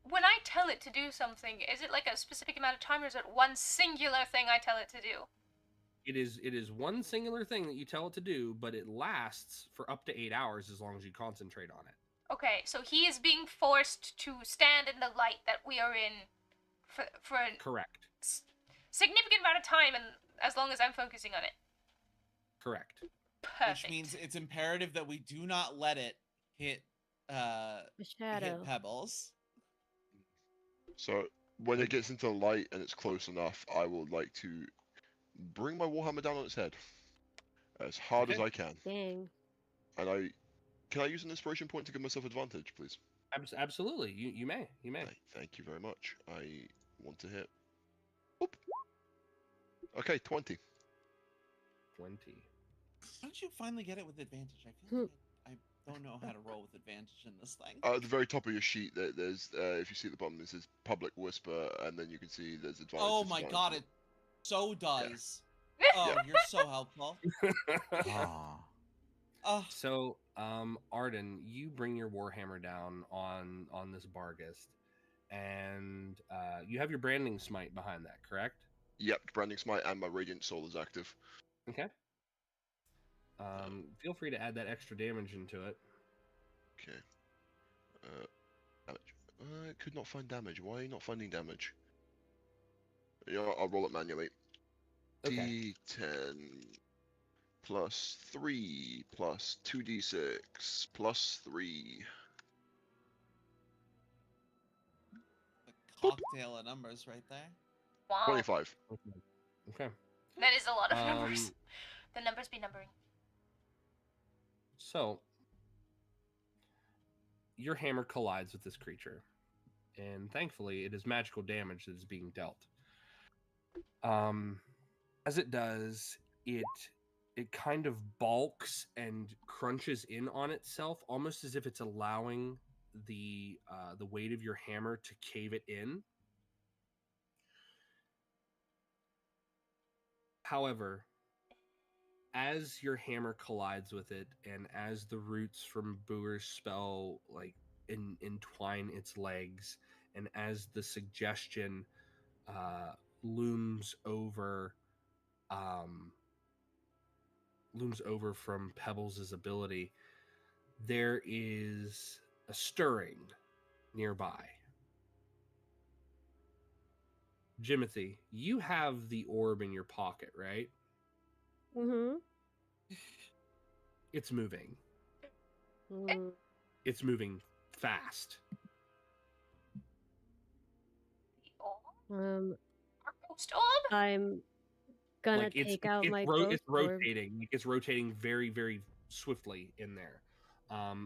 [SPEAKER 2] When I tell it to do something, is it like a specific amount of time, or is it one singular thing I tell it to do?
[SPEAKER 10] It is one singular thing that you tell it to do, but it lasts for up to 8 hours as long as you concentrate on it.
[SPEAKER 2] Okay, so he is being forced to stand in the light that we are in for a
[SPEAKER 10] Correct.
[SPEAKER 2] significant amount of time, and as long as I'm focusing on it.
[SPEAKER 10] Correct.
[SPEAKER 2] Perfect.
[SPEAKER 3] Which means it's imperative that we do not let it hit
[SPEAKER 5] shadow.
[SPEAKER 3] Pebbles.
[SPEAKER 6] So when it gets into the light and it's close enough, I would like to bring my warhammer down on its head as hard as I can.
[SPEAKER 5] Dang.
[SPEAKER 6] And can I use an inspiration point to give myself advantage, please?
[SPEAKER 10] Absolutely. You may.
[SPEAKER 6] Thank you very much. I want to hit. Oop. Okay, 20.
[SPEAKER 10] 20.
[SPEAKER 3] How did you finally get it with advantage? I feel like I don't know how to roll with advantage in this thing.
[SPEAKER 6] At the very top of your sheet, there's if you see at the bottom, this is public whisper, and then you can see there's advantage.
[SPEAKER 3] Oh my god, it so does.
[SPEAKER 6] Yeah.
[SPEAKER 3] Oh, you're so helpful.
[SPEAKER 10] So, Arden, you bring your warhammer down on this Barghest, and you have your branding smite behind that, correct?
[SPEAKER 6] Yep, branding smite and my radiant soul is active.
[SPEAKER 10] Okay. Feel free to add that extra damage into it.
[SPEAKER 6] Okay. Damage. I could not find damage. Why are you not finding damage? Yeah, I'll roll it manually.
[SPEAKER 10] Okay.
[SPEAKER 6] D10 plus 3 plus 2d6 plus 3.
[SPEAKER 3] The cocktail of numbers right there.
[SPEAKER 2] Wow.
[SPEAKER 6] 25.
[SPEAKER 10] Okay.
[SPEAKER 2] That is a lot of numbers. The numbers be numbering.
[SPEAKER 10] So, your hammer collides with this creature, and thankfully, it is magical damage that is being dealt. As it does, it kind of balks and crunches in on itself, almost as if it's allowing the weight of your hammer to cave it in. However, as your hammer collides with it, and as the roots from Booer's spell entwine its legs, and as the suggestion looms over from Pebbles' ability, there is a stirring nearby. Jimothy, you have the orb in your pocket, right?
[SPEAKER 5] Mm-hmm.
[SPEAKER 10] It's moving.
[SPEAKER 5] Mm.
[SPEAKER 10] It's moving fast.
[SPEAKER 5] Um,
[SPEAKER 2] Our ghost orb?
[SPEAKER 5] I'm gonna
[SPEAKER 10] Like
[SPEAKER 5] take out my ghost
[SPEAKER 10] it's
[SPEAKER 5] orb.
[SPEAKER 10] rotating. It's rotating very, very swiftly in there.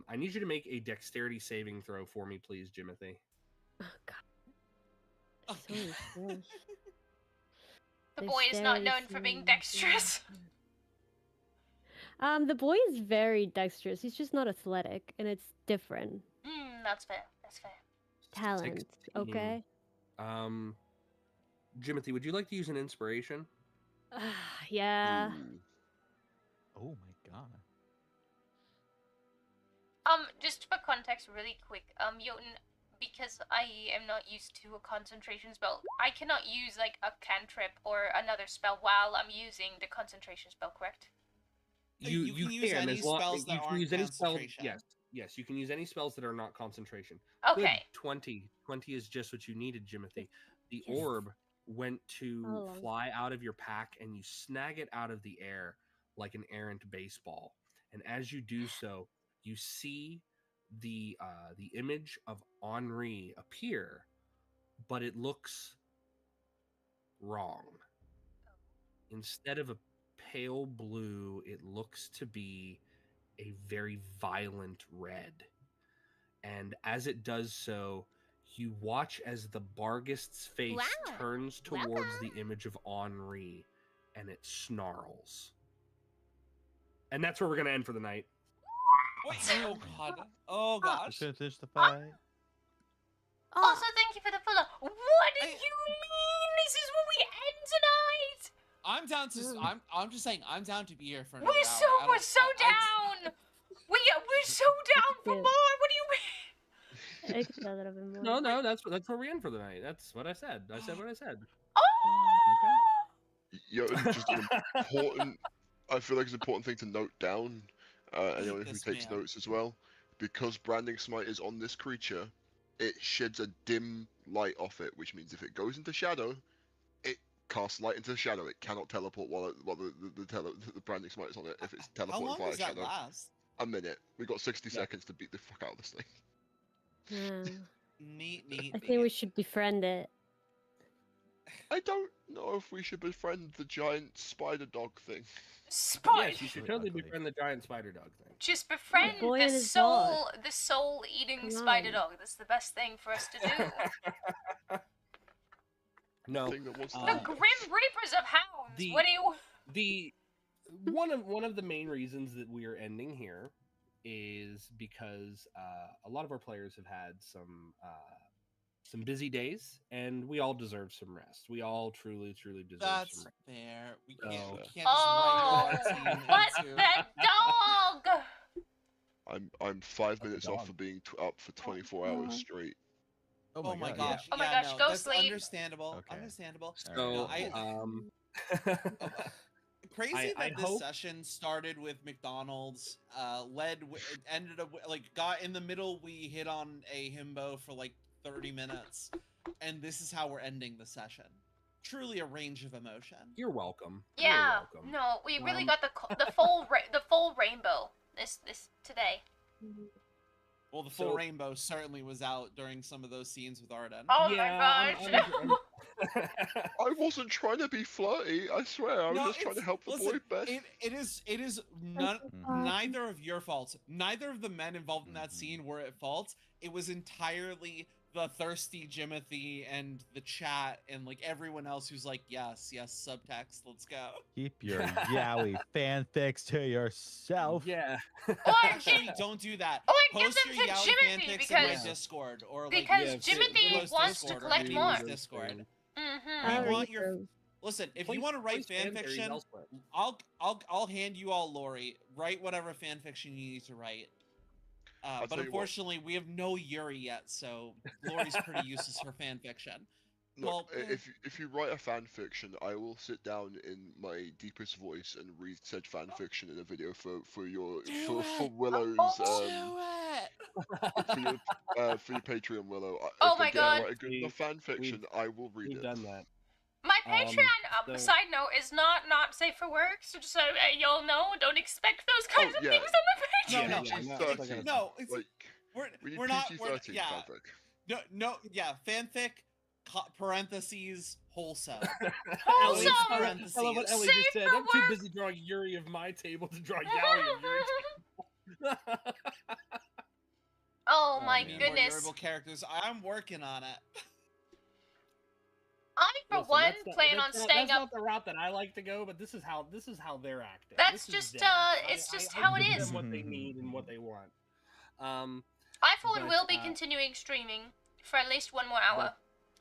[SPEAKER 10] I need you to make a dexterity saving throw for me, please, Jimothy.
[SPEAKER 5] Oh god. So close.
[SPEAKER 2] The boy is not known for being dexterous.
[SPEAKER 5] The boy is very dexterous. He's just not athletic, and it's different.
[SPEAKER 2] That's fair. That's fair.
[SPEAKER 5] Talent,
[SPEAKER 10] 16.
[SPEAKER 5] okay?
[SPEAKER 10] Jimothy, would you like to use an inspiration?
[SPEAKER 5] Yeah.
[SPEAKER 7] Oh my god.
[SPEAKER 2] Just for context, really quick, Jotun, because I am not used to a concentration spell, I cannot use, like, a cantrip or another spell while I'm using the concentration spell, correct?
[SPEAKER 3] You can use any spells that aren't concentration.
[SPEAKER 10] Yes, you can use any spells that are not concentration.
[SPEAKER 2] Okay.
[SPEAKER 10] Good, 20 is just what you needed, Jimothy. The
[SPEAKER 5] Yes.
[SPEAKER 10] orb went to
[SPEAKER 5] Oh.
[SPEAKER 10] fly out of your pack, and you snag it out of the air like an errant baseball. And as you do so, you see the image of Henri appear, but it looks wrong. Instead of a pale blue, it looks to be a very violent red. And as it does so, you watch as the Barghest's face turns towards the image of Henri, and it snarls. And that's where we're going to end for the night.
[SPEAKER 3] Wait, oh god. Oh gosh.
[SPEAKER 7] Finish the fight.
[SPEAKER 2] Also, thank you for the follow. What do you mean? This is what we end tonight?
[SPEAKER 3] I'm down to. I'm just saying. I'm down to be here for another
[SPEAKER 2] We're
[SPEAKER 3] hour.
[SPEAKER 2] we're so down. We're so down for more. What do you mean?
[SPEAKER 5] I could tell a little bit more.
[SPEAKER 10] No, that's where we end for the night. That's what I said. I said what I said.
[SPEAKER 6] Yeah, just an important. I feel like it's an important thing to note down. Anyone who
[SPEAKER 3] This
[SPEAKER 6] takes
[SPEAKER 3] man.
[SPEAKER 6] notes as well, because branding smite is on this creature, it sheds a dim light off it, which means if it goes into shadow, it casts light into the shadow. It cannot teleport while the branding smite is on it. If it's
[SPEAKER 3] How
[SPEAKER 6] teleported
[SPEAKER 3] long
[SPEAKER 6] via
[SPEAKER 3] does that
[SPEAKER 6] shadow,
[SPEAKER 3] last?
[SPEAKER 6] a minute. We got 60 seconds to beat the fuck out of this thing.
[SPEAKER 5] Yeah.
[SPEAKER 3] Neat.
[SPEAKER 5] I think we should befriend it.
[SPEAKER 6] I don't know if we should befriend the giant spider dog thing.
[SPEAKER 10] Yes, you should totally befriend the giant spider dog thing.
[SPEAKER 2] Just befriend
[SPEAKER 5] boy
[SPEAKER 2] the
[SPEAKER 5] and his dog.
[SPEAKER 2] soul-eating
[SPEAKER 5] Come
[SPEAKER 2] spider
[SPEAKER 5] on.
[SPEAKER 2] dog. That's the best thing for us to do.
[SPEAKER 10] No,
[SPEAKER 6] Thing that wants to
[SPEAKER 2] The
[SPEAKER 6] eat us.
[SPEAKER 2] Grim Reapers of Hounds.
[SPEAKER 10] The-
[SPEAKER 2] What do you?
[SPEAKER 10] The one of the main reasons that we are ending here is because a lot of our players have had some busy days, and we all deserve some rest. We all truly deserve
[SPEAKER 3] That's
[SPEAKER 10] some rest.
[SPEAKER 3] fair. We
[SPEAKER 10] So-
[SPEAKER 3] can't just
[SPEAKER 2] Oh,
[SPEAKER 3] write our team
[SPEAKER 2] but
[SPEAKER 3] into.
[SPEAKER 2] that dog.
[SPEAKER 6] I'm 5 minutes
[SPEAKER 7] dog.
[SPEAKER 6] off for being up for 24 hours straight.
[SPEAKER 3] Oh my
[SPEAKER 7] God,
[SPEAKER 3] gosh.
[SPEAKER 2] Oh my
[SPEAKER 3] yeah,
[SPEAKER 2] gosh,
[SPEAKER 3] no,
[SPEAKER 2] go
[SPEAKER 3] that's
[SPEAKER 2] sleep.
[SPEAKER 3] Understandable.
[SPEAKER 7] Okay.
[SPEAKER 3] Understandable.
[SPEAKER 10] So,
[SPEAKER 3] No, Crazy
[SPEAKER 10] I
[SPEAKER 3] that this
[SPEAKER 10] hope-
[SPEAKER 3] session started with McDonald's, ended up like got in the middle. We hit on a himbo for like 30 minutes, and this is how we're ending the session. Truly a range of emotion.
[SPEAKER 10] You're welcome.
[SPEAKER 2] Yeah.
[SPEAKER 10] You're welcome.
[SPEAKER 2] No, we really
[SPEAKER 10] Um,
[SPEAKER 2] got the full rainbow this today.
[SPEAKER 3] Well, the full
[SPEAKER 10] So-
[SPEAKER 3] rainbow certainly was out during some of those scenes with Arden.
[SPEAKER 2] Oh
[SPEAKER 10] Yeah,
[SPEAKER 2] my gosh.
[SPEAKER 6] I wasn't trying to be flirty. I swear, I was
[SPEAKER 3] No,
[SPEAKER 6] just trying to
[SPEAKER 3] it's-
[SPEAKER 6] help the
[SPEAKER 3] listen,
[SPEAKER 6] boy best.
[SPEAKER 3] It is neither of your faults. Neither of the men involved in that scene were at fault. It was entirely the thirsty Jimothy and the chat and like everyone else who's like, yes, subtext, let's go.
[SPEAKER 7] Keep your yaoi fanfics to yourself.
[SPEAKER 10] Yeah.
[SPEAKER 3] Actually, don't do that.
[SPEAKER 2] Or give
[SPEAKER 3] Post
[SPEAKER 2] them
[SPEAKER 3] your
[SPEAKER 2] to
[SPEAKER 3] yaoi
[SPEAKER 2] Jimothy
[SPEAKER 3] fanfics in my
[SPEAKER 2] because-
[SPEAKER 3] Discord or like
[SPEAKER 2] because
[SPEAKER 3] post
[SPEAKER 2] Jimothy
[SPEAKER 3] post
[SPEAKER 2] wants to
[SPEAKER 3] Discord or
[SPEAKER 2] collect
[SPEAKER 3] use
[SPEAKER 2] more.
[SPEAKER 3] Discord.
[SPEAKER 2] Mm-hmm.
[SPEAKER 3] We want your listen. If you
[SPEAKER 10] Place-
[SPEAKER 3] want to write
[SPEAKER 10] place fan theories
[SPEAKER 3] fanfiction,
[SPEAKER 10] elsewhere.
[SPEAKER 3] I'll hand you all Lori. Write whatever fanfiction you need to write. But
[SPEAKER 6] tell you what.
[SPEAKER 3] unfortunately, we have no Yuri yet, so Lori's pretty useless for fanfiction.
[SPEAKER 6] Look,
[SPEAKER 3] Well,
[SPEAKER 6] if you write a fan fiction, I will sit down in my deepest voice and read said fan fiction in a video for your for Willow's for your Patreon, Willow.
[SPEAKER 2] Oh
[SPEAKER 6] If they
[SPEAKER 2] my
[SPEAKER 6] get to
[SPEAKER 2] God.
[SPEAKER 6] write a good enough fan fiction, I will read
[SPEAKER 10] We've
[SPEAKER 6] it.
[SPEAKER 10] done that.
[SPEAKER 2] My Patreon,
[SPEAKER 10] so-
[SPEAKER 2] side note, is not safe for work, so just so y'all know, don't expect those kinds of
[SPEAKER 6] yeah.
[SPEAKER 2] things on my Patreon.
[SPEAKER 3] no,
[SPEAKER 6] PG-13.
[SPEAKER 3] no, it's
[SPEAKER 6] Like, we need
[SPEAKER 3] we're not
[SPEAKER 6] PG-13
[SPEAKER 3] yeah.
[SPEAKER 6] fanfic.
[SPEAKER 3] No, yeah, fanfic, parentheses, wholesome.
[SPEAKER 2] Wholesome!
[SPEAKER 3] Parentheses.
[SPEAKER 10] I love what Ellie
[SPEAKER 2] Safe
[SPEAKER 10] just said.
[SPEAKER 2] for
[SPEAKER 10] I'm too
[SPEAKER 2] work.
[SPEAKER 10] busy drawing Yuri of my table to draw Yowie of your table.
[SPEAKER 2] Oh my
[SPEAKER 3] We need more
[SPEAKER 2] goodness.
[SPEAKER 3] durable characters. I'm working on it.
[SPEAKER 2] I, for
[SPEAKER 10] Listen,
[SPEAKER 2] one,
[SPEAKER 10] that's not-
[SPEAKER 2] plan on
[SPEAKER 10] that's not-
[SPEAKER 2] staying
[SPEAKER 10] that's
[SPEAKER 2] up.
[SPEAKER 10] not the route that I like to go, but this is how they're acting.
[SPEAKER 2] That's
[SPEAKER 10] This is
[SPEAKER 2] just,
[SPEAKER 10] them.
[SPEAKER 2] it's just
[SPEAKER 10] I
[SPEAKER 2] how it
[SPEAKER 10] give
[SPEAKER 2] is.
[SPEAKER 10] them what they need and what they want.
[SPEAKER 2] I, for one,
[SPEAKER 10] but,
[SPEAKER 2] will be continuing streaming for at least one more hour.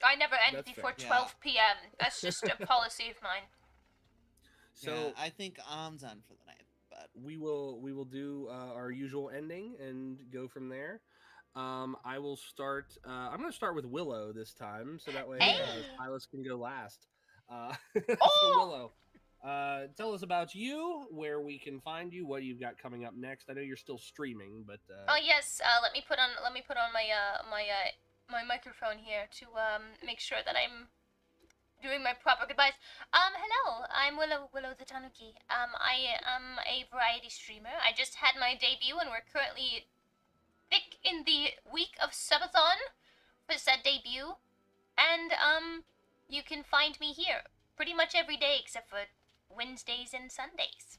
[SPEAKER 2] I never end
[SPEAKER 10] that's
[SPEAKER 2] before
[SPEAKER 10] fair.
[SPEAKER 2] 12 p.m. That's just a policy of mine.
[SPEAKER 10] So
[SPEAKER 3] Yeah, I think I'm done for the night. But
[SPEAKER 10] we will do our usual ending and go from there. I will start. I'm going to start with Willow this time, so that way Silas can go last. So Willow, tell us about you, where we can find you, what you've got coming up next. I know you're still streaming, but
[SPEAKER 2] Oh yes, let me put on my microphone here to make sure that I'm doing my proper goodbyes. Hello, I'm Willow the Tanuki. I am a variety streamer. I just had my debut, and we're currently thick in the week of Subathon for said debut. And you can find me here pretty much every day except for Wednesdays and Sundays.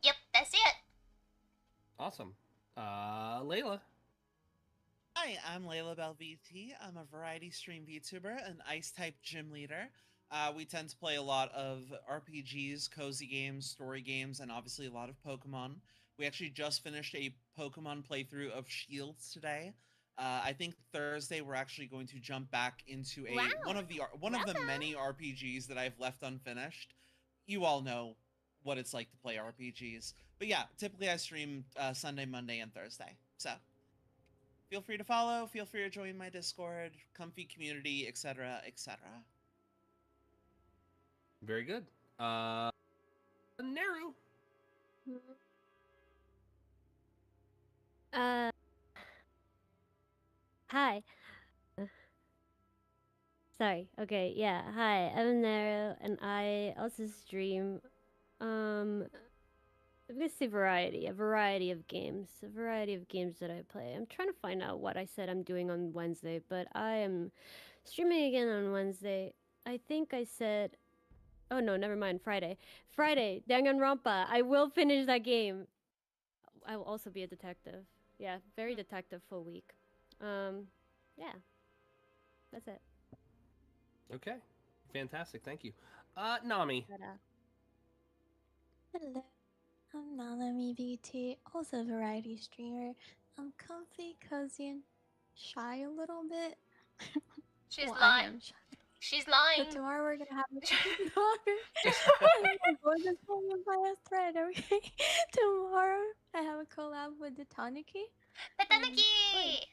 [SPEAKER 2] Yep, that's it.
[SPEAKER 10] awesome. Layla.
[SPEAKER 3] hi, I'm Layla BellVT. I'm a variety stream VTuber, an Ice-type gym leader. We tend to play a lot of RPGs, cozy games, story games, and obviously a lot of Pokemon. We actually just finished a Pokemon playthrough of Shields today. I think Thursday we're actually going to jump back into one of the many RPGs that I've left unfinished. You all know what it's like to play RPGs, but yeah, typically I stream Sunday, Monday, and Thursday. So feel free to follow. Feel free to join my Discord, comfy community, etc., etc.
[SPEAKER 10] Very good. Naru.
[SPEAKER 5] Hi. Sorry. Okay. Yeah. Hi. I'm Nero, and I also stream. This a variety of games, that I play. I'm trying to find out what I said I'm doing on Wednesday, but I am streaming again on Wednesday. I think I said, oh no, never mind. Friday, Danganronpa. I will finish that game. I will also be a detective. Yeah, very detective-full week. Yeah, that's it.
[SPEAKER 10] Okay, fantastic. Thank you. Nami.
[SPEAKER 8] Hello, I'm Nanami BT, also a variety streamer. I'm comfy, cozy, and shy a little bit.
[SPEAKER 2] She's
[SPEAKER 8] Well, I
[SPEAKER 2] lying.
[SPEAKER 8] am shy.
[SPEAKER 2] She's lying.
[SPEAKER 8] But tomorrow we're gonna have a thread, okay? Tomorrow I have a collab with the TANUKI.
[SPEAKER 2] The Tanuki!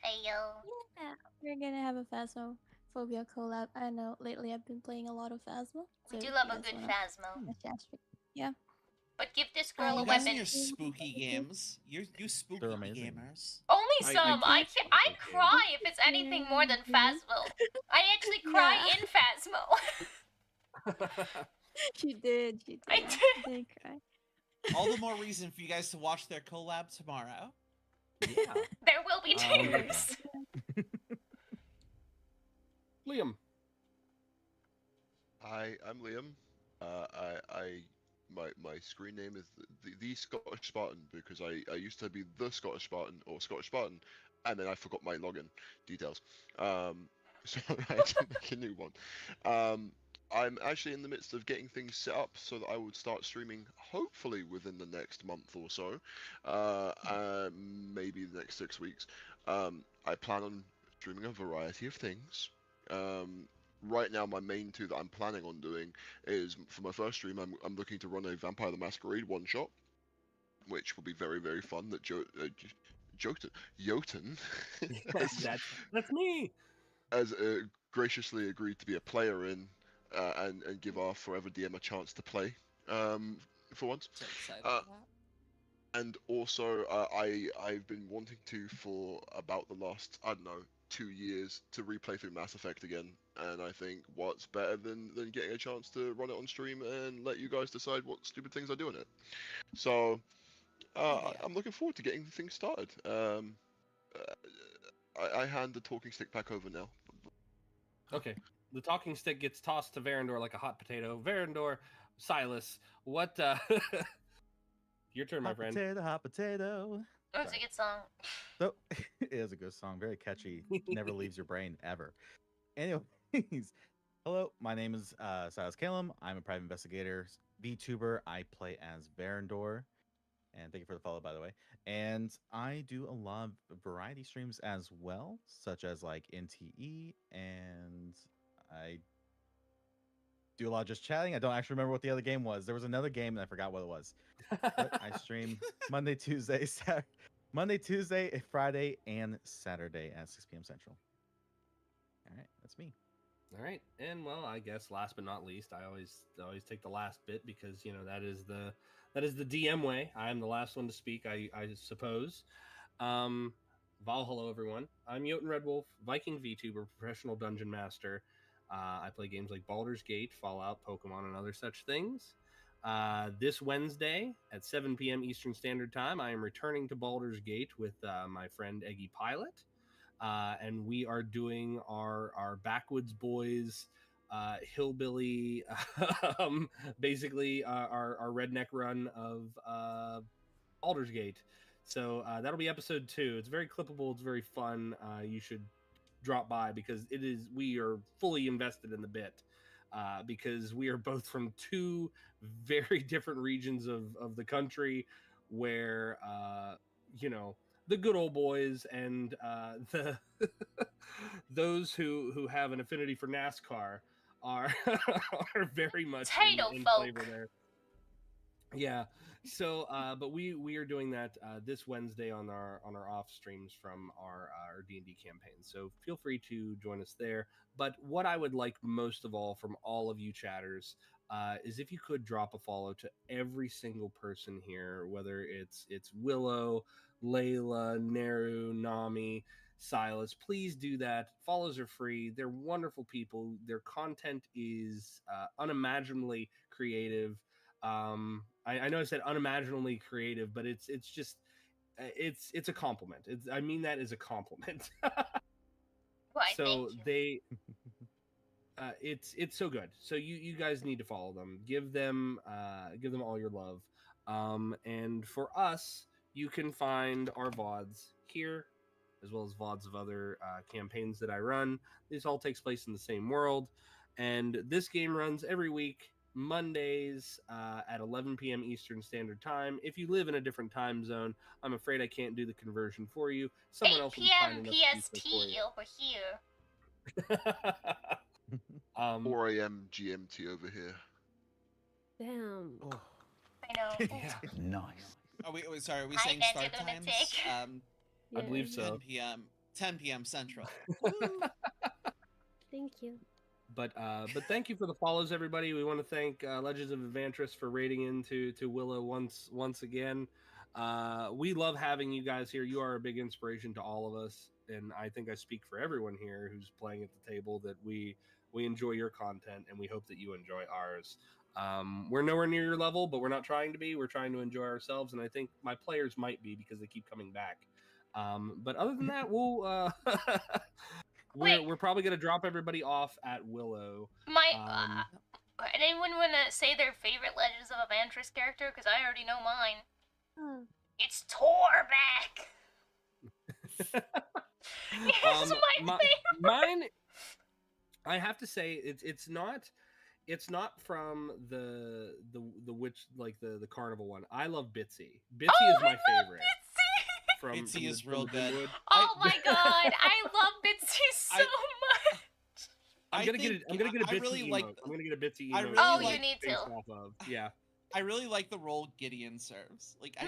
[SPEAKER 2] Ayo.
[SPEAKER 8] Yeah, we're gonna have a Phasmophobia collab. I know lately I've been playing a lot of Phasmo.
[SPEAKER 2] We
[SPEAKER 8] so
[SPEAKER 2] do
[SPEAKER 8] if
[SPEAKER 2] love
[SPEAKER 8] you
[SPEAKER 2] a
[SPEAKER 8] guys
[SPEAKER 2] good
[SPEAKER 8] wanna-
[SPEAKER 2] Phasmo.
[SPEAKER 8] Yeah.
[SPEAKER 2] But give this girl a
[SPEAKER 3] You guys
[SPEAKER 2] weapon.
[SPEAKER 3] and your spooky games. You spooky
[SPEAKER 7] They're amazing.
[SPEAKER 3] gamers.
[SPEAKER 2] Only
[SPEAKER 10] I
[SPEAKER 2] some. I cry if it's anything more than Phasmo. I actually cry
[SPEAKER 8] Yeah.
[SPEAKER 2] in Phasmo.
[SPEAKER 8] She did.
[SPEAKER 2] I
[SPEAKER 8] She did cry.
[SPEAKER 3] All the more reason for you guys to watch their collab tomorrow.
[SPEAKER 10] Yeah.
[SPEAKER 2] There will be tears.
[SPEAKER 10] Liam.
[SPEAKER 6] Hi, I'm Liam. My screen name is the Scottish Spartan because I used to be the Scottish Spartan or Scottish Spartan, and then I forgot my login details. So I had to make a new one. I'm actually in the midst of getting things set up so that I would start streaming hopefully within the next month or so, maybe the next 6 weeks. I plan on streaming a variety of things. Right now, my main two that I'm planning on doing is for my first stream. I'm looking to run a Vampire the Masquerade one shot, which will be very very fun. That Jotun
[SPEAKER 10] That's me.
[SPEAKER 6] as graciously agreed to be a player in, and give our forever DM a chance to play. For once.
[SPEAKER 3] So excited
[SPEAKER 6] Uh,
[SPEAKER 3] for that.
[SPEAKER 6] And also, I've been wanting to for about the last, I don't know, 2 years to replay through Mass Effect again. And I think what's better than getting a chance to run it on stream and let you guys decide what stupid things I do in it. So
[SPEAKER 3] Yeah.
[SPEAKER 6] I'm looking forward to getting things started. I hand the talking stick back over now.
[SPEAKER 10] Okay. The talking stick gets tossed to Verandor like a hot potato. Verandor, Silas, what? Your turn, my
[SPEAKER 7] Hot
[SPEAKER 10] friend.
[SPEAKER 7] potato, hot potato.
[SPEAKER 2] Oh, it's a good song.
[SPEAKER 7] So it is a good song, very catchy. Never leaves your brain ever. Anyways, hello, my name is Silas Calum. I'm a private investigator, VTuber. I play as Verandor, and thank you for the follow, by the way. And I do a lot of variety streams as well, such as like NTE, and I do a lot of just chatting. I don't actually remember what the other game was. There was another game and I forgot what it was. But I stream Monday, Tuesday, Friday, and Saturday at 6 p.m. Central. All right, that's me.
[SPEAKER 10] All right, and well, I guess last but not least, I always take the last bit because that is the DM way. I am the last one to speak, I suppose. Val, hello everyone. I'm Jotun Red Wolf, Viking VTuber, professional dungeon master. I play games like Baldur's Gate, Fallout, Pokemon, and other such things. This Wednesday at 7 p.m. Eastern Standard Time, I am returning to Baldur's Gate with my friend Eggy Pilot. And we are doing our Backwoods Boys hillbilly, basically our redneck run of Baldur's Gate. So that'll be episode 2. It's very clippable. It's very fun. You should drop by because we are fully invested in the bit. Because we are both from 2 very different regions of the country where, the good old boys and the those who have an affinity for NASCAR are are very much in flavor there. Yeah. So, but we are doing that this Wednesday on our off streams from our D&D campaign. So feel free to join us there. But what I would like most of all from all of you chatters is if you could drop a follow to every single person here, whether it's Willow, Layla, Neru, Nami, Silas. Please do that. Follows are free. They're wonderful people. Their content is unimaginably creative. I know I said unimaginably creative, but it's just it's a compliment. I mean that as a compliment.
[SPEAKER 2] Why,
[SPEAKER 10] so
[SPEAKER 2] thank you.
[SPEAKER 10] It's so good. So you guys need to follow them. Give them all your love. And for us, you can find our VODs here, as well as VODs of other campaigns that I run. This all takes place in the same world, and this game runs every week. Mondays at 11 p.m. Eastern Standard Time. If you live in a different time zone, I'm afraid I can't do the conversion for you. Someone
[SPEAKER 2] 8
[SPEAKER 10] else will be kind
[SPEAKER 2] p.m.
[SPEAKER 10] enough to do
[SPEAKER 2] PST
[SPEAKER 10] so for you.
[SPEAKER 2] over here.
[SPEAKER 6] 4 a.m. GMT over here.
[SPEAKER 5] Damn.
[SPEAKER 7] Oh.
[SPEAKER 2] I know.
[SPEAKER 10] Yeah.
[SPEAKER 7] Nice.
[SPEAKER 3] Are we
[SPEAKER 2] Hi,
[SPEAKER 3] saying
[SPEAKER 2] Nancy
[SPEAKER 3] start
[SPEAKER 2] the
[SPEAKER 3] times?
[SPEAKER 2] Lunatic.
[SPEAKER 10] I believe so.
[SPEAKER 3] 10 p.m. Central.
[SPEAKER 5] Thank you.
[SPEAKER 10] But thank you for the follows, everybody. We want to thank Legends of Advantris for raiding into Willow once again. We love having you guys here. You are a big inspiration to all of us, and I think I speak for everyone here who's playing at the table that we enjoy your content, and we hope that you enjoy ours. We're nowhere near your level, but we're not trying to be. We're trying to enjoy ourselves, and I think my players might be because they keep coming back. But other than that, we'll we're probably gonna drop everybody off at Willow.
[SPEAKER 2] Anyone want to say their favorite Legends of Advantris character? Because I already know mine. It's Torbeck. It's my favorite.
[SPEAKER 10] Mine. I have to say it's not from the witch, like the carnival one. I love Bitsy. Bitsy is my favorite.
[SPEAKER 3] Bitsy is real good.
[SPEAKER 2] Oh my god, I love Bitsy so much.
[SPEAKER 10] I'm gonna get a Bitsy
[SPEAKER 3] really
[SPEAKER 10] emote. I'm gonna get a Bitsy emote.
[SPEAKER 2] You need to.
[SPEAKER 10] Yeah.
[SPEAKER 3] I really like the role Gideon serves. Like I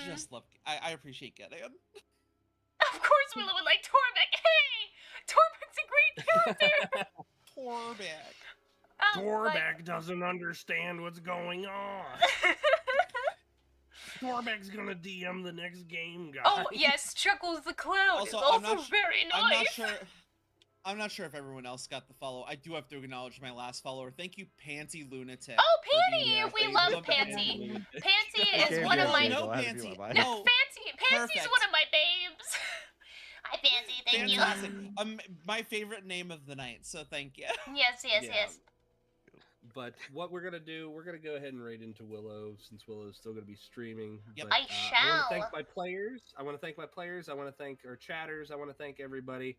[SPEAKER 3] just love. I appreciate Gideon.
[SPEAKER 2] Of course, Willow would like Torbeck. Hey, Torbeck's a great
[SPEAKER 3] Torbeck.
[SPEAKER 4] Torbeck doesn't understand what's going on. Torbeck's gonna DM the next game, guys.
[SPEAKER 2] Oh yes, Chuckles the Clown is also very nice.
[SPEAKER 3] I'm not sure if everyone else got the follow. I do have to acknowledge my last follower. Thank you, Pansy Lunatic.
[SPEAKER 2] Oh,
[SPEAKER 3] for being
[SPEAKER 2] Pansy!
[SPEAKER 3] here.
[SPEAKER 2] We love Pansy. Pansy is one of my...
[SPEAKER 3] No, Pansy.
[SPEAKER 2] No, Pansy's one of my babes. Hi, Pansy. Thank
[SPEAKER 3] Fantastic.
[SPEAKER 2] you.
[SPEAKER 3] My favorite name of the night, so thank you.
[SPEAKER 2] Yes.
[SPEAKER 10] But what we're gonna do, we're gonna go ahead and raid into Willow since Willow's still gonna be streaming.
[SPEAKER 3] Yep.
[SPEAKER 10] But,
[SPEAKER 2] I
[SPEAKER 10] I want
[SPEAKER 2] shall.
[SPEAKER 10] to thank my players. I want to thank our chatters. I want to thank everybody.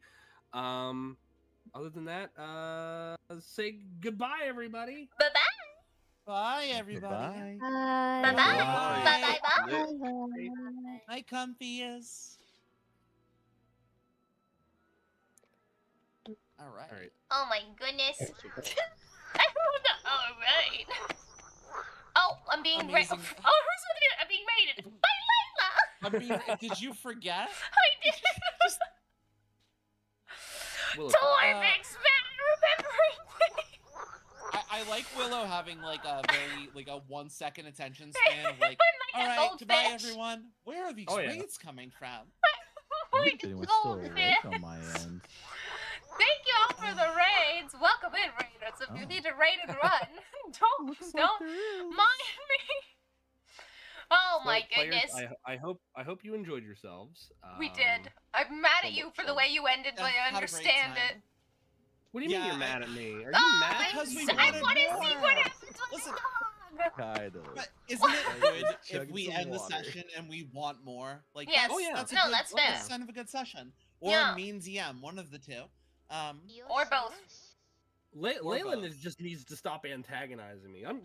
[SPEAKER 10] Other than that, say goodbye, everybody.
[SPEAKER 2] Bye-bye.
[SPEAKER 3] Bye, everybody.
[SPEAKER 5] Bye.
[SPEAKER 2] Bye-bye.
[SPEAKER 3] Hi, comfiest. All right.
[SPEAKER 2] Oh my goodness. All right. Oh, I'm being raided.
[SPEAKER 3] Amazing.
[SPEAKER 2] Oh, I'm being raided by Layla.
[SPEAKER 3] Did you forget?
[SPEAKER 2] I did. Torbeck's better remembering me.
[SPEAKER 3] I like Willow having like a very like a 1 second attention span of like,
[SPEAKER 2] I'm
[SPEAKER 3] all
[SPEAKER 2] like
[SPEAKER 3] right,
[SPEAKER 2] an
[SPEAKER 3] goodbye
[SPEAKER 2] goldfish.
[SPEAKER 3] everyone. Where are these
[SPEAKER 10] Oh, yeah.
[SPEAKER 3] raids coming from?
[SPEAKER 2] Like a
[SPEAKER 7] Getting still awake
[SPEAKER 2] goldfish.
[SPEAKER 7] on my end.
[SPEAKER 2] Thank you all for the raids. Welcome in, raiders. If you need to raid and run, don't mind me. Oh my
[SPEAKER 10] Players,
[SPEAKER 2] goodness.
[SPEAKER 10] I hope you enjoyed yourselves.
[SPEAKER 2] We did. I'm mad at you for the way you ended, but I
[SPEAKER 3] had a great
[SPEAKER 2] understand
[SPEAKER 3] time.
[SPEAKER 2] it.
[SPEAKER 10] What do you mean
[SPEAKER 3] Yeah,
[SPEAKER 10] you're mad at me? Are you
[SPEAKER 2] Oh,
[SPEAKER 10] mad?
[SPEAKER 3] Because we
[SPEAKER 2] I
[SPEAKER 3] wanted
[SPEAKER 2] want to
[SPEAKER 3] more.
[SPEAKER 2] see what happens with
[SPEAKER 3] Listen.
[SPEAKER 2] the dog.
[SPEAKER 7] Kind of.
[SPEAKER 3] But isn't it good if
[SPEAKER 7] Chugging
[SPEAKER 3] we
[SPEAKER 7] some
[SPEAKER 3] end the
[SPEAKER 7] water.
[SPEAKER 3] session and we want more? Like,
[SPEAKER 2] Yes.
[SPEAKER 3] that's,
[SPEAKER 10] Oh, yeah.
[SPEAKER 3] that's a
[SPEAKER 2] No,
[SPEAKER 3] good,
[SPEAKER 2] that's fair.
[SPEAKER 3] sign of a good session. Or
[SPEAKER 2] Yeah.
[SPEAKER 3] a mean DM, one of the two.
[SPEAKER 2] Or both.
[SPEAKER 10] Leyland
[SPEAKER 3] both.
[SPEAKER 10] just needs to stop antagonizing me. I'm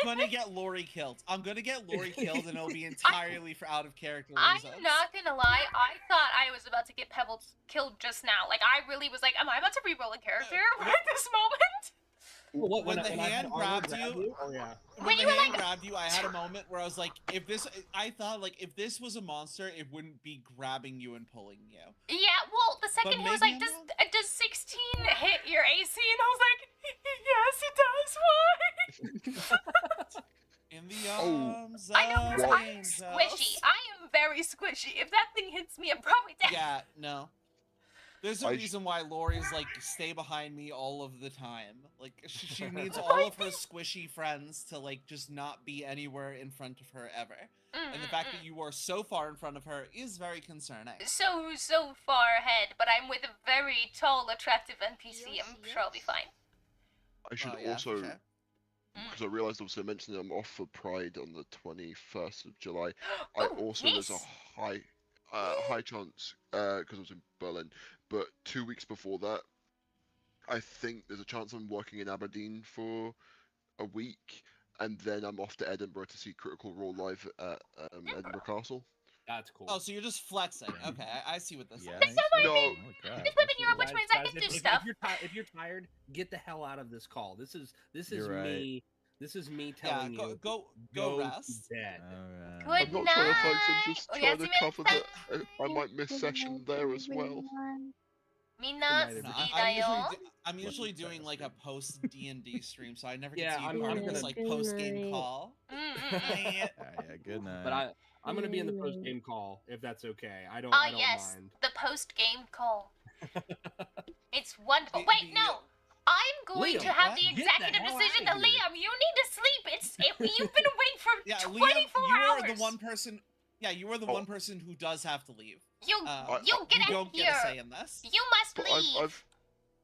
[SPEAKER 3] gonna get Lori killed. I'm gonna get Lori killed, and it'll be entirely for out of character reasons.
[SPEAKER 2] I'm not gonna lie, I thought I was about to get Pebbles killed just now. Like, I really was like, am I about to re-roll a character at this moment?
[SPEAKER 3] When the hand grabbed you,
[SPEAKER 10] oh yeah.
[SPEAKER 3] when the hand grabbed you, I had a moment where I was like, I thought like if this was a monster, it wouldn't be grabbing you and pulling you.
[SPEAKER 2] Yeah, well, the second he was like,
[SPEAKER 3] maybe
[SPEAKER 2] does 16 hit your AC? And I was like, yes, it does. Why?
[SPEAKER 3] In the arms
[SPEAKER 2] I know,
[SPEAKER 3] of
[SPEAKER 2] because I'm
[SPEAKER 3] angels.
[SPEAKER 2] squishy. I am very squishy. If that thing hits me, I'm probably dead.
[SPEAKER 3] Yeah, no. There's a reason why Lori's like stay behind me all of the time. Like she needs all of her squishy friends to like just not be anywhere in front of her ever. And the fact that you are so far in front of her is very concerning.
[SPEAKER 2] So far ahead, but I'm with a very tall, attractive NPC. I'm sure I'll be fine.
[SPEAKER 6] I should
[SPEAKER 3] yeah,
[SPEAKER 6] also,
[SPEAKER 3] for sure.
[SPEAKER 6] because I realised obviously I mentioned I'm off for Pride on the 21st of July. I
[SPEAKER 2] Oh,
[SPEAKER 6] also there's
[SPEAKER 2] nice.
[SPEAKER 6] a high chance because I was in Berlin, but 2 weeks before that, I think there's a chance I'm working in Aberdeen for a week, and then I'm off to Edinburgh to see Critical Role live at Edinburgh Castle.
[SPEAKER 10] That's cool.
[SPEAKER 3] Oh, so you're just flexing. Okay, I see what this is.
[SPEAKER 6] No,
[SPEAKER 2] Just live in Europe, which means I can do stuff.
[SPEAKER 10] If you're tired, get the hell out of this call. This is
[SPEAKER 7] You're right.
[SPEAKER 10] me. This is me
[SPEAKER 3] Yeah,
[SPEAKER 10] telling you.
[SPEAKER 3] go
[SPEAKER 10] to
[SPEAKER 3] rest.
[SPEAKER 10] bed.
[SPEAKER 2] Good
[SPEAKER 6] I'm not trying to flex, I'm
[SPEAKER 2] night.
[SPEAKER 6] just
[SPEAKER 2] Oh,
[SPEAKER 6] trying
[SPEAKER 2] yes,
[SPEAKER 6] to cover that I might miss session there as well.
[SPEAKER 2] Mina,
[SPEAKER 3] No, I'm usually doing like a post D&D stream, so I never get
[SPEAKER 10] Yeah,
[SPEAKER 3] to be
[SPEAKER 10] I'm
[SPEAKER 3] part of
[SPEAKER 10] gonna-
[SPEAKER 3] this like
[SPEAKER 5] Good
[SPEAKER 3] post game
[SPEAKER 5] night.
[SPEAKER 3] call.
[SPEAKER 7] Yeah, good night.
[SPEAKER 10] But I'm gonna be in the post game call if that's okay. I don't
[SPEAKER 2] Ah,
[SPEAKER 10] don't
[SPEAKER 2] yes,
[SPEAKER 10] mind.
[SPEAKER 2] the post-game call. It's wonderful.
[SPEAKER 3] The-
[SPEAKER 2] Wait,
[SPEAKER 3] the,
[SPEAKER 2] no. I'm going
[SPEAKER 10] Liam,
[SPEAKER 2] to have
[SPEAKER 3] what?
[SPEAKER 2] the
[SPEAKER 10] Get the
[SPEAKER 2] executive
[SPEAKER 10] hell
[SPEAKER 2] decision.
[SPEAKER 10] outta here.
[SPEAKER 2] Liam, you need to sleep. You've been awake for
[SPEAKER 3] Yeah,
[SPEAKER 2] 24
[SPEAKER 3] Liam, you
[SPEAKER 2] hours.
[SPEAKER 3] are the one person. Yeah, you are the one person who does have to leave.
[SPEAKER 2] You get
[SPEAKER 3] you
[SPEAKER 2] out
[SPEAKER 3] don't
[SPEAKER 2] of here.
[SPEAKER 3] get a say in this.
[SPEAKER 2] You must
[SPEAKER 6] But
[SPEAKER 2] leave.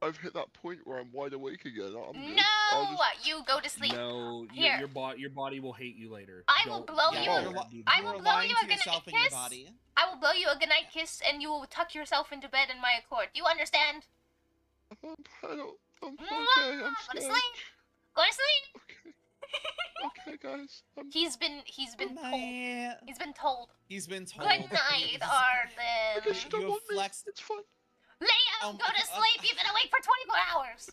[SPEAKER 6] I've hit that point where I'm wide awake again. I'm good.
[SPEAKER 2] No,
[SPEAKER 6] I'll just-
[SPEAKER 2] you go to sleep.
[SPEAKER 10] No,
[SPEAKER 2] Here.
[SPEAKER 10] your body will hate you later.
[SPEAKER 2] I will
[SPEAKER 10] Don't-
[SPEAKER 2] blow
[SPEAKER 10] don't
[SPEAKER 2] you.
[SPEAKER 10] let
[SPEAKER 3] You're
[SPEAKER 10] that be
[SPEAKER 2] I
[SPEAKER 10] the
[SPEAKER 2] will
[SPEAKER 3] you're
[SPEAKER 10] case.
[SPEAKER 2] blow
[SPEAKER 3] lying
[SPEAKER 2] you
[SPEAKER 3] to
[SPEAKER 2] a goodnight
[SPEAKER 3] yourself and your
[SPEAKER 2] kiss.
[SPEAKER 3] body.
[SPEAKER 2] I will blow you a goodnight kiss, and you will tuck yourself into bed in my accord. You understand?
[SPEAKER 6] I'm
[SPEAKER 2] Mwah!
[SPEAKER 6] okay. I'm
[SPEAKER 2] Go to
[SPEAKER 6] scared.
[SPEAKER 2] sleep. Go to sleep.
[SPEAKER 6] Okay, guys.
[SPEAKER 2] He's been
[SPEAKER 3] Good
[SPEAKER 2] told.
[SPEAKER 3] night.
[SPEAKER 2] He's been told.
[SPEAKER 3] He's been told.
[SPEAKER 2] Good night,
[SPEAKER 6] I
[SPEAKER 2] Arlen.
[SPEAKER 6] guess you don't
[SPEAKER 3] You
[SPEAKER 6] want me.
[SPEAKER 3] flexed-
[SPEAKER 6] It's fine.
[SPEAKER 2] Liam, go to sleep. You've been awake for 24 hours.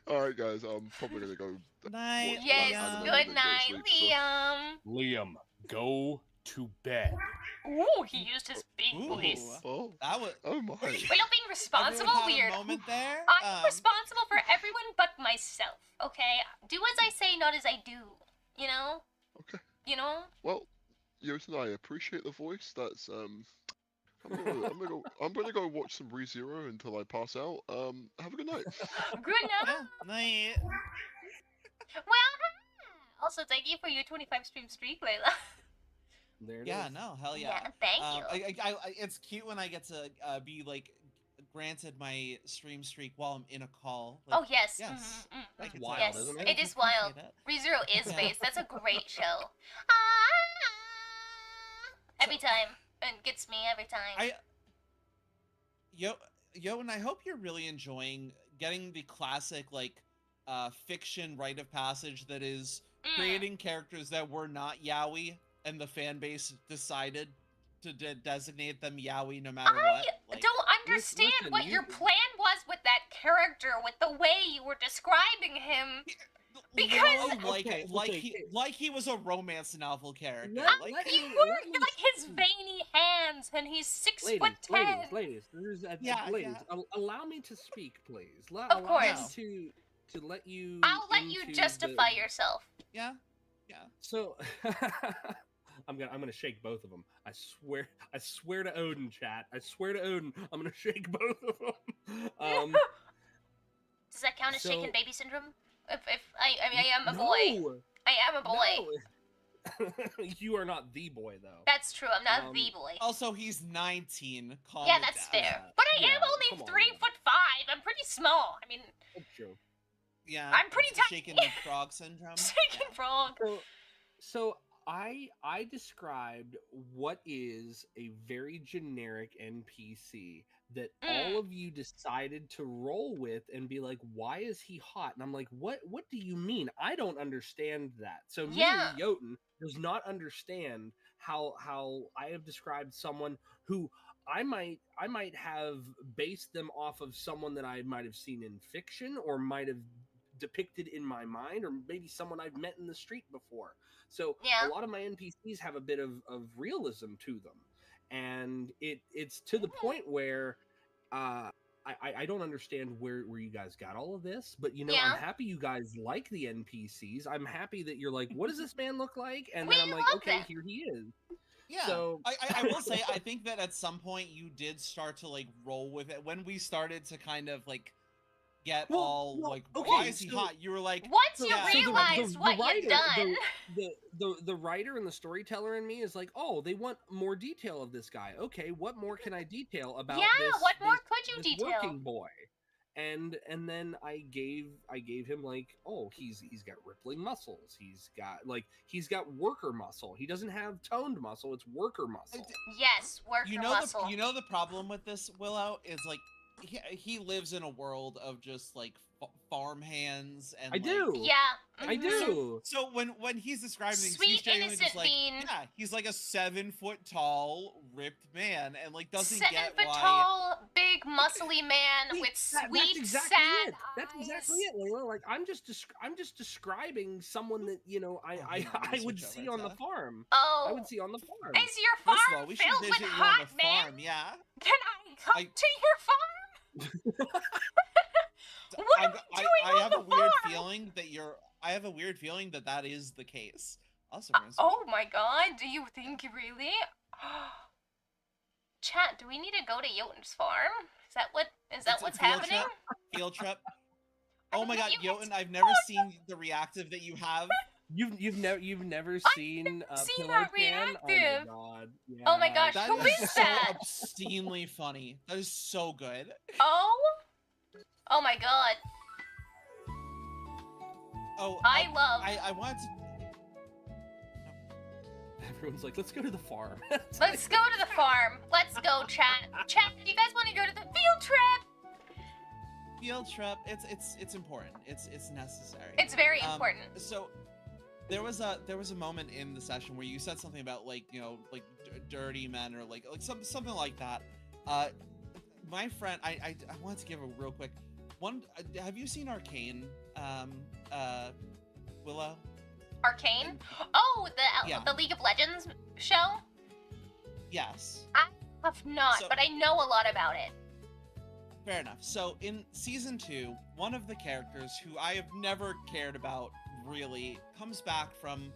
[SPEAKER 6] All right, guys. I'm probably gonna go.
[SPEAKER 3] Night.
[SPEAKER 2] Yes,
[SPEAKER 6] Liam.
[SPEAKER 2] good
[SPEAKER 6] Go
[SPEAKER 2] night,
[SPEAKER 6] sleep, so-
[SPEAKER 2] Liam.
[SPEAKER 10] Liam, go to bed.
[SPEAKER 2] Ooh, he used his big voice.
[SPEAKER 6] Oh,
[SPEAKER 3] That was.
[SPEAKER 6] oh my.
[SPEAKER 2] We're not being responsible.
[SPEAKER 3] Everyone had
[SPEAKER 2] Weird.
[SPEAKER 3] a moment there.
[SPEAKER 2] I'm responsible for everyone but myself. Okay, do as I say, not as I do. You know.
[SPEAKER 6] Okay.
[SPEAKER 2] You know.
[SPEAKER 6] Well, Jotun, I appreciate the voice. That's I'm gonna go watch some ReZero until I pass out. Have a good night.
[SPEAKER 2] Good night.
[SPEAKER 3] Yeah, night.
[SPEAKER 2] Well, also thank you for your 25 stream streak, Layla.
[SPEAKER 10] There it
[SPEAKER 3] Yeah,
[SPEAKER 10] is.
[SPEAKER 3] no, hell yeah.
[SPEAKER 2] Yeah, thank you.
[SPEAKER 3] It's cute when I get to be like granted my stream streak while I'm in a call. Like,
[SPEAKER 2] Oh yes.
[SPEAKER 3] yes.
[SPEAKER 2] Mm-hmm,
[SPEAKER 3] Like, it's
[SPEAKER 10] wild,
[SPEAKER 2] yes,
[SPEAKER 10] isn't
[SPEAKER 3] I
[SPEAKER 2] it
[SPEAKER 3] just
[SPEAKER 2] is wild.
[SPEAKER 3] appreciate
[SPEAKER 2] ReZero is
[SPEAKER 3] Yeah.
[SPEAKER 2] based. That's a great show. Every time. It gets me every time.
[SPEAKER 3] And I hope you're really enjoying getting the classic like fiction rite of passage that is creating characters that were not yaoi, and the fan base decided to designate them yaoi no matter what.
[SPEAKER 2] I don't understand
[SPEAKER 10] listen,
[SPEAKER 2] what your plan was with that character, with the way you were describing him. Because
[SPEAKER 3] like he was a romance novel character.
[SPEAKER 2] you were like his veiny hands, and he's 6'10".
[SPEAKER 10] Ladies, allow me to speak, please.
[SPEAKER 2] Of course.
[SPEAKER 10] To let you.
[SPEAKER 2] I'll let you justify yourself.
[SPEAKER 3] Yeah.
[SPEAKER 10] So I'm gonna shake both of them. I swear to Odin, chat. I swear to Odin, I'm gonna shake both of them.
[SPEAKER 2] Does that count as
[SPEAKER 10] so-
[SPEAKER 2] shaken baby syndrome? If I am a boy.
[SPEAKER 10] No.
[SPEAKER 2] I am a boy.
[SPEAKER 10] No. You are not the boy, though.
[SPEAKER 2] That's true. I'm not the boy.
[SPEAKER 3] Also, he's 19. Calm
[SPEAKER 2] Yeah,
[SPEAKER 3] it
[SPEAKER 2] that's
[SPEAKER 3] down.
[SPEAKER 2] fair. But I am
[SPEAKER 10] come
[SPEAKER 2] only
[SPEAKER 10] on.
[SPEAKER 2] 3'5". I'm pretty small. I mean,
[SPEAKER 10] That's true.
[SPEAKER 3] Yeah,
[SPEAKER 2] I'm pretty
[SPEAKER 3] it's
[SPEAKER 2] tiny.
[SPEAKER 3] Shaken frog syndrome.
[SPEAKER 2] Shaken frog.
[SPEAKER 10] So I described what is a very generic NPC that all of you decided to roll with and be like, why is he hot? And I'm like, what do you mean? I don't understand that. So me, Jotun, does not understand how I have described someone who I might have based them off of someone that I might have seen in fiction or might have depicted in my mind, or maybe someone I've met in the street before. So a lot of my NPCs have a bit of realism to them, and it's to the point where I don't understand where you guys got all of this, but I'm happy you guys like the NPCs. I'm happy that you're like, what does this man look like? And then I'm like, okay, here he is.
[SPEAKER 3] Yeah,
[SPEAKER 10] So
[SPEAKER 3] I will say, I think that at some point you did start to like roll with it when we started to kind of like get why is he hot? You were like,
[SPEAKER 2] once you realized what you've done.
[SPEAKER 10] The writer and the storyteller in me is like, oh, they want more detail of this guy. Okay, what more can I detail about this?
[SPEAKER 2] What more could you
[SPEAKER 10] this
[SPEAKER 2] detail?
[SPEAKER 10] Working boy. And then I gave him like, oh, he's got rippling muscles. He's got worker muscle. He doesn't have toned muscle. It's worker muscle.
[SPEAKER 2] Yes, worker muscle.
[SPEAKER 3] You know the problem with this, Willow, is like he lives in a world of just like farm hands and
[SPEAKER 10] I do.
[SPEAKER 2] Yeah.
[SPEAKER 10] I do.
[SPEAKER 3] So when he's describing things,
[SPEAKER 2] Sweet,
[SPEAKER 3] he's genuinely
[SPEAKER 2] innocent
[SPEAKER 3] just like,
[SPEAKER 2] bean.
[SPEAKER 3] yeah, he's like a 7 foot tall, ripped man, and like doesn't
[SPEAKER 2] 7
[SPEAKER 3] get
[SPEAKER 2] foot
[SPEAKER 3] why.
[SPEAKER 2] tall, big, muscly man with sweet,
[SPEAKER 10] exactly
[SPEAKER 2] sad
[SPEAKER 10] it. That's exactly it, Layla. Like I'm just describing someone that I would see on the farm.
[SPEAKER 2] Oh.
[SPEAKER 10] I would see on the farm.
[SPEAKER 2] Is your
[SPEAKER 3] First of
[SPEAKER 2] farm
[SPEAKER 3] all, we should
[SPEAKER 2] filled with
[SPEAKER 3] visit you
[SPEAKER 2] hot
[SPEAKER 3] on the
[SPEAKER 2] men?
[SPEAKER 3] farm, yeah.
[SPEAKER 2] Can I come to your farm? What are you doing
[SPEAKER 3] I
[SPEAKER 2] on
[SPEAKER 3] have
[SPEAKER 2] the
[SPEAKER 3] a weird
[SPEAKER 2] farm?
[SPEAKER 3] feeling that I have a weird feeling that is the case. Also,
[SPEAKER 2] Oh my god, do you think really? Chat, do we need to go to Jotun's farm? Is that what's happening?
[SPEAKER 3] Field trip. Oh my god, Jotun, I've never seen the reactive that you have.
[SPEAKER 10] You've never seen
[SPEAKER 2] seen
[SPEAKER 10] Pillow
[SPEAKER 2] that
[SPEAKER 10] Can?
[SPEAKER 2] reactive.
[SPEAKER 10] Oh my god. Yeah.
[SPEAKER 2] Oh my gosh,
[SPEAKER 3] That
[SPEAKER 2] who
[SPEAKER 3] is
[SPEAKER 2] is
[SPEAKER 3] so
[SPEAKER 2] that?
[SPEAKER 3] obscenely funny. That is so good.
[SPEAKER 2] Oh my god.
[SPEAKER 3] Oh,
[SPEAKER 2] I
[SPEAKER 3] wanted to.
[SPEAKER 10] Everyone's like, let's go to the farm.
[SPEAKER 2] Let's go to the farm. Let's go, chat. Chat, do you guys want to go to the field trip?
[SPEAKER 3] Field trip. It's important. It's necessary.
[SPEAKER 2] It's very important.
[SPEAKER 3] So there was a moment in the session where you said something about like dirty men or like something like that. My friend, I wanted to give a real quick one. Have you seen Arcane, Willow?
[SPEAKER 2] Arcane? Oh,
[SPEAKER 3] Yeah.
[SPEAKER 2] the League of Legends show?
[SPEAKER 3] Yes.
[SPEAKER 2] I have not,
[SPEAKER 3] So-
[SPEAKER 2] but I know a lot about it.
[SPEAKER 3] Fair enough. So in season 2, one of the characters who I have never cared about really comes back from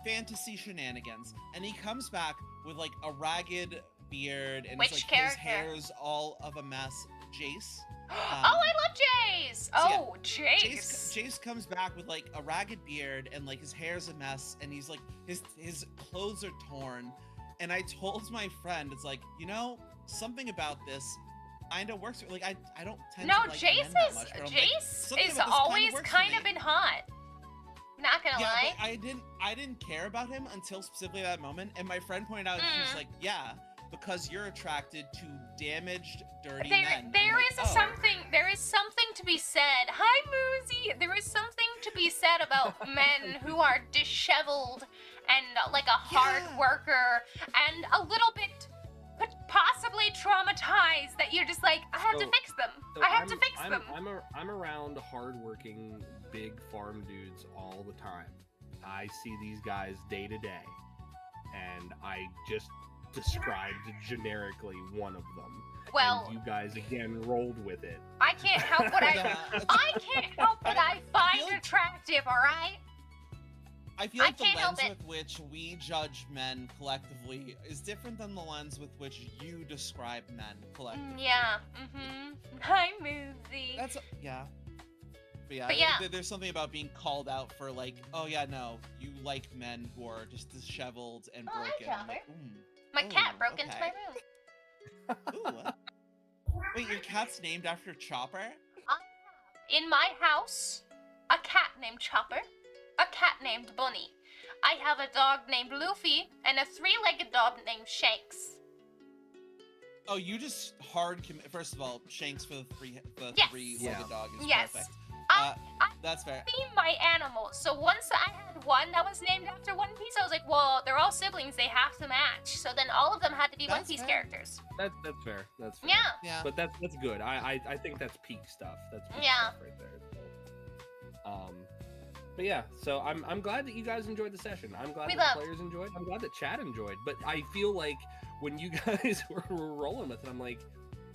[SPEAKER 3] fantasy shenanigans, and he comes back with like a ragged beard and
[SPEAKER 2] Which
[SPEAKER 3] his
[SPEAKER 2] character?
[SPEAKER 3] hair's all of a mess. Jace.
[SPEAKER 2] Oh, I love Jace! Oh,
[SPEAKER 3] Jace comes back with like a ragged beard and like his hair's a mess and he's like his clothes are torn. And I told my friend, it's like, you know, something about this kind of works. Like I don't tend
[SPEAKER 2] No,
[SPEAKER 3] to like
[SPEAKER 2] Jace
[SPEAKER 3] men that
[SPEAKER 2] is
[SPEAKER 3] much, but I'm like,
[SPEAKER 2] Jace
[SPEAKER 3] something
[SPEAKER 2] is
[SPEAKER 3] about this
[SPEAKER 2] always
[SPEAKER 3] works for
[SPEAKER 2] kind
[SPEAKER 3] me.
[SPEAKER 2] of been hot. Not gonna
[SPEAKER 3] Yeah,
[SPEAKER 2] lie.
[SPEAKER 3] but I didn't care about him until specifically that moment. And my friend pointed out, she's like, yeah, because you're attracted to damaged, dirty men.
[SPEAKER 2] There
[SPEAKER 3] I'm
[SPEAKER 2] is
[SPEAKER 3] like, oh.
[SPEAKER 2] there is something to be said. Hi, Moozy. There is something to be said about men who are disheveled and like a hard worker and a little bit possibly traumatized that you're just like, I have to fix them.
[SPEAKER 10] So
[SPEAKER 2] I have to fix them.
[SPEAKER 10] I'm around hardworking, big farm dudes all the time. I see these guys day to day, and I just described generically one of them.
[SPEAKER 2] Well,
[SPEAKER 10] and you guys again rolled with it.
[SPEAKER 2] I can't help what I can't help what I find attractive, all right?
[SPEAKER 3] I feel like the
[SPEAKER 2] can't help
[SPEAKER 3] lens
[SPEAKER 2] it.
[SPEAKER 3] with which we judge men collectively is different than the lens with which you describe men collectively.
[SPEAKER 2] Yeah. Hi, Moozy.
[SPEAKER 3] That's yeah. But yeah,
[SPEAKER 2] But yeah.
[SPEAKER 3] there's something about being called out for like, oh yeah, no, you like men who are just disheveled and
[SPEAKER 2] Oh, hi,
[SPEAKER 3] broken. I'm like,
[SPEAKER 2] My cat broke into
[SPEAKER 3] okay.
[SPEAKER 2] my room.
[SPEAKER 3] Wait, your cat's named after Chopper?
[SPEAKER 2] In my house, a cat named Chopper, a cat named Bunny. I have a dog named Luffy, and a three-legged dog named Shanks.
[SPEAKER 3] Oh, you just hard commit. First of all, Shanks for the
[SPEAKER 2] Yes.
[SPEAKER 3] three-legged dog is
[SPEAKER 2] Yes.
[SPEAKER 3] perfect.
[SPEAKER 2] I
[SPEAKER 3] That's fair.
[SPEAKER 2] theme my animals. So once I had one that was named after One Piece, I was like, well, they're all siblings, they have to match. So then all of them had to be One
[SPEAKER 3] That's
[SPEAKER 2] Piece
[SPEAKER 3] fair.
[SPEAKER 2] characters.
[SPEAKER 10] That's fair. That's fair.
[SPEAKER 2] Yeah.
[SPEAKER 3] Yeah.
[SPEAKER 10] But that's good. I think that's peak stuff. That's peak
[SPEAKER 2] Yeah.
[SPEAKER 10] stuff right there. But yeah, so I'm glad that you guys enjoyed the session. I'm glad
[SPEAKER 2] We
[SPEAKER 10] that
[SPEAKER 2] loved.
[SPEAKER 10] the players enjoyed. I'm glad that chat enjoyed. But I feel like when you guys were rolling with it, I'm like,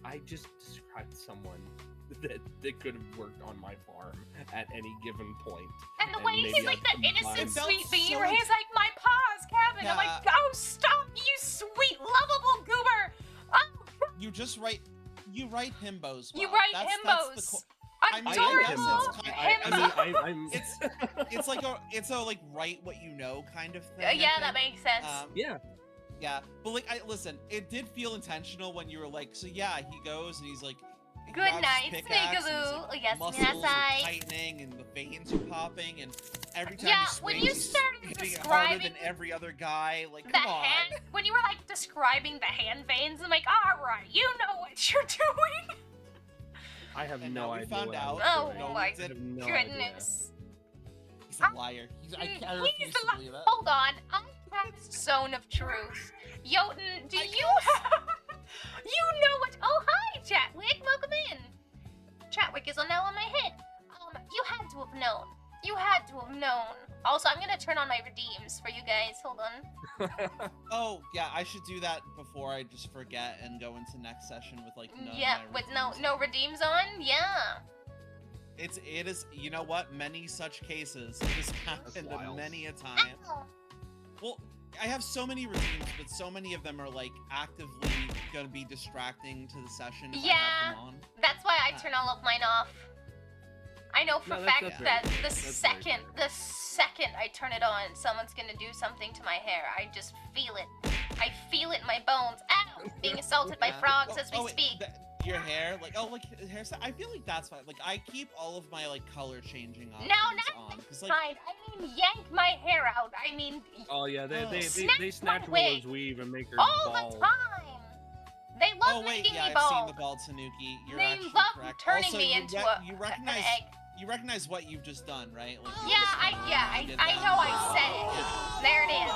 [SPEAKER 10] I just described someone that could have worked on my farm at any given point.
[SPEAKER 2] And the way
[SPEAKER 10] maybe
[SPEAKER 2] he's like
[SPEAKER 10] I've
[SPEAKER 2] the innocent
[SPEAKER 10] combined-
[SPEAKER 2] sweet bean
[SPEAKER 3] so
[SPEAKER 2] where he's like, my paws, Kevin. I'm like,
[SPEAKER 3] Yeah.
[SPEAKER 2] oh, stop, you sweet, lovable goober. Oh,
[SPEAKER 3] You just write. You write himbos.
[SPEAKER 2] you
[SPEAKER 3] well.
[SPEAKER 2] write
[SPEAKER 3] That's
[SPEAKER 2] himbos.
[SPEAKER 3] the
[SPEAKER 10] I
[SPEAKER 3] mean,
[SPEAKER 2] Adorable
[SPEAKER 3] I guess
[SPEAKER 2] himbos.
[SPEAKER 10] I'm
[SPEAKER 3] it's like a like write what you know kind of thing.
[SPEAKER 2] Yeah,
[SPEAKER 3] I
[SPEAKER 2] that
[SPEAKER 3] think.
[SPEAKER 2] makes sense.
[SPEAKER 10] yeah.
[SPEAKER 3] Yeah, but like, listen, it did feel intentional when you were like, so yeah, he goes and he's like, he
[SPEAKER 2] Good
[SPEAKER 3] grabs his
[SPEAKER 2] night,
[SPEAKER 3] pickaxe and his,
[SPEAKER 2] Sneakaloo.
[SPEAKER 3] like,
[SPEAKER 2] Yes,
[SPEAKER 3] muscles are
[SPEAKER 2] Minasai.
[SPEAKER 3] tightening and the veins are popping, and every time
[SPEAKER 2] Yeah,
[SPEAKER 3] he
[SPEAKER 2] when
[SPEAKER 3] swings,
[SPEAKER 2] you
[SPEAKER 3] he's
[SPEAKER 2] started
[SPEAKER 3] hitting it harder than
[SPEAKER 2] describing
[SPEAKER 3] every other guy. Like,
[SPEAKER 2] The
[SPEAKER 3] come on.
[SPEAKER 2] hand, when you were like describing the hand veins, I'm like, all right, you know what you're doing.
[SPEAKER 10] I have
[SPEAKER 3] And
[SPEAKER 10] no
[SPEAKER 3] now we
[SPEAKER 10] idea.
[SPEAKER 3] found
[SPEAKER 10] what I
[SPEAKER 3] out.
[SPEAKER 10] was
[SPEAKER 2] Oh
[SPEAKER 10] doing.
[SPEAKER 2] my
[SPEAKER 10] I have no idea.
[SPEAKER 2] goodness.
[SPEAKER 3] He's a liar. I refuse
[SPEAKER 2] He's
[SPEAKER 3] to
[SPEAKER 2] the
[SPEAKER 3] believe it.
[SPEAKER 2] Hold on, I cast Zone of Truth. Jotun, do you have... You know what... Oh, hi, Chatwick, welcome in. Chatwick is now on my head. You had to have known. You had to have known. Also, I'm gonna turn on my redeems for you guys. Hold on.
[SPEAKER 3] Oh yeah, I should do that before I just forget and go into next session with like none of
[SPEAKER 2] Yeah,
[SPEAKER 3] my
[SPEAKER 2] with
[SPEAKER 3] redeems.
[SPEAKER 2] no redeems on? Yeah.
[SPEAKER 3] It is, you know what? Many such cases. It has happened
[SPEAKER 10] wild.
[SPEAKER 3] many a time.
[SPEAKER 2] Ow.
[SPEAKER 3] Well, I have so many redeems, but so many of them are like actively gonna be distracting to the session if I
[SPEAKER 2] Yeah.
[SPEAKER 3] have them on.
[SPEAKER 2] That's why I turn all of mine off. I know for
[SPEAKER 10] No,
[SPEAKER 2] a
[SPEAKER 10] that's-
[SPEAKER 2] fact
[SPEAKER 10] that's
[SPEAKER 2] that
[SPEAKER 10] very fair.
[SPEAKER 2] the
[SPEAKER 10] That's very
[SPEAKER 2] second
[SPEAKER 10] fair.
[SPEAKER 2] the second I turn it on, someone's gonna do something to my hair. I just feel it. I feel it in my bones. Ow! Being assaulted by
[SPEAKER 3] Yeah.
[SPEAKER 2] frogs as we
[SPEAKER 3] wait,
[SPEAKER 2] speak.
[SPEAKER 3] your hair, like hairstyle. I feel like that's fine. Like I keep all of my like color changing options
[SPEAKER 2] not
[SPEAKER 3] on because like
[SPEAKER 2] Fine. I mean, yank my hair out. I mean,
[SPEAKER 10] Oh yeah, they
[SPEAKER 2] Snap
[SPEAKER 10] snatch
[SPEAKER 2] my
[SPEAKER 10] Willow's
[SPEAKER 2] wig.
[SPEAKER 10] weave and make her
[SPEAKER 2] all
[SPEAKER 10] bald.
[SPEAKER 2] the time. They love
[SPEAKER 3] oh wait,
[SPEAKER 2] making
[SPEAKER 3] yeah,
[SPEAKER 2] me
[SPEAKER 3] I've seen
[SPEAKER 2] bald.
[SPEAKER 3] the bald Tanuki. You're
[SPEAKER 2] They
[SPEAKER 3] actually
[SPEAKER 2] love
[SPEAKER 3] correct.
[SPEAKER 2] turning
[SPEAKER 3] also,
[SPEAKER 2] me
[SPEAKER 3] you
[SPEAKER 2] into
[SPEAKER 3] you
[SPEAKER 2] an
[SPEAKER 3] recognize
[SPEAKER 2] egg.
[SPEAKER 3] you recognize what you've just done, right? Like, you
[SPEAKER 2] Yeah,
[SPEAKER 3] just
[SPEAKER 2] I
[SPEAKER 3] did
[SPEAKER 2] know I
[SPEAKER 3] that.
[SPEAKER 2] said it. There it is.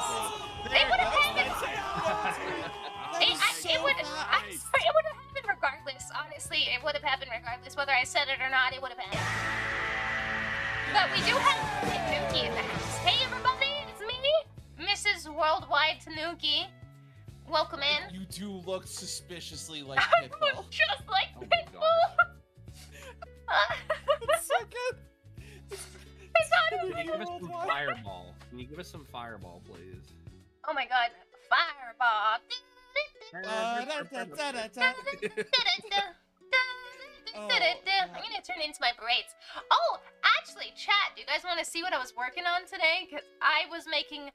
[SPEAKER 2] They would have happened. It would have happened regardless. Honestly, it would have happened regardless whether I said it or not. It would have happened. But we do have Tanuki in the house. Hey everybody, it's me, Mrs. Worldwide Tanuki. Welcome in.
[SPEAKER 3] You do look suspiciously like
[SPEAKER 2] I
[SPEAKER 3] Pitbull.
[SPEAKER 2] look just like
[SPEAKER 10] Oh my
[SPEAKER 2] Pitbull.
[SPEAKER 3] It's so good.
[SPEAKER 2] It's not
[SPEAKER 10] Can you give us some
[SPEAKER 3] Worldwide.
[SPEAKER 10] fireball? Can you give us some fireball, please?
[SPEAKER 2] Oh my god, fireball.
[SPEAKER 3] Oh,
[SPEAKER 2] I'm gonna turn into my braids. Oh, actually, chat. Do you guys want to see what I was working on today? Cause I was making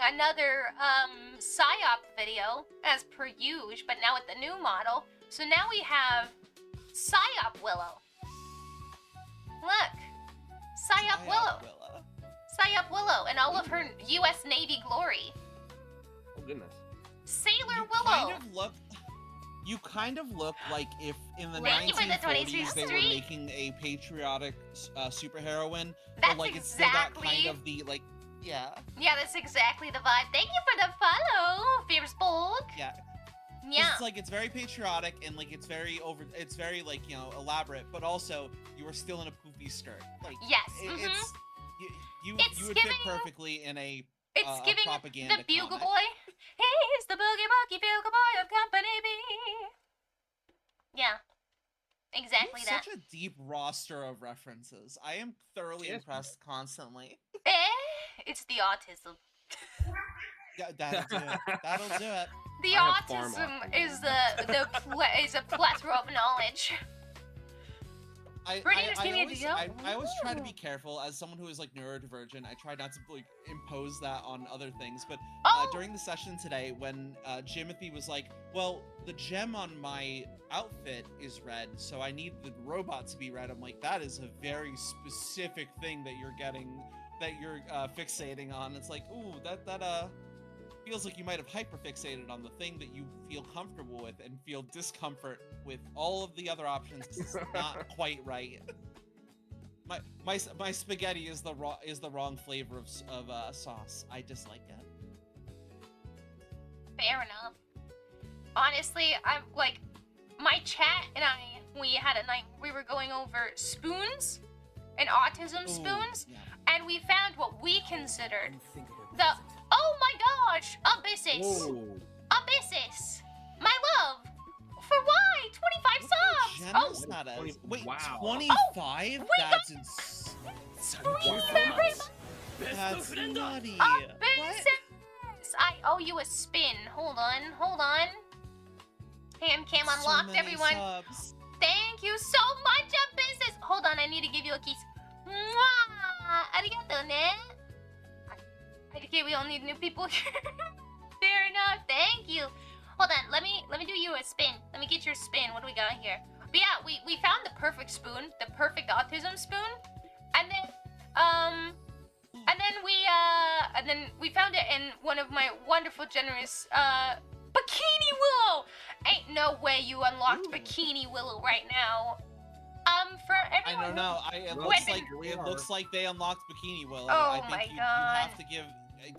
[SPEAKER 2] another psyop video as per usual, but now with the new model. So now we have psyop Willow. Look, psyop Willow. Psyop Willow and all of her U.S. Navy glory.
[SPEAKER 10] Oh goodness.
[SPEAKER 2] Sailor Willow.
[SPEAKER 3] You kind of look like if in the
[SPEAKER 2] Thank you for the
[SPEAKER 3] 1940s they were
[SPEAKER 2] 23.
[SPEAKER 3] making a patriotic superheroine,
[SPEAKER 2] That's
[SPEAKER 3] but like it's still got kind
[SPEAKER 2] exactly-
[SPEAKER 3] of the like, yeah,
[SPEAKER 2] Yeah, that's exactly the vibe. Thank you for the follow, Fierce Bulk.
[SPEAKER 3] yeah.
[SPEAKER 2] Yeah.
[SPEAKER 3] It's like it's very patriotic and like it's very like, you know, elaborate, but also you are still in a poofy skirt. Like
[SPEAKER 2] Yes.
[SPEAKER 3] it's you
[SPEAKER 2] It's
[SPEAKER 3] would fit
[SPEAKER 2] giving-
[SPEAKER 3] perfectly in a
[SPEAKER 2] It's giving
[SPEAKER 3] propaganda
[SPEAKER 2] the Bugle
[SPEAKER 3] comic.
[SPEAKER 2] Boy. He's the Boogie Bucky Bugle Boy of Company B. Yeah. Exactly
[SPEAKER 3] You
[SPEAKER 2] that.
[SPEAKER 3] have such a deep roster of references. I am thoroughly
[SPEAKER 10] Yes.
[SPEAKER 3] impressed constantly.
[SPEAKER 2] It's the autism.
[SPEAKER 3] Yeah, that'll do it. That'll do it.
[SPEAKER 2] The
[SPEAKER 10] I have farm
[SPEAKER 2] autism
[SPEAKER 10] autism.
[SPEAKER 2] is a plethora of knowledge. Brittany, just give me a deal.
[SPEAKER 3] I always try to be careful as someone who is like neurodivergent. I try not to like impose that on other things. But during the session today, when Jimothy was like, "Well, the gem on my outfit is red, so I need the robot to be red," I'm like, "That is a very specific thing that you're getting, that you're fixating on." It's like, ooh, that feels like you might have hyperfixated on the thing that you feel comfortable with and feel discomfort with all of the other options. It's not quite right. My spaghetti is the wrong flavor of sauce. I dislike it.
[SPEAKER 2] Fair enough. Honestly, I'm like, my chat and I, we had a night we were going over spoons and autism
[SPEAKER 3] Ooh,
[SPEAKER 2] spoons,
[SPEAKER 3] yeah.
[SPEAKER 2] and we found what we considered the, oh my gosh, abysses.
[SPEAKER 10] Whoa.
[SPEAKER 2] Abysses. My love. For why? 25 subs. Oh,
[SPEAKER 3] Jenna's not as... Wait,
[SPEAKER 10] Wow.
[SPEAKER 3] 25?
[SPEAKER 2] we
[SPEAKER 3] That's insane. That's nutty. What?
[SPEAKER 2] abysses. I owe you a spin. Hold on. Hand cam
[SPEAKER 3] So
[SPEAKER 2] unlocked,
[SPEAKER 3] many
[SPEAKER 2] everyone.
[SPEAKER 3] subs.
[SPEAKER 2] Thank you so much, abysses. Hold on, I need to give you a kiss. Mwah! Arigato ne. Okay, we all need new people here. Fair enough. Thank you. Hold on. Let me do you a spin. Let me get your spin. What do we got here? But yeah, we found the perfect spoon, the perfect autism spoon, and then we found it in one of my wonderful, generous Bikini Willow. Ain't no way you unlocked
[SPEAKER 3] Ooh.
[SPEAKER 2] Bikini Willow right now. For
[SPEAKER 3] I
[SPEAKER 2] everyone
[SPEAKER 3] don't know. It
[SPEAKER 10] Well,
[SPEAKER 3] looks
[SPEAKER 2] when-
[SPEAKER 3] like
[SPEAKER 10] we
[SPEAKER 3] it
[SPEAKER 10] are.
[SPEAKER 3] looks like they unlocked Bikini Willow.
[SPEAKER 2] Oh
[SPEAKER 3] I think
[SPEAKER 2] my
[SPEAKER 3] you
[SPEAKER 2] God.
[SPEAKER 3] have to give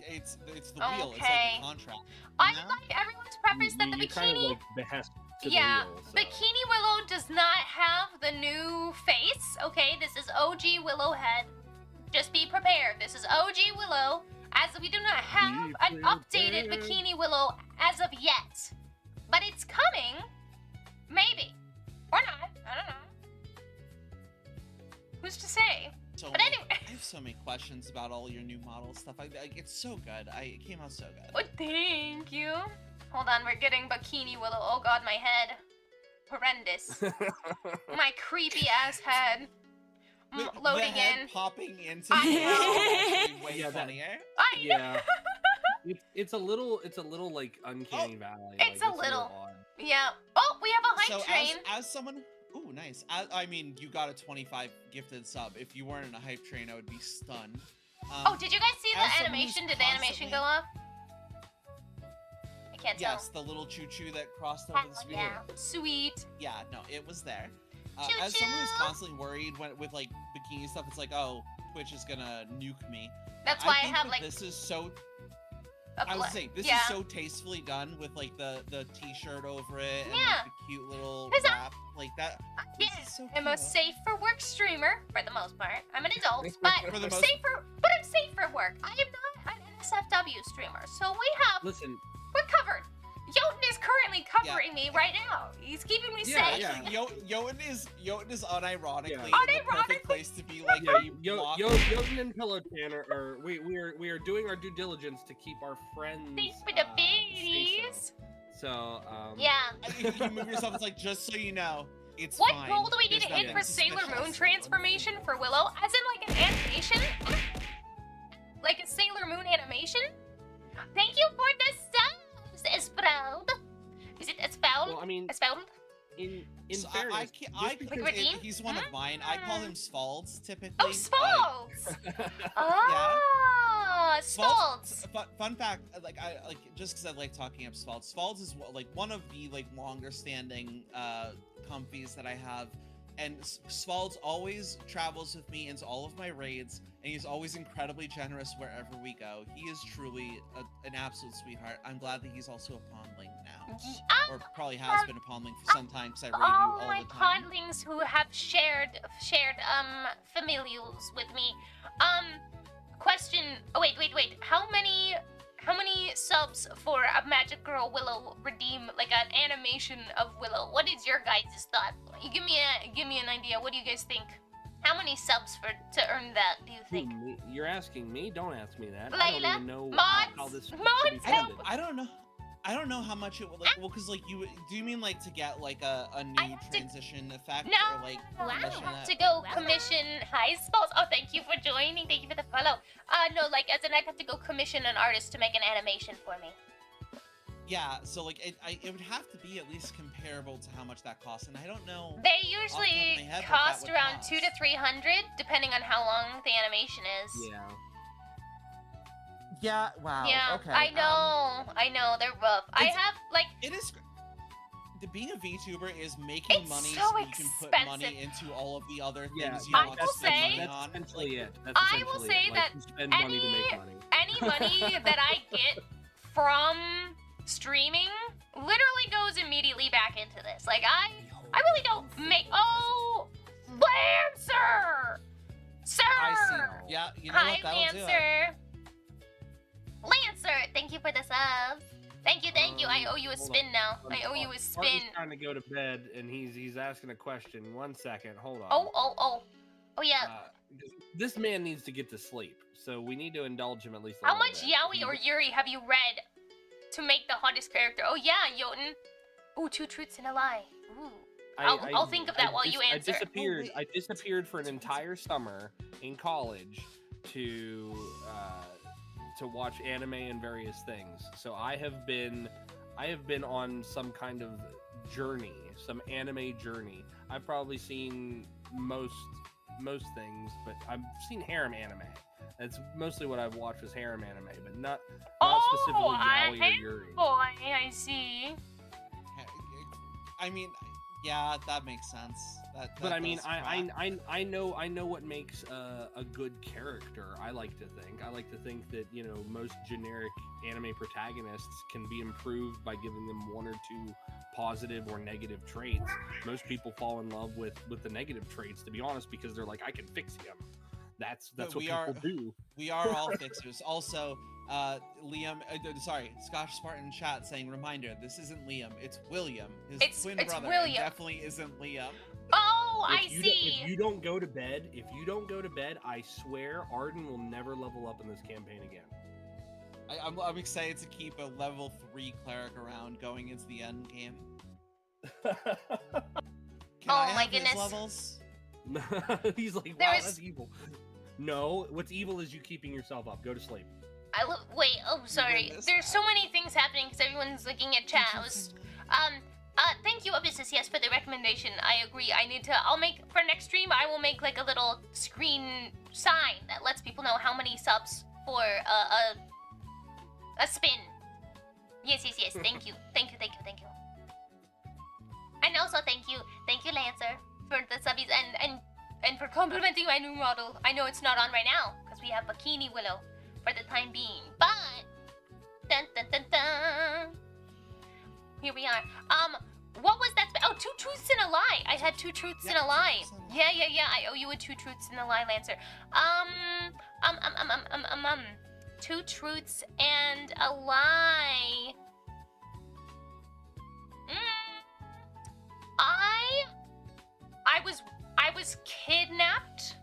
[SPEAKER 3] it's the wheel. It's like
[SPEAKER 2] Okay.
[SPEAKER 3] a contract.
[SPEAKER 2] I'd
[SPEAKER 3] Yeah.
[SPEAKER 2] like everyone to preface that the
[SPEAKER 10] You kind of
[SPEAKER 2] Bikini...
[SPEAKER 10] like behest to
[SPEAKER 2] Yeah,
[SPEAKER 10] the wheel, so.
[SPEAKER 2] Bikini Willow does not have the new face, okay? This is OG Willow head. Just be prepared. This is OG Willow, as we do not have
[SPEAKER 10] Be
[SPEAKER 2] an updated
[SPEAKER 10] prepared.
[SPEAKER 2] Bikini Willow as of yet. But it's coming. Maybe. Or not. I don't know. Who's to say?
[SPEAKER 3] So
[SPEAKER 2] But
[SPEAKER 3] many-
[SPEAKER 2] anyway.
[SPEAKER 3] I have so many questions about all your new model stuff. It's so good. It came out so good.
[SPEAKER 2] Oh, thank you. Hold on, we're getting Bikini Willow. Oh god, my head. Horrendous. My creepy ass head. Loading
[SPEAKER 3] the head
[SPEAKER 2] in.
[SPEAKER 3] popping into
[SPEAKER 2] I
[SPEAKER 3] the
[SPEAKER 2] know.
[SPEAKER 3] is actually way
[SPEAKER 10] Yeah, that-
[SPEAKER 3] funnier.
[SPEAKER 2] I know.
[SPEAKER 10] Yeah. It's a little like uncanny valley.
[SPEAKER 2] it's
[SPEAKER 10] like,
[SPEAKER 2] a little.
[SPEAKER 10] odd.
[SPEAKER 2] Yeah. Oh, we have a hype
[SPEAKER 3] So
[SPEAKER 2] train.
[SPEAKER 3] as someone, ooh, nice. I mean, you got a 25 gifted sub. If you weren't in a hype train, I would be stunned.
[SPEAKER 2] Oh, did you guys see
[SPEAKER 3] as
[SPEAKER 2] the
[SPEAKER 3] someone
[SPEAKER 2] animation?
[SPEAKER 3] who's
[SPEAKER 2] Did the animation go
[SPEAKER 3] constantly-
[SPEAKER 2] up? I can't tell.
[SPEAKER 3] Yes, the little choo-choo that crossed over the
[SPEAKER 2] Oh,
[SPEAKER 3] screen.
[SPEAKER 2] yeah. Sweet.
[SPEAKER 3] Yeah, no, it was there. As
[SPEAKER 2] Choo-choo.
[SPEAKER 3] someone who's constantly worried with like bikini stuff, it's like, oh, Twitch is gonna nuke me.
[SPEAKER 2] That's why I
[SPEAKER 3] think
[SPEAKER 2] have
[SPEAKER 3] that
[SPEAKER 2] like.
[SPEAKER 3] this is so. I would say this is so tastefully done with like the t-shirt over it and like, the cute little wrap like that. So
[SPEAKER 2] I'm a safe for work streamer for the most part. I'm an adult, but
[SPEAKER 3] For the
[SPEAKER 2] I'm
[SPEAKER 3] most-
[SPEAKER 2] safe for work. I am not an SFW streamer, so we're covered. Jotun is currently covering me right now. He's keeping me safe.
[SPEAKER 3] Jotun is unironically in the perfect place to be like
[SPEAKER 10] Jotun and Pillow Tanner are we are doing our due diligence to keep our friends
[SPEAKER 2] Safe for the
[SPEAKER 10] safe.
[SPEAKER 2] babies.
[SPEAKER 10] So
[SPEAKER 3] you move yourself. It's like just so you know, it's
[SPEAKER 2] What
[SPEAKER 3] fine.
[SPEAKER 2] goal do we need
[SPEAKER 3] There's
[SPEAKER 2] to hit
[SPEAKER 3] nothing
[SPEAKER 2] for Sailor
[SPEAKER 3] suspicious.
[SPEAKER 2] Moon transformation for Willow? As in like an animation? Like a Sailor Moon animation? Thank you for the subs, Esproud. Is it Esproud?
[SPEAKER 10] Well, I mean,
[SPEAKER 2] Esproud?
[SPEAKER 10] in
[SPEAKER 3] So
[SPEAKER 10] fairness,
[SPEAKER 3] he's one of mine. I call him Svalds typically.
[SPEAKER 2] Oh, Svalds! Oh, Svalds!
[SPEAKER 3] Fun fact, just because I like talking up Svalds. Svalds is like one of the longer standing comfies that I have, and Svalds always travels with me into all of my raids, and he's always incredibly generous wherever we go. He is truly an absolute sweetheart. I'm glad that he's also a pondling now, or probably has been a pondling for some time because I raid you
[SPEAKER 2] All
[SPEAKER 3] all
[SPEAKER 2] my
[SPEAKER 3] the time.
[SPEAKER 2] podlings who have shared familials with me. Question. Oh wait. How many subs for a Magic Girl Willow redeem, like an animation of Willow? What is your guys' thought? You give me an idea. What do you guys think? How many subs to earn that? Do you think?
[SPEAKER 10] You're asking me? Don't ask me that. I
[SPEAKER 2] Layla,
[SPEAKER 10] don't even know
[SPEAKER 2] mods,
[SPEAKER 10] how this.
[SPEAKER 2] mods, help!
[SPEAKER 3] I don't know. I don't know how much it would like. Well, because like do you mean like to get like a new transition effect
[SPEAKER 2] No,
[SPEAKER 3] or like
[SPEAKER 2] I
[SPEAKER 3] commission
[SPEAKER 2] have
[SPEAKER 3] that?
[SPEAKER 2] to go commission high spells. Oh, thank you for joining. Thank you for the follow. No, like as in I'd have to go commission an artist to make an animation for me.
[SPEAKER 3] Yeah, so like it would have to be at least comparable to how much that costs, and I don't know.
[SPEAKER 2] They
[SPEAKER 3] off the top of
[SPEAKER 2] usually
[SPEAKER 3] my head what that
[SPEAKER 2] cost
[SPEAKER 3] would
[SPEAKER 2] around
[SPEAKER 3] cost.
[SPEAKER 2] 200 to 300, depending on how long the animation is.
[SPEAKER 10] Yeah.
[SPEAKER 3] Yeah. Wow.
[SPEAKER 2] Yeah,
[SPEAKER 3] Okay.
[SPEAKER 2] I know, they're rough. I
[SPEAKER 3] it's-
[SPEAKER 2] have like
[SPEAKER 3] It is. Being a VTuber is making money
[SPEAKER 2] so
[SPEAKER 3] so you can put money
[SPEAKER 2] expensive.
[SPEAKER 3] into all of the other things
[SPEAKER 10] Yeah,
[SPEAKER 3] you
[SPEAKER 2] I
[SPEAKER 3] want
[SPEAKER 2] will
[SPEAKER 3] to spend
[SPEAKER 2] say-
[SPEAKER 3] money
[SPEAKER 10] that's
[SPEAKER 3] on.
[SPEAKER 10] essentially it. That's
[SPEAKER 2] I will
[SPEAKER 10] essentially
[SPEAKER 2] say
[SPEAKER 10] it.
[SPEAKER 2] that
[SPEAKER 10] you spend money to make money.
[SPEAKER 2] any money that I get from streaming literally goes immediately back into this. Like I really don't make. Oh, Lancer, sir.
[SPEAKER 3] I see. Yeah, you know
[SPEAKER 2] Hi,
[SPEAKER 3] what? That'll do it.
[SPEAKER 2] Lancer. Lancer, thank you for the subs. Thank you. I owe you a spin now. I owe you a spin.
[SPEAKER 10] Martin's trying to go to bed, and he's asking a question. 1 second, hold on.
[SPEAKER 2] Oh yeah.
[SPEAKER 10] This man needs to get to sleep, so we need to indulge him at least a
[SPEAKER 2] How
[SPEAKER 10] little
[SPEAKER 2] much
[SPEAKER 10] bit.
[SPEAKER 2] Yaoi or Yuri have you read to make the hottest character? Oh yeah, Jotun. Ooh, 2 truths and a lie. Ooh. I'll think of that while you answer.
[SPEAKER 10] I disappeared for an entire summer in college to watch anime and various things. So I have been on some kind of journey, some anime journey. I've probably seen most things, but I've seen harem anime. That's mostly what I've watched was harem anime, but not specifically yaoi or yuri.
[SPEAKER 2] Boy, I see.
[SPEAKER 3] I mean, yeah, that makes sense.
[SPEAKER 10] But I mean,
[SPEAKER 3] does track.
[SPEAKER 10] I know what makes a good character. I like to think that most generic anime protagonists can be improved by giving them 1 or 2 positive or negative traits. Most people fall in love with the negative traits, to be honest, because they're like, I can fix him. That's what people do.
[SPEAKER 3] We are all fixers. Also, Liam, Scotch Spartan chat saying, reminder, this isn't Liam, it's William. His twin brother.
[SPEAKER 2] William.
[SPEAKER 3] It definitely isn't Liam.
[SPEAKER 2] Oh, I see.
[SPEAKER 10] If you don't go to bed, I swear Arden will never level up in this campaign again.
[SPEAKER 3] I'm excited to keep a level 3 cleric around going into the end game. Can I
[SPEAKER 2] my
[SPEAKER 3] have his
[SPEAKER 2] goodness.
[SPEAKER 3] levels?
[SPEAKER 10] He's like, wow, that's evil. No, what's evil is you keeping yourself up. Go to sleep.
[SPEAKER 2] Wait, sorry. There's so many things happening because everyone's looking at chat. Thank you, Abyssus, yes, for the recommendation. I agree. I'll make, for next stream, I will make like a little screen sign that lets people know how many subs for a spin. Yes. Thank you. And also thank you, Lancer, for the subbies and for complimenting my new model. I know it's not on right now because we have Bikini Willow for the time being, but dun, dun, dun, dun. Here we are. What was that? Oh, 2 truths and a lie. I had 2 truths and a lie. Yeah. I owe you a 2 truths and a lie, Lancer. 2 truths and a lie. I was kidnapped.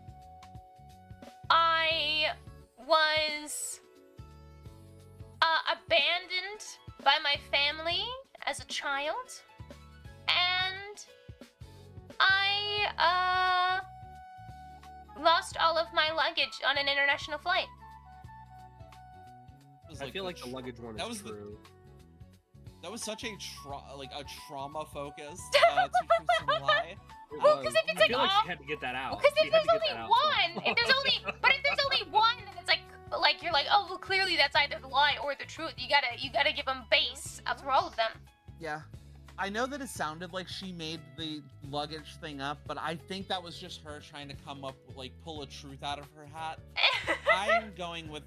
[SPEAKER 2] I was abandoned by my family as a child, and I lost all of my luggage on an international flight.
[SPEAKER 10] I feel like the luggage one is true.
[SPEAKER 3] That was such a trauma-focused 2 truths and a lie.
[SPEAKER 2] Well, because if it's
[SPEAKER 4] I feel like she had to get that out.
[SPEAKER 2] Because
[SPEAKER 4] She
[SPEAKER 2] if
[SPEAKER 4] had
[SPEAKER 2] there's
[SPEAKER 4] to
[SPEAKER 2] only
[SPEAKER 4] get that out.
[SPEAKER 2] one, if there's only one, then it's like you're like, oh, well, clearly that's either the lie or the truth. You gotta give them base for all of them.
[SPEAKER 3] Yeah. I know that it sounded like she made the luggage thing up, but I think that was just her trying to come up with, pull a truth out of her hat. I'm going with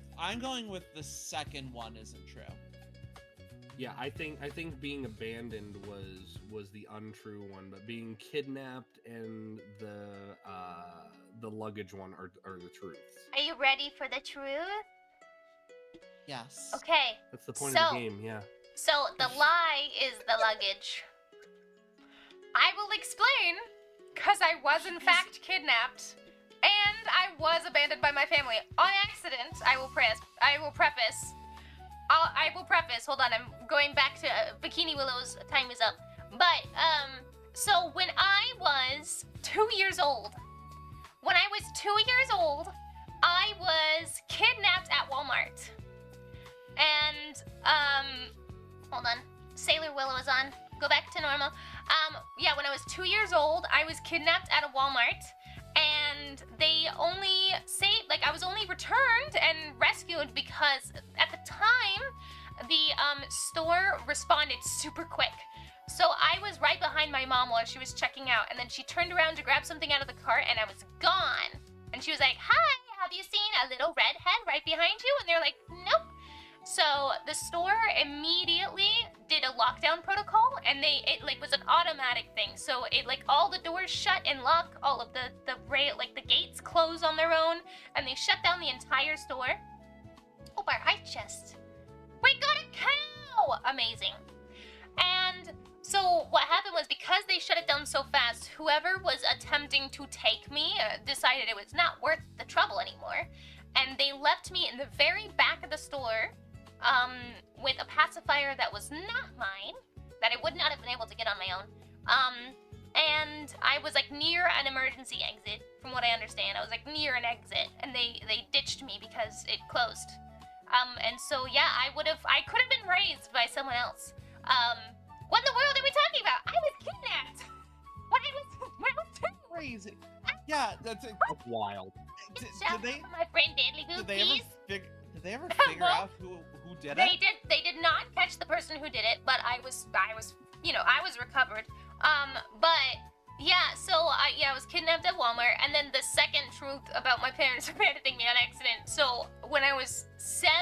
[SPEAKER 3] the second one isn't true.
[SPEAKER 10] Yeah, I think being abandoned was the untrue one, but being kidnapped and the luggage one are the truths.
[SPEAKER 2] Are you ready for the truth?
[SPEAKER 3] Yes.
[SPEAKER 2] Okay.
[SPEAKER 10] That's the point of the game, yeah.
[SPEAKER 2] So the lie is the luggage. I will explain, because I was in fact kidnapped, and I was abandoned by my family on accident. I will preface. Hold on, I'm going back to Bikini Willow's time is up. But so when I was 2 years old, I was kidnapped at Walmart. And, hold on. Sailor Willow is on. Go back to normal. Yeah, when I was 2 years old, I was kidnapped at a Walmart. And they only I was only returned and rescued because at the time, the store responded super quick. So I was right behind my mom while she was checking out, and then she turned around to grab something out of the cart, and I was gone. And she was like, "Hi, have you seen a little red head right behind you?" And they're like, "Nope." So the store immediately did a lockdown protocol, and it was an automatic thing. So it all the doors shut and lock, all of the gates close on their own, and they shut down the entire store. Oh, our high chest. We got a cow! Amazing. And so what happened was, because they shut it down so fast, whoever was attempting to take me decided it was not worth the trouble anymore. And they left me in the very back of the store with a pacifier that was not mine, that I would not have been able to get on my own. And I was near an emergency exit, from what I understand. I was near an exit, and they ditched me because it closed. And so yeah, I could have been raised by someone else. What in the world are we talking about? I was kidnapped when I was 2.
[SPEAKER 3] Crazy. Yeah, that's
[SPEAKER 10] wild.
[SPEAKER 3] Did
[SPEAKER 2] my friend Deadly Boo, please?
[SPEAKER 3] Did they ever figure out who did it?
[SPEAKER 2] They did not catch the person who did it, but I was recovered. But yeah, so I was kidnapped at Walmart, and then the second truth about my parents abandoning me on accident. So when I was 7,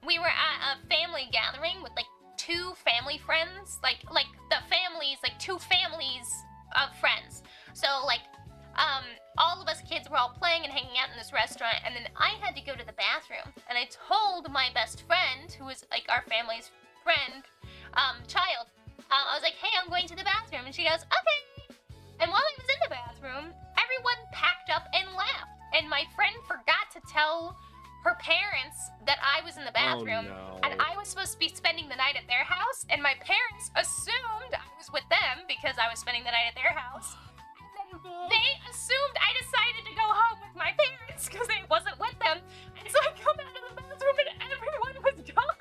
[SPEAKER 2] we were at a family gathering with 2 family friends, the families, 2 families of friends. So all of us kids were all playing and hanging out in this restaurant, and then I had to go to the bathroom, and I told my best friend, who was our family's friend, child, I was like, "Hey, I'm going to the bathroom," and she goes, "Okay." And while I was in the bathroom, everyone packed up and left, and my friend forgot to tell her parents that I was in the bathroom, and I was supposed to be spending the night at their house, and my parents assumed I was with them because I was spending the night at their house. They assumed I decided to go home with my parents because I wasn't with them. And so I come out of the bathroom and everyone was gone.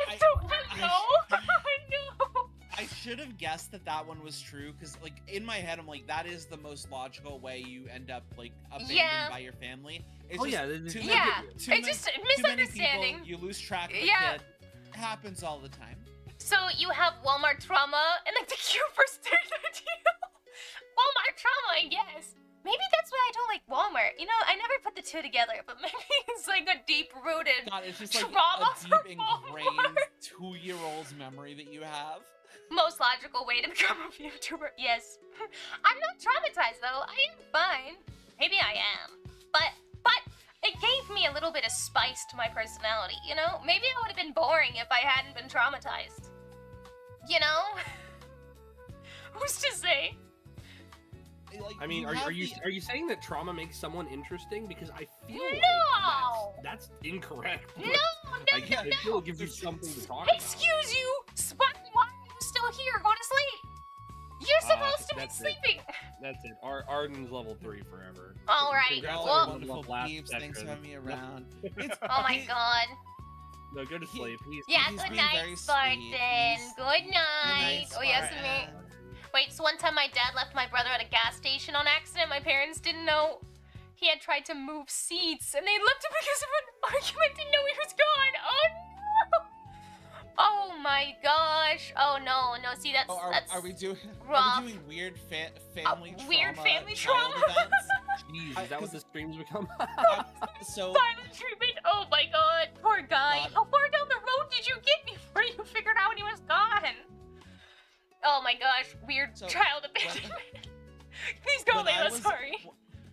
[SPEAKER 2] And so I know.
[SPEAKER 3] I should have guessed that one was true, because in my head I'm like, that is the most logical way you end up abandoned by your family. It's just misunderstanding.
[SPEAKER 2] People,
[SPEAKER 3] you lose track of the kid. It happens all the time.
[SPEAKER 2] So you have Walmart trauma and the cure for state idea. Walmart trauma, yes. Maybe that's why I don't like Walmart. I never put the 2 together, but maybe it's it's like a deep-rooted
[SPEAKER 3] God, it's just like
[SPEAKER 2] trauma
[SPEAKER 3] a
[SPEAKER 2] for
[SPEAKER 3] deep
[SPEAKER 2] Voldemort.
[SPEAKER 3] ingrained 2-year-old's memory that you have.
[SPEAKER 2] Most logical way to become a VTuber. Yes. I'm not traumatized though. I am fine. Maybe I am. But it gave me a little bit of spice to my personality, you know? Maybe I would have been boring if I hadn't been traumatized. You know? Who's to say?
[SPEAKER 3] Like,
[SPEAKER 10] I mean,
[SPEAKER 3] you
[SPEAKER 10] are
[SPEAKER 3] have
[SPEAKER 10] you saying that trauma makes someone interesting? Because I feel
[SPEAKER 2] No!
[SPEAKER 10] like that's incorrect.
[SPEAKER 2] No,
[SPEAKER 10] I
[SPEAKER 2] no,
[SPEAKER 10] feel
[SPEAKER 2] no.
[SPEAKER 10] it gives you something to talk about.
[SPEAKER 2] Excuse you! Sputnik, why are you still here? Go to sleep! You're supposed to be
[SPEAKER 10] that's it.
[SPEAKER 2] sleeping!
[SPEAKER 10] That's it. Arden's level 3 forever.
[SPEAKER 2] Alright,
[SPEAKER 10] Congrats
[SPEAKER 3] All
[SPEAKER 10] on
[SPEAKER 3] our
[SPEAKER 10] your
[SPEAKER 3] wonderful
[SPEAKER 10] level last
[SPEAKER 3] peeps, thanks for
[SPEAKER 10] section.
[SPEAKER 3] having me around. It's,
[SPEAKER 2] Oh my god.
[SPEAKER 10] No, go to sleep.
[SPEAKER 2] Yeah,
[SPEAKER 3] he's
[SPEAKER 2] good
[SPEAKER 3] being
[SPEAKER 2] night,
[SPEAKER 3] very
[SPEAKER 2] Spartan.
[SPEAKER 3] sweet. He's-
[SPEAKER 2] Good night.
[SPEAKER 3] Good
[SPEAKER 2] Oh,
[SPEAKER 3] night,
[SPEAKER 2] yes,
[SPEAKER 3] Spartan.
[SPEAKER 2] me. Wait, so one time my dad left my brother at a gas station on accident. My parents didn't know he had tried to move seats, and they left him because of an argument. Didn't know he was gone. Oh no! Oh my gosh! Oh no, no. See, that's
[SPEAKER 3] Are we doing
[SPEAKER 2] rough.
[SPEAKER 3] weird family trauma?
[SPEAKER 2] Weird family
[SPEAKER 3] child
[SPEAKER 2] trauma.
[SPEAKER 3] events?
[SPEAKER 10] Jeez, is that what the streams become?
[SPEAKER 3] So
[SPEAKER 2] Silent treatment. Oh my god, poor guy.
[SPEAKER 3] God.
[SPEAKER 2] How far down the road did you get before you figured out he was gone? Oh my gosh, weird
[SPEAKER 3] So,
[SPEAKER 2] child abandonment. Please go,
[SPEAKER 3] when I
[SPEAKER 2] Layla.
[SPEAKER 3] was-
[SPEAKER 2] Sorry.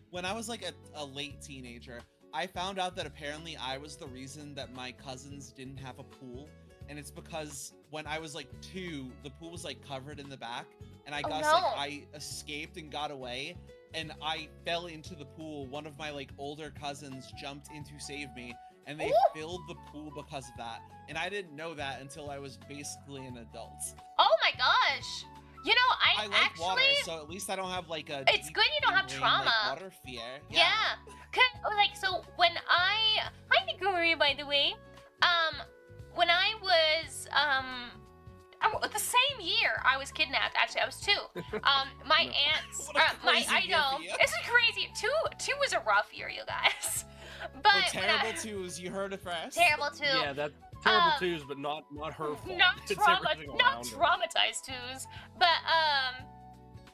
[SPEAKER 3] when I was like a late teenager, I found out that apparently I was the reason that my cousins didn't have a pool. And it's because when I was like 2, the pool was like covered in the back, and I
[SPEAKER 2] Oh,
[SPEAKER 3] guess
[SPEAKER 2] no.
[SPEAKER 3] like I escaped and got away, and I fell into the pool. One of my like older cousins jumped in to save me, and they
[SPEAKER 2] Ooh.
[SPEAKER 3] filled the pool because of that. And I didn't know that until I was basically an adult.
[SPEAKER 2] Oh my gosh. You know,
[SPEAKER 3] I like
[SPEAKER 2] actually.
[SPEAKER 3] water, so at least I don't have like a.
[SPEAKER 2] It's
[SPEAKER 3] deep
[SPEAKER 2] good you don't have
[SPEAKER 3] ingrained, like,
[SPEAKER 2] trauma.
[SPEAKER 3] water fear.
[SPEAKER 2] Yeah. Like, so when hi Nikuri, by the way. When I was the same year I was kidnapped. Actually, I was 2. My aunts.
[SPEAKER 3] What a crazy
[SPEAKER 2] I
[SPEAKER 3] year
[SPEAKER 2] know.
[SPEAKER 3] for you.
[SPEAKER 2] This is crazy. Two was a rough year, you guys. But
[SPEAKER 3] Well,
[SPEAKER 2] when
[SPEAKER 3] terrible
[SPEAKER 2] I-
[SPEAKER 3] twos. You heard it first.
[SPEAKER 2] Terrible 2.
[SPEAKER 10] Yeah, that's terrible twos, but not her fault. It's everything
[SPEAKER 2] Not
[SPEAKER 10] around her.
[SPEAKER 2] traumatized 2s. But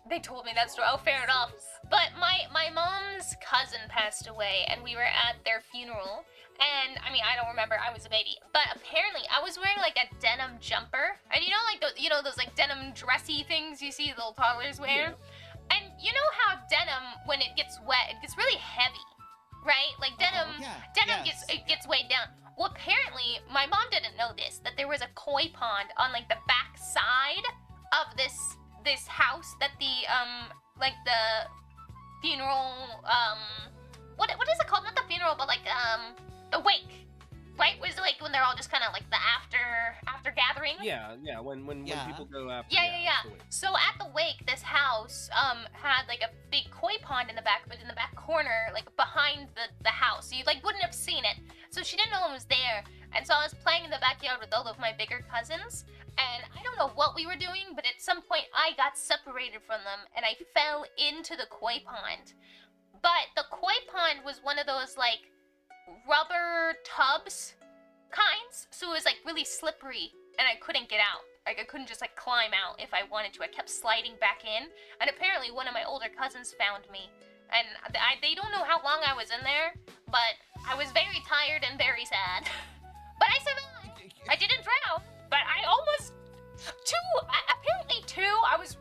[SPEAKER 2] they told me that story. Oh, fair enough. But my mom's cousin passed away, and we were at their funeral. And I mean, I don't remember. I was a baby, but apparently I was wearing like a denim jumper, and you know, like those like denim dressy things you see little toddlers wear.
[SPEAKER 10] Yeah.
[SPEAKER 2] And you know how denim, when it gets wet, it gets really heavy, right? Like denim, denim
[SPEAKER 3] yes.
[SPEAKER 2] gets weighed down. Well, apparently my mom didn't know this, that there was a koi pond on like the back side of this house that the like the funeral what is it called? Not the funeral, but like the wake, right? Was it like when they're all just kind of like the after gathering?
[SPEAKER 10] Yeah, when people go after.
[SPEAKER 2] Yeah.
[SPEAKER 10] the wake.
[SPEAKER 2] So at the wake, this house had like a big koi pond in the back, but in the back corner, like behind the house, so you like wouldn't have seen it. So she didn't know it was there, and so I was playing in the backyard with all of my bigger cousins, and I don't know what we were doing, but at some point I got separated from them, and I fell into the koi pond. But the koi pond was one of those like rubber tubs kinds, so it was like really slippery, and I couldn't get out. Like I couldn't just like climb out if I wanted to. I kept sliding back in, and apparently one of my older cousins found me, and they don't know how long I was in there, but I was very tired and very sad. But I survived. I didn't drown, but I almost apparently I was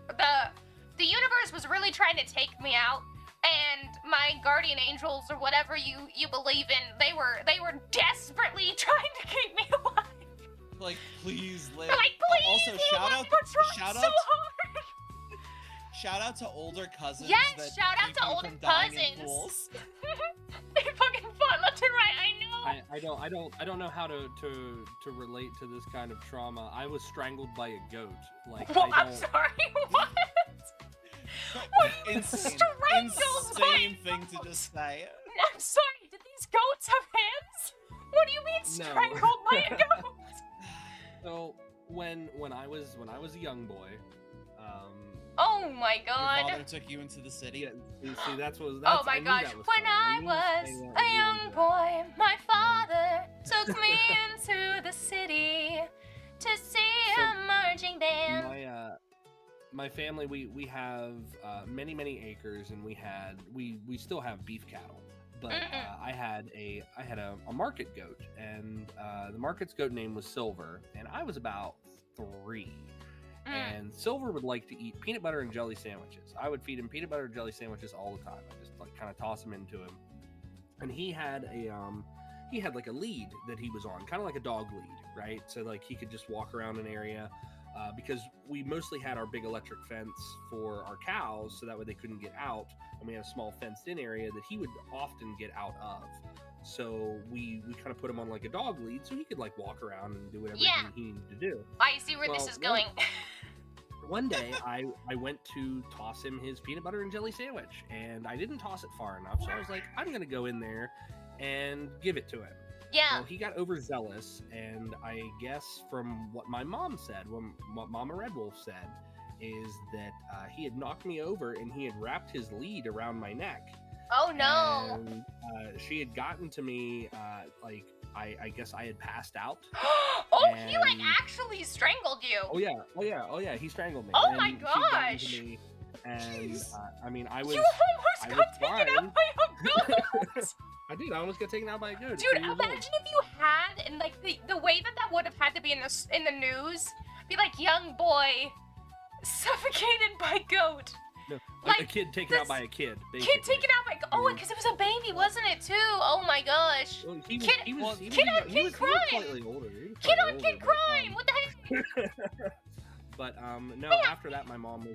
[SPEAKER 2] the universe was really trying to take me out. And my guardian angels, or whatever you believe in, they were desperately trying to keep me alive.
[SPEAKER 3] Like, please live.
[SPEAKER 2] Like, please,
[SPEAKER 3] Also, shout out,
[SPEAKER 2] shout out, so hard.
[SPEAKER 3] shout out to older cousins.
[SPEAKER 2] Yes,
[SPEAKER 3] that
[SPEAKER 2] shout out
[SPEAKER 3] keep
[SPEAKER 2] to
[SPEAKER 3] you
[SPEAKER 2] older
[SPEAKER 3] from dying in
[SPEAKER 2] cousins.
[SPEAKER 3] pools.
[SPEAKER 2] They fucking fought left and right. I know.
[SPEAKER 10] I don't know how to relate to this kind of trauma. I was strangled by a goat. Like
[SPEAKER 2] Well,
[SPEAKER 10] I
[SPEAKER 2] I'm
[SPEAKER 10] don't.
[SPEAKER 2] sorry. What? What?
[SPEAKER 3] Insane thing to just say.
[SPEAKER 2] I'm sorry. Did these goats have hands? What do you mean
[SPEAKER 10] No.
[SPEAKER 2] strangled by a goat?
[SPEAKER 10] So when I was a young boy,
[SPEAKER 2] Oh my
[SPEAKER 3] Your
[SPEAKER 2] god.
[SPEAKER 3] father took you into the city.
[SPEAKER 10] yeah, see that's
[SPEAKER 2] Oh
[SPEAKER 10] I
[SPEAKER 2] my
[SPEAKER 10] knew
[SPEAKER 2] gosh.
[SPEAKER 10] that was
[SPEAKER 2] When
[SPEAKER 10] coming.
[SPEAKER 2] I
[SPEAKER 10] knew
[SPEAKER 2] was
[SPEAKER 10] saying
[SPEAKER 2] a
[SPEAKER 10] that
[SPEAKER 2] young
[SPEAKER 10] was
[SPEAKER 2] boy, my father took me into the city to see
[SPEAKER 10] So,
[SPEAKER 2] a marching band.
[SPEAKER 10] my family we have many acres, and we still have beef cattle, but I had a market goat, and the market's goat name was Silver, and I was about 3. And Silver would like to eat peanut butter and jelly sandwiches. I would feed him peanut butter and jelly sandwiches all the time. I just like kind of toss them into him, and he had like a lead that he was on, kind of like a dog lead, right? So like he could just walk around an area. Because we mostly had our big electric fence for our cows, so that way they couldn't get out, and we had a small fenced-in area that he would often get out of. So we kind of put him on like a dog lead, so he could like walk around and do whatever he needed to do.
[SPEAKER 2] I see where this is going.
[SPEAKER 10] One day, I went to toss him his peanut butter and jelly sandwich, and I didn't toss it far enough, so I was like, I'm going to go in there and give it to him.
[SPEAKER 2] Yeah.
[SPEAKER 10] Well, he got overzealous, and I guess from what my mom said, what Mama Red Wolf said, is that he had knocked me over and he had wrapped his lead around my neck.
[SPEAKER 2] Oh no!
[SPEAKER 10] And she had gotten to me, like I guess I had passed out.
[SPEAKER 2] Oh, he like actually strangled you.
[SPEAKER 10] Oh yeah, he strangled me.
[SPEAKER 2] Oh
[SPEAKER 10] and
[SPEAKER 2] my
[SPEAKER 10] she'd gotten
[SPEAKER 2] gosh!
[SPEAKER 10] to me, and I mean, I was.
[SPEAKER 2] You almost got taken out by a goat.
[SPEAKER 10] I did. I almost got taken out by a goat.
[SPEAKER 2] Dude, imagine if you had, and like the way that would have had to be in the news, be like young boy suffocated by goat.
[SPEAKER 10] No,
[SPEAKER 2] like,
[SPEAKER 10] a kid taken out by a kid. Basically.
[SPEAKER 2] Kid taken out by because it was a baby, wasn't it too? Oh my gosh.
[SPEAKER 10] Well,
[SPEAKER 2] kid on kid crime.
[SPEAKER 10] Slightly older.
[SPEAKER 2] Kid on kid crime. What the heck?
[SPEAKER 10] But no, after that, my mom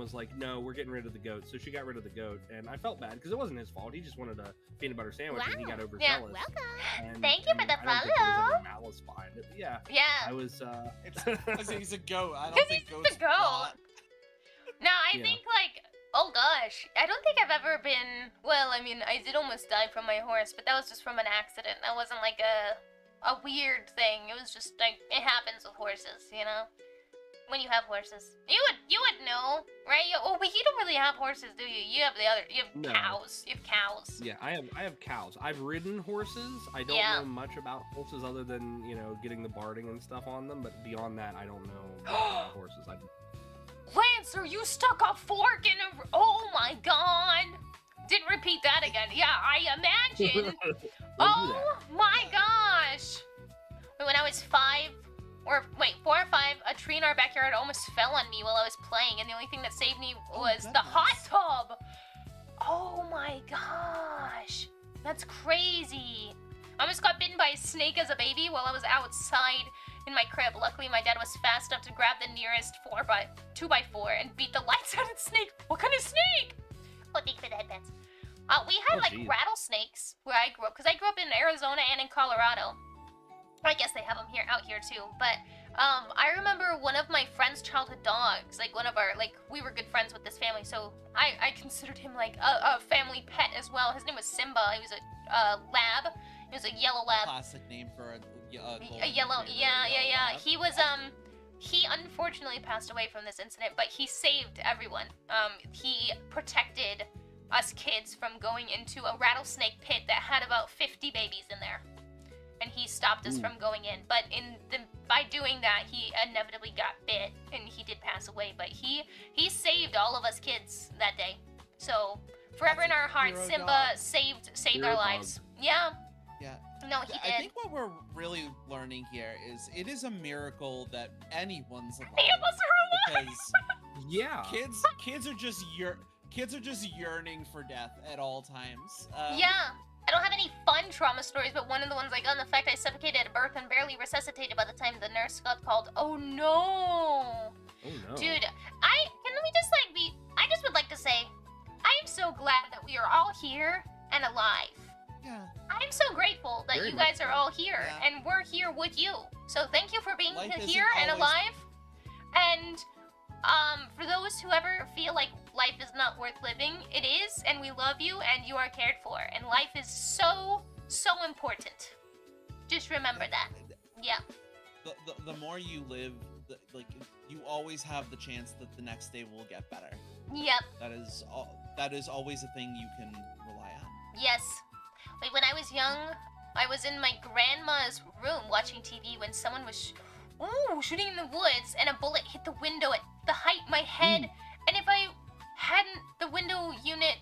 [SPEAKER 10] was like, no, we're getting rid of the goat. So she got rid of the goat, and I felt bad because it wasn't his fault. He just wanted a peanut butter sandwich, and he got overzealous.
[SPEAKER 2] Yeah, welcome.
[SPEAKER 10] And,
[SPEAKER 2] Thank you for the
[SPEAKER 10] I don't think there was
[SPEAKER 2] follow.
[SPEAKER 10] any malice behind it. Yeah.
[SPEAKER 2] Yeah.
[SPEAKER 10] I was.
[SPEAKER 3] He's a goat. I don't think goats.
[SPEAKER 2] He's the goat. No, I think like, oh gosh, I don't think I've ever been. Well, I mean, I did almost die from my horse, but that was just from an accident. That wasn't like a weird thing. It was just like it happens with horses, you know. When you have horses, you would know, right? You don't really have horses, do you? You have cows. You have cows.
[SPEAKER 10] Yeah, I have cows. I've ridden horses. I don't know much about horses other than getting the barding and stuff on them. But beyond that, I don't know about horses.
[SPEAKER 2] Lancer, you stuck a fork in a. Oh my god! Didn't repeat that again. Yeah, I imagine. Oh my gosh! When I was 4 or 5, a tree in our backyard almost fell on me while I was playing, and the only thing that saved me was the hot tub. Oh my gosh, that's crazy. I almost got bitten by a snake as a baby while I was outside in my crib. Luckily, my dad was fast enough to grab the nearest 2x4 and beat the lights out of the snake. What kind of snake? Oh, thank you for the headbands. We had rattlesnakes where I grew up, because I grew up in Arizona and in Colorado. I guess they have them out here too, but I remember one of my friend's childhood dogs, like one of our, we were good friends with this family, so I considered him like a family pet as well. His name was Simba. He was a lab. He was a yellow lab.
[SPEAKER 3] Classic name for a
[SPEAKER 2] yellow. Yeah. He was he unfortunately passed away from this incident, but he saved everyone. He protected us kids from going into a rattlesnake pit that had about 50 babies in there. And he stopped us from going in, but by doing that, he inevitably got bit, and he did pass away. But he saved all of us kids that day. So forever in our hearts, Simba saved our lives. Yeah.
[SPEAKER 3] Yeah.
[SPEAKER 2] No, he did.
[SPEAKER 3] I think what we're really learning here is it is a miracle that anyone's alive. Because kids are just yearning for death at all times.
[SPEAKER 2] Yeah. I don't have any fun trauma stories, but one of the ones I got in the fact I suffocated at birth and barely resuscitated by the time the nurse got called. Oh no! Dude, I just would like to say, I am so glad that we are all here and alive.
[SPEAKER 3] Yeah.
[SPEAKER 2] I'm so grateful that you guys are all here, and we're here with you. So thank you for being here and alive. And for those who ever feel like life is not worth living, it is, and we love you, and you are cared for, and life is so important. Just remember that. Yeah.
[SPEAKER 3] The more you live, you always have the chance that the next day will get better.
[SPEAKER 2] Yep.
[SPEAKER 3] That is always a thing you can rely on.
[SPEAKER 2] Yes. Like when I was young, I was in my grandma's room watching TV when someone was shooting in the woods, and a bullet hit the window at the height of my head. And if I hadn't, the window unit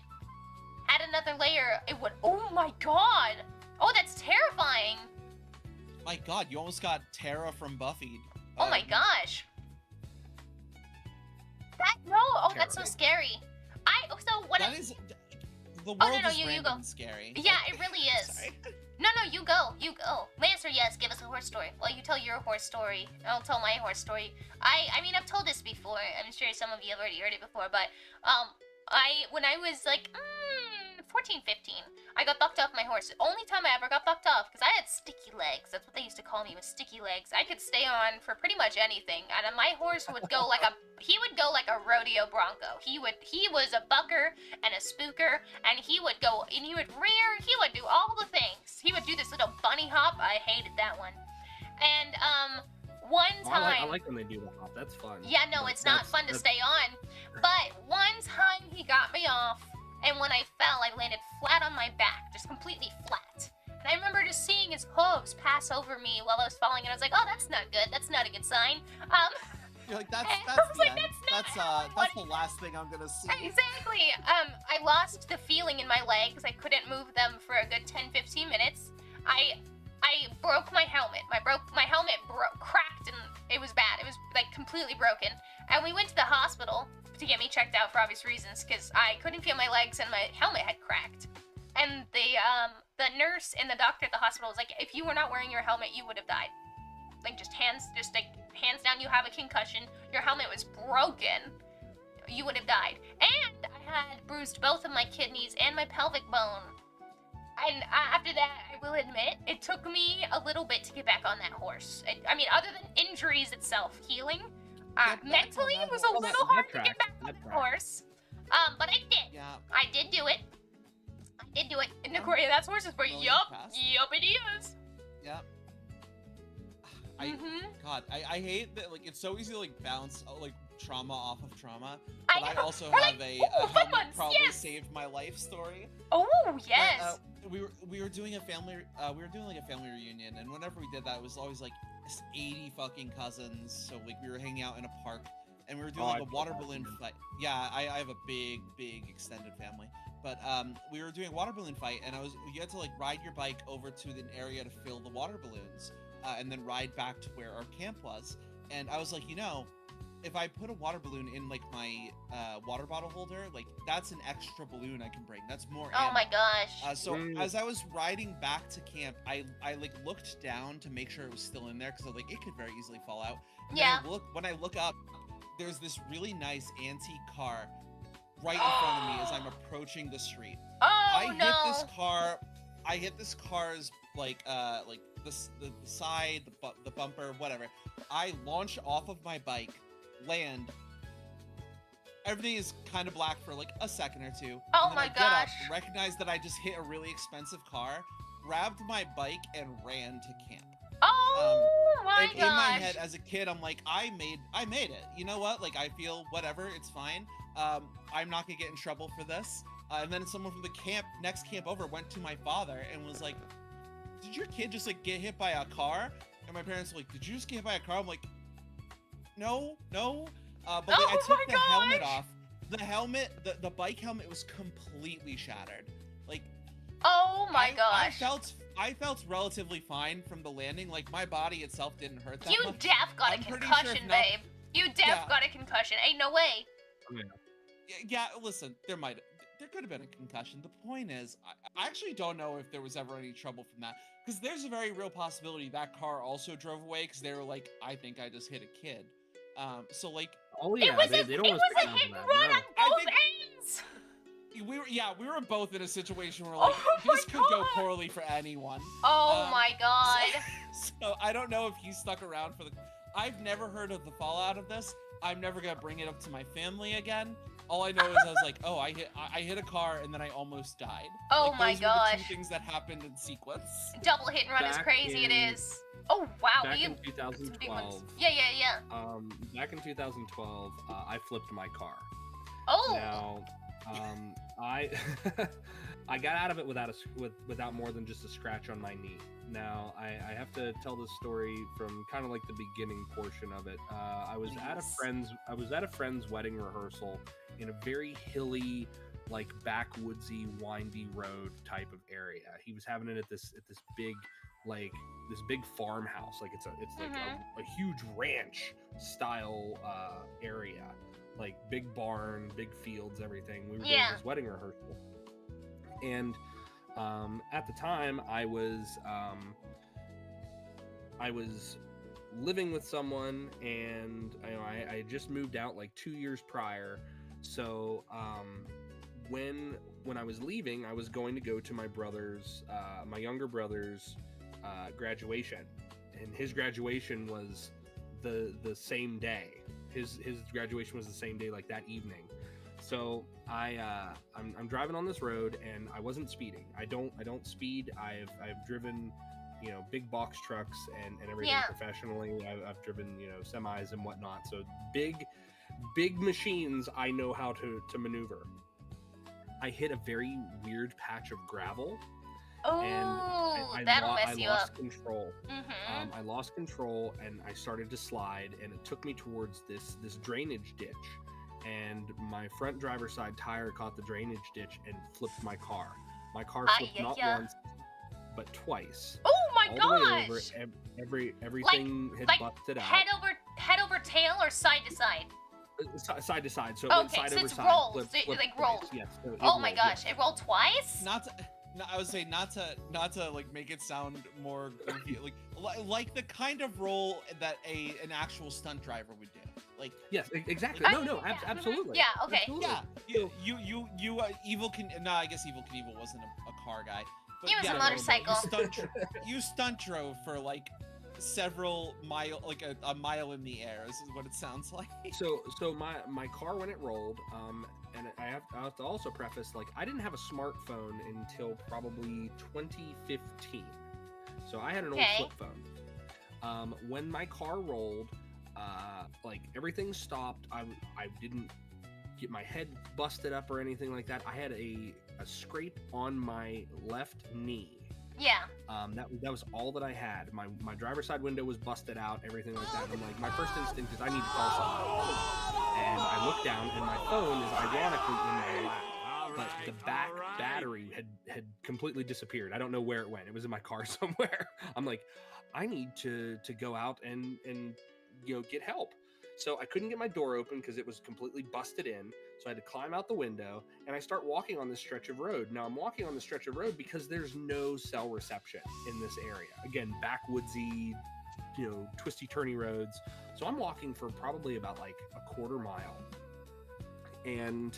[SPEAKER 2] had enough another layer, it would. Oh my god! Oh, that's terrifying.
[SPEAKER 3] My god, you almost got Tara from Buffy.
[SPEAKER 2] Oh my gosh. That no. Oh, that's so scary. So when
[SPEAKER 3] That
[SPEAKER 2] I.
[SPEAKER 3] is. The world
[SPEAKER 2] Oh no,
[SPEAKER 3] is
[SPEAKER 2] you
[SPEAKER 3] random
[SPEAKER 2] go.
[SPEAKER 3] and scary.
[SPEAKER 2] Yeah, it really is.
[SPEAKER 3] Sorry.
[SPEAKER 2] No, you go. Lancer, yes, give us a horse story. Well, you tell your horse story. I'll tell my horse story. I mean, I've told this before. I'm sure some of you have already heard it before, but when I was like 14, 15, I got bucked off my horse. The only time I ever got bucked off, because I had sticky legs. That's what they used to call me, was sticky legs. I could stay on for pretty much anything, and my horse would go like he would go like a rodeo bronco. He was a bucker and a spooker, and he would go, and he would rear, he would do all the things. He would do this little bunny hop. I hated that one. And one time,
[SPEAKER 10] I like when they do the hop. That's fun.
[SPEAKER 2] yeah, no, it's not fun to stay on. But one time he got me off, and when I fell, I landed flat on my back, just completely flat. And I remember just seeing his hooves pass over me while I was falling, and I was like, oh, that's not good. That's not a good sign.
[SPEAKER 3] You're like, that's
[SPEAKER 2] I
[SPEAKER 3] the
[SPEAKER 2] was like,
[SPEAKER 3] end.
[SPEAKER 2] that's
[SPEAKER 3] That's the last thing I'm gonna see.
[SPEAKER 2] Exactly. I lost the feeling in my legs. I couldn't move them for a good 10-15 minutes. I broke my helmet. My helmet cracked, and it was bad. It was like completely broken. And we went to the hospital to get me checked out for obvious reasons, because I couldn't feel my legs and my helmet had cracked. And the nurse and the doctor at the hospital was like, if you were not wearing your helmet, you would have died. Like hands down, you have a concussion. Your helmet was broken. You would have died. And I had bruised both of my kidneys and my pelvic bone. And after that, I will admit, it took me a little bit to get back on that horse. I mean, other than injuries itself, healing, mentally it was a little hard to get back on the horse. But I did.
[SPEAKER 3] Yeah.
[SPEAKER 2] I did do it. And Nicoria, that's horses for you. Yup, it is.
[SPEAKER 3] Yeah. God, I hate that. Like, it's so easy to like bounce like trauma off of trauma. But I also have a helmet probably saved my life story.
[SPEAKER 2] Oh yes.
[SPEAKER 3] But, we were doing a family like a family reunion, and whenever we did that, it was always like 80 fucking cousins. So like we were hanging out in a park, and we were doing like a water balloon fight. Yeah, I have a big extended family. But we were doing a water balloon fight, and you had to like ride your bike over to an area to fill the water balloons, and then ride back to where our camp was. And I was like, if I put a water balloon in like my water bottle holder, like that's an extra balloon I can bring. That's more ammo.
[SPEAKER 2] Oh my gosh.
[SPEAKER 3] So as I was riding back to camp, I like looked down to make sure it was still in there, because I was like, it could very easily fall out. And
[SPEAKER 2] yeah.
[SPEAKER 3] When I look up, there's this really nice antique car right in front of me as I'm approaching the street.
[SPEAKER 2] Oh no!
[SPEAKER 3] I hit this car's like the side, the bumper, whatever. I launch off of my bike, land. Everything is kind of black for like a second or two.
[SPEAKER 2] Oh
[SPEAKER 3] and then
[SPEAKER 2] my
[SPEAKER 3] I get
[SPEAKER 2] gosh!
[SPEAKER 3] up, recognize that I just hit a really expensive car, grabbed my bike, and ran to camp.
[SPEAKER 2] Oh my gosh!
[SPEAKER 3] In my head, as a kid, I'm like, I made it. You know what? Like, I feel whatever. It's fine. I'm not gonna get in trouble for this. And then someone from the next camp over, went to my father and was like, "Did your kid just like get hit by a car?" And my parents were like, "Did you just get hit by a car?" I'm like, "No." But like, I took the helmet off. The helmet, the bike helmet was completely shattered. Like,
[SPEAKER 2] oh my gosh!
[SPEAKER 3] I felt relatively fine from the landing. Like, my body itself didn't hurt that
[SPEAKER 2] You
[SPEAKER 3] much.
[SPEAKER 2] def got a concussion, babe. You def got a concussion. Ain't no way.
[SPEAKER 3] Yeah, listen, there could have been a concussion. The point is, I actually don't know if there was ever any trouble from that, because there's a very real possibility that car also drove away because they were like, I think I just hit a kid. So like,
[SPEAKER 10] oh yeah, they don't
[SPEAKER 2] it was a hit and run on both ends.
[SPEAKER 3] We were both in a situation where like this could go poorly for anyone.
[SPEAKER 2] Oh my god.
[SPEAKER 3] So I don't know if he stuck around for the. I've never heard of the fallout of this. I'm never gonna bring it up to my family again. All I know is I was like, oh, I hit a car and then I almost died.
[SPEAKER 2] Oh
[SPEAKER 3] like,
[SPEAKER 2] my
[SPEAKER 3] those
[SPEAKER 2] gosh.
[SPEAKER 3] were the two things that happened in sequence.
[SPEAKER 2] Double hit and run is crazy. It is. Oh wow.
[SPEAKER 10] Back in 2012.
[SPEAKER 2] Yeah.
[SPEAKER 10] Back in 2012, I flipped my car.
[SPEAKER 2] Oh.
[SPEAKER 10] Now, I I got out of it without more than just a scratch on my knee. Now, I have to tell this story from kind of like the beginning portion of it. I was at a friend's wedding rehearsal in a very hilly, like backwoodsy, windy road type of area. He was having it at this big farmhouse. Like it's like a huge ranch style area, like big barn, big fields, everything. We were doing his wedding rehearsal, and at the time I was living with someone, and I had just moved out like 2 years prior. So when I was leaving, I was going to go to my younger brother's graduation, and his graduation was the same day. His graduation was the same day, like that evening. So I'm driving on this road, and I wasn't speeding. I don't speed. I've driven big box trucks and everything professionally. I've driven semis and whatnot. So big machines I know how to maneuver. I hit a very weird patch of gravel.
[SPEAKER 2] Oh, that'll mess you up.
[SPEAKER 10] I lost control. I lost control, and I started to slide, and it took me towards this drainage ditch. And my front driver's side tire caught the drainage ditch and flipped my car. My car flipped not once, but twice.
[SPEAKER 2] Oh my
[SPEAKER 10] gosh!
[SPEAKER 2] Over.
[SPEAKER 10] Everything had busted out.
[SPEAKER 2] Head over tail or side to side?
[SPEAKER 10] Side to side. So
[SPEAKER 2] okay,
[SPEAKER 10] side
[SPEAKER 2] so
[SPEAKER 10] over
[SPEAKER 2] it's
[SPEAKER 10] side.
[SPEAKER 2] rolled.
[SPEAKER 10] Flipped
[SPEAKER 2] So it like
[SPEAKER 10] twice.
[SPEAKER 2] rolled.
[SPEAKER 10] Yes. So
[SPEAKER 2] oh my gosh! It rolled twice.
[SPEAKER 3] I would say not to like make it sound more goofy, like the kind of roll that an actual stunt driver would do. Like
[SPEAKER 10] yes, exactly. No, absolutely.
[SPEAKER 2] Yeah. Okay.
[SPEAKER 10] Absolutely.
[SPEAKER 3] Yeah. You Evil can. No, I guess Evil Knievel wasn't a car guy. But
[SPEAKER 2] he was a motorcycle.
[SPEAKER 3] You stunt drove for like several mile, like a mile in the air. This is what it sounds like.
[SPEAKER 10] So my car, when it rolled, and I have to also preface, like, I didn't have a smartphone until probably 2015. So I had an old flip phone. When my car rolled, like everything stopped. I didn't get my head busted up or anything like that. I had a scrape on my left knee.
[SPEAKER 2] Yeah.
[SPEAKER 10] That was all that I had. My driver's side window was busted out, everything like that. I'm like, my first instinct is I need to call somebody. And I look down, and my phone is ironically in my lap. But the back battery had completely disappeared. I don't know where it went. It was in my car somewhere. I'm like, I need to go out and get help. So I couldn't get my door open because it was completely busted in. So I had to climb out the window, and I start walking on this stretch of road. Now I'm walking on the stretch of road because there's no cell reception in this area. Again, backwoodsy, twisty turny roads. So I'm walking for probably about like a quarter mile. And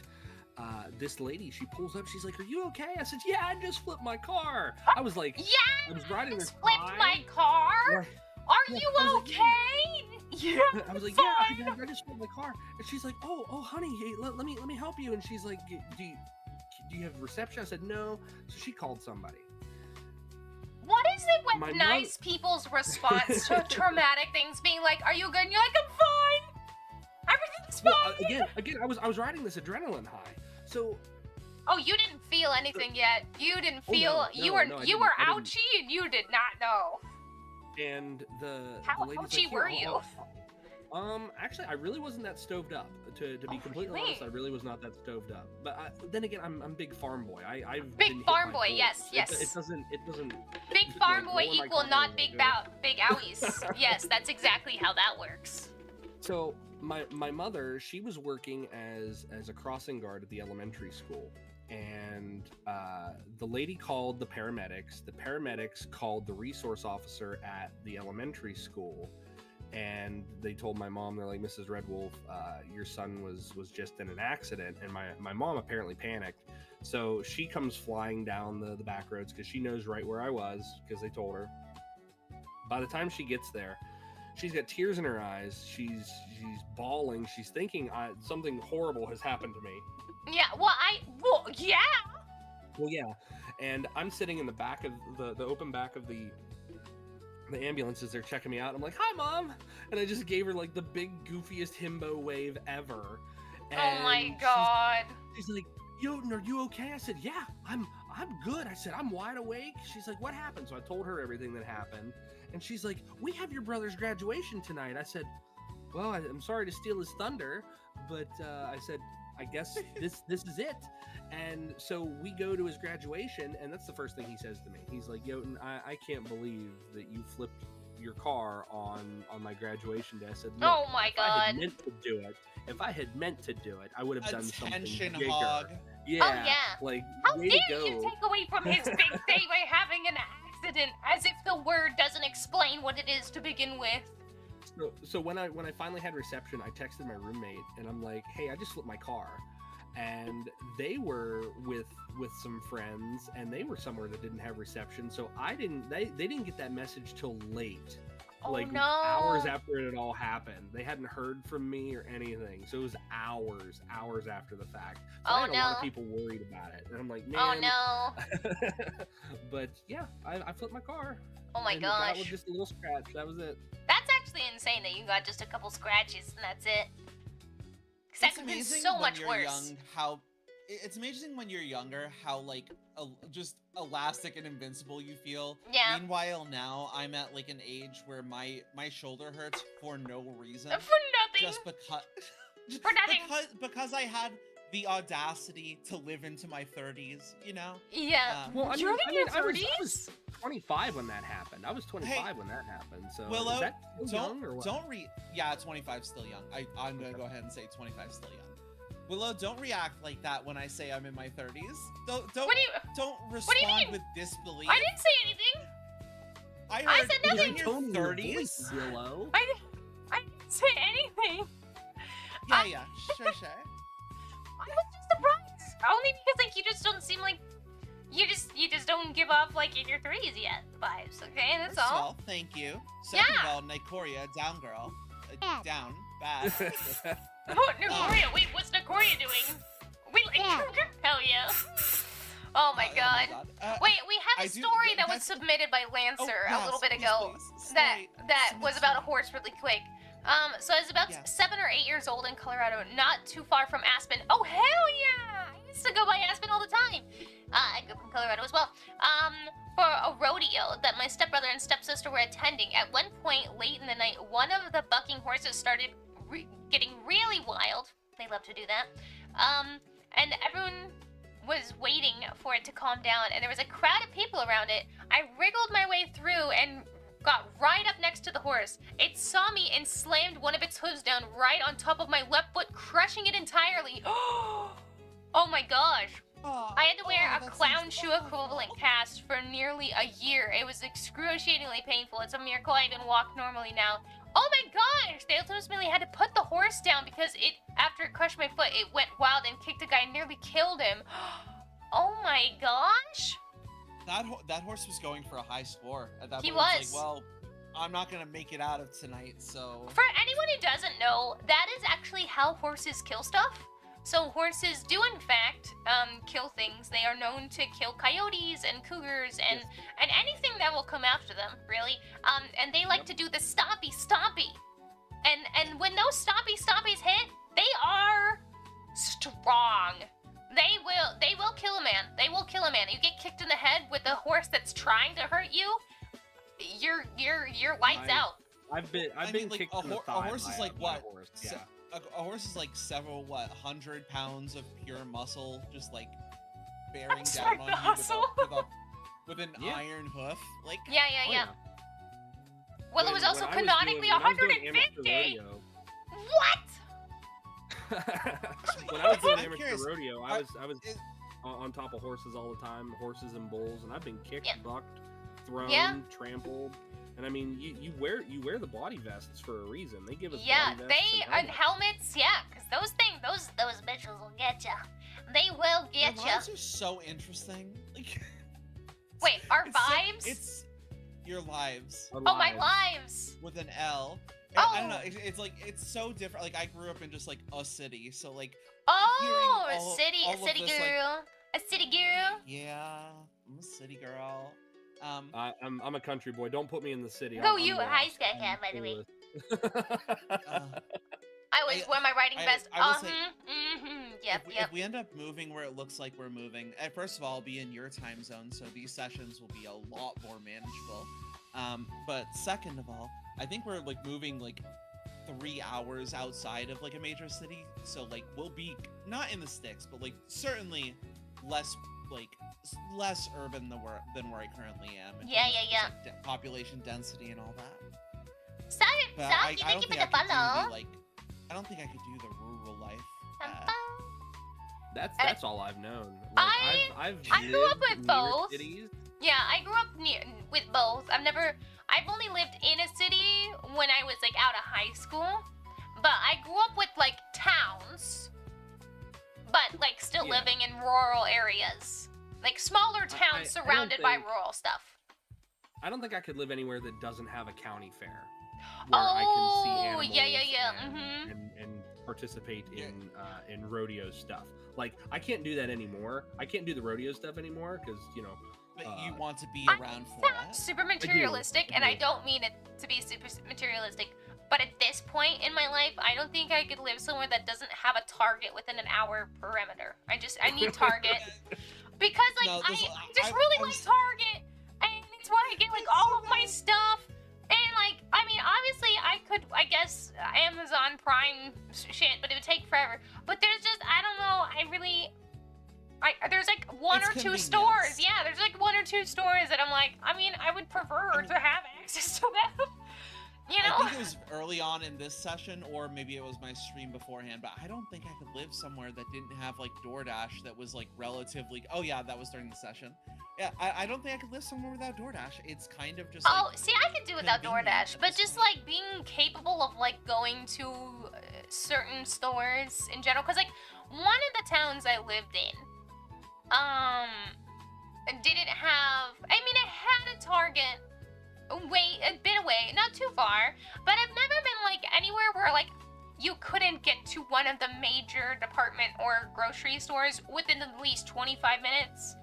[SPEAKER 10] this lady, she pulls up. She's like, "Are you okay?" I said, "Yeah, I just flipped my car." I was like,
[SPEAKER 2] "Yeah,
[SPEAKER 10] I was riding
[SPEAKER 2] I
[SPEAKER 10] this
[SPEAKER 2] flipped my car. Are you okay?" Yeah,
[SPEAKER 10] I was like,
[SPEAKER 2] fine.
[SPEAKER 10] "Yeah, I just flipped my car." And she's like, "Oh, honey, hey, let me help you." And she's like, "Do you have reception?" I said, "No." So she called somebody.
[SPEAKER 2] What is it with nice people's response to traumatic things being like, "Are you good?" And you're like, "I'm fine. Everything's fine."
[SPEAKER 10] Well, again, I was riding this adrenaline high. So
[SPEAKER 2] oh, you didn't feel anything yet. You didn't feel you were ouchy, and you did not know.
[SPEAKER 10] And the lady's
[SPEAKER 2] ouchy
[SPEAKER 10] like,
[SPEAKER 2] were you?
[SPEAKER 10] Actually, I really wasn't that stoved up. To be completely honest, I really was not that stoved up. But then again, I'm big farm boy. I've
[SPEAKER 2] big farm boy. Yes.
[SPEAKER 10] It doesn't.
[SPEAKER 2] Big farm boy equal not big owies. Yes, that's exactly how that works.
[SPEAKER 10] So my mother, she was working as a crossing guard at the elementary school. And the lady called the paramedics. The paramedics called the resource officer at the elementary school, and they told my mom, they're like, "Mrs. Red Wolf, your son was just in an accident." And my mom apparently panicked, so she comes flying down the back roads because she knows right where I was because they told her. By the time she gets there, she's got tears in her eyes. She's bawling. She's thinking something horrible has happened to me.
[SPEAKER 2] Yeah, yeah.
[SPEAKER 10] Well, yeah, and I'm sitting in the back of the open back of the ambulance as they're checking me out. I'm like, "Hi, Mom," and I just gave her like the big goofiest himbo wave ever. And
[SPEAKER 2] oh my god!
[SPEAKER 10] She's like, "Yo, are you okay?" I said, "Yeah, I'm good." I said, "I'm wide awake." She's like, "What happened?" So I told her everything that happened, and she's like, "We have your brother's graduation tonight." I said, "Well, I'm sorry to steal his thunder, but I said, I guess this is it. And so we go to his graduation, and that's the first thing he says to me. He's like, Jotun, I can't believe that you flipped your car on my graduation day. I said, look,
[SPEAKER 2] Oh my
[SPEAKER 10] if I had
[SPEAKER 2] god.
[SPEAKER 10] meant to do it, I would have done something
[SPEAKER 3] Attention
[SPEAKER 10] bigger.
[SPEAKER 3] hog.
[SPEAKER 10] Yeah,
[SPEAKER 2] Oh, yeah.
[SPEAKER 10] like
[SPEAKER 2] How
[SPEAKER 10] way
[SPEAKER 2] dare
[SPEAKER 10] to go.
[SPEAKER 2] you take away from his big day by having an accident, as if the word doesn't explain what it is to begin with.
[SPEAKER 10] So when I finally had reception, I texted my roommate and I'm like, hey, I just flipped my car. And they were with some friends, and they were somewhere that didn't have reception. So they didn't get that message till late.
[SPEAKER 2] Oh,
[SPEAKER 10] Like
[SPEAKER 2] no.
[SPEAKER 10] hours after it all happened. They hadn't heard from me or anything. So it was hours after the fact. So I had a lot of people worried about it. And I'm like, man.
[SPEAKER 2] Oh no.
[SPEAKER 10] But yeah, I flipped my car.
[SPEAKER 2] Oh my
[SPEAKER 10] And that was
[SPEAKER 2] gosh.
[SPEAKER 10] just a little scratch. That was it.
[SPEAKER 2] That's actually insane that you got just a couple scratches and that's it. 'Cause that
[SPEAKER 3] It's
[SPEAKER 2] could have been
[SPEAKER 3] amazing
[SPEAKER 2] so
[SPEAKER 3] when
[SPEAKER 2] much
[SPEAKER 3] you're
[SPEAKER 2] worse.
[SPEAKER 3] young how it's amazing when you're younger how like just elastic and invincible you feel.
[SPEAKER 2] Yeah.
[SPEAKER 3] Meanwhile, now I'm at like an age where my shoulder hurts for no reason.
[SPEAKER 2] For nothing.
[SPEAKER 3] Just because.
[SPEAKER 2] For nothing.
[SPEAKER 3] Because I had the audacity to live into my 30s, you know?
[SPEAKER 2] Yeah.
[SPEAKER 10] Well,
[SPEAKER 2] You're in your
[SPEAKER 10] I
[SPEAKER 2] 30s?
[SPEAKER 10] was 25 when that happened. I was 25 when that happened. So
[SPEAKER 3] Willow,
[SPEAKER 10] is that still young or what?
[SPEAKER 3] Yeah, 25 's still young. I'm gonna go ahead and say 25 's still young. Willow, don't react like that when I say I'm in my 30s. Don't respond with disbelief.
[SPEAKER 2] I didn't say anything.
[SPEAKER 3] I
[SPEAKER 2] said
[SPEAKER 3] you're
[SPEAKER 2] nothing.
[SPEAKER 3] in
[SPEAKER 10] Tone
[SPEAKER 3] your
[SPEAKER 10] in your
[SPEAKER 3] 30s.
[SPEAKER 10] voice, Willow.
[SPEAKER 2] I didn't say anything.
[SPEAKER 3] Yeah, sure.
[SPEAKER 2] I was just surprised. Only because like you just don't seem like you just don't give off like in your 30s yet vibes. Okay, that's
[SPEAKER 3] First of
[SPEAKER 2] all.
[SPEAKER 3] all, thank you. Second
[SPEAKER 2] Yeah.
[SPEAKER 3] of all, Nikoria, down girl. Down. Bad.
[SPEAKER 2] Oh, Nikoria. Wait, what's Nikoria doing? We like hell yeah. Oh my god. Wait, we have a story that was submitted by Lancer a little bit ago. That was about a horse really quick. So I was about 7 or 8 years old in Colorado, not too far from Aspen. Oh hell yeah! I used to go by Aspen all the time. I grew up in Colorado as well. For a rodeo that my stepbrother and stepsister were attending. At one point late in the night, one of the bucking horses started getting really wild. They love to do that. And everyone was waiting for it to calm down, and there was a crowd of people around it. I wriggled my way through and got right up next to the horse. It saw me and slammed one of its hooves down right on top of my left foot, crushing it entirely. Oh my gosh. I had to wear a clown shoe equivalent cast for nearly a year. It was excruciatingly painful. It's a miracle I even walk normally now. Oh my gosh! They ultimately had to put the horse down because after it crushed my foot, it went wild and kicked a guy and nearly killed him. Oh my gosh!
[SPEAKER 3] That horse was going for a high score. At that
[SPEAKER 2] He
[SPEAKER 3] point,
[SPEAKER 2] was.
[SPEAKER 3] It's like, well, I'm not gonna make it out of tonight, so.
[SPEAKER 2] For anyone who doesn't know, that is actually how horses kill stuff. So horses do in fact kill things. They are known to kill coyotes and cougars and anything that will come after them, really. And they like to do the stompy stompy. And when those stompy stompies hit, they are strong. They will kill a man. They will kill a man. You get kicked in the head with a horse that's trying to hurt you, you're lights out.
[SPEAKER 10] I've been kicked in the thigh
[SPEAKER 3] a horse
[SPEAKER 10] by
[SPEAKER 3] is like
[SPEAKER 10] by
[SPEAKER 3] what?
[SPEAKER 10] a horse. Yeah.
[SPEAKER 3] A horse is like several 100 pounds of pure muscle, just like bearing down on you with an iron hoof. Like
[SPEAKER 2] Yeah. Well, it was also
[SPEAKER 10] when I was
[SPEAKER 2] canonically
[SPEAKER 10] doing- when I was doing amateur
[SPEAKER 2] 150.
[SPEAKER 10] rodeo-
[SPEAKER 2] What?
[SPEAKER 10] When I was doing
[SPEAKER 3] I'm
[SPEAKER 10] amateur
[SPEAKER 3] curious,
[SPEAKER 10] rodeo, I was on top of horses all the time, horses and bulls, and I've been kicked, bucked, thrown, trampled. And I mean, you wear the body vests for a reason. They give us body vests
[SPEAKER 2] and helmets, because those bitches will get you. They will get
[SPEAKER 3] Your
[SPEAKER 2] you.
[SPEAKER 3] lives are so interesting. Like,
[SPEAKER 2] Wait, our
[SPEAKER 3] it's so-
[SPEAKER 2] vibes?
[SPEAKER 3] it's your lives.
[SPEAKER 2] Oh, my lives.
[SPEAKER 3] With an L.
[SPEAKER 2] Oh.
[SPEAKER 3] I don't know. It's like it's so different. Like I grew up in just like a city, so like.
[SPEAKER 2] Oh,
[SPEAKER 3] hearing
[SPEAKER 2] a
[SPEAKER 3] all
[SPEAKER 2] city
[SPEAKER 3] of this, like,
[SPEAKER 2] girl. A city girl.
[SPEAKER 3] Yeah, I'm a city girl.
[SPEAKER 10] I'm a country boy. Don't put me in the city.
[SPEAKER 2] Go
[SPEAKER 10] I'm
[SPEAKER 2] you,
[SPEAKER 10] lost.
[SPEAKER 2] high sky cat, by the way.
[SPEAKER 3] Uh,
[SPEAKER 2] I always wear my riding vest.
[SPEAKER 3] I will say,
[SPEAKER 2] Yep.
[SPEAKER 3] If we end up moving where it looks like we're moving, first of all, I'll be in your time zone, so these sessions will be a lot more manageable. But second of all, I think we're like moving like 3 hours outside of like a major city, so like we'll be not in the sticks, but like certainly less less urban than where I currently am. in
[SPEAKER 2] Yeah,
[SPEAKER 3] terms
[SPEAKER 2] yeah,
[SPEAKER 3] of
[SPEAKER 2] yeah.
[SPEAKER 3] just, like, population density and all that.
[SPEAKER 2] Sorry,
[SPEAKER 3] But
[SPEAKER 2] Saki,
[SPEAKER 3] I
[SPEAKER 2] thank you
[SPEAKER 3] don't
[SPEAKER 2] for
[SPEAKER 3] think
[SPEAKER 2] the
[SPEAKER 3] I could do
[SPEAKER 2] follow.
[SPEAKER 3] the like. I don't think I could do the rural life.
[SPEAKER 10] That's all I've known. Like,
[SPEAKER 2] I
[SPEAKER 10] I've
[SPEAKER 2] grew up
[SPEAKER 10] lived
[SPEAKER 2] with
[SPEAKER 10] near
[SPEAKER 2] both.
[SPEAKER 10] cities.
[SPEAKER 2] Yeah, I grew up with both. I've only lived in a city when I was like out of high school, but I grew up with like towns, but like still
[SPEAKER 10] Yeah.
[SPEAKER 2] living in rural areas, like smaller towns
[SPEAKER 10] I don't
[SPEAKER 2] surrounded by
[SPEAKER 10] think-
[SPEAKER 2] rural stuff.
[SPEAKER 10] I don't think I could live anywhere that doesn't have a county fair where I can see
[SPEAKER 2] Oh,
[SPEAKER 10] animals
[SPEAKER 2] yeah.
[SPEAKER 10] and participate in rodeo stuff. Like, I can't do that anymore. I can't do the rodeo stuff anymore because,
[SPEAKER 3] But you want to be
[SPEAKER 2] I
[SPEAKER 3] around for
[SPEAKER 2] sound
[SPEAKER 3] it.
[SPEAKER 2] super materialistic, and I
[SPEAKER 10] do.
[SPEAKER 2] don't mean it to be super materialistic. But at this point in my life, I don't think I could live somewhere that doesn't have a Target within an hour perimeter. I need Target because like
[SPEAKER 3] No,
[SPEAKER 2] I
[SPEAKER 3] this-
[SPEAKER 2] just
[SPEAKER 3] I-
[SPEAKER 2] really
[SPEAKER 3] I'm
[SPEAKER 2] like
[SPEAKER 3] s-
[SPEAKER 2] Target, and it's where I get like all of my stuff. And like, I mean, obviously I could, I guess, Amazon Prime shit, but it would take forever. But there's just, I don't know, there's like one
[SPEAKER 3] It's
[SPEAKER 2] or two
[SPEAKER 3] convenience.
[SPEAKER 2] stores. Yeah, there's like one or two stores that I'm like, I mean, I would prefer to have access to them. You know?
[SPEAKER 3] I think it was early on in this session, or maybe it was my stream beforehand, but I don't think I could live somewhere that didn't have like DoorDash that was like relatively. Oh yeah, that was during the session. Yeah, I don't think I could live somewhere without DoorDash. It's kind of just.
[SPEAKER 2] Oh,
[SPEAKER 3] like,
[SPEAKER 2] see, I could do without
[SPEAKER 3] convenient
[SPEAKER 2] DoorDash,
[SPEAKER 3] at
[SPEAKER 2] but
[SPEAKER 3] this
[SPEAKER 2] just
[SPEAKER 3] point.
[SPEAKER 2] like being capable of like going to certain stores in general, because like one of the towns I lived in, didn't have. I mean, it had a Target, a bit away, not too far, but I've never been like anywhere where like you couldn't get to one of the major department or grocery stores within at least 25 minutes.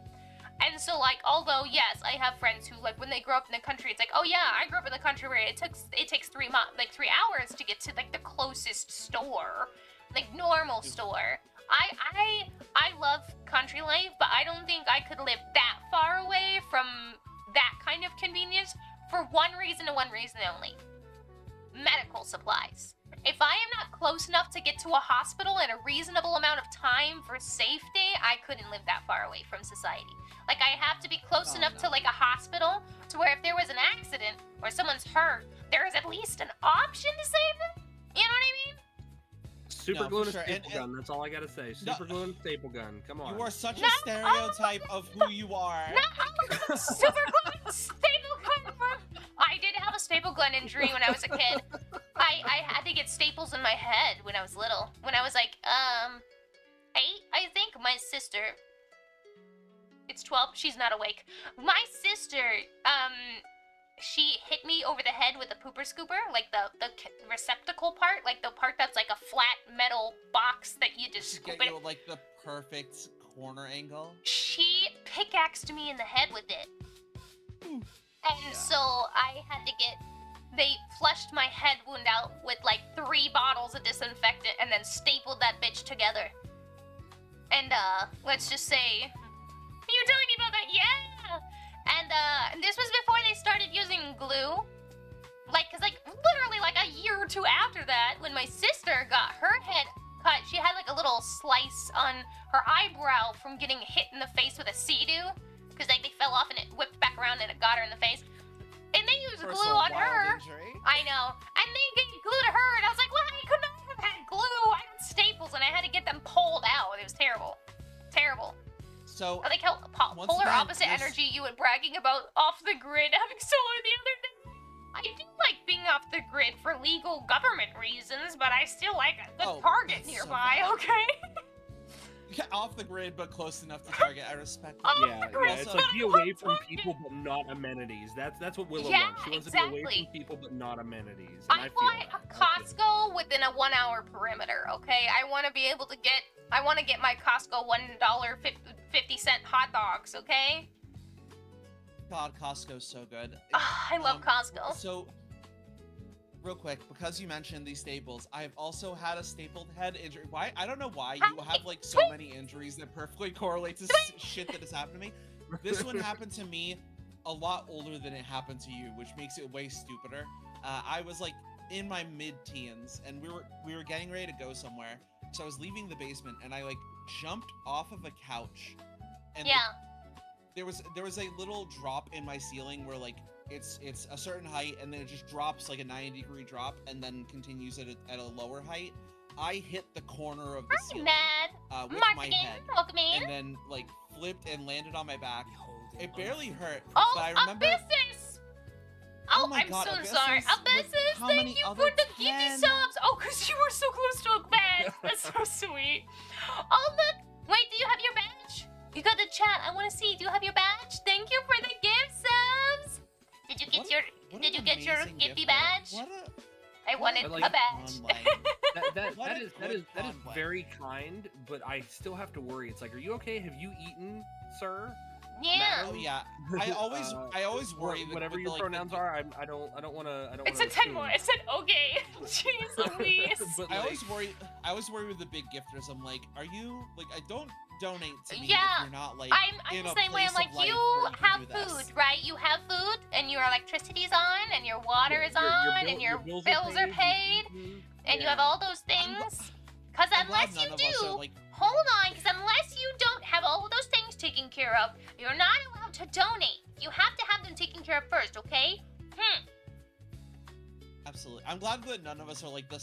[SPEAKER 2] And so, like, although, yes, I have friends who, like, when they grow up in the country, it's like, oh, yeah, I grew up in the country where it takes 3 hours to get to, like, the closest store, like, normal store. I love country life, but I don't think I could live that far away from that kind of convenience for one reason and one reason only. Medical supplies. If I am not close enough to get to a hospital in a reasonable amount of time for safety, I couldn't live that far away from society. Like, I have to be close enough to, like, a hospital to where if there was an accident or someone's hurt, there is at least an option to save them. You know what I mean?
[SPEAKER 10] Super
[SPEAKER 3] No,
[SPEAKER 10] glue
[SPEAKER 3] for
[SPEAKER 10] and a
[SPEAKER 3] sure.
[SPEAKER 10] staple
[SPEAKER 3] And-
[SPEAKER 10] gun. That's all I gotta say.
[SPEAKER 3] No.
[SPEAKER 10] Super glue and staple gun. Come on.
[SPEAKER 3] You are such
[SPEAKER 2] No,
[SPEAKER 3] a stereotype of who you are.
[SPEAKER 2] No, super glue staple gun. I did have a staple gun injury when I was a kid. I had to get staples in my head when I was little. When I was like 8, I think. My sister. It's 12. She's not awake. My sister, she hit me over the head with a pooper scooper, like the receptacle part, like the part that's like a flat metal box that you just
[SPEAKER 3] To
[SPEAKER 2] scoop
[SPEAKER 3] get
[SPEAKER 2] it.
[SPEAKER 3] you like the perfect corner angle.
[SPEAKER 2] She pickaxed me in the head with it. And so I had to they flushed my head wound out with like 3 bottles of disinfectant and then stapled that bitch together. And let's just say, you're telling me about that? Yeah! And this was before they started using glue. Like, cause like literally like a year or 2 after that, when my sister got her head cut, she had like a little slice on her eyebrow from getting hit in the face with a sea-doo. Cause like they fell off and it whipped back around and it got her in the face. And they used
[SPEAKER 3] First
[SPEAKER 2] glue
[SPEAKER 3] a
[SPEAKER 2] on
[SPEAKER 3] wild
[SPEAKER 2] her.
[SPEAKER 3] injury.
[SPEAKER 2] I know. And they gave glue to her and I was like, well, I could not have had glue. I had staples and I had to get them pulled out. It was terrible. Terrible.
[SPEAKER 3] So
[SPEAKER 2] I like how
[SPEAKER 3] Once
[SPEAKER 2] polar
[SPEAKER 3] again,
[SPEAKER 2] opposite
[SPEAKER 3] this-
[SPEAKER 2] energy you were bragging about off the grid having solar the other day. I do like being off the grid for legal government reasons, but I still like a good
[SPEAKER 3] Oh,
[SPEAKER 2] Target
[SPEAKER 3] that's so
[SPEAKER 2] nearby,
[SPEAKER 3] valid.
[SPEAKER 2] okay?
[SPEAKER 3] off the grid but close enough to Target. I respect that.
[SPEAKER 2] Off
[SPEAKER 10] Yeah,
[SPEAKER 2] the grid,
[SPEAKER 10] yeah, it's
[SPEAKER 3] Also-
[SPEAKER 10] like be away from people but not amenities. That's what Willow
[SPEAKER 2] Yeah,
[SPEAKER 10] wants. She wants to be away
[SPEAKER 2] exactly.
[SPEAKER 10] from people but not amenities. And
[SPEAKER 2] I
[SPEAKER 10] I feel
[SPEAKER 2] want
[SPEAKER 10] that.
[SPEAKER 2] a
[SPEAKER 10] I feel that.
[SPEAKER 2] Costco within a 1 hour perimeter, okay? I want to be able to get, my Costco $1.50 hot dogs, okay?
[SPEAKER 3] God, Costco's so good.
[SPEAKER 2] I love Costco.
[SPEAKER 3] So, real quick, because you mentioned these staples, I've also had a stapled head injury. Why? I don't know why you have like so many injuries that perfectly correlate to shit that has happened to me. This one happened to me a lot older than it happened to you, which makes it way stupider. I was like in my mid-teens, and we were getting ready to go somewhere. So I was leaving the basement, and I like jumped off of a couch, and
[SPEAKER 2] Yeah.
[SPEAKER 3] like, there was a little drop in my ceiling where like it's a certain height, and then it just drops like a 90-degree drop, and then continues at a lower height. I hit the corner of the
[SPEAKER 2] I'm
[SPEAKER 3] ceiling
[SPEAKER 2] mad.
[SPEAKER 3] with
[SPEAKER 2] Mark
[SPEAKER 3] my
[SPEAKER 2] again.
[SPEAKER 3] head,
[SPEAKER 2] Welcome in.
[SPEAKER 3] and then like flipped and landed on my back. It barely hurt,
[SPEAKER 2] Oh,
[SPEAKER 3] but I remember.
[SPEAKER 2] Abyssus! Oh,
[SPEAKER 3] my
[SPEAKER 2] I'm
[SPEAKER 3] God,
[SPEAKER 2] so
[SPEAKER 3] Abyssus,
[SPEAKER 2] sorry.
[SPEAKER 3] like,
[SPEAKER 2] Abyssus,
[SPEAKER 3] how
[SPEAKER 2] thank
[SPEAKER 3] many
[SPEAKER 2] you
[SPEAKER 3] other
[SPEAKER 2] for the gifty
[SPEAKER 3] 10?
[SPEAKER 2] subs. Oh, because you were so close to a bed. That's so sweet. Oh, look. Wait, do you have your badge? You got the chat. I want to see. Do you have your badge? Thank you for the gift subs. Did you get Did you get your gifty badge? I wanted
[SPEAKER 10] like-
[SPEAKER 2] a badge.
[SPEAKER 10] That is
[SPEAKER 3] Good
[SPEAKER 10] very kind, but I still have to worry. It's like, are you okay? Have you eaten, sir?
[SPEAKER 2] Yeah.
[SPEAKER 3] Oh yeah, I always worry that
[SPEAKER 10] whatever
[SPEAKER 3] with
[SPEAKER 10] your
[SPEAKER 3] the, like,
[SPEAKER 10] pronouns
[SPEAKER 3] the,
[SPEAKER 10] are. I don't want to.
[SPEAKER 2] It said 10 more. It said okay. Jeez Louise.
[SPEAKER 10] But
[SPEAKER 3] I
[SPEAKER 10] like,
[SPEAKER 3] always worry with the big gifters. I'm like, are you like? I don't donate to me
[SPEAKER 2] Yeah,
[SPEAKER 3] if you're not like.
[SPEAKER 2] I'm
[SPEAKER 3] in
[SPEAKER 2] the
[SPEAKER 3] a
[SPEAKER 2] same way. I'm
[SPEAKER 3] place
[SPEAKER 2] like,
[SPEAKER 3] of life
[SPEAKER 2] you
[SPEAKER 3] where can
[SPEAKER 2] have
[SPEAKER 3] do this.
[SPEAKER 2] food, right? You have food, and your electricity's on, and your water is
[SPEAKER 10] your
[SPEAKER 2] on,
[SPEAKER 10] bill-
[SPEAKER 2] and your
[SPEAKER 10] bills
[SPEAKER 2] bills are paid,
[SPEAKER 10] Mhm.
[SPEAKER 2] and you
[SPEAKER 10] Yeah.
[SPEAKER 2] have all those things. Because
[SPEAKER 3] I'm glad
[SPEAKER 2] unless
[SPEAKER 3] none
[SPEAKER 2] you
[SPEAKER 3] of us
[SPEAKER 2] do,
[SPEAKER 3] are, like,
[SPEAKER 2] hold on, because unless you don't have all of those things taken care of, you're not allowed to donate. You have to have them taken care of first, okay?
[SPEAKER 3] Absolutely. I'm glad that none of us are like the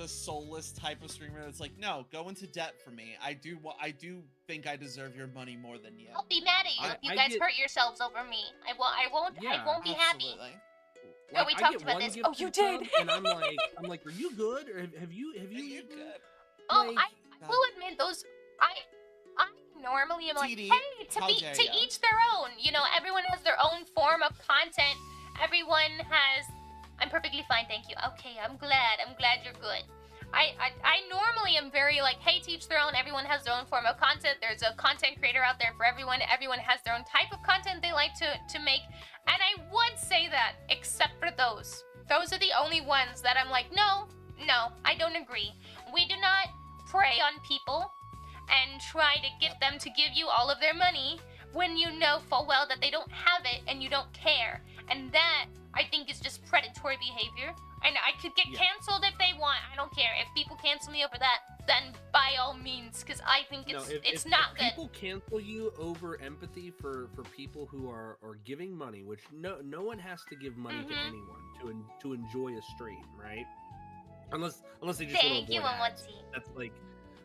[SPEAKER 3] soulless type of streamer that's like, no, go into debt for me. I do think I deserve your money more than you.
[SPEAKER 2] I'll be mad at you if you
[SPEAKER 10] I
[SPEAKER 2] guys
[SPEAKER 10] get-
[SPEAKER 2] hurt yourselves over me. I won't be happy.
[SPEAKER 3] Absolutely.
[SPEAKER 2] Oh, we
[SPEAKER 10] I
[SPEAKER 2] talked
[SPEAKER 10] get
[SPEAKER 2] about
[SPEAKER 10] one
[SPEAKER 2] this.
[SPEAKER 10] gift
[SPEAKER 2] Oh, you
[SPEAKER 10] sub,
[SPEAKER 2] did.
[SPEAKER 10] And I'm like, are you good? Or have you
[SPEAKER 3] Are you
[SPEAKER 10] eaten?
[SPEAKER 3] good?
[SPEAKER 2] Oh,
[SPEAKER 10] Like,
[SPEAKER 2] I will admit those. I normally am like,
[SPEAKER 3] TD,
[SPEAKER 2] hey,
[SPEAKER 3] how dare
[SPEAKER 2] to
[SPEAKER 3] ya.
[SPEAKER 2] each their own. You know, everyone has their own form of content. Everyone has. I'm perfectly fine, thank you. Okay, I'm glad you're good. I normally am very like, hey, to each their own. Everyone has their own form of content. There's a content creator out there for everyone. Everyone has their own type of content they like to make. And I would say that, except for those. Those are the only ones that I'm like, no, I don't agree. We do not prey on people and try to get them to give you all of their money when you know full well that they don't have it and you don't care. And that, I think, is just predatory behavior. And I could get canceled if they want. I don't care. If people cancel me over that, then by all means, because I think it's not
[SPEAKER 10] if
[SPEAKER 2] good.
[SPEAKER 10] people cancel you over empathy for people who are giving money, which no one has to give money to anyone to enjoy a stream, right? Unless they just
[SPEAKER 2] Thank
[SPEAKER 10] want to
[SPEAKER 2] you,
[SPEAKER 10] avoid ads.
[SPEAKER 2] Momotsi.
[SPEAKER 10] That's like,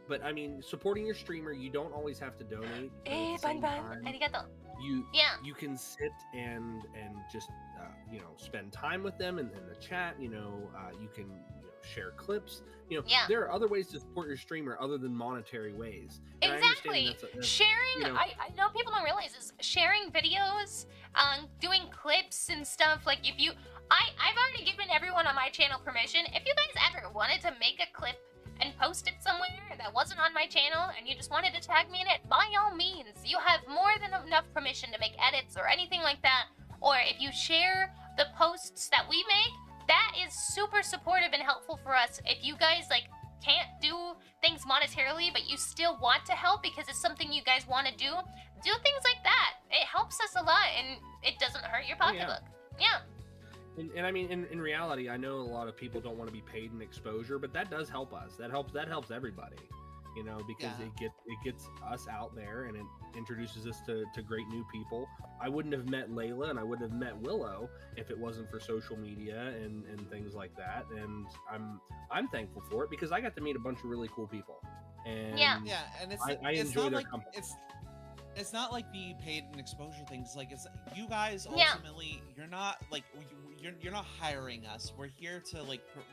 [SPEAKER 10] but I mean, supporting your streamer, you don't always have to donate. But
[SPEAKER 2] Eh,
[SPEAKER 10] at the same
[SPEAKER 2] bye.
[SPEAKER 10] time,
[SPEAKER 2] Arigato.
[SPEAKER 10] you
[SPEAKER 2] Yeah.
[SPEAKER 10] can sit and just spend time with them in the chat. You can share clips.
[SPEAKER 2] Yeah.
[SPEAKER 10] There are other ways to support your streamer other than monetary ways. And I understand
[SPEAKER 2] Exactly.
[SPEAKER 10] that's
[SPEAKER 2] Sharing, I know people don't realize this. Sharing videos, doing clips and stuff. Like if you, I've already given everyone on my channel permission. If you guys ever wanted to make a clip and post it somewhere that wasn't on my channel and you just wanted to tag me in it, by all means, you have more than enough permission to make edits or anything like that. Or if you share the posts that we make, that is super supportive and helpful for us. If you guys can't do things monetarily, but you still want to help because it's something you guys want to do things like that. It helps us a lot and it doesn't hurt your pocketbook. Yeah.
[SPEAKER 10] And I mean, in reality, I know a lot of people don't want to be paid in exposure, but that does help us. That helps everybody, because it gets us out there and it introduces us to great new people. I wouldn't have met Layla and I wouldn't have met Willow if it wasn't for social media and things like that. And I'm thankful for it because I got to meet a bunch of really cool people. And
[SPEAKER 3] and it's
[SPEAKER 10] I
[SPEAKER 3] it's
[SPEAKER 10] enjoy
[SPEAKER 3] not
[SPEAKER 10] their
[SPEAKER 3] like
[SPEAKER 10] company.
[SPEAKER 3] it's not like the paid and exposure things. Like it's you guys ultimately you're not like you're not hiring us. We're here to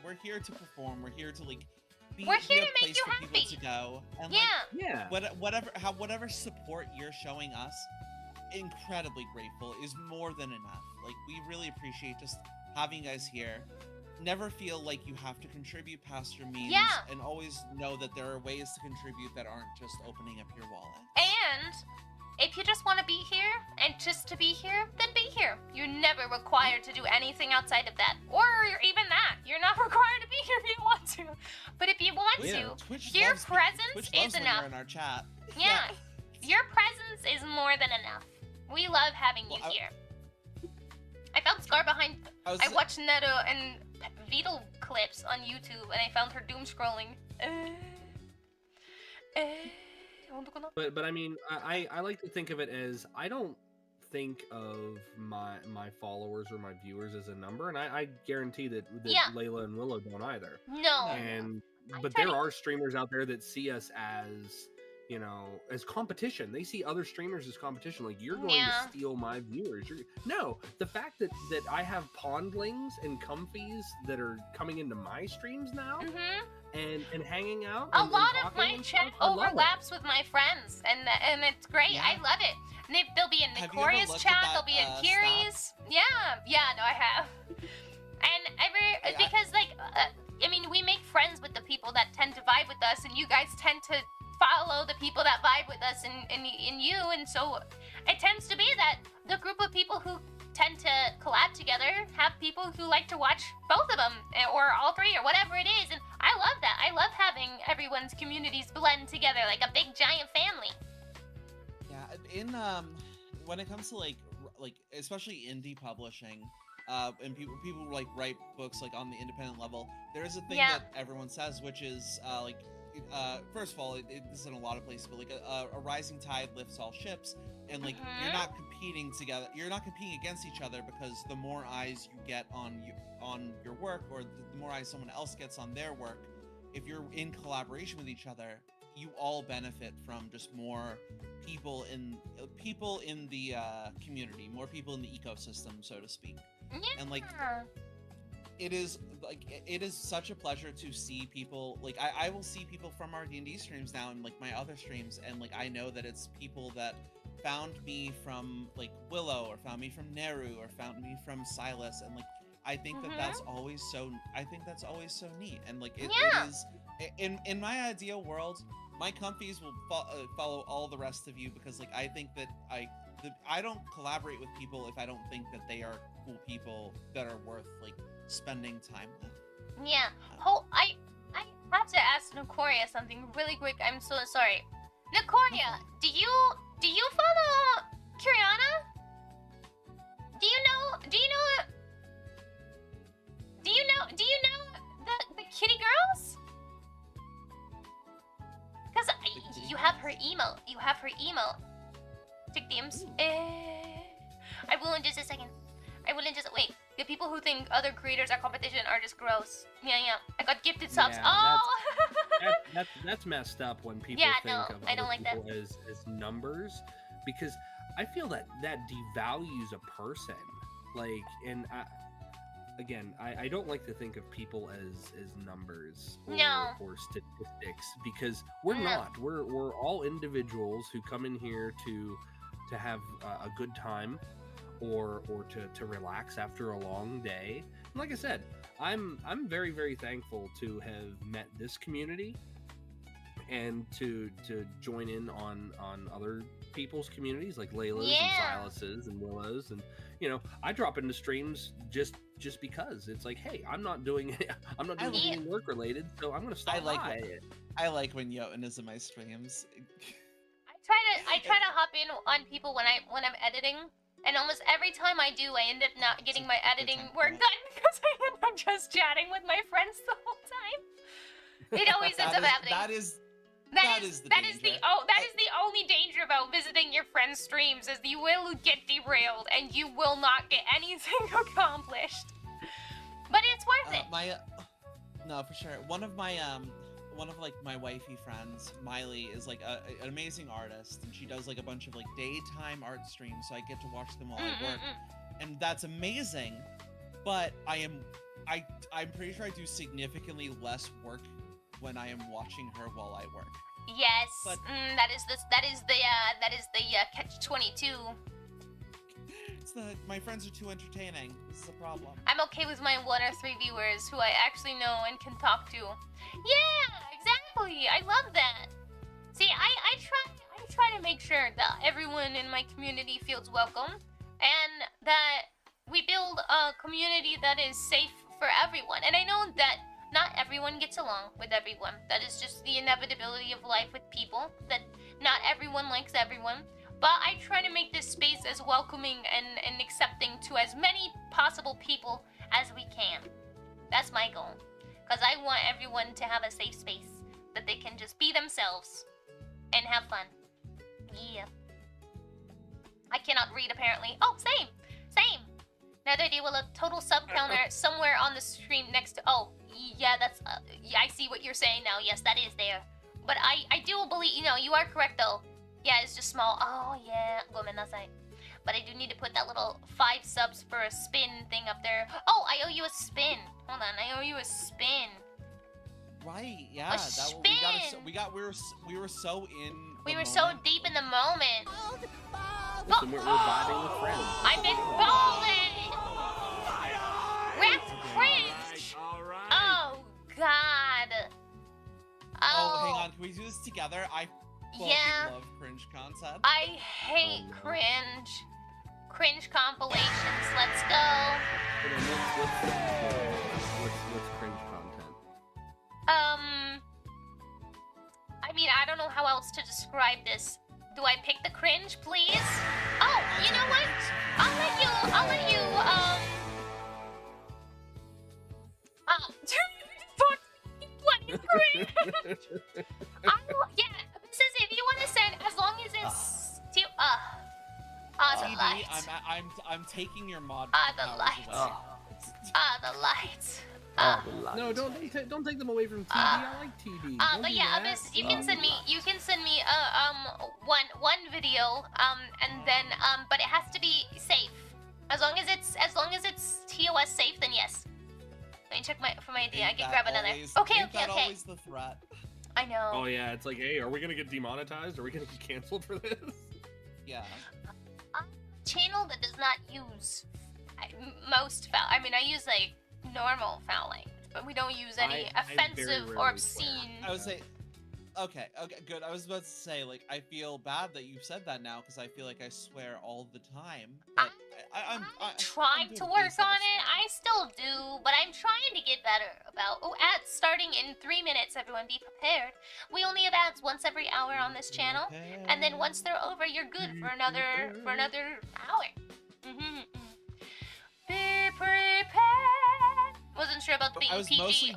[SPEAKER 3] we're here to perform. We're here to be
[SPEAKER 2] We're here
[SPEAKER 3] a
[SPEAKER 2] to make
[SPEAKER 3] place
[SPEAKER 2] you
[SPEAKER 3] for
[SPEAKER 2] happy.
[SPEAKER 3] people to go. And
[SPEAKER 2] Yeah.
[SPEAKER 3] whatever support you're showing us, incredibly grateful, is more than enough. Like we really appreciate just having you guys here. Never feel like you have to contribute past your means, and always know that there are ways to contribute that aren't just opening up your wallet.
[SPEAKER 2] And if you just want to be here and just to be here, then be here. You're never required to do anything outside of that. Or even that. You're not required to be here if you want to. But if you want to,
[SPEAKER 3] Twitch
[SPEAKER 2] your
[SPEAKER 3] loves
[SPEAKER 2] presence
[SPEAKER 3] Twitch
[SPEAKER 2] is
[SPEAKER 3] loves when
[SPEAKER 2] enough.
[SPEAKER 3] you're in our chat.
[SPEAKER 2] Yeah. Your presence is more than enough. We love having you here. I felt Scar behind. I watched Neto and Beetle clips on YouTube, and I found her doom scrolling.
[SPEAKER 10] But I mean, I like to think of it as I don't think of my followers or my viewers as a number, and I guarantee that Layla and Willow don't either.
[SPEAKER 2] No.
[SPEAKER 10] And but there are streamers out there that see us as, you know, as competition. They see other streamers as competition. Like, you're going to steal my viewers. No, the fact that I have pondlings and comfies that are coming into my streams now and hanging out.
[SPEAKER 2] A lot of my chat overlaps with my friends, and it's great. I love it. And they'll be in Nicoria's chat. They'll be in Kiri's. Yeah, no, I have. And because like, I mean, we make friends with the people that tend to vibe with us, and you guys tend to follow the people that vibe with us and you, and so it tends to be that the group of people who tend to collab together have people who like to watch both of them, or all three, or whatever it is, and I love that. I love having everyone's communities blend together like a big giant family.
[SPEAKER 3] Yeah, in when it comes to like especially indie publishing, and people like write books like on the independent level, there is a thing that everyone says, which is first of all, it is in a lot of places, but like a rising tide lifts all ships, and like you're not competing together, you're not competing against each other, because the more eyes you get on your work, or the more eyes someone else gets on their work, if you're in collaboration with each other, you all benefit from just more people in the community, more people in the ecosystem, so to speak. And like, it is such a pleasure to see people, like I will see people from our D&D streams now and like my other streams, and like I know that it's people that found me from like Willow, or found me from Neru, or found me from Silas, and like I think that's always so neat. And like it is in my ideal world, my comfies will follow all the rest of you, because like I think that I don't collaborate with people if I don't think that they are cool people that are worth like spending time with.
[SPEAKER 2] Yeah. I have to ask Nicoria something really quick. I'm so sorry. Nicoria, do you follow Kiriana? Do you know the kitty girls? Because you have her email. Tick DMs. I will in just a second. Wait. The people who think other creators are competition are just gross. Yeah. I got gifted subs.
[SPEAKER 10] That's messed up when people think of other people as numbers, because I feel that devalues a person. Like, and I don't like to think of people as numbers or statistics, because we're not. We're all individuals who come in here to have a good time, or to relax after a long day. And like I said, I'm very, very thankful to have met this community, and to join in on other people's communities, like Layla's and Silas's and Willow's, and you know, I drop into streams just because it's like, hey, I'm not doing anything work related, so I'm gonna stop.
[SPEAKER 3] I like when Jotun is in my streams.
[SPEAKER 2] I try to hop in on people when I'm editing, and almost every time I do, I end up not getting my editing work done, because I end up just chatting with my friends the whole time. It always ends up happening. That is the only danger about visiting your friends' streams, is you will get derailed and you will not get anything accomplished. But it's worth it.
[SPEAKER 3] No, for sure. One of my wifey friends, Miley, is like an amazing artist, and she does like a bunch of like daytime art streams, so I get to watch them while I work, and that's amazing. But I'm pretty sure I do significantly less work when I am watching her while I work.
[SPEAKER 2] Yes, but that is the catch-22.
[SPEAKER 3] My friends are too entertaining. This is a problem.
[SPEAKER 2] I'm okay with my 1 or 3 viewers who I actually know and can talk to. Yeah, exactly. I love that. See, I try to make sure that everyone in my community feels welcome, and that we build a community that is safe for everyone. And I know that not everyone gets along with everyone. That is just the inevitability of life with people, that not everyone likes everyone. But I try to make this space as welcoming and accepting to as many possible people as we can. That's my goal. Because I want everyone to have a safe space that they can just be themselves and have fun. Yeah. I cannot read apparently. Oh, same. Same. Another day will a total sub counter somewhere on the stream next to. Oh, yeah, that's. Yeah, I see what you're saying now. Yes, that is there. But I do believe, you are correct though. Yeah, it's just small. Oh, yeah. Gomennasai. But I do need to put that little 5 subs for a spin thing up there. Oh, I owe you a spin. Hold on, I owe you a spin.
[SPEAKER 3] Right, yeah.
[SPEAKER 2] A spin.
[SPEAKER 3] We were so in.
[SPEAKER 2] We were so deep in the moment.
[SPEAKER 10] Listen, we're vibing with friends.
[SPEAKER 2] I've been balling. That's cringe. Oh God.
[SPEAKER 3] Oh, hang on. Can we do this together? I fucking love cringe content.
[SPEAKER 2] I hate cringe. Cringe compilations. Let's go.
[SPEAKER 10] What's cringe content?
[SPEAKER 2] I mean, I don't know how else to describe this. Do I pick the cringe, please? Oh, you know what? I'll let you, what cringe? Yeah, this is if you want to send, as long as it's still, the
[SPEAKER 3] TD,
[SPEAKER 2] lights.
[SPEAKER 3] I'm taking your mod.
[SPEAKER 2] The lights. The lights.
[SPEAKER 10] No, don't take them away from TD. I like TD.
[SPEAKER 2] But yeah, Abyss, you can send me one video, and then but it has to be safe. As long as it's TOS safe, then yes. Let me check for my idea. I can grab another. Okay.
[SPEAKER 3] Always the threat.
[SPEAKER 2] I know.
[SPEAKER 10] Oh yeah, it's like, hey, are we gonna get demonetized? Are we gonna get canceled for this?
[SPEAKER 3] Yeah.
[SPEAKER 2] Channel that does not use most foul. I mean, I use like normal foul language, but we don't use any offensive or obscene.
[SPEAKER 3] I would say, okay, good. I was about to say, like, I feel bad that you said that now because I feel like I swear all the time. But I'm
[SPEAKER 2] trying to work on it. I still do, but I'm trying to get better about. Oh, ads starting in 3 minutes. Everyone, be prepared. We only have ads once every hour on this channel, and then once they're over, you're good for another hour. Be prepared. Wasn't sure about the PG.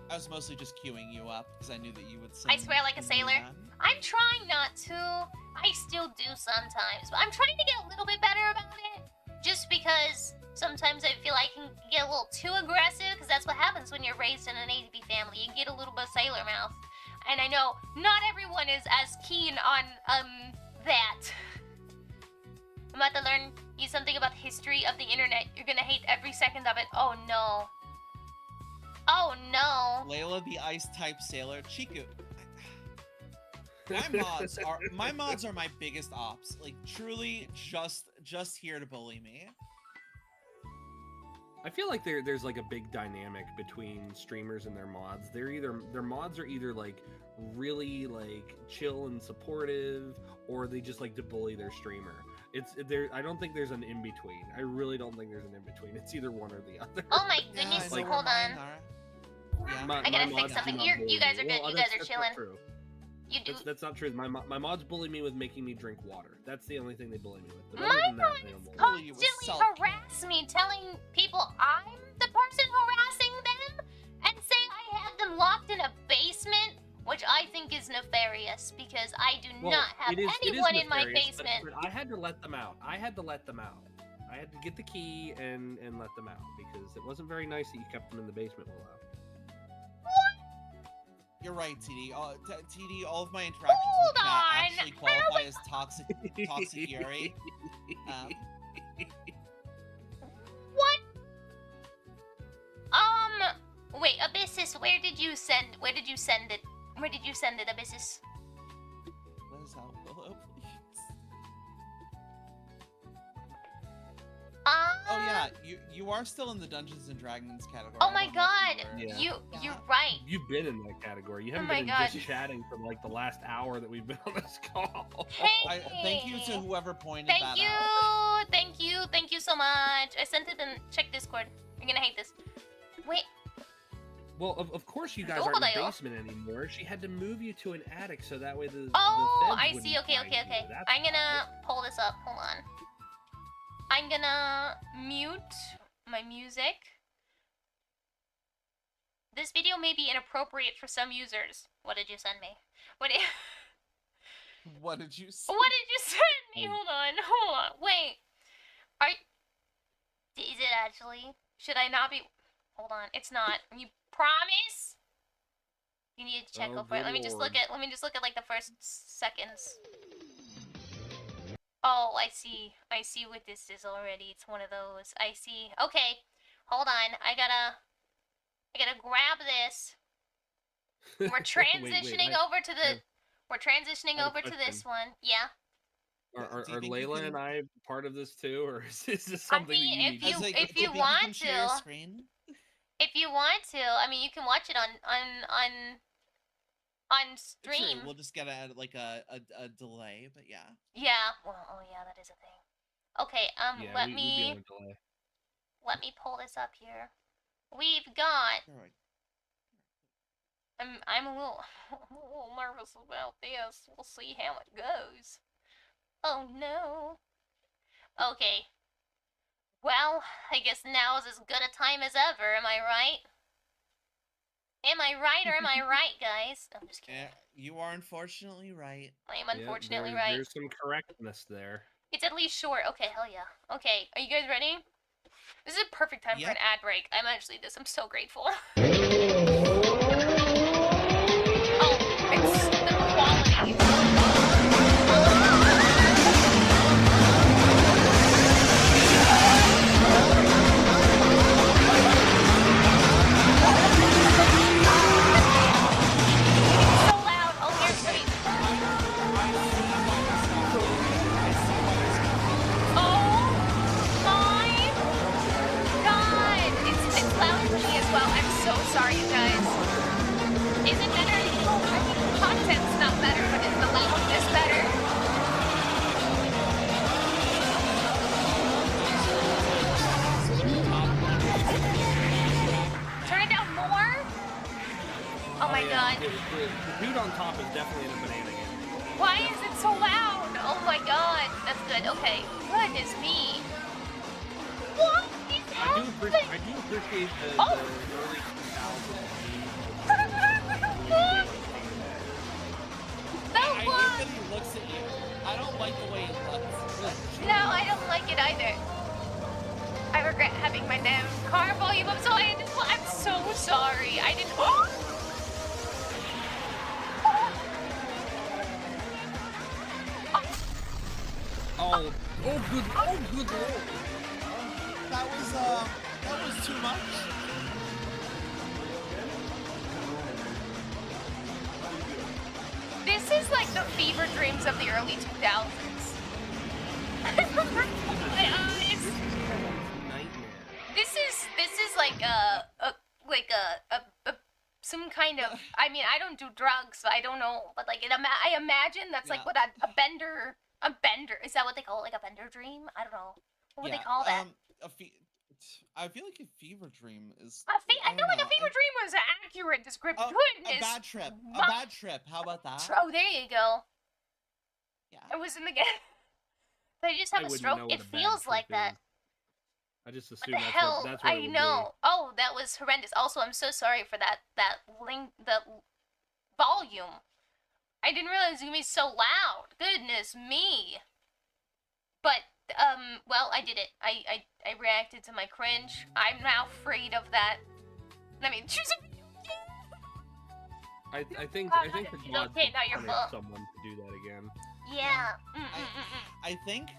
[SPEAKER 3] I was mostly just queuing you up because I knew that you would sing.
[SPEAKER 2] I swear like a sailor. I'm trying not to. I still do sometimes, but I'm trying to get a little bit better about it. Just because sometimes I feel I can get a little too aggressive, because that's what happens when you're raised in an ADP family. You get a little bit of sailor mouth. And I know not everyone is as keen on that. I'm about to learn you something about the history of the internet. You're gonna hate every second of it. Oh no. Oh no.
[SPEAKER 3] Layla the ice type sailor. Chiku. My mods are my biggest ops. Like truly just here to bully me.
[SPEAKER 10] I feel like there's like a big dynamic between streamers and their mods. Their mods are either like really like chill and supportive, or they just like to bully their streamer. I don't think there's an in between. I really don't think there's an in between. It's either one or the other.
[SPEAKER 2] Oh my goodness!
[SPEAKER 3] Yeah,
[SPEAKER 2] hold on. I gotta fix something. You guys are good. You guys are chilling. You do.
[SPEAKER 10] That's not true. My mods bully me with making me drink water. That's the only thing they bully me with. But
[SPEAKER 2] my mods constantly harass me, telling people I'm the person harassing them, and say I have them locked in a basement, which I think is nefarious because I do not have anyone in my basement.
[SPEAKER 10] But I had to let them out. I had to get the key and let them out because it wasn't very nice that you kept them in the basement, Willow.
[SPEAKER 3] You're right, TD. TD, all of my interactions with chat actually qualify as toxic Yuri.
[SPEAKER 2] What? Wait, Abyssus, where did you send it? Where did you send it, Abyssus?
[SPEAKER 3] Let us out, Willow, please. Oh yeah, you are still in the Dungeons and Dragons category.
[SPEAKER 2] Oh my god, you're right.
[SPEAKER 10] You've been in that category. You haven't been just chatting for like the last hour that we've been on this call.
[SPEAKER 2] Hey,
[SPEAKER 3] thank you to whoever pointed that out.
[SPEAKER 2] Thank you so much. I sent it in check Discord. You're gonna hate this. Wait.
[SPEAKER 10] Well, of course you guys aren't in the basement anymore. She had to move you to an attic so that way the
[SPEAKER 2] I see. Okay. I'm gonna pull this up. Hold on. I'm gonna mute my music This video may be inappropriate for some users. What did you send me? What did
[SPEAKER 3] What did you say?
[SPEAKER 2] What did you send me? Hold on. Wait. Is it actually? Should I not be? Hold on. It's not. You promise? You need to check over it. Let me just look at like the first seconds. Oh, I see. I see what this is already. It's one of those. I see. Okay. Hold on. I gotta grab this. We're transitioning over to the. We're transitioning over to this one. Yeah.
[SPEAKER 4] Are Layla and I part of this too, or is this something that you need?
[SPEAKER 2] If you want to, I mean, you can watch it on stream.
[SPEAKER 3] True. We'll just get a delay, but yeah.
[SPEAKER 2] Yeah. Well, oh yeah, that is a thing. Okay.
[SPEAKER 4] Yeah,
[SPEAKER 2] let me pull this up here. We've got. I'm a little nervous about this. We'll see how it goes. Oh no. Okay. Well, I guess now is as good a time as ever, am I right? Am I right or am I right, guys? I'm just kidding.
[SPEAKER 3] Yeah, you are unfortunately right.
[SPEAKER 2] I am unfortunately right.
[SPEAKER 4] There's some correctness there.
[SPEAKER 2] It's at least short. Okay, hell yeah. Okay, are you guys ready? This is a perfect time for an ad break. I'm actually I'm so grateful. Oh, it's the quality. Sorry, you guys. Is it better? I mean, the content's not better, but is the loudness better? Turn it down more? Oh my god.
[SPEAKER 4] The dude on top is definitely in a banana game.
[SPEAKER 2] Why is it so loud? Oh my god. That's good. Okay. Goodness me. What is happening?
[SPEAKER 4] I do appreciate the early 2000s.
[SPEAKER 3] I hate that he looks at you. I don't like the way he looks.
[SPEAKER 2] No, I don't like it either. I regret having my damn car volume up, so I'm so sorry. I didn't.
[SPEAKER 4] Oh, good lord.
[SPEAKER 3] That was too much.
[SPEAKER 2] This is like the fever dreams of the early 2000s. This is like some kind of. I mean, I don't do drugs, so I don't know, but like I imagine that's like what a bender. A bender, is that what they call it? Like a bender dream? I don't know. What would they call that?
[SPEAKER 3] I feel like a fever dream is.
[SPEAKER 2] I feel like a fever dream was an accurate description. Goodness.
[SPEAKER 3] A bad trip. A bad trip. How about that?
[SPEAKER 2] Oh, there you go.
[SPEAKER 3] Yeah.
[SPEAKER 2] I was in the game. Did I just have a stroke? It feels like that.
[SPEAKER 4] I just assumed
[SPEAKER 2] what the hell?
[SPEAKER 4] That's what
[SPEAKER 2] I know. Oh, that was horrendous. Also, I'm so sorry for that link, the volume. I didn't realize it was gonna be so loud. Goodness me. But well, I did it. I reacted to my cringe. I'm now afraid of that. I mean, choose a video game.
[SPEAKER 4] I think the gods
[SPEAKER 2] okay, not your
[SPEAKER 4] punish
[SPEAKER 2] fault.
[SPEAKER 4] someone to do that again.
[SPEAKER 2] Yeah.
[SPEAKER 3] I think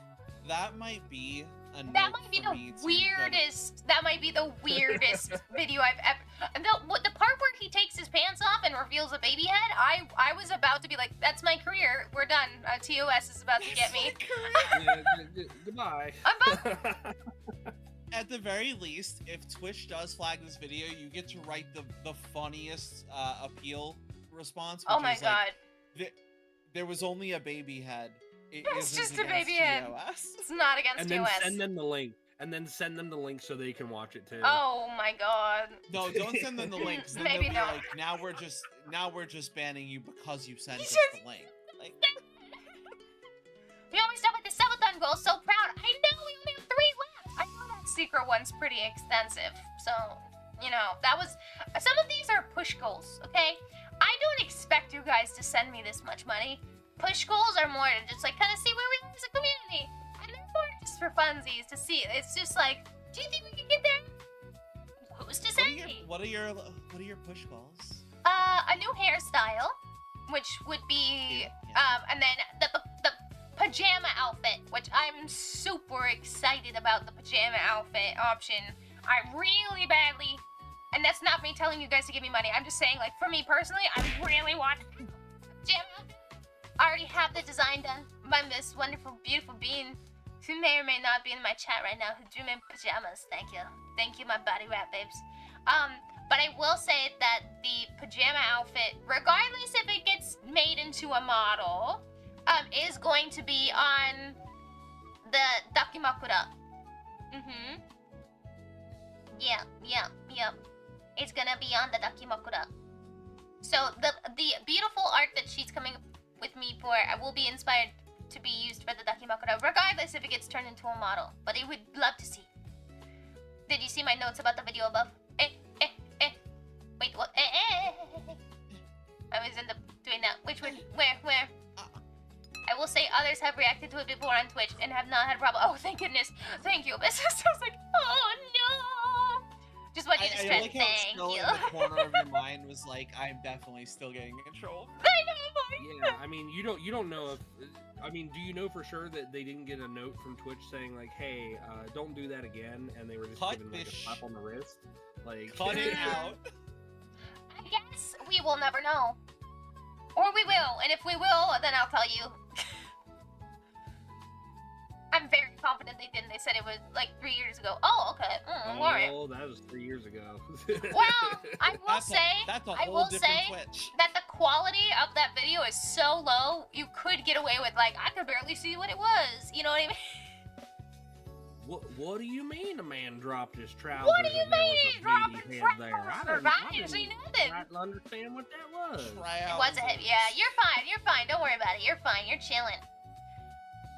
[SPEAKER 3] that might be a
[SPEAKER 2] That might be the weirdest. That might be the weirdest video I've ever. The part where he takes his pants off and reveals a baby head. I was about to be like, "That's my career. We're done. TOS is about to get me."
[SPEAKER 4] Goodbye.
[SPEAKER 3] At the very least, if Twitch does flag this video, you get to write the funniest appeal response. Which
[SPEAKER 2] Oh my
[SPEAKER 3] is
[SPEAKER 2] god.
[SPEAKER 3] Like, there was only a baby head.
[SPEAKER 2] It's just a baby head. It's not against
[SPEAKER 4] and then
[SPEAKER 2] TOS.
[SPEAKER 4] send them the link. And then send them the link so they can watch it too.
[SPEAKER 2] Oh my god.
[SPEAKER 3] No, don't send them the link. Then
[SPEAKER 2] Maybe
[SPEAKER 3] they'll be
[SPEAKER 2] not.
[SPEAKER 3] like, now we're just banning you because you sent us the link. Like,
[SPEAKER 2] we always done with the subathon goal. So proud. I know we only have 3 left. I know that secret one's pretty extensive. So, you know, that was some of these are push goals, okay? I don't expect you guys to send me this much money. Push goals are more to just like kind of see where we are as a community. And they're more just for funsies to see. It's just like, do you think we can get there? Who's to say?
[SPEAKER 3] What are your push goals?
[SPEAKER 2] A new hairstyle, which would be and then the pajama outfit, which I'm super excited about the pajama outfit option. I really badly, and that's not me telling you guys to give me money. I'm just saying, like, for me personally, I really want pajama outfit. I already have the design done by this wonderful, beautiful being who may or may not be in my chat right now, who drew me in pajamas. Thank you. Thank you, my body wrap babes. But I will say that the pajama outfit, regardless if it gets made into a model, is going to be on the Dakimakura. Yeah. It's gonna be on the Dakimakura. So the beautiful art that she's coming with me for will be inspired to be used for the Dakimakura, regardless if it gets turned into a model. But I would love to see. Did you see my notes about the video above? Wait, what? I was in the doing that. Which one? Where? I will say others have reacted to it before on Twitch and have not had a problem. Oh, thank goodness. Thank you. This I was like, oh no. Just want you to stress.
[SPEAKER 3] Like how
[SPEAKER 2] Thank
[SPEAKER 3] still
[SPEAKER 2] you.
[SPEAKER 3] in the corner of your mind was like, I'm definitely still getting control.
[SPEAKER 2] I know.
[SPEAKER 10] Yeah, I mean, you don't know if. I mean, do you know for sure that they didn't get a note from Twitch saying like, "Hey, don't do that again," and they were just giving like a slap on the wrist, like
[SPEAKER 3] cut it out.
[SPEAKER 2] I guess we will never know, or we will, and if we will, then I'll tell you. I'm very confident they didn't. They said it was like 3 years ago. Oh, okay. Alright.
[SPEAKER 10] Oh, that was 3 years ago.
[SPEAKER 2] Well, I will say that the quality of that video is so low, you could get away with like I could barely see what it was. You know what I mean?
[SPEAKER 10] What do you mean a man dropped his trousers?
[SPEAKER 2] What do you mean
[SPEAKER 10] he dropped his trousers?
[SPEAKER 2] I didn't see nothing.
[SPEAKER 10] I didn't understand what that was.
[SPEAKER 2] It was a hit. Yeah, you're fine. Don't worry about it. You're fine. You're chilling.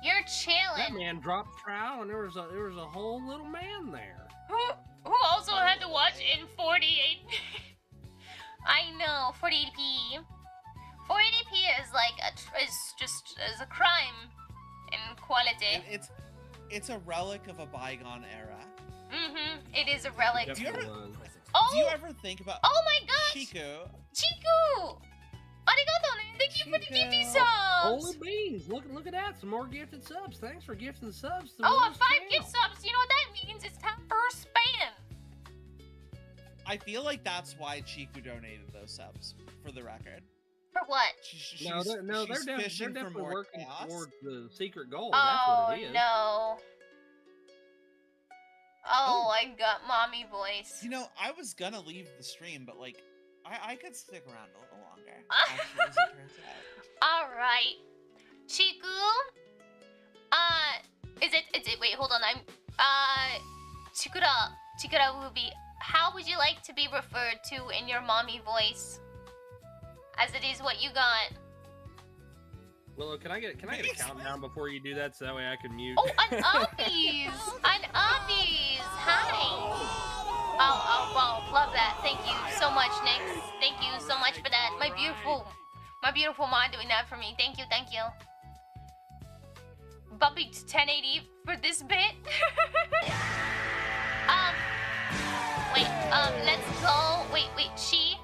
[SPEAKER 2] You're chilling.
[SPEAKER 10] That man dropped trowel and there was a whole little man there.
[SPEAKER 2] Who also had to watch in 48. I know, 4080p. 4080p is like is a crime in quality.
[SPEAKER 3] And it's a relic of a bygone era.
[SPEAKER 2] It is a relic.
[SPEAKER 3] Do you ever think about?
[SPEAKER 2] Oh my gosh. Chiku. Arigato, ne. Thank you for the gifted subs.
[SPEAKER 10] Holy beans! Look at that! Some more gifted subs. Thanks for gifting subs. To
[SPEAKER 2] 5 gift subs. You know what that means? It's time for a spam.
[SPEAKER 3] I feel like that's why Chiku donated those subs, for the record.
[SPEAKER 2] For what?
[SPEAKER 10] They're definitely working towards the secret goal. That's
[SPEAKER 2] Oh
[SPEAKER 10] what it is.
[SPEAKER 2] no. Oh, I got mommy voice.
[SPEAKER 3] You know, I was gonna leave the stream, but like, I could stick around a little longer. Actually, as it turns out.
[SPEAKER 2] All right, Chiku. Is it? Wait, hold on. Chikura Ruby. How would you like to be referred to in your mommy voice? As it is what you got.
[SPEAKER 10] Well, can I get a countdown before you do that, so that way I can mute?
[SPEAKER 2] Oh, an uppies! An uppies! Hi! Oh, love that. Thank you so much, Nick. Thank you so much for that. My beautiful mod doing that for me. Thank you. Bumping to 1080 for this bit. Let's go. Wait, she.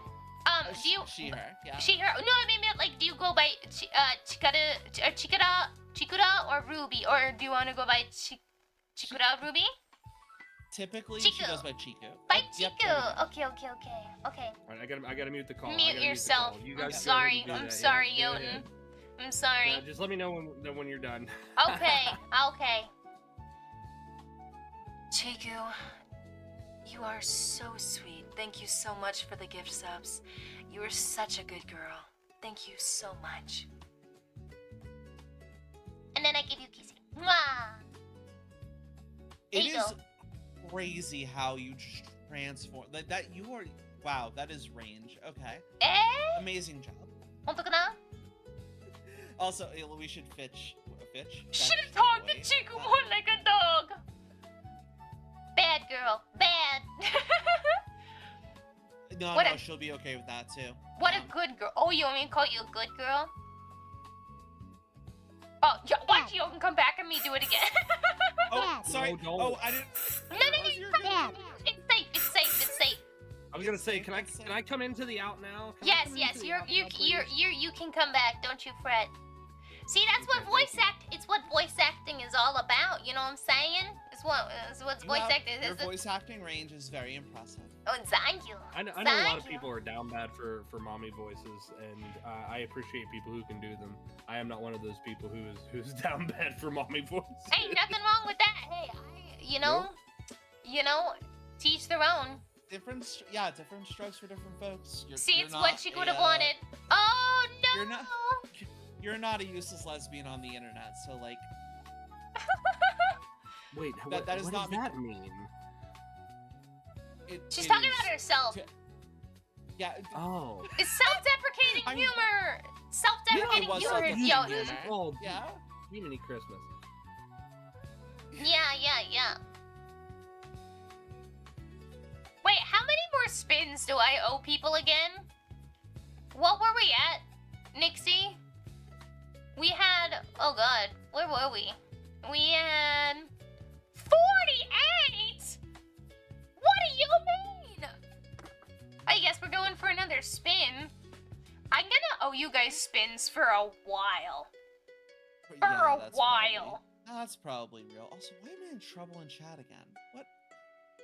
[SPEAKER 2] Do you?
[SPEAKER 3] She, her, yeah.
[SPEAKER 2] She, her. No, I mean, like, do you go by Chikura or Ruby, or do you want to go by Chikura Ruby?
[SPEAKER 3] Typically, she goes by Chiku.
[SPEAKER 2] By Chiku. Okay.
[SPEAKER 10] All right, I gotta mute the call.
[SPEAKER 2] Mute yourself. I'm sorry, Jotun. I'm sorry.
[SPEAKER 10] Yeah, just let me know when you're done.
[SPEAKER 2] Okay. Chiku, you are so sweet. Thank you so much for the gift subs. You are such a good girl. Thank you so much. And then I give you kissing. Mwah!
[SPEAKER 3] It is crazy how you just transform. That you are. Wow, that is range. Okay. Amazing job. Also, we should fetch.
[SPEAKER 2] Should have talked to Chiku more like a dog. Bad girl. Bad.
[SPEAKER 3] No,
[SPEAKER 2] What
[SPEAKER 3] no,
[SPEAKER 2] a-
[SPEAKER 3] she'll be okay with that too.
[SPEAKER 2] What a good girl. Oh, you want me to call you a good girl? Oh, watch you can come back and me do it again.
[SPEAKER 3] Oh, sorry.
[SPEAKER 10] No, don't.
[SPEAKER 3] Oh, I didn't.
[SPEAKER 2] No, it's safe. It's safe. It's safe.
[SPEAKER 10] I was gonna say, can I come into the out now? Can I
[SPEAKER 2] Yes,
[SPEAKER 10] come into
[SPEAKER 2] yes.
[SPEAKER 10] the
[SPEAKER 2] You
[SPEAKER 10] out now, please?
[SPEAKER 2] you can come back. Don't you fret. See, that's what it's what voice acting is all about. You know what I'm saying? It's what voice acting
[SPEAKER 3] Your
[SPEAKER 2] is.
[SPEAKER 3] voice acting range is very impressive.
[SPEAKER 2] Oh, thank you.
[SPEAKER 10] I know a lot of people are down bad for mommy voices, and I appreciate people who can do them. I am not one of those people who's down bad for mommy voices.
[SPEAKER 2] Ain't nothing wrong with that. Hey, you know, teach their own.
[SPEAKER 3] Different strokes for different folks.
[SPEAKER 2] See,
[SPEAKER 3] you're
[SPEAKER 2] it's
[SPEAKER 3] not
[SPEAKER 2] what she would have
[SPEAKER 3] a,
[SPEAKER 2] wanted. Oh no!
[SPEAKER 3] You're not a useless lesbian on the internet, so like.
[SPEAKER 10] Wait,
[SPEAKER 3] that
[SPEAKER 10] what
[SPEAKER 3] is
[SPEAKER 10] does
[SPEAKER 3] not
[SPEAKER 10] that mean?
[SPEAKER 2] She's talking about herself.
[SPEAKER 3] Yeah.
[SPEAKER 10] Oh.
[SPEAKER 2] It's self-deprecating humor. Self-deprecating humor.
[SPEAKER 10] Oh,
[SPEAKER 3] yeah.
[SPEAKER 10] Jiminy Christmas.
[SPEAKER 2] Yeah. Wait, how many more spins do I owe people again? What were we at, Nixie? We had, oh god, where were we? We had 48! What do you mean? I guess we're going for another spin. I'm gonna owe you guys spins for a while.
[SPEAKER 3] That's probably real. Also, why am I in trouble in chat again? What?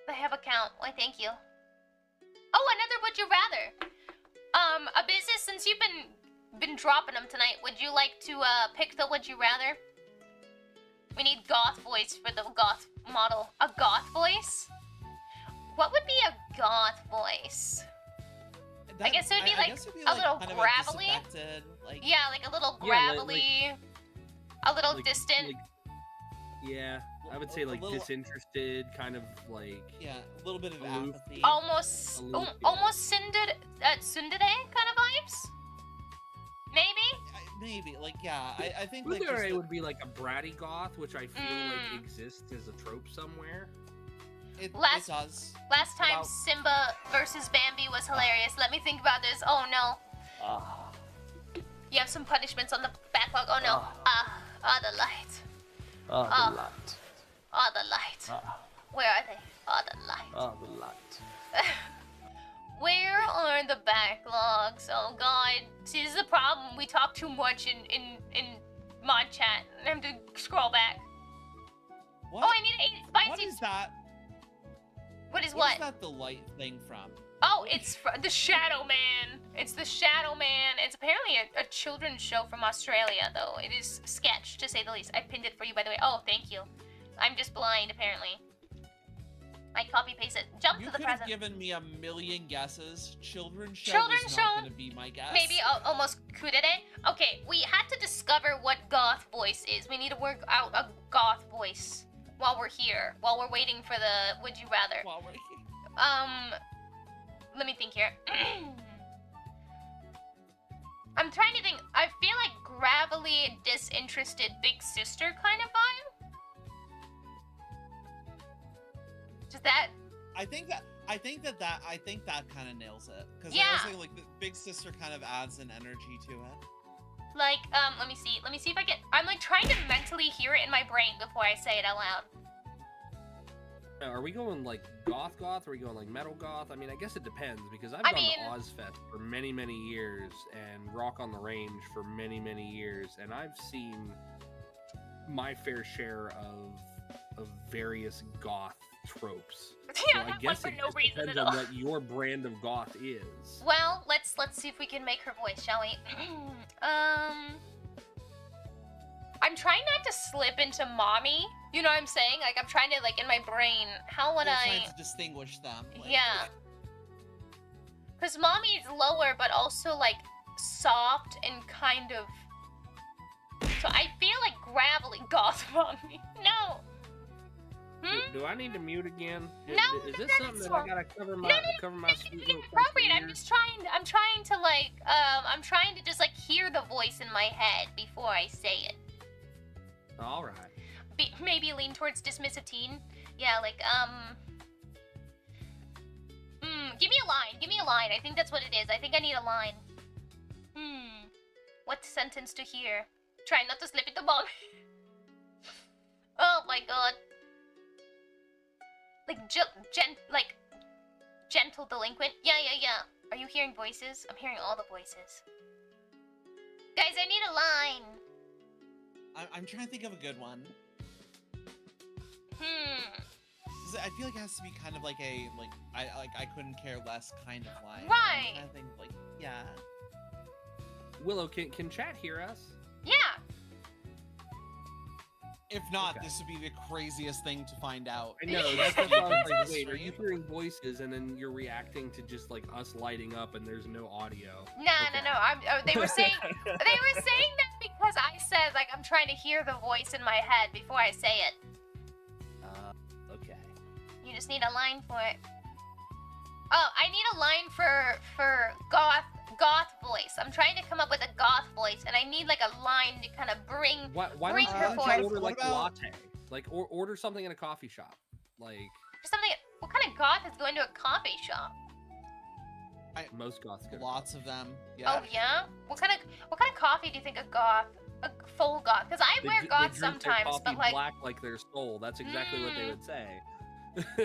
[SPEAKER 2] I have a count. Why, thank you. Oh, another would you rather? A business, since you've been dropping them tonight, would you like to pick the would you rather? We need goth voice for the goth model. A goth voice? What would be a goth voice? I guess it would be like a little
[SPEAKER 3] kind of
[SPEAKER 2] gravelly. Yeah, like a little gravelly, a little distant.
[SPEAKER 10] Yeah, I would say like disinterested, kind of like.
[SPEAKER 3] Yeah, a little bit of apathy.
[SPEAKER 2] Almost tsundere kind of vibes.
[SPEAKER 3] Maybe, like, yeah, I think like
[SPEAKER 10] Tsundere would be like a bratty goth, which I feel like exists as a trope somewhere.
[SPEAKER 3] It does.
[SPEAKER 2] Last time Simba versus Bambi was hilarious. Let me think about this. Oh no. You have some punishments on the backlog. Oh no. The light.
[SPEAKER 12] The light.
[SPEAKER 2] The light. Where are they? The light.
[SPEAKER 12] The light.
[SPEAKER 2] Where are the backlogs? Oh god. See, this is the problem. We talk too much in mod chat. I have to scroll back.
[SPEAKER 3] What?
[SPEAKER 2] Oh, I need to eat spicy.
[SPEAKER 3] What is that?
[SPEAKER 2] What is
[SPEAKER 3] What is that the light thing from?
[SPEAKER 2] Oh, it's the Shadow Man. It's the Shadow Man. It's apparently a children's show from Australia, though. It is sketch, to say the least. I pinned it for you, by the way. Oh, thank you. I'm just blind, apparently. I copy-paste it. Jump to the present.
[SPEAKER 3] You could have given me a million guesses. Children's show is not going to be my guess.
[SPEAKER 2] Maybe almost kudere? Okay, we had to discover what goth voice is. We need to work out a goth voice while we're here. While we're waiting for the would you rather.
[SPEAKER 3] While we're here.
[SPEAKER 2] Let me think here. I'm trying to think. I feel like gravelly, disinterested big sister kind of vibe. Just that.
[SPEAKER 3] I think that kind of nails it. Because
[SPEAKER 2] Yeah.
[SPEAKER 3] I was thinking, like, the big sister kind of adds an energy to it.
[SPEAKER 2] Like, let me see if I get. I'm like trying to mentally hear it in my brain before I say it out loud.
[SPEAKER 10] Are we going like goth? Are we going like metal goth? I mean, I guess it depends because I've gone to Ozfest for many years and Rock on the Range for many years, and I've seen my fair share of various goth tropes.
[SPEAKER 2] Yeah,
[SPEAKER 10] so I guess it
[SPEAKER 2] no reason
[SPEAKER 10] depends
[SPEAKER 2] at
[SPEAKER 10] on
[SPEAKER 2] all.
[SPEAKER 10] what your brand of goth is.
[SPEAKER 2] Well, let's see if we can make her voice, shall we? I'm trying not to slip into mommy. You know what I'm saying? Like, I'm trying to, like, in my brain, how would
[SPEAKER 3] You're
[SPEAKER 2] I...
[SPEAKER 3] trying to distinguish them. Like,
[SPEAKER 2] Yeah. Because mommy is lower, but also, like, soft and kind of... So I feel like gravelly goth mommy. No!
[SPEAKER 10] Do I need to mute again?
[SPEAKER 2] No,
[SPEAKER 10] is this
[SPEAKER 2] no,
[SPEAKER 10] something
[SPEAKER 2] it's
[SPEAKER 10] that I
[SPEAKER 2] fine.
[SPEAKER 10] gotta cover my sweet
[SPEAKER 2] It's
[SPEAKER 10] little
[SPEAKER 2] appropriate. I'm
[SPEAKER 10] ears?
[SPEAKER 2] just trying. I'm trying to like. I'm trying to just like hear the voice in my head before I say it.
[SPEAKER 10] All right.
[SPEAKER 2] Maybe lean towards dismissive teen. Yeah, like Give me a line. Give me a line. I think that's what it is. I think I need a line. What sentence to hear? Try not to slip into bomb. Oh my god. Like, like, gentle delinquent? Yeah. Are you hearing voices? I'm hearing all the voices. Guys, I need a line.
[SPEAKER 3] I'm trying to think of a good one. I feel like it has to be kind of like a I couldn't care less kind of line.
[SPEAKER 2] Right.
[SPEAKER 3] I think like yeah.
[SPEAKER 10] Willow, can chat hear us?
[SPEAKER 2] Yeah.
[SPEAKER 3] If not,
[SPEAKER 10] Okay.
[SPEAKER 3] this would be the craziest thing to find out.
[SPEAKER 10] I know, that's what I was like, wait, are you hearing voices and then you're reacting to just like us lighting up and there's no audio?
[SPEAKER 2] No. They were saying that because I said like I'm trying to hear the voice in my head before I say it.
[SPEAKER 10] Okay.
[SPEAKER 2] You just need a line for it. Oh, I need a line for goth voice. I'm trying to come up with a goth voice, and I need like a line to kind of bring
[SPEAKER 10] Why
[SPEAKER 2] her
[SPEAKER 10] don't
[SPEAKER 2] voice.
[SPEAKER 10] you order like a latte? Like order something in a coffee shop. Like
[SPEAKER 2] Something. What kind of goth is going to a coffee shop?
[SPEAKER 10] most goths go.
[SPEAKER 3] Lots of them. Yeah.
[SPEAKER 2] Oh yeah. What kind of coffee do you think a full goth? Because I wear goth
[SPEAKER 10] they drink their
[SPEAKER 2] sometimes,
[SPEAKER 10] coffee
[SPEAKER 2] but like.
[SPEAKER 10] black like their soul. That's exactly what they would say.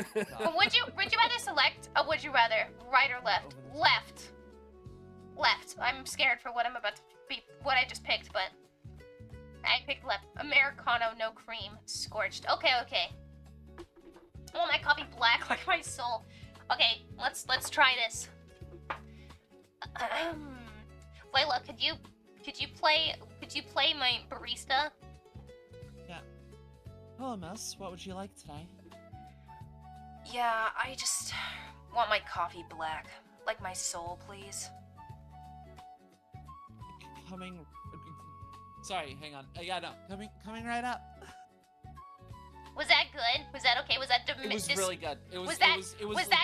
[SPEAKER 2] But would you rather select a would you rather right or left? Left. I'm scared for what I'm about to be, what I just picked, but I picked left. Americano, no cream, scorched. Okay. I want my coffee black like my soul. Okay, let's try this. Layla, could you play my barista?
[SPEAKER 3] Yeah. Hello, Miss. What would you like today?
[SPEAKER 2] Yeah, I just want my coffee black, like my soul, please.
[SPEAKER 3] Coming. Sorry, hang on. Yeah, no, coming right up.
[SPEAKER 2] Was that good? Was that okay? Was that
[SPEAKER 3] It was really good. It was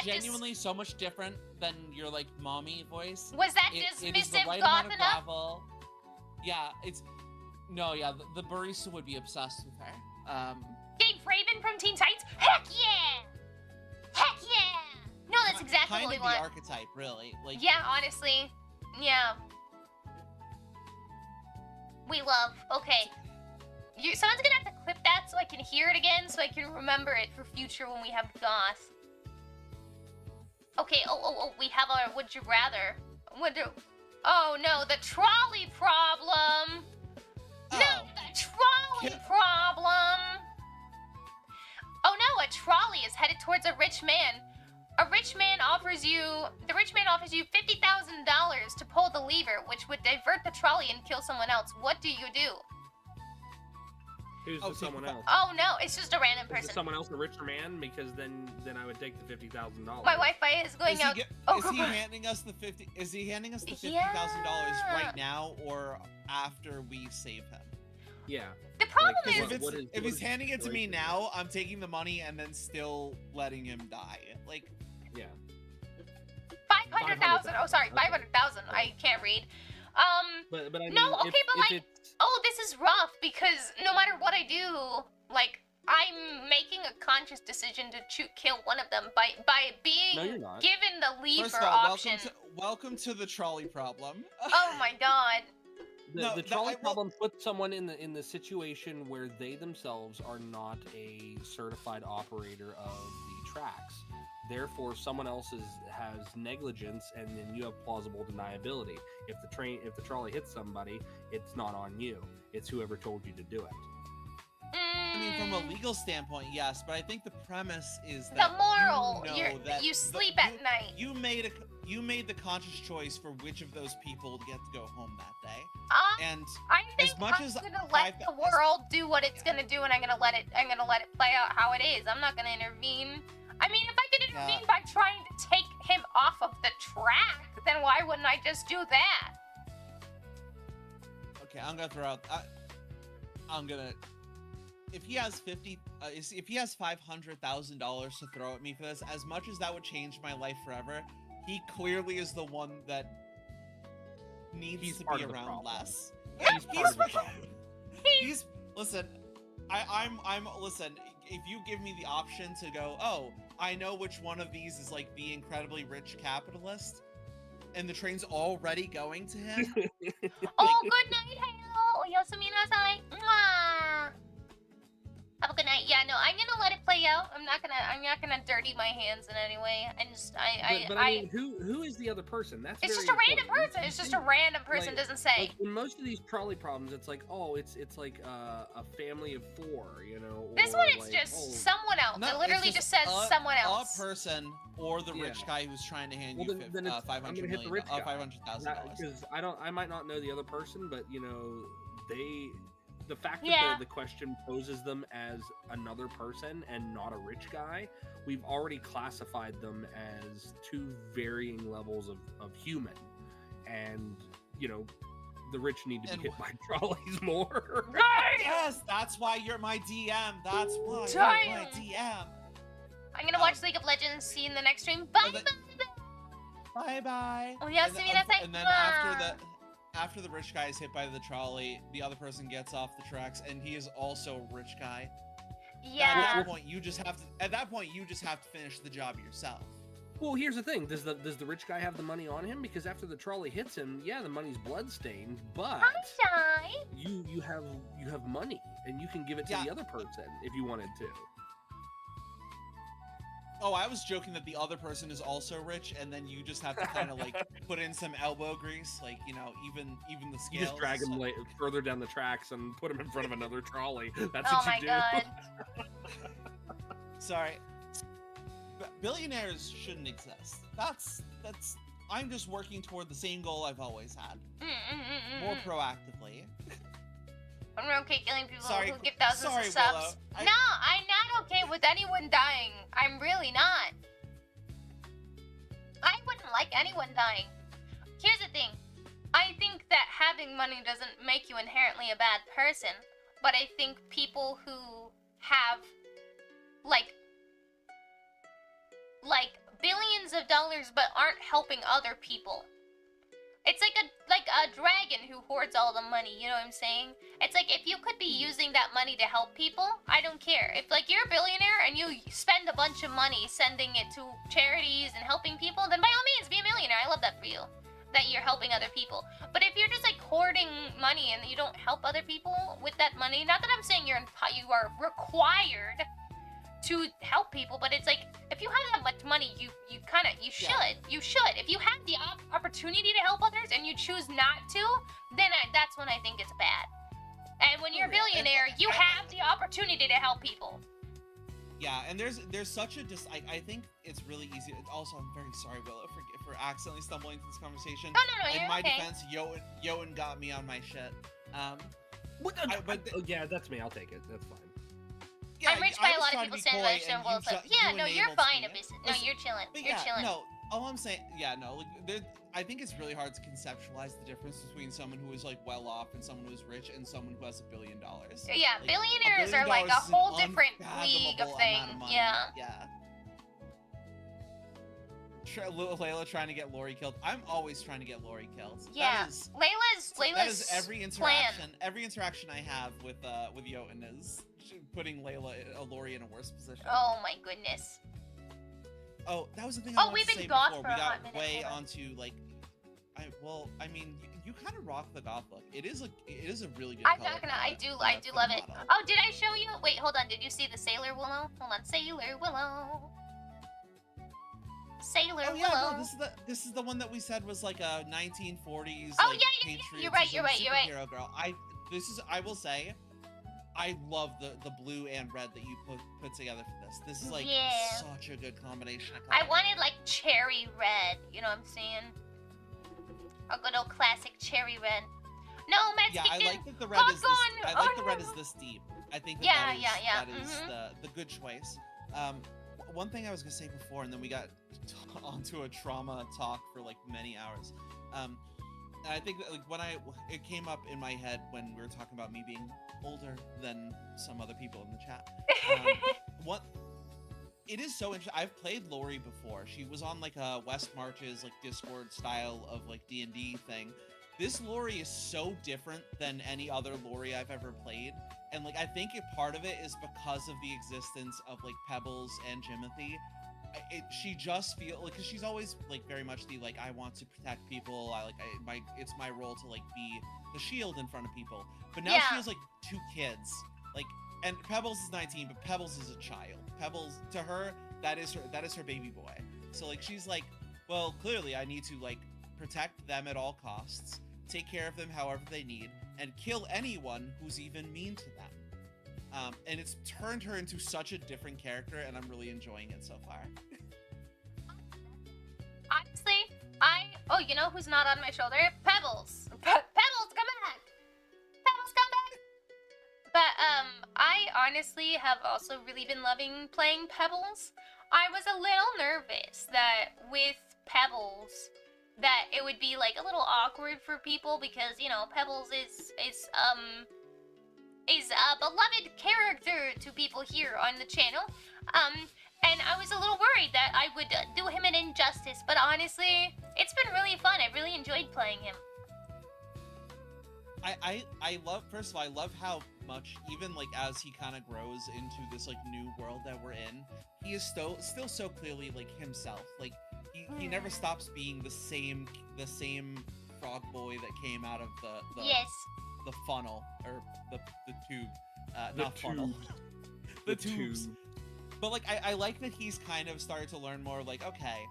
[SPEAKER 3] genuinely so much different than your like mommy voice.
[SPEAKER 2] Was that
[SPEAKER 3] It is the
[SPEAKER 2] dismissive
[SPEAKER 3] right
[SPEAKER 2] goth
[SPEAKER 3] amount of
[SPEAKER 2] enough?
[SPEAKER 3] gravel. Yeah, the barista would be obsessed with her.
[SPEAKER 2] Dave Raven from Teen Titans? Heck yeah! Heck yeah! No, that's exactly
[SPEAKER 3] kind
[SPEAKER 2] what we
[SPEAKER 3] of
[SPEAKER 2] want.
[SPEAKER 3] the archetype, really. Like
[SPEAKER 2] Yeah, honestly. Yeah. We love. Okay. Someone's gonna have to clip that so I can hear it again, so I can remember it for future when we have goth. Okay, oh, we have our would you rather. Oh no, the trolley problem! No, the trolley problem! Oh no, a trolley is headed towards a rich man. The rich man offers you $50,000 to pull the lever, which would divert the trolley and kill someone else. What do you do?
[SPEAKER 10] Who's the someone else?
[SPEAKER 2] Oh no, it's just a random
[SPEAKER 10] Is
[SPEAKER 2] person.
[SPEAKER 10] someone else a richer man? Because then I would take the $50,000.
[SPEAKER 2] My Wi-Fi is going out.
[SPEAKER 3] Is he handing us the $50,000 right now or after we save him?
[SPEAKER 10] Yeah.
[SPEAKER 2] The problem
[SPEAKER 3] If he's handing it to me now, I'm taking the money and then still letting him die. Like,
[SPEAKER 10] yeah.
[SPEAKER 2] 500,000. Oh, sorry, 500,000. I can't read.
[SPEAKER 10] But I mean,
[SPEAKER 2] no, okay, but
[SPEAKER 10] if
[SPEAKER 2] like, oh, this is rough because no matter what I do, like, I'm making a conscious decision to kill one of them by being
[SPEAKER 10] No, you're not.
[SPEAKER 2] given the lever
[SPEAKER 3] first of all,
[SPEAKER 2] option.
[SPEAKER 3] welcome to the trolley problem.
[SPEAKER 2] Oh my god.
[SPEAKER 10] The trolley problem puts someone in the situation where they themselves are not a certified operator of the tracks. Therefore, someone else has negligence, and then you have plausible deniability. If the trolley hits somebody, it's not on you. It's whoever told you to do it.
[SPEAKER 3] I mean, from a legal standpoint, yes, but I think the premise is
[SPEAKER 2] The
[SPEAKER 3] that
[SPEAKER 2] moral,
[SPEAKER 3] you
[SPEAKER 2] sleep at night.
[SPEAKER 3] You made the conscious choice for which of those people get to go home that day. And
[SPEAKER 2] I think
[SPEAKER 3] as much
[SPEAKER 2] I'm
[SPEAKER 3] as
[SPEAKER 2] gonna let the world do what it's gonna do, and I'm gonna let it play out how it is. I'm not gonna intervene. I mean, if I could intervene by trying to take him off of the track, then why wouldn't I just do that?
[SPEAKER 3] Okay, I'm gonna throw out. If he has if he has $500,000 to throw at me for this, as much as that would change my life forever, he clearly is the one that needs to be around less.
[SPEAKER 10] He's part of the problem.
[SPEAKER 3] Listen. Listen, if you give me the option to go, oh, I know which one of these is like the incredibly rich capitalist, and the train's already going to him.
[SPEAKER 2] Oh, good night, Halo. Yasuminasai. Mwah. Have a good night. Yeah, no, I'm gonna let it play out. I'm not gonna dirty my hands in any way.
[SPEAKER 10] But I mean, who is the other person? That's
[SPEAKER 2] it's
[SPEAKER 10] very
[SPEAKER 2] just a random
[SPEAKER 10] important.
[SPEAKER 2] person. It's just a random person. Doesn't say.
[SPEAKER 10] Like in most of these trolley problems, it's like, oh, it's like a family of 4, you know.
[SPEAKER 2] This one, it's just someone else.
[SPEAKER 3] No,
[SPEAKER 2] it literally just says someone else.
[SPEAKER 3] A person or the rich guy who's trying to hand you $500,000.
[SPEAKER 10] Because I might not know the other person, but you know, the fact that the question poses them as another person and not a rich guy, we've already classified them as 2 varying levels of human, and you know, the rich need to be hit by trolleys more.
[SPEAKER 3] Yes, that's why you're my DM. That's why you're my DM.
[SPEAKER 2] I'm gonna watch League of Legends. See you in the next stream. Bye
[SPEAKER 3] bye. Bye.
[SPEAKER 2] Oh, yeah,
[SPEAKER 3] and then after the rich guy is hit by the trolley, the other person gets off the tracks, and he is also a rich guy.
[SPEAKER 2] Yeah.
[SPEAKER 3] At that point, you just have to finish the job yourself.
[SPEAKER 10] Well, here's the thing: does the rich guy have the money on him? Because after the trolley hits him, yeah, the money's bloodstained, but you have money, and you can give it to the other person if you wanted to.
[SPEAKER 3] Oh, I was joking that the other person is also rich, and then you just have to kind of like put in some elbow grease, like, you know, even the scales.
[SPEAKER 10] You just drag him further down the tracks and put him in front of another trolley. That's
[SPEAKER 2] oh
[SPEAKER 10] what you do.
[SPEAKER 2] God.
[SPEAKER 3] Sorry, billionaires shouldn't exist. That's. I'm just working toward the same goal I've always had, more proactively.
[SPEAKER 2] I'm okay killing people who give thousands of subs. No, I'm not okay with anyone dying. I'm really not. I wouldn't like anyone dying. Here's the thing. I think that having money doesn't make you inherently a bad person, but I think people who have like billions of dollars but aren't helping other people. It's like a dragon who hoards all the money, you know what I'm saying? It's like, if you could be using that money to help people, I don't care. If like you're a billionaire and you spend a bunch of money sending it to charities and helping people, then by all means be a millionaire. I love that for you, that you're helping other people. But if you're just like hoarding money and you don't help other people with that money, not that I'm saying you are required to help people, but it's like, if you have that much money, you should. If you have the opportunity to help others and you choose not to, then that's when I think it's bad. And when you're a billionaire, you have the opportunity to help people.
[SPEAKER 3] Yeah, and there's such a I think it's really easy. Also, I'm very sorry, Willow, for accidentally stumbling into this conversation.
[SPEAKER 2] No,
[SPEAKER 3] in my
[SPEAKER 2] okay.
[SPEAKER 3] defense, Yoan got me on my shit.
[SPEAKER 10] Yeah, that's me. I'll take it. That's fine.
[SPEAKER 2] Yeah, I'm rich by a lot of people saying that shit. Well, it's like, yeah, no, you're fine, No, you're chilling. You're chilling.
[SPEAKER 3] No, all I'm saying, I think it's really hard to conceptualize the difference between someone who is like well off and someone who is rich and someone who has $1 billion.
[SPEAKER 2] Yeah,
[SPEAKER 3] like,
[SPEAKER 2] billionaires are like a whole different league of thing. Yeah.
[SPEAKER 3] Layla trying to get Lori killed. I'm always trying to get Lori killed.
[SPEAKER 2] Yeah, Layla's
[SPEAKER 3] that is every interaction.
[SPEAKER 2] plan.
[SPEAKER 3] Every interaction I have with Yoan is putting Lori in a worse position.
[SPEAKER 2] Oh my goodness.
[SPEAKER 3] Oh, that was the thing I wanted to say before. We got way onto like, I mean, you kind of rock the goth look. It is a really good.
[SPEAKER 2] I'm not gonna. I do love it. Oh, did I show you? Wait, hold on. Did you see the Sailor Willow? Hold on, Sailor Willow. Sailor Willow.
[SPEAKER 3] Yeah, no, this is the one that we said was like a 1940s.
[SPEAKER 2] Oh
[SPEAKER 3] like,
[SPEAKER 2] yeah. You're right.
[SPEAKER 3] Superhero girl. I will say, I love the blue and red that you put together for this. This is like such a good combination.
[SPEAKER 2] I wanted like cherry red. You know what I'm saying? A good old classic cherry red. No, Mexican.
[SPEAKER 3] Yeah, I like that the red is this. I like the red is this deep. I think that is the good choice. One thing I was gonna say before, and then we got onto a trauma talk for like many hours. And I think that like it came up in my head when we were talking about me being older than some other people in the chat. It is so interesting. I've played Lori before. She was on like a West Marches like Discord style of like D&D thing. This Lori is so different than any other Lori I've ever played, and like I think part of it is because of the existence of like Pebbles and Jimothy. She just feel like, because she's always like very much the like, I want to protect people. It's my role to like be the shield in front of people. But now she has like 2 kids, like, and Pebbles is 19, but Pebbles is a child. Pebbles, to her, that is her baby boy. So like she's like, well, clearly I need to like protect them at all costs, take care of them however they need, and kill anyone who's even mean to them. And it's turned her into such a different character, and I'm really enjoying it so far.
[SPEAKER 2] Honestly, oh, you know who's not on my shoulder? Pebbles. Pebbles, come back. Pebbles, come back. But I honestly have also really been loving playing Pebbles. I was a little nervous that with Pebbles that it would be like a little awkward for people because, you know, Pebbles is a beloved character to people here on the channel. And I was a little worried that I would do him an injustice, but honestly, it's been really fun. I really enjoyed playing him.
[SPEAKER 3] I love, first of all, I love how much, even like as he kind of grows into this like new world that we're in, he is still so clearly like himself. Like he never stops being the same frog boy that came out of the
[SPEAKER 2] yes.
[SPEAKER 3] the funnel, or the tube, not
[SPEAKER 10] tube.
[SPEAKER 3] funnel, the tubes.
[SPEAKER 10] tube.
[SPEAKER 3] But like I like that he's kind of started to learn more. Like, okay,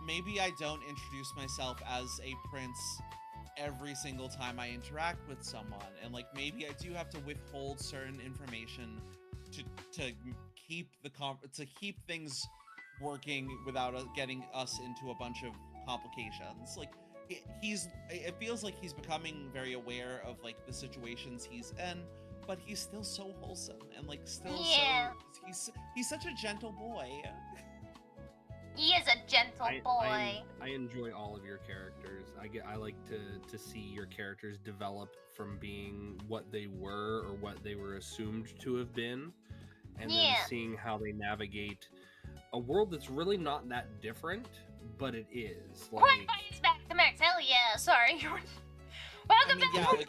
[SPEAKER 3] maybe I don't introduce myself as a prince every single time I interact with someone, and like maybe I do have to withhold certain information to keep things working without getting us into a bunch of complications. Like it feels like he's becoming very aware of like the situations he's in, but he's still so wholesome and like still he's such a gentle boy.
[SPEAKER 2] He is a gentle boy.
[SPEAKER 10] I enjoy all of your characters. I like to see your characters develop from being what they were or what they were assumed to have been, and then seeing how they navigate a world that's really not that different, but it is. Like,
[SPEAKER 2] Corn Bites back to Max. Hell yeah. Sorry. Welcome back.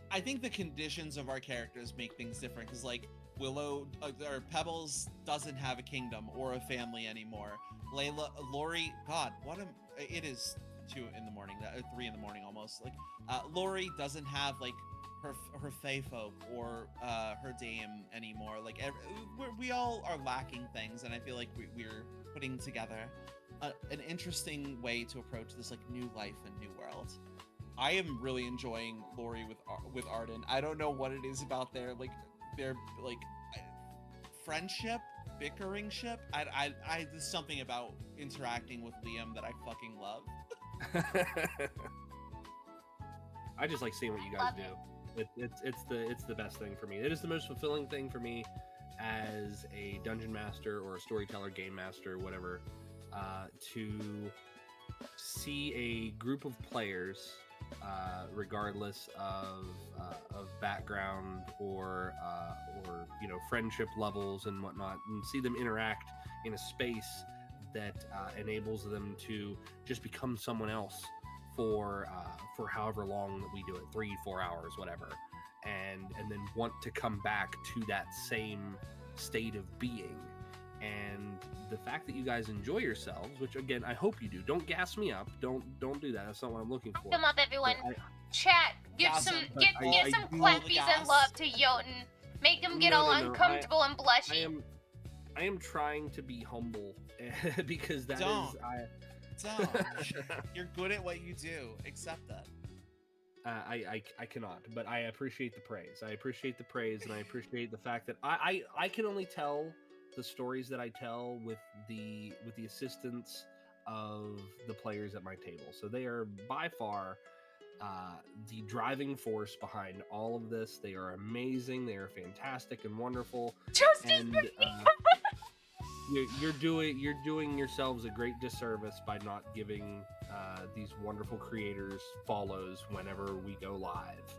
[SPEAKER 3] I think the conditions of our characters make things different, because like Willow or Pebbles doesn't have a kingdom or a family anymore. Lori, God, it is 2 in the morning, 3 in the morning almost. Like Lori doesn't have like her fae folk or her dame anymore. Like we all are lacking things, and I feel like we're putting together an interesting way to approach this like new life and new world. I am really enjoying Lori with Arden. I don't know what it is about their friendship, bickering ship. There's something about interacting with Liam that I fucking love.
[SPEAKER 10] I just like seeing what you guys do. It's the best thing for me. It is the most fulfilling thing for me as a dungeon master or a storyteller, game master, whatever, to see a group of players, regardless of background or friendship levels and whatnot, and see them interact in a space that enables them to just become someone else for however long that we do it, 3-4 hours, whatever, and then want to come back to that same state of being. And the fact that you guys enjoy yourselves, which again I hope you do, don't gas me up, don't do that, that's not what I'm looking for.
[SPEAKER 2] Come up, everyone. Chat, give some clappies and love to Jotun. Make them get all uncomfortable and blushy.
[SPEAKER 10] I am trying to be humble because that
[SPEAKER 3] Don't.
[SPEAKER 10] is
[SPEAKER 3] You're good at what you do. Accept that.
[SPEAKER 10] I cannot, but I appreciate the praise. I appreciate the praise, and I appreciate the fact that I can only tell the stories that I tell with the assistance of the players at my table. So they are by far the driving force behind all of this. They are amazing. They are fantastic and wonderful. And you're doing yourselves a great disservice by not giving these wonderful creators follows whenever we go live.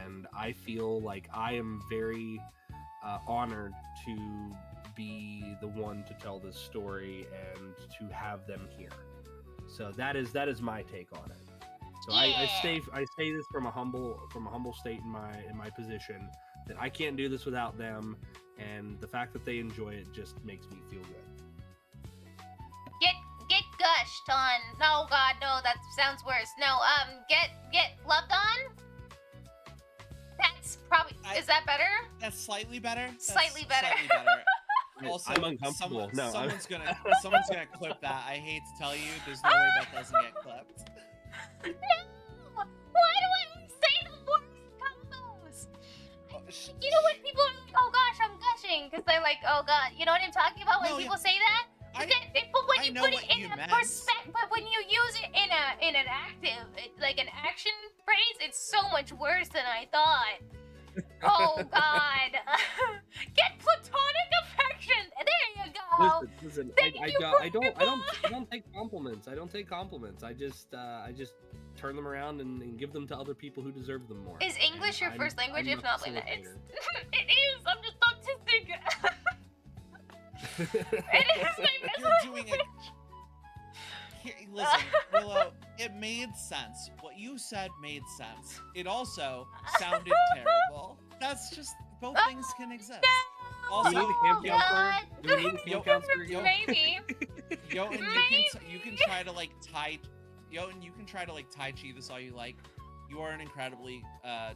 [SPEAKER 10] And I feel like I am very honored to be the one to tell this story and to have them here. So that is my take on it. So I say this from a humble state in my position, that I can't do this without them, and the fact that they enjoy it just makes me feel good.
[SPEAKER 2] Get gushed on. No, God, no, that sounds worse. No, get loved on. That's probably. Is that better?
[SPEAKER 3] That's slightly better.
[SPEAKER 2] Slightly better.
[SPEAKER 3] Slightly better. Also,
[SPEAKER 10] I'm uncomfortable.
[SPEAKER 3] someone's gonna clip that. I hate to tell you, there's no way that doesn't get clipped.
[SPEAKER 2] No! Why do I always say the worst combos? You know when people are like, oh gosh, I'm gushing, because they're like, oh god, you know what I'm talking about when people say that? But when you put it in a perspective, but when you use it in an active, like an action phrase, it's so much worse than I thought. Oh god. Get platonic affection. There you go.
[SPEAKER 10] Listen. I don't take compliments. I don't take compliments. I just turn them around and give them to other people who deserve them more.
[SPEAKER 2] Is English your first language?
[SPEAKER 10] I'm
[SPEAKER 2] If not,
[SPEAKER 10] facilitator.
[SPEAKER 2] it is. I'm just autistic. It is my best
[SPEAKER 3] You're doing it. Listen, Willow, it made sense. What you said made sense. It also sounded terrible. That's just, both things can exist. Also,
[SPEAKER 10] Do we need a camp counselor? Do we need a camp counselor again?
[SPEAKER 2] Maybe.
[SPEAKER 3] Yo, and you can try to like Tai Chi this all you like. You are an incredibly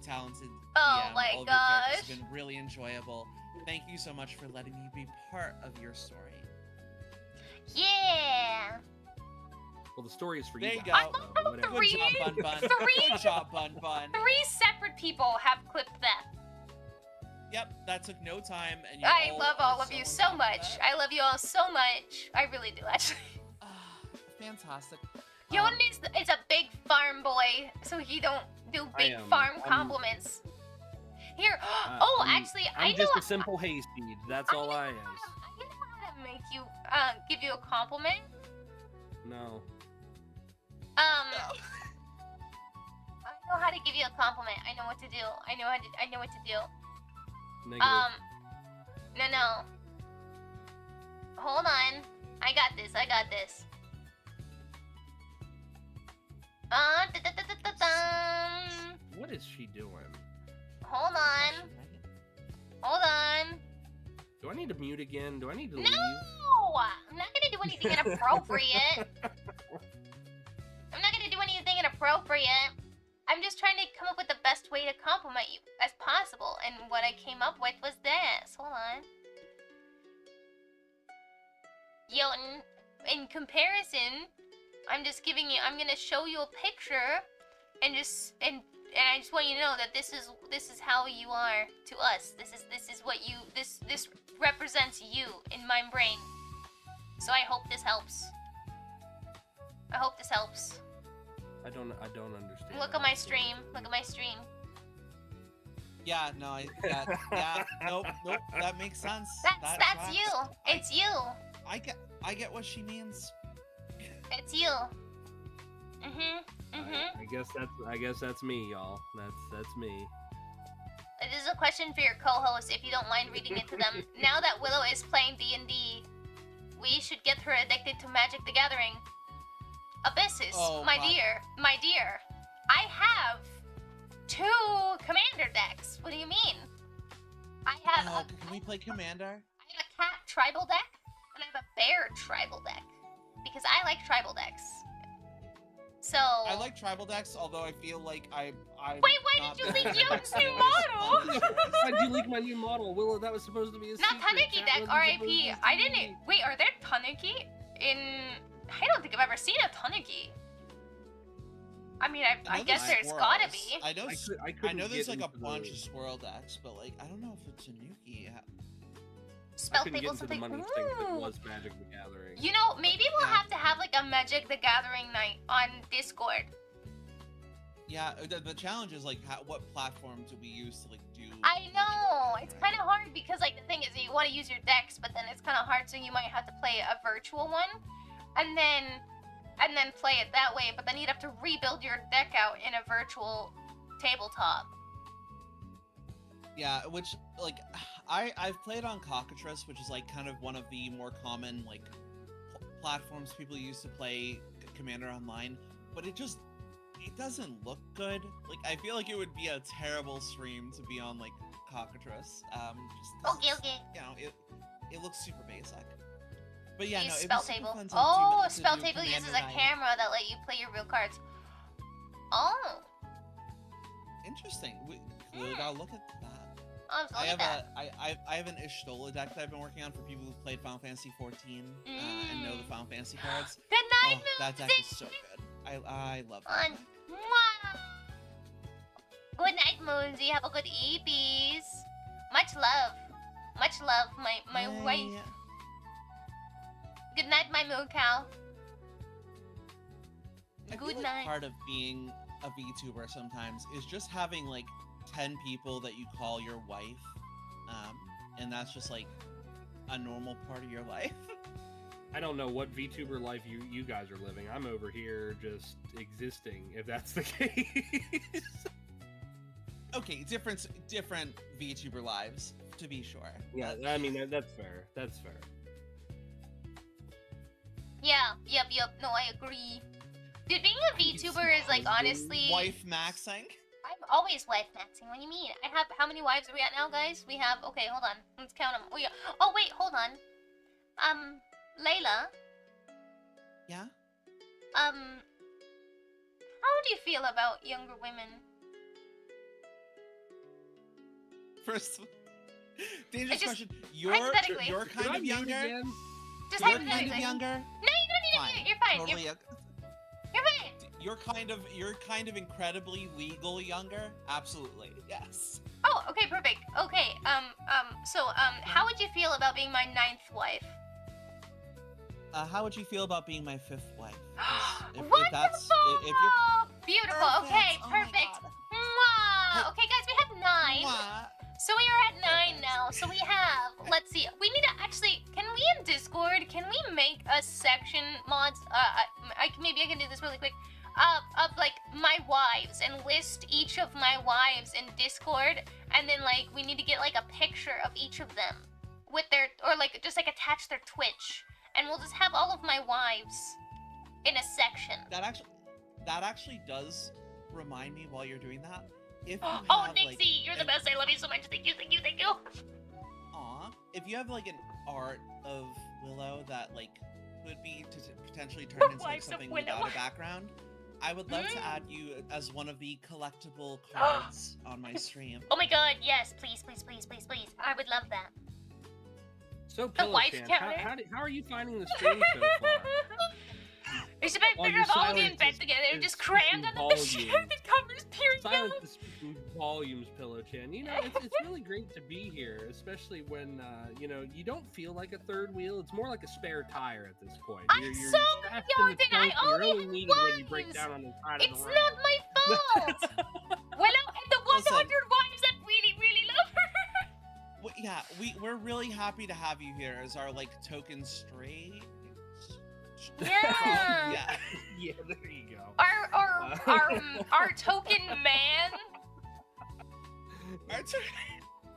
[SPEAKER 3] talented
[SPEAKER 2] Oh
[SPEAKER 3] DM.
[SPEAKER 2] my
[SPEAKER 3] All of your characters
[SPEAKER 2] gosh.
[SPEAKER 3] have been really enjoyable. Thank you so much for letting me be part of your story.
[SPEAKER 2] Yeah.
[SPEAKER 10] Well, the story is for
[SPEAKER 3] There
[SPEAKER 10] you
[SPEAKER 3] you
[SPEAKER 10] guys.
[SPEAKER 3] go.
[SPEAKER 10] so whatever.
[SPEAKER 3] Good job, Bun Bun. Good job, Bun Bun.
[SPEAKER 2] 3 separate people have clipped that.
[SPEAKER 3] Yep, that took no time, and you
[SPEAKER 2] I
[SPEAKER 3] all
[SPEAKER 2] love
[SPEAKER 3] are
[SPEAKER 2] all of you
[SPEAKER 3] on
[SPEAKER 2] so
[SPEAKER 3] top of
[SPEAKER 2] much.
[SPEAKER 3] that.
[SPEAKER 2] I love you all so much. I really do, actually.
[SPEAKER 3] Fantastic.
[SPEAKER 2] Yoden is a big farm boy, so he don't do big
[SPEAKER 10] am.
[SPEAKER 2] farm compliments. Here, actually, I
[SPEAKER 10] I'm
[SPEAKER 2] know
[SPEAKER 10] just a simple hayseed. That's all I is.
[SPEAKER 2] I know how to make you, give you a compliment.
[SPEAKER 10] No.
[SPEAKER 2] I know how to give you a compliment. I know what to do. I know what to do.
[SPEAKER 10] Negative.
[SPEAKER 2] No. Hold on. I got this.
[SPEAKER 10] What is she doing?
[SPEAKER 2] Hold on.
[SPEAKER 10] Do I need to mute again? Do I need to leave?
[SPEAKER 2] No! I'm not gonna do anything inappropriate. I'm just trying to come up with the best way to compliment you as possible, and what I came up with was this. Hold on. Yo, in comparison, I'm gonna show you a picture, and I just want you to know that this is how you are to us. This represents you in my brain. So I hope this helps.
[SPEAKER 10] I don't understand.
[SPEAKER 2] Look at my stream.
[SPEAKER 3] Yeah, no, nope, that makes sense.
[SPEAKER 2] That's
[SPEAKER 3] tracks.
[SPEAKER 2] you. It's you.
[SPEAKER 3] I get what she means.
[SPEAKER 2] It's you.
[SPEAKER 10] I guess that's me, y'all. That's me.
[SPEAKER 2] This is a question for your co-host, if you don't mind reading it to them. Now that Willow is playing D&D, we should get her addicted to Magic the Gathering. Abyssus, my dear. I have 2 commander decks. What do you mean? I have
[SPEAKER 3] can we play Commander?
[SPEAKER 2] I have a cat tribal deck, and I have a bear tribal deck. Because I like tribal decks. So...
[SPEAKER 3] I like tribal decks, although I feel like Wait,
[SPEAKER 2] why did you leak Young's new model?
[SPEAKER 10] Why'd you leak my new model? Willow, that was supposed to be a
[SPEAKER 2] Not
[SPEAKER 10] secret.
[SPEAKER 2] Tanuki
[SPEAKER 10] That
[SPEAKER 2] deck,
[SPEAKER 10] wasn't
[SPEAKER 2] RIP.
[SPEAKER 10] supposed to
[SPEAKER 2] I
[SPEAKER 10] be.
[SPEAKER 2] didn't... Wait, are there Tanuki in... I don't think I've ever seen a Tanuki. I mean, I guess there's gotta be.
[SPEAKER 3] I know
[SPEAKER 10] couldn't
[SPEAKER 3] there's
[SPEAKER 10] get
[SPEAKER 3] like a
[SPEAKER 10] into
[SPEAKER 3] bunch
[SPEAKER 10] the-
[SPEAKER 3] of squirrel decks, but like I don't know if it's Tanuki.
[SPEAKER 2] Spell
[SPEAKER 10] I couldn't get
[SPEAKER 2] table
[SPEAKER 10] into the
[SPEAKER 2] something.
[SPEAKER 10] money thing if it
[SPEAKER 2] Ooh.
[SPEAKER 10] was Magic the Gathering.
[SPEAKER 2] You know, maybe we'll have to have like a Magic the Gathering night on Discord.
[SPEAKER 3] Yeah, the challenge is like what platform do we use to like do?
[SPEAKER 2] I know, it's kind of hard because like the thing is you want to use your decks, but then it's kind of hard, so you might have to play a virtual one, and then play it that way. But then you'd have to rebuild your deck out in a virtual tabletop.
[SPEAKER 3] Yeah, which like I've played on Cockatrice, which is like kind of one of the more common like platforms people use to play Commander Online, but it doesn't look good. Like I feel like it would be a terrible stream to be on like cockatrice. Just 'cause
[SPEAKER 2] Okay,
[SPEAKER 3] it's,
[SPEAKER 2] okay.
[SPEAKER 3] You know, it looks super basic. But yeah,
[SPEAKER 2] Use
[SPEAKER 3] no, it
[SPEAKER 2] spell
[SPEAKER 3] was super
[SPEAKER 2] table.
[SPEAKER 3] fun to
[SPEAKER 2] Oh,
[SPEAKER 3] to
[SPEAKER 2] spell
[SPEAKER 3] do
[SPEAKER 2] table uses
[SPEAKER 3] Commander
[SPEAKER 2] a
[SPEAKER 3] Night.
[SPEAKER 2] camera that let you play your real cards. Oh,
[SPEAKER 3] Interesting. We clearly gotta look at that.
[SPEAKER 2] oh,
[SPEAKER 3] I
[SPEAKER 2] look
[SPEAKER 3] have
[SPEAKER 2] at that.
[SPEAKER 3] I have an Ishtola deck that I've been working on for people who've played Final Fantasy 14 and know the Final Fantasy cards.
[SPEAKER 2] Good night,
[SPEAKER 3] Oh, that deck is so good. I love that.
[SPEAKER 2] Fun. Mwah. Good night, Moonsy. Have a good EPs. Much love. Much love, my wife. Good night, my moo cow.
[SPEAKER 3] I feel
[SPEAKER 2] Good
[SPEAKER 3] like
[SPEAKER 2] night.
[SPEAKER 3] part of being a VTuber sometimes is just having like 10 people that you call your wife, and that's just like a normal part of your life.
[SPEAKER 10] I don't know what VTuber life you guys are living. I'm over here just existing, if that's the case.
[SPEAKER 3] Okay, different VTuber lives, to be sure.
[SPEAKER 10] Yeah, I mean that's fair. That's fair.
[SPEAKER 2] Yeah, yep. No, I agree. Dude, being a VTuber is like honestly.
[SPEAKER 3] Wife maxing.
[SPEAKER 2] I'm always wife maxing. What do you mean? I have how many wives are we at now, guys? We have. Okay, hold on. Let's count them. Oh wait, hold on. Layla.
[SPEAKER 3] Yeah.
[SPEAKER 2] How do you feel about younger women?
[SPEAKER 3] First, dangerous
[SPEAKER 2] just-
[SPEAKER 3] question. You're
[SPEAKER 2] hypothetically.
[SPEAKER 3] kind of younger.
[SPEAKER 2] Just
[SPEAKER 3] You're kind
[SPEAKER 2] hypothetically.
[SPEAKER 3] of younger.
[SPEAKER 2] No, you don't need to. You're fine.
[SPEAKER 3] Totally.
[SPEAKER 2] You're fine.
[SPEAKER 3] You're kind of incredibly legal younger. Absolutely. Yes.
[SPEAKER 2] Oh, okay, perfect. Okay, how would you feel about being my 9th wife?
[SPEAKER 3] How would you feel about being my 5th wife? If
[SPEAKER 2] Wonderful!
[SPEAKER 3] that's if you're
[SPEAKER 2] Beautiful.
[SPEAKER 3] Perfect.
[SPEAKER 2] Okay,
[SPEAKER 3] Oh my
[SPEAKER 2] perfect.
[SPEAKER 3] God.
[SPEAKER 2] Mwah. Okay, guys, we have 9.
[SPEAKER 3] Mwah.
[SPEAKER 2] So we are at 9 now. So we have. Let's see. We need to actually. Can we in Discord? Can we make a section mods? Maybe I can do this really quick. Of like my wives and list each of my wives in Discord, and then like we need to get like a picture of each of them with their or like just like attach their Twitch, and we'll just have all of my wives in a section.
[SPEAKER 3] That actually does remind me while you're doing that. If you
[SPEAKER 2] Oh,
[SPEAKER 3] have,
[SPEAKER 2] Nixie,
[SPEAKER 3] like,
[SPEAKER 2] you're the best. I love you so much. Thank you.
[SPEAKER 3] Aw, if you have like an art of Willow that like could be potentially turned into like,
[SPEAKER 2] Wives of
[SPEAKER 3] something
[SPEAKER 2] Willow.
[SPEAKER 3] without a background, I would love to add you as one of the collectible cards on my stream.
[SPEAKER 2] Oh my God, yes, please. I would love that.
[SPEAKER 10] So,
[SPEAKER 2] The wife
[SPEAKER 10] Pillowchan,
[SPEAKER 2] counter?
[SPEAKER 10] how are you finding the stream so far?
[SPEAKER 2] It's a better picture of all of you in bed together, just crammed under the shirt that covers period.
[SPEAKER 10] Silence is speaking volumes, Pillowchan. You know, it's really great to be here, especially when, you know, you don't feel like a third wheel. It's more like a spare tire at this point.
[SPEAKER 2] I'm
[SPEAKER 10] You're
[SPEAKER 2] so
[SPEAKER 10] strapped in the
[SPEAKER 2] young and I
[SPEAKER 10] trunk, and you're
[SPEAKER 2] only
[SPEAKER 10] only
[SPEAKER 2] have
[SPEAKER 10] needed when you break
[SPEAKER 2] wives.
[SPEAKER 10] down on the side of
[SPEAKER 2] It's
[SPEAKER 10] the road.
[SPEAKER 2] not my fault. Willow and the 100 wives that really love her.
[SPEAKER 3] Well, yeah, we're really happy to have you here as our like token straight.
[SPEAKER 2] Yeah.
[SPEAKER 3] Yeah.
[SPEAKER 10] Yeah, there you go.
[SPEAKER 2] Our token man.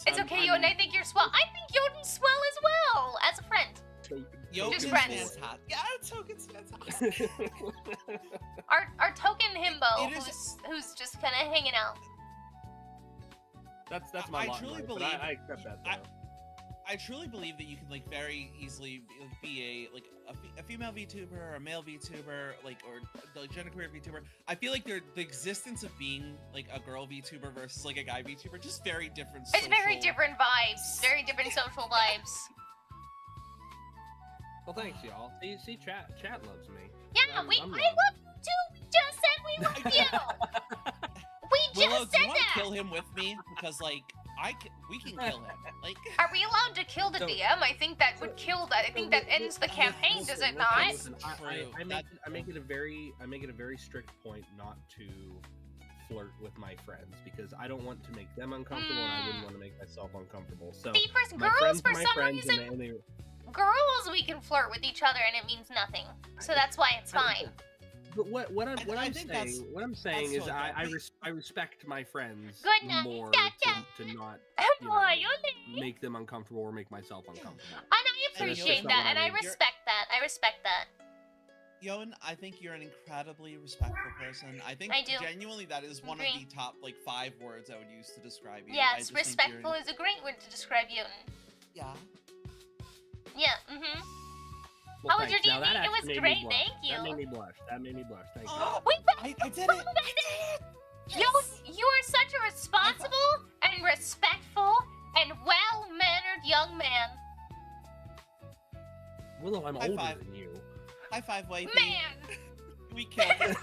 [SPEAKER 2] It's okay, Yoden. I think you're swell. I think Yoden's swell as well as a friend.
[SPEAKER 3] Yoden's
[SPEAKER 2] Just friends.
[SPEAKER 3] fantastic. Yeah, token's fantastic.
[SPEAKER 2] Our token himbo,
[SPEAKER 3] It is-
[SPEAKER 2] who's just kind of hanging out.
[SPEAKER 10] That's my
[SPEAKER 3] I
[SPEAKER 10] lot in
[SPEAKER 3] truly
[SPEAKER 10] life, but
[SPEAKER 3] believe
[SPEAKER 10] I accept that though.
[SPEAKER 3] I truly believe that you can like very easily be a female VTuber or a male VTuber, like or the genderqueer VTuber. I feel like the existence of being like a girl VTuber versus like a guy VTuber just very different.
[SPEAKER 2] It's very
[SPEAKER 3] social-
[SPEAKER 2] different vibes. Very different social vibes.
[SPEAKER 10] Well, thanks, y'all. See, chat loves me.
[SPEAKER 2] Yeah,
[SPEAKER 10] I'm
[SPEAKER 2] I
[SPEAKER 10] loved.
[SPEAKER 2] love you too. We just said we love you. We
[SPEAKER 3] Willow,
[SPEAKER 2] just
[SPEAKER 3] do
[SPEAKER 2] said
[SPEAKER 3] you want to
[SPEAKER 2] that.
[SPEAKER 3] kill him with me? Because like we can kill him. Like
[SPEAKER 2] Are we allowed to kill the
[SPEAKER 10] So-
[SPEAKER 2] DM? I think that would kill that. I think that ends the campaign, does it not?
[SPEAKER 10] Listen, I make it a very strict point not to flirt with my friends because I don't want to make them uncomfortable and I wouldn't want to make myself uncomfortable. So
[SPEAKER 2] See, for
[SPEAKER 10] my
[SPEAKER 2] girls,
[SPEAKER 10] friends
[SPEAKER 2] for
[SPEAKER 10] are my
[SPEAKER 2] some
[SPEAKER 10] friends
[SPEAKER 2] reason,
[SPEAKER 10] and they
[SPEAKER 2] girls we can flirt with each other and it means nothing. So that's why it's fine.
[SPEAKER 10] But what I'm
[SPEAKER 3] I think that's-
[SPEAKER 10] saying is
[SPEAKER 3] totally
[SPEAKER 10] I respect my friends
[SPEAKER 2] Good night,
[SPEAKER 10] more
[SPEAKER 2] Gotcha.
[SPEAKER 10] to not
[SPEAKER 2] Oh,
[SPEAKER 10] you
[SPEAKER 2] boy,
[SPEAKER 10] know,
[SPEAKER 2] Yoli.
[SPEAKER 10] make them uncomfortable or make myself uncomfortable.
[SPEAKER 2] And I appreciate
[SPEAKER 10] not
[SPEAKER 2] that,
[SPEAKER 10] what I
[SPEAKER 2] and I
[SPEAKER 10] mean.
[SPEAKER 2] respect that. I respect that.
[SPEAKER 3] Yoan, I think you're an incredibly respectful person. I think
[SPEAKER 2] I do.
[SPEAKER 3] genuinely that is one of
[SPEAKER 2] Agree.
[SPEAKER 3] the top like 5 words I would use to describe you. I
[SPEAKER 2] Yes,
[SPEAKER 3] just think
[SPEAKER 2] respectful
[SPEAKER 3] you're...
[SPEAKER 2] is a great word to describe Yoten.
[SPEAKER 3] Yeah.
[SPEAKER 2] Yeah, mm-hmm.
[SPEAKER 10] Well,
[SPEAKER 2] How was your
[SPEAKER 10] thanks. Now,
[SPEAKER 2] D&D?
[SPEAKER 10] that
[SPEAKER 2] It was
[SPEAKER 10] actually made me
[SPEAKER 2] great,
[SPEAKER 10] blush.
[SPEAKER 2] thank you.
[SPEAKER 10] That made me blush. That made me blush. Thank you.
[SPEAKER 3] Oh,
[SPEAKER 2] We
[SPEAKER 3] I did it!
[SPEAKER 2] Yo, you are such a responsible and respectful and well-mannered young man.
[SPEAKER 10] Willow, I'm
[SPEAKER 3] High
[SPEAKER 10] older
[SPEAKER 3] five.
[SPEAKER 10] than you.
[SPEAKER 3] High five, wifey.
[SPEAKER 2] Man!
[SPEAKER 3] We killed it.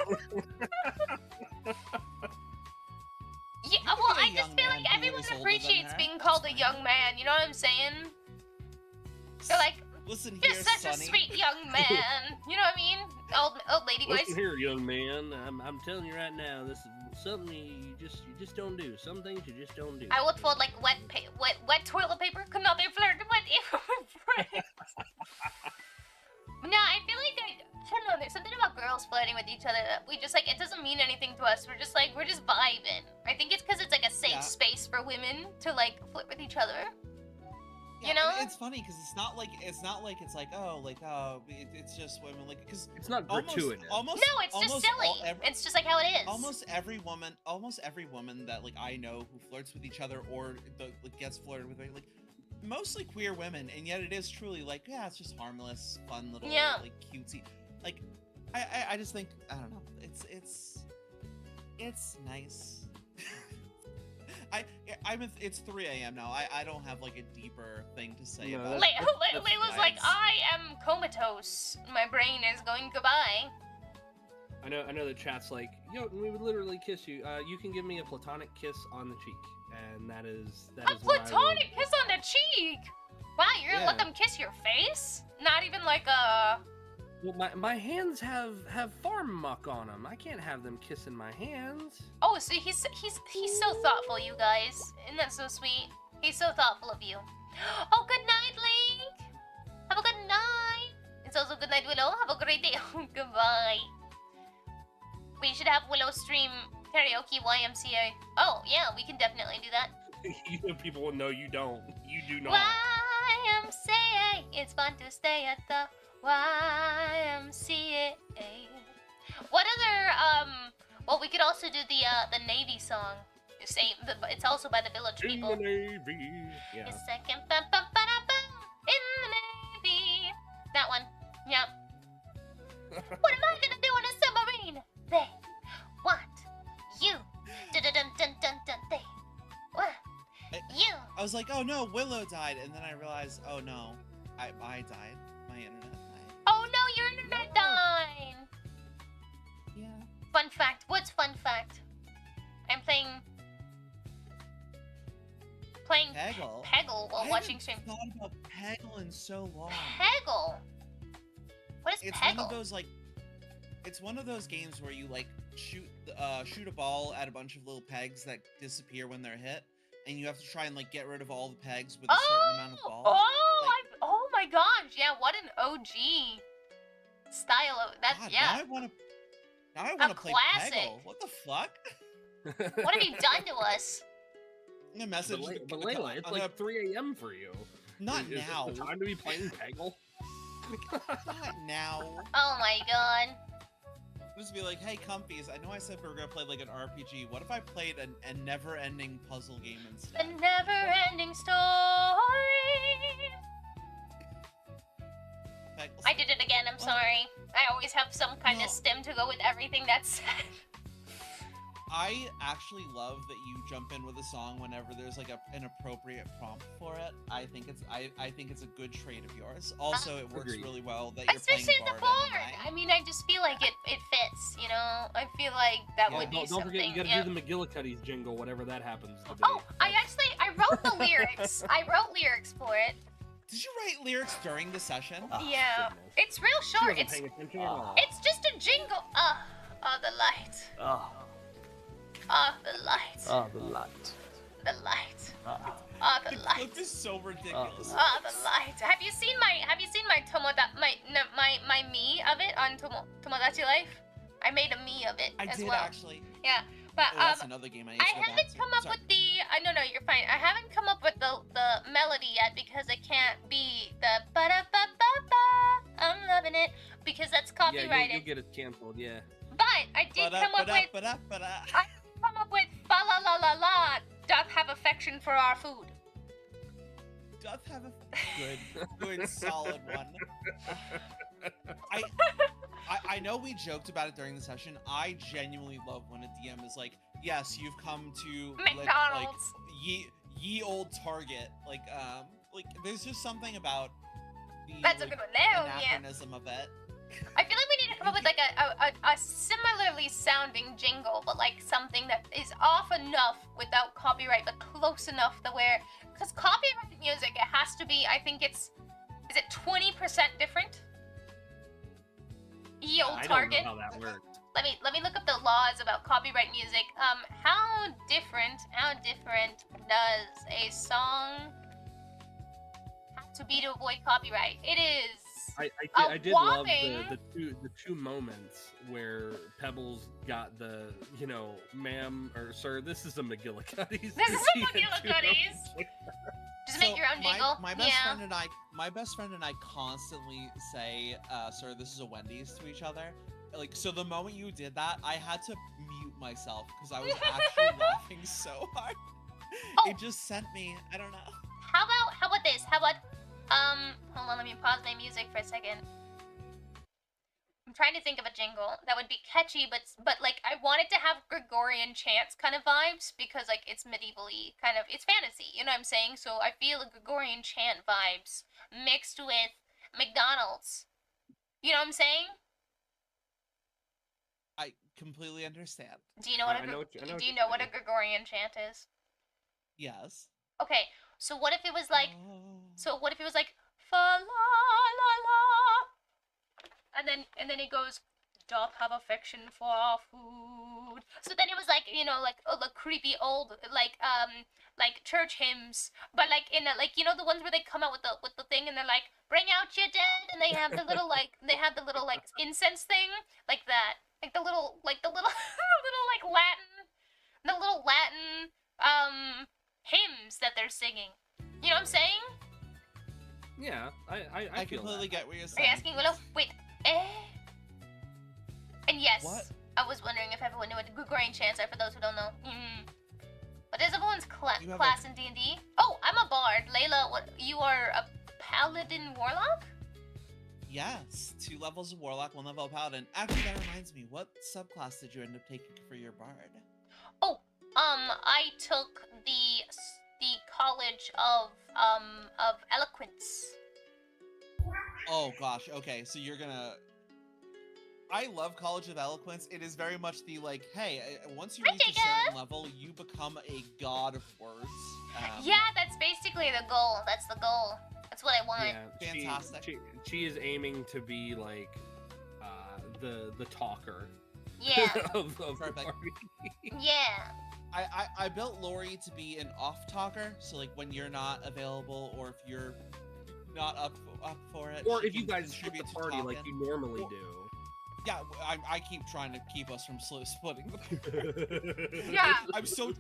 [SPEAKER 2] Yeah,
[SPEAKER 3] Look
[SPEAKER 2] well,
[SPEAKER 3] at a
[SPEAKER 2] I just
[SPEAKER 3] young
[SPEAKER 2] feel
[SPEAKER 3] man
[SPEAKER 2] like
[SPEAKER 3] who
[SPEAKER 2] everyone
[SPEAKER 3] is older than
[SPEAKER 2] appreciates
[SPEAKER 3] her.
[SPEAKER 2] being
[SPEAKER 3] That's
[SPEAKER 2] called a
[SPEAKER 3] fine.
[SPEAKER 2] young man, you know what I'm saying? They're like,
[SPEAKER 3] Listen
[SPEAKER 2] you're
[SPEAKER 3] here,
[SPEAKER 2] such
[SPEAKER 3] Sonny.
[SPEAKER 2] a sweet young man. You know what I mean? Old lady voice.
[SPEAKER 10] Listen here, young man. I'm telling you right now, this is something you just don't do. Some things you just don't do.
[SPEAKER 2] I would fold like wet toilet paper. Could not be flirted with. No, I feel like I don't know. There's something about girls flirting with each other that we just like. It doesn't mean anything to us. We're just vibing. I think it's because it's like a safe space for women to like flirt with each other.
[SPEAKER 3] Yeah,
[SPEAKER 2] You know?
[SPEAKER 3] and it's funny because it's not like it's like it's just women like because
[SPEAKER 10] It's not gratuitous.
[SPEAKER 3] Almost
[SPEAKER 2] No, it's just silly. It's just like how it is.
[SPEAKER 3] Almost every woman that like I know who flirts with each other or gets flirted with, like mostly queer women, and yet it is truly like, yeah, it's just harmless, fun little like cutesy. Like I just think I don't know. It's nice. It's 3 a.m. now. I don't have like a deeper thing to say about it.
[SPEAKER 2] Layla's like, I am comatose. My brain is going goodbye.
[SPEAKER 10] I know the chat's like, yo, we would literally kiss you. You can give me a platonic kiss on the cheek, and that is
[SPEAKER 2] A platonic kiss on the cheek. Wow, you're gonna let them kiss your face? Not even like a.
[SPEAKER 10] Well, my hands have farm muck on them. I can't have them kissing my hands.
[SPEAKER 2] Oh, so he's so thoughtful, you guys. Isn't that so sweet? He's so thoughtful of you. Oh, good night, Link. Have a good night. It's also good night, Willow. Have a great day. Goodbye. We should have Willow stream karaoke YMCA. Oh, yeah, we can definitely do that.
[SPEAKER 10] You know, people will know you don't. You do not.
[SPEAKER 2] YMCA. It's fun to stay at the YMCA. What other well, we could also do the Navy song. It's also by the Village People.
[SPEAKER 10] In the Navy. Yeah.
[SPEAKER 2] Your second in the Navy. That one. Yeah. What am I gonna do on a submarine? They want you. Dun dun dun dun dun. They want you.
[SPEAKER 3] I was like, oh no, Willow died, and then I realized, oh no, I died. My internet died.
[SPEAKER 2] Oh no, your internet died.
[SPEAKER 3] Yeah.
[SPEAKER 2] Fun fact. What's fun fact? I'm playing Peggle while watching stream.
[SPEAKER 3] I haven't thought about Peggle in so long.
[SPEAKER 2] Peggle. What is
[SPEAKER 3] It's
[SPEAKER 2] Peggle?
[SPEAKER 3] one of those like, it's one of those games where you like shoot a ball at a bunch of little pegs that disappear when they're hit, and you have to try and like get rid of all the pegs with a certain amount of balls.
[SPEAKER 2] Oh my gosh! Yeah, what an OG style of that.
[SPEAKER 3] God,
[SPEAKER 2] Yeah.
[SPEAKER 3] Now I want to play
[SPEAKER 2] classic.
[SPEAKER 3] Peggle. What the fuck?
[SPEAKER 2] What have you done to us?
[SPEAKER 3] I'm gonna message.
[SPEAKER 10] But Layla, it's like 3 a.m. for you.
[SPEAKER 3] Not
[SPEAKER 10] Is
[SPEAKER 3] now.
[SPEAKER 10] it the time to be playing Peggle?
[SPEAKER 3] Not now.
[SPEAKER 2] Oh my god.
[SPEAKER 3] Just be like, hey, comfies. I know I said we were gonna play like an RPG. What if I played a never-ending puzzle game instead?
[SPEAKER 2] The never-ending story. I did it again. I'm sorry. I always have some kind of stem to go with everything that's said.
[SPEAKER 3] I actually love that you jump in with a song whenever there's like an appropriate prompt for it. I think it's a good trait of yours. Also, it works really well that you're
[SPEAKER 2] Especially
[SPEAKER 3] playing
[SPEAKER 2] the
[SPEAKER 3] Bard
[SPEAKER 2] board.
[SPEAKER 3] anyway.
[SPEAKER 2] I mean, I just feel like it fits. You know, I feel like that would be
[SPEAKER 10] Don't
[SPEAKER 2] something.
[SPEAKER 10] forget, you gotta
[SPEAKER 2] yeah.
[SPEAKER 10] do the McGillicuddy's jingle, whatever that happens to be.
[SPEAKER 2] Oh, I wrote the lyrics. I wrote lyrics for it.
[SPEAKER 3] Did you write lyrics during the session?
[SPEAKER 2] Yeah,
[SPEAKER 10] goodness.
[SPEAKER 2] it's real
[SPEAKER 10] She
[SPEAKER 2] short.
[SPEAKER 10] wasn't paying attention at all.
[SPEAKER 2] It's just a jingle. The light. The light.
[SPEAKER 12] The light.
[SPEAKER 2] The light. The
[SPEAKER 3] The
[SPEAKER 2] light.
[SPEAKER 3] clip is so ridiculous.
[SPEAKER 2] The light. Have you seen my my me of it on Tomodachi Life? I made a me of it
[SPEAKER 3] I
[SPEAKER 2] as
[SPEAKER 3] did
[SPEAKER 2] well.
[SPEAKER 3] actually.
[SPEAKER 2] Yeah, but
[SPEAKER 3] Oh, that's another game I need to go back
[SPEAKER 2] haven't
[SPEAKER 3] to.
[SPEAKER 2] come up
[SPEAKER 3] Sorry.
[SPEAKER 2] with the. No, you're fine. I haven't come up with the melody yet because it can't be the ba da ba ba ba. I'm loving it. because that's
[SPEAKER 10] Yeah,
[SPEAKER 2] copyrighted.
[SPEAKER 10] you'll get it canceled. Yeah.
[SPEAKER 2] But I did come up with fa la la la la. Doth have affection for our food.
[SPEAKER 3] Doth have a good solid one. I know we joked about it during the session. I genuinely love when a DM is like, "Yes, you've come to
[SPEAKER 2] McDonald's.
[SPEAKER 3] ye old Target." Like there's just something about the
[SPEAKER 2] That's a good one. No,
[SPEAKER 3] anachronism of it.
[SPEAKER 2] I feel like we need to come up with like a similarly sounding jingle, but like something that is off enough without copyright, but close enough to where, because copyrighted music, it has to be. I think is it 20% different? Ye old Target.
[SPEAKER 10] I don't know how that works.
[SPEAKER 2] Let me look up the laws about copyright music. How different does a song have to be to avoid copyright? It is.
[SPEAKER 10] I did love the two moments where Pebbles got the, ma'am or sir, this is a McGillicuddy's.
[SPEAKER 2] This is a McGillicuddy's. Just make your own jingle.
[SPEAKER 3] My best friend and I constantly say, "Sir, this is a Wendy's" to each other. Like, so the moment you did that, I had to mute myself because I was actually laughing so hard.
[SPEAKER 2] Oh.
[SPEAKER 3] It just sent me. I don't know.
[SPEAKER 2] How about this? Hold on, let me pause my music for a second. I'm trying to think of a jingle that would be catchy, but like I want it to have Gregorian chants kind of vibes because like it's medievally kind of, it's fantasy, you know what I'm saying? So I feel a Gregorian chant vibes mixed with McDonald's. You know what I'm saying?
[SPEAKER 3] I completely understand.
[SPEAKER 2] Do you know what a Gregorian chant is?
[SPEAKER 3] Yes.
[SPEAKER 2] Okay, so what if it was like, fa la la la, and then it goes, doth have affection for our food. So then it was like, the creepy old like church hymns, but like in the ones where they come out with the thing and they're like, bring out your dead, and they have the little incense thing like that, the little Latin hymns that they're singing. You know what I'm saying?
[SPEAKER 10] Yeah,
[SPEAKER 3] I
[SPEAKER 10] feel
[SPEAKER 3] completely
[SPEAKER 10] that.
[SPEAKER 3] get what you're
[SPEAKER 2] Are
[SPEAKER 3] saying.
[SPEAKER 2] you asking Willow? Wait. And yes,
[SPEAKER 3] What?
[SPEAKER 2] I was wondering if everyone knew what the Gregorian chants are, for those who don't know. What is everyone's
[SPEAKER 3] You have
[SPEAKER 2] class in D&D? Oh, I'm a bard. Layla, what? You are a paladin warlock?
[SPEAKER 3] Yes, 2 levels of warlock, 1 level of paladin. Actually, that reminds me, what subclass did you end up taking for your bard?
[SPEAKER 2] Oh, I took the College of Eloquence.
[SPEAKER 3] Oh gosh, okay, so you're gonna... I love College of Eloquence. It is very much the like, hey, once you reach a certain level, you become a god of words.
[SPEAKER 2] Yeah, that's basically the goal. That's the goal. That's what I want.
[SPEAKER 10] Yeah,
[SPEAKER 3] Fantastic.
[SPEAKER 10] She is aiming to be like the talker.
[SPEAKER 2] Yeah.
[SPEAKER 10] of the
[SPEAKER 3] Perfect.
[SPEAKER 10] party.
[SPEAKER 2] Yeah.
[SPEAKER 3] I built Lori to be an off talker, so like when you're not available or if you're not up for it,
[SPEAKER 10] Or
[SPEAKER 3] she
[SPEAKER 10] if you
[SPEAKER 3] can
[SPEAKER 10] guys split
[SPEAKER 3] contribute
[SPEAKER 10] the
[SPEAKER 3] to
[SPEAKER 10] party like
[SPEAKER 3] talking.
[SPEAKER 10] you normally do.
[SPEAKER 3] Yeah, I keep trying to keep us from slow splitting the
[SPEAKER 2] Yeah.
[SPEAKER 3] I'm so...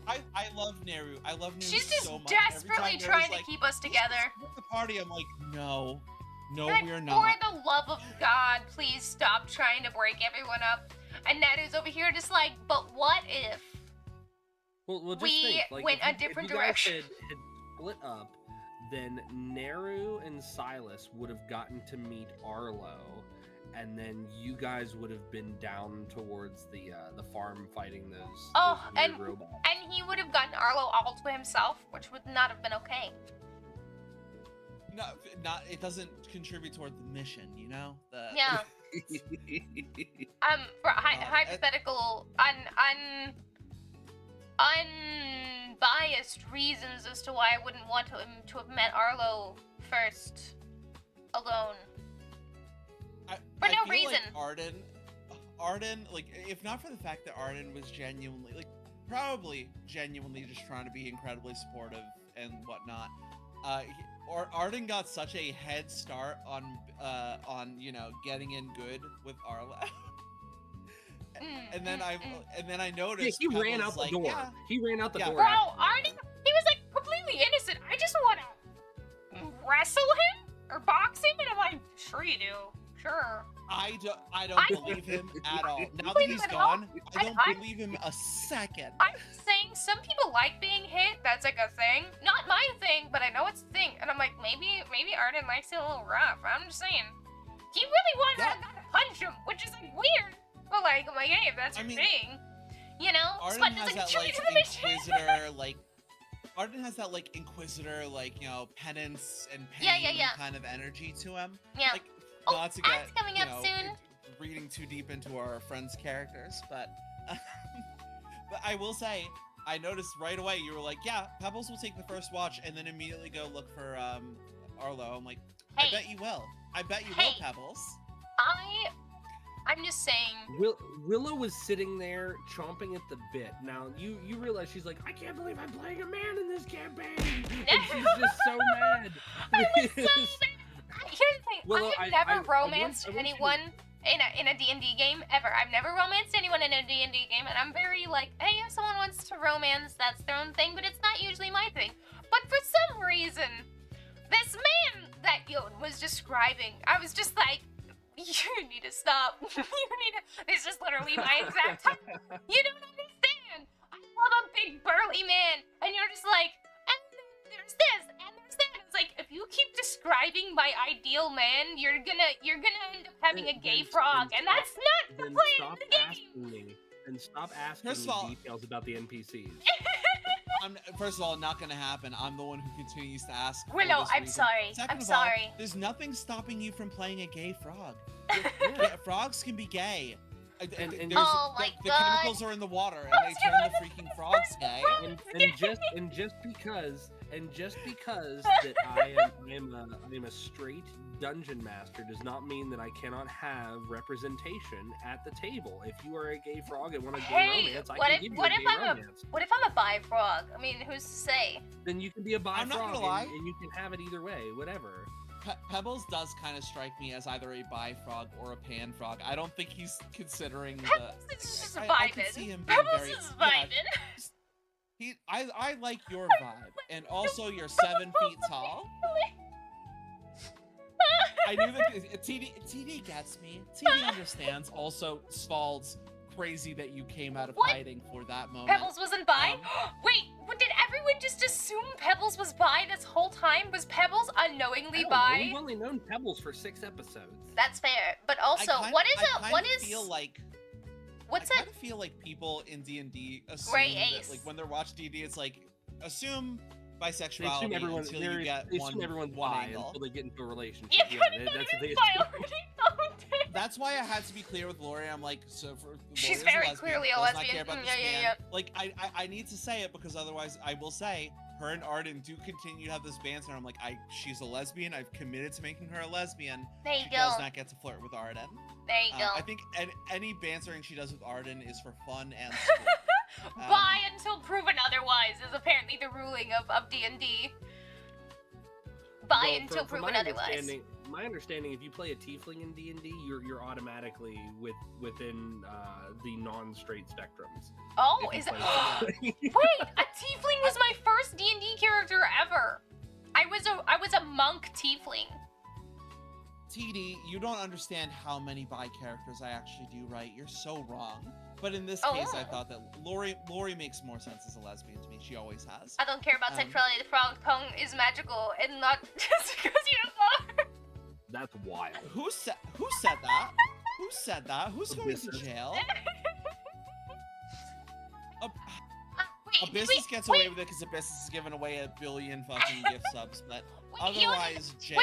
[SPEAKER 3] I love Neru. I love Neru
[SPEAKER 2] She's just
[SPEAKER 3] so much.
[SPEAKER 2] desperately trying to keep us together.
[SPEAKER 3] Split the party, I'm like, no,
[SPEAKER 2] Like,
[SPEAKER 3] we're not.
[SPEAKER 2] for the love of God, please stop trying to break everyone up. And Neru's over here just like, but what if
[SPEAKER 10] Well, just
[SPEAKER 2] we
[SPEAKER 10] think, like,
[SPEAKER 2] went
[SPEAKER 10] if
[SPEAKER 2] a
[SPEAKER 10] you-
[SPEAKER 2] different
[SPEAKER 10] if you guys
[SPEAKER 2] direction?
[SPEAKER 10] had split up, then Neru and Silas would have gotten to meet Arlo, and then you guys would have been down towards the farm fighting those
[SPEAKER 2] Oh,
[SPEAKER 10] weird
[SPEAKER 2] and
[SPEAKER 10] robots.
[SPEAKER 2] and he would have gotten Arlo all to himself, which would not have been okay.
[SPEAKER 3] Not. It doesn't contribute toward the mission, you know.
[SPEAKER 2] Yeah. For hypothetical, unbiased reasons as to why I wouldn't want to have met Arlo first, alone. For no
[SPEAKER 3] feel
[SPEAKER 2] reason.
[SPEAKER 3] Like Arden, like, if not for the fact that Arden was genuinely, like, probably genuinely just trying to be incredibly supportive and whatnot, Arden got such a head start on getting in good with Arlo. And then I noticed
[SPEAKER 10] Yeah, he ran
[SPEAKER 3] Pebbles
[SPEAKER 10] out the door.
[SPEAKER 3] yeah.
[SPEAKER 10] He ran out the door.
[SPEAKER 2] Bro, Arden, he was like completely innocent. I just want to wrestle him or box him, and I'm like, sure you do. Sure.
[SPEAKER 3] I don't believe him at all. Now that he's gone, I don't believe him a second.
[SPEAKER 13] I'm saying some people like being hit. That's like a thing. Not my thing, but I know it's a thing. And I'm like, maybe Arden likes it a little rough. I'm just saying. He really wanted that guy to punch him, which is like weird. But like, I'm like, hey, if that's your thing, you know.
[SPEAKER 3] Arden
[SPEAKER 13] Sponge
[SPEAKER 3] has
[SPEAKER 13] is like,
[SPEAKER 3] that
[SPEAKER 13] "Shoot
[SPEAKER 3] like
[SPEAKER 13] me to the machine."
[SPEAKER 3] inquisitor like. Arden has that like inquisitor like penance and pain
[SPEAKER 2] Yeah.
[SPEAKER 3] kind of energy to him.
[SPEAKER 2] Yeah.
[SPEAKER 3] Like not to get
[SPEAKER 2] ads coming up soon.
[SPEAKER 3] reading too deep into our friends' characters, but but I will say I noticed right away you were like, yeah, Pebbles will take the first watch and then immediately go look for Arlo. I'm like, I bet you will. I bet you will, Pebbles.
[SPEAKER 13] I'm just saying.
[SPEAKER 10] Willow was sitting there chomping at the bit. Now you realize she's like, I can't believe I'm playing a man in this campaign, and she's just so mad.
[SPEAKER 13] Here's the thing.
[SPEAKER 10] Willow,
[SPEAKER 13] I have never romanced anyone in a D&D game ever. I've never romanced anyone in a D&D game, and I'm very like, hey, if someone wants to romance, that's their own thing, but it's not usually my thing. But for some reason, this man that Yon was describing, I was just like, you need to stop. This is literally my exact time. You don't understand. I love a big burly man, and you're just like, and there's this, and there's that. It's like, if you keep describing my ideal man, you're gonna end up having a gay frog, and that's not the point of the game.
[SPEAKER 10] Stop asking me details about the NPCs.
[SPEAKER 3] First of all, not gonna happen. I'm the one who continues to ask.
[SPEAKER 2] Willow, I'm sorry.
[SPEAKER 3] Second
[SPEAKER 2] I'm
[SPEAKER 3] of all,
[SPEAKER 2] sorry.
[SPEAKER 3] There's nothing stopping you from playing a gay frog. Yeah, frogs can be gay.
[SPEAKER 2] Oh my
[SPEAKER 3] the
[SPEAKER 2] God.
[SPEAKER 3] chemicals are in the water, and they turn the freaking frogs gay.
[SPEAKER 10] And just because that I am a straight dungeon master does not mean that I cannot have representation at the table. If you are a gay frog and want a gay romance, I can give you a gay romance.
[SPEAKER 2] What if I'm a bi frog? I mean, who's to say?
[SPEAKER 10] Then you can be a bi
[SPEAKER 3] I'm not
[SPEAKER 10] frog
[SPEAKER 3] gonna lie.
[SPEAKER 10] and you can have it either way, whatever.
[SPEAKER 3] Pebbles does kind of strike me as either a bi frog or a pan frog. I don't think he's considering
[SPEAKER 2] Pebbles
[SPEAKER 3] the.
[SPEAKER 2] is just
[SPEAKER 3] I can see
[SPEAKER 2] vibing.
[SPEAKER 3] him being
[SPEAKER 2] Pebbles
[SPEAKER 3] very.
[SPEAKER 2] is
[SPEAKER 3] Yeah,
[SPEAKER 2] vibing.
[SPEAKER 3] I like your vibe, and also you're 7 feet tall. I knew that TD gets me. TD understands. Also, Svald's crazy that you came out of hiding for that moment.
[SPEAKER 13] Pebbles wasn't bi? Wait, did everyone just assume Pebbles was bi this whole time? Was Pebbles unknowingly bi?
[SPEAKER 10] We've only known Pebbles for 6 episodes.
[SPEAKER 2] That's fair. But also, what is
[SPEAKER 3] I feel like
[SPEAKER 2] what's
[SPEAKER 3] I
[SPEAKER 2] it?
[SPEAKER 3] kind of feel like people in D&D assume
[SPEAKER 2] Right,
[SPEAKER 3] that,
[SPEAKER 2] Ace.
[SPEAKER 3] like when they're watching D&D, it's like assume
[SPEAKER 10] They
[SPEAKER 3] bisexuality
[SPEAKER 10] assume
[SPEAKER 3] until you get
[SPEAKER 10] everyone's
[SPEAKER 3] one
[SPEAKER 10] bi
[SPEAKER 3] angle.
[SPEAKER 10] until they get into a relationship.
[SPEAKER 2] Yeah,
[SPEAKER 10] That's what they
[SPEAKER 2] bi
[SPEAKER 10] assume.
[SPEAKER 2] already.
[SPEAKER 3] That's why I had to be clear with Lori. I'm like, so for
[SPEAKER 2] She's
[SPEAKER 3] Lori's
[SPEAKER 2] very
[SPEAKER 3] lesbian,
[SPEAKER 2] clearly a
[SPEAKER 3] does not
[SPEAKER 2] lesbian.
[SPEAKER 3] care about
[SPEAKER 2] Mm,
[SPEAKER 3] this
[SPEAKER 2] yeah,
[SPEAKER 3] man.
[SPEAKER 2] yeah.
[SPEAKER 3] Like I need to say it because otherwise I will say her and Arden do continue to have this banter. I'm like, she's a lesbian. I've committed to making her a lesbian.
[SPEAKER 2] There you
[SPEAKER 3] she
[SPEAKER 2] go.
[SPEAKER 3] does not get to flirt with Arden.
[SPEAKER 2] There you go.
[SPEAKER 3] I think any bantering she does with Arden is for fun and sport.
[SPEAKER 13] Bi until proven otherwise is apparently the ruling of D&D. Bi until proven otherwise.
[SPEAKER 10] My understanding, if you play a tiefling in D&D, you're automatically within the non-straight spectrums.
[SPEAKER 13] Oh,
[SPEAKER 10] if
[SPEAKER 13] is
[SPEAKER 10] you
[SPEAKER 13] it?
[SPEAKER 10] play
[SPEAKER 13] Wait, a tiefling was my first D&D character ever. I was a monk tiefling.
[SPEAKER 3] TD, you don't understand how many bi characters I actually do right. You're so wrong. But in this case, I thought that Lori makes more sense as a lesbian to me. She always has.
[SPEAKER 2] I don't care about sexuality. The frog tongue is magical, and not just because you are.
[SPEAKER 10] That's wild.
[SPEAKER 3] Who said that? Who said that? Who's going to jail? Business gets away with it because the business is giving away 1 billion fucking gift subs, but otherwise jail.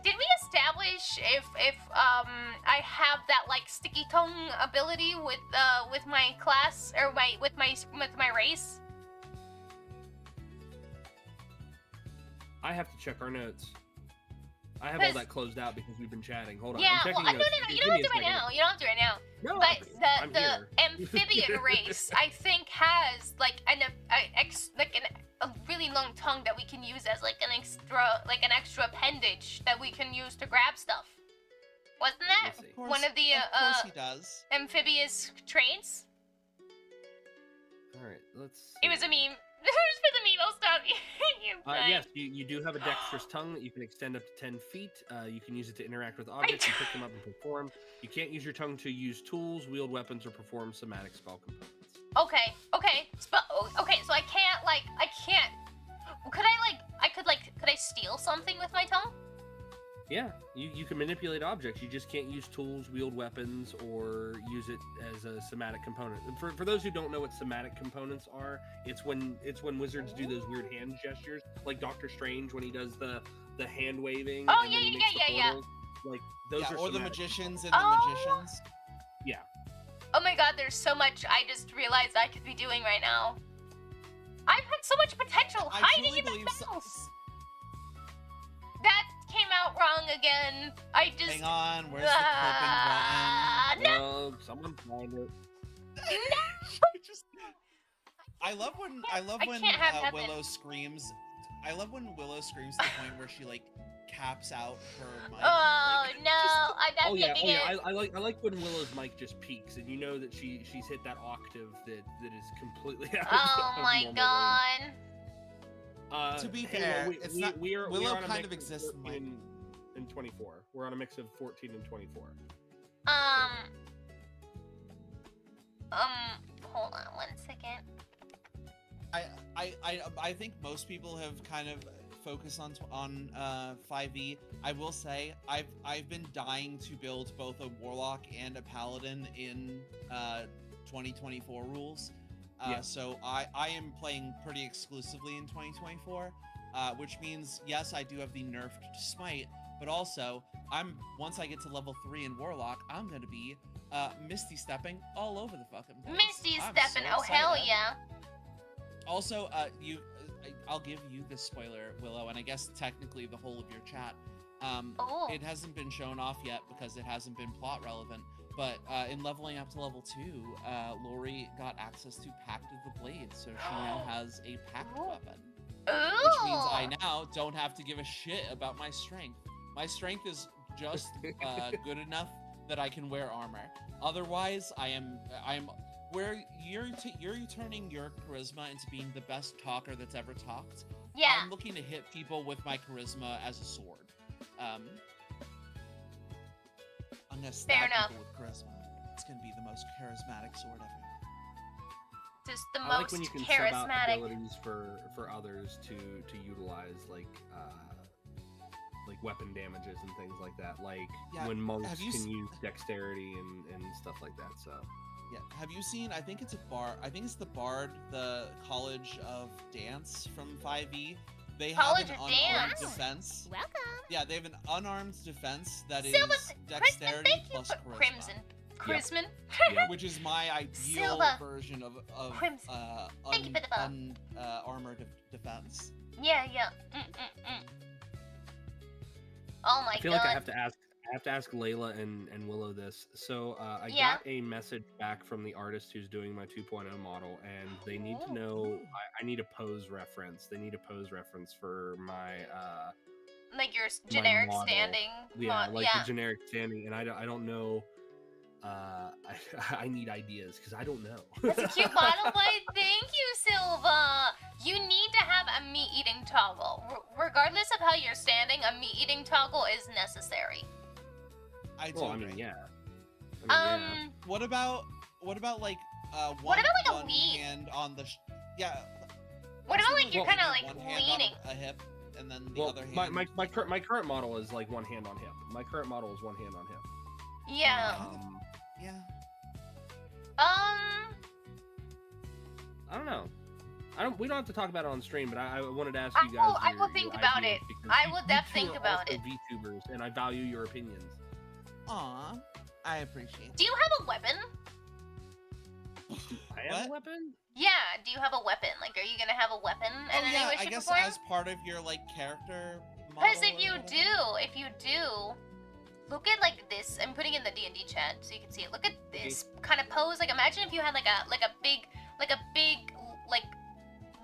[SPEAKER 2] Did we establish if I have that like sticky tongue ability with my class or with my race?
[SPEAKER 10] I have to check our notes. I have all that closed out because we've been chatting. Hold on.
[SPEAKER 2] Yeah,
[SPEAKER 10] I'm checking
[SPEAKER 2] no,
[SPEAKER 10] notes.
[SPEAKER 2] you don't have to do it right now. You don't have to do it right now.
[SPEAKER 10] No,
[SPEAKER 2] but
[SPEAKER 10] I'm
[SPEAKER 2] the
[SPEAKER 10] here.
[SPEAKER 2] amphibian race, I think, has like a really long tongue that we can use as like an extra appendage that we can use to grab stuff. Wasn't that one of the
[SPEAKER 3] Of course he does.
[SPEAKER 2] amphibious traits?
[SPEAKER 10] All right, let's.
[SPEAKER 13] It was a meme.
[SPEAKER 2] Who's for the meatball stop? You're fine.
[SPEAKER 10] Yes, you do have a dexterous tongue that you can extend up to 10 feet. You can use it to interact with objects and pick them up and perform. You can't use your tongue to use tools, wield weapons, or perform somatic spell components.
[SPEAKER 2] Okay. Okay, so I can't, like, could I steal something with my tongue?
[SPEAKER 10] Yeah, you can manipulate objects. You just can't use tools, wield weapons, or use it as a somatic component. And for those who don't know what somatic components are, it's when wizards do those weird hand gestures, like Doctor Strange when he does the hand waving.
[SPEAKER 2] Oh,
[SPEAKER 10] and then he makes the portals. Like those are
[SPEAKER 3] or the
[SPEAKER 10] somatic
[SPEAKER 3] magicians and
[SPEAKER 10] components.
[SPEAKER 3] the magicians.
[SPEAKER 10] Yeah.
[SPEAKER 2] Oh my god, there's so much I just realized I could be doing right now. I've had so much potential
[SPEAKER 3] I
[SPEAKER 2] hiding
[SPEAKER 3] truly
[SPEAKER 2] in the
[SPEAKER 3] believe
[SPEAKER 2] mouse. That came out wrong again. I just...
[SPEAKER 3] Hang on, where's the clipping button?
[SPEAKER 2] No!
[SPEAKER 10] Someone find it.
[SPEAKER 3] I love when
[SPEAKER 2] can't have heaven.
[SPEAKER 3] Willow screams. I love when Willow screams to the point where she like caps out her mic.
[SPEAKER 2] Oh
[SPEAKER 3] like,
[SPEAKER 2] no! I'm
[SPEAKER 10] Oh yeah,
[SPEAKER 2] getting it.
[SPEAKER 10] I like when Willow's mic just peaks, and you know that she's hit that octave that is completely out of
[SPEAKER 2] Oh my
[SPEAKER 10] normal
[SPEAKER 2] god.
[SPEAKER 10] range.
[SPEAKER 3] To be
[SPEAKER 10] hey,
[SPEAKER 3] fair,
[SPEAKER 10] we,
[SPEAKER 3] it's
[SPEAKER 10] we,
[SPEAKER 3] not,
[SPEAKER 10] we are,
[SPEAKER 3] Willow
[SPEAKER 10] we are on a
[SPEAKER 3] kind
[SPEAKER 10] mix
[SPEAKER 3] of exists
[SPEAKER 10] 14 and 24. We're on a mix of 14 and 24.
[SPEAKER 2] Hold on one second.
[SPEAKER 3] I think most people have kind of focused on 5e. I will say I've been dying to build both a warlock and a paladin in 2024 rules. So I am playing pretty exclusively in 2024, which means yes, I do have the nerfed smite, but also once I get to level 3 in warlock, I'm gonna be Misty stepping all over the fucking place.
[SPEAKER 2] Misty
[SPEAKER 3] I'm
[SPEAKER 2] stepping,
[SPEAKER 3] so
[SPEAKER 2] oh hell
[SPEAKER 3] excited.
[SPEAKER 2] yeah.
[SPEAKER 3] Also, I'll give you this spoiler, Willow, and I guess technically the whole of your chat. It hasn't been shown off yet because it hasn't been plot relevant, but in leveling up to level 2, Lori got access to Pact of the Blade, so she now has a Pact weapon. Which means I now don't have to give a shit about my strength. My strength is just good enough that I can wear armor. Otherwise, I'm where you're turning your charisma into being the best talker that's ever talked.
[SPEAKER 2] Yeah.
[SPEAKER 3] I'm looking to hit people with my charisma as a sword. I'm gonna stab people with charisma. It's gonna be the most charismatic sword ever.
[SPEAKER 2] Just the
[SPEAKER 10] I
[SPEAKER 2] most
[SPEAKER 10] like when you can sub out
[SPEAKER 2] charismatic.
[SPEAKER 10] abilities for others to utilize like weapon damages and things like that. Like when monks can use dexterity and stuff like that. So.
[SPEAKER 3] Yeah, have you seen, I think it's a bard, I think it's the Bard, the College of Dance from 5e. They
[SPEAKER 2] College
[SPEAKER 3] have
[SPEAKER 2] of
[SPEAKER 3] an unarmed
[SPEAKER 2] Dance?
[SPEAKER 3] defense.
[SPEAKER 2] Welcome.
[SPEAKER 3] Yeah, they have an unarmed defense that is
[SPEAKER 2] Silva,
[SPEAKER 3] dexterity
[SPEAKER 2] thank you
[SPEAKER 3] plus
[SPEAKER 2] for
[SPEAKER 3] charisma.
[SPEAKER 2] Crimson.
[SPEAKER 3] Which is my ideal
[SPEAKER 2] Silva.
[SPEAKER 3] version of
[SPEAKER 2] Crimson. Thank you for the
[SPEAKER 3] armored defense.
[SPEAKER 2] Yeah. Oh my god.
[SPEAKER 10] I feel like I have to ask Layla and Willow this. So I got a message back from the artist who's doing my 2.0 model, and they need to know I need a pose reference. They need a pose reference for my
[SPEAKER 2] like your generic
[SPEAKER 10] model.
[SPEAKER 2] standing.
[SPEAKER 10] Yeah, the generic standing, and I don't know. I need ideas because I don't know.
[SPEAKER 2] That's a cute model, but thank you, Silva. You need to have a meat-eating toggle. Regardless of how you're standing, a meat-eating toggle is necessary.
[SPEAKER 3] I do.
[SPEAKER 10] Well, I mean, yeah.
[SPEAKER 3] What about like
[SPEAKER 2] what about like a
[SPEAKER 3] one
[SPEAKER 2] lean?
[SPEAKER 3] hand on the
[SPEAKER 2] What about like you're kind of like
[SPEAKER 3] one hand
[SPEAKER 2] leaning?
[SPEAKER 3] on a hip and then the other hand.
[SPEAKER 10] My current model is like one hand on hip. My current model is one hand on hip.
[SPEAKER 2] Yeah.
[SPEAKER 3] Yeah.
[SPEAKER 10] I don't know. We don't have to talk about it on stream, but I wanted to ask you guys.
[SPEAKER 2] I will think about it. I will definitely think about it.
[SPEAKER 10] VTubers, and I value your opinions.
[SPEAKER 3] Aw, I appreciate.
[SPEAKER 2] Do you have a weapon?
[SPEAKER 10] I have a weapon?
[SPEAKER 2] Yeah. Do you have a weapon? Like, are you gonna have a weapon in any way,
[SPEAKER 3] I
[SPEAKER 2] shape,
[SPEAKER 3] guess
[SPEAKER 2] or form?
[SPEAKER 3] as part of your like character.
[SPEAKER 2] Because if you do, look at like this. I'm putting in the D&D chat so you can see it. Look at this kind of pose. Like, imagine if you had like a big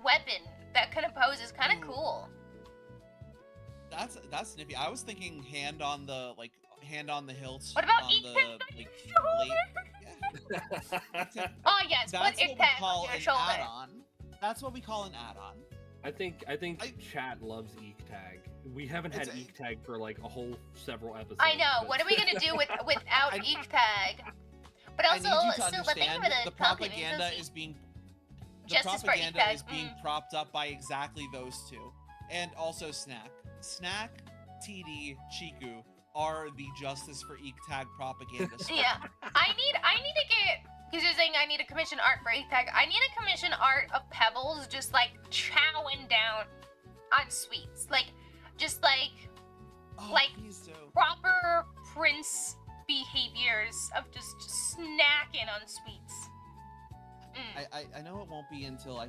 [SPEAKER 2] weapon. That kind of pose is kind of cool.
[SPEAKER 3] That's snippy. I was thinking hand on the hilt.
[SPEAKER 2] What about
[SPEAKER 3] on
[SPEAKER 2] each
[SPEAKER 3] the
[SPEAKER 2] hand
[SPEAKER 3] like
[SPEAKER 2] on
[SPEAKER 3] blade? Yeah.
[SPEAKER 2] Oh yes,
[SPEAKER 3] That's
[SPEAKER 2] put
[SPEAKER 3] what
[SPEAKER 2] it
[SPEAKER 3] we call
[SPEAKER 2] on your
[SPEAKER 3] an
[SPEAKER 2] shoulder.
[SPEAKER 3] add-on. That's what we call an add-on.
[SPEAKER 10] I think chat loves Eek Tag. We haven't had Eek Tag for like a whole several episodes.
[SPEAKER 13] I know.
[SPEAKER 10] but-
[SPEAKER 13] What are we gonna do without Eek Tag? But also,
[SPEAKER 3] I need you to
[SPEAKER 13] Silva, thank you
[SPEAKER 3] understand
[SPEAKER 13] for the
[SPEAKER 3] the
[SPEAKER 13] compliment.
[SPEAKER 3] propaganda
[SPEAKER 13] So
[SPEAKER 3] is being
[SPEAKER 13] Justice for Eek
[SPEAKER 3] propaganda
[SPEAKER 13] Tag.
[SPEAKER 3] is being propped up by exactly those two, and also Snack, TD, Chiku are the Justice for Eek Tag propaganda.
[SPEAKER 13] Yeah, I need to get, because you're saying I need to commission art for Eek Tag. I need to commission art of Pebbles just like chowing down on sweets,
[SPEAKER 3] Please do.
[SPEAKER 13] proper prince behaviors of just snacking on sweets.
[SPEAKER 3] I know it won't be until I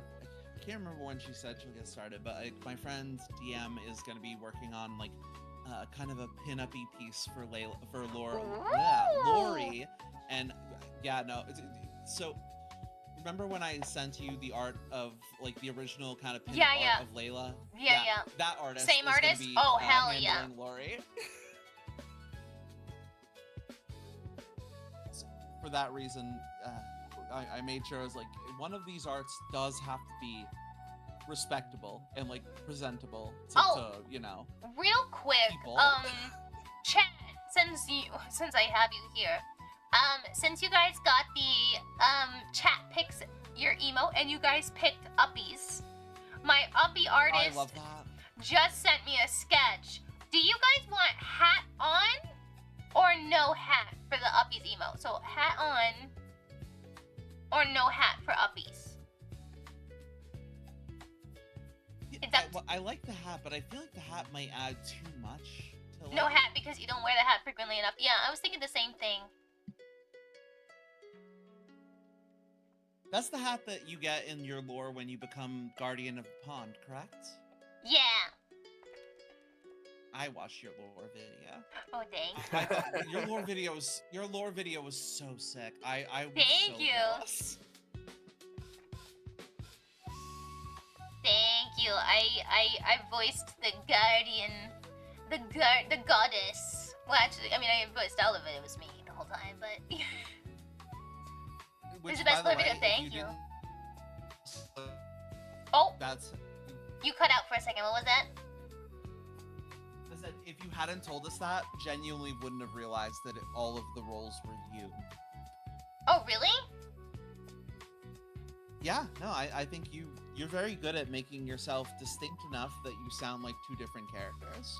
[SPEAKER 3] can't remember when she said she'll get started, but my friend DM is going to be working on like kind of a pin-up-y piece for Lori, and so remember when I sent you the art of like the original kind of pin art of Layla?
[SPEAKER 13] Yeah.
[SPEAKER 3] That artist.
[SPEAKER 13] Same
[SPEAKER 3] is gonna
[SPEAKER 13] artist?
[SPEAKER 3] Be,
[SPEAKER 13] Oh, hell yeah.
[SPEAKER 3] handling Lori. So, for that reason, I made sure I was like, one of these arts does have to be respectable and like presentable to you know.
[SPEAKER 13] Real quick,
[SPEAKER 3] people.
[SPEAKER 13] chat, since I have you here, since you guys got the chat picks your emo and you guys picked uppies, my uppie artist
[SPEAKER 3] I love that.
[SPEAKER 13] just sent me a sketch. Do you guys want hat on or no hat for the uppies emo? So hat on or no hat for uppies?
[SPEAKER 3] I like the hat, but I feel like the hat might add too much. To
[SPEAKER 13] No
[SPEAKER 3] like-
[SPEAKER 13] hat because you don't wear the hat frequently enough. Yeah, I was thinking the same thing.
[SPEAKER 3] That's the hat that you get in your lore when you become Guardian of the Pond, correct?
[SPEAKER 13] Yeah.
[SPEAKER 3] I watched your lore video.
[SPEAKER 13] Oh dang.
[SPEAKER 3] I thought your lore video was so sick. I was
[SPEAKER 13] Thank
[SPEAKER 3] so
[SPEAKER 13] you.
[SPEAKER 3] jealous.
[SPEAKER 13] Thank you. I voiced the guardian, the goddess. Well, actually, I mean, I voiced all of it. It was me the whole time, but.
[SPEAKER 3] Which,
[SPEAKER 13] It's the best
[SPEAKER 3] by
[SPEAKER 13] lore video.
[SPEAKER 3] way, if
[SPEAKER 13] Thank you.
[SPEAKER 3] didn't-
[SPEAKER 13] Oh,
[SPEAKER 3] That's.
[SPEAKER 13] you cut out for a second. What was that?
[SPEAKER 3] I said if you hadn't told us that, genuinely wouldn't have realized that all of the roles were you.
[SPEAKER 13] Oh, really?
[SPEAKER 3] Yeah, no, I think you're very good at making yourself distinct enough that you sound like two different characters.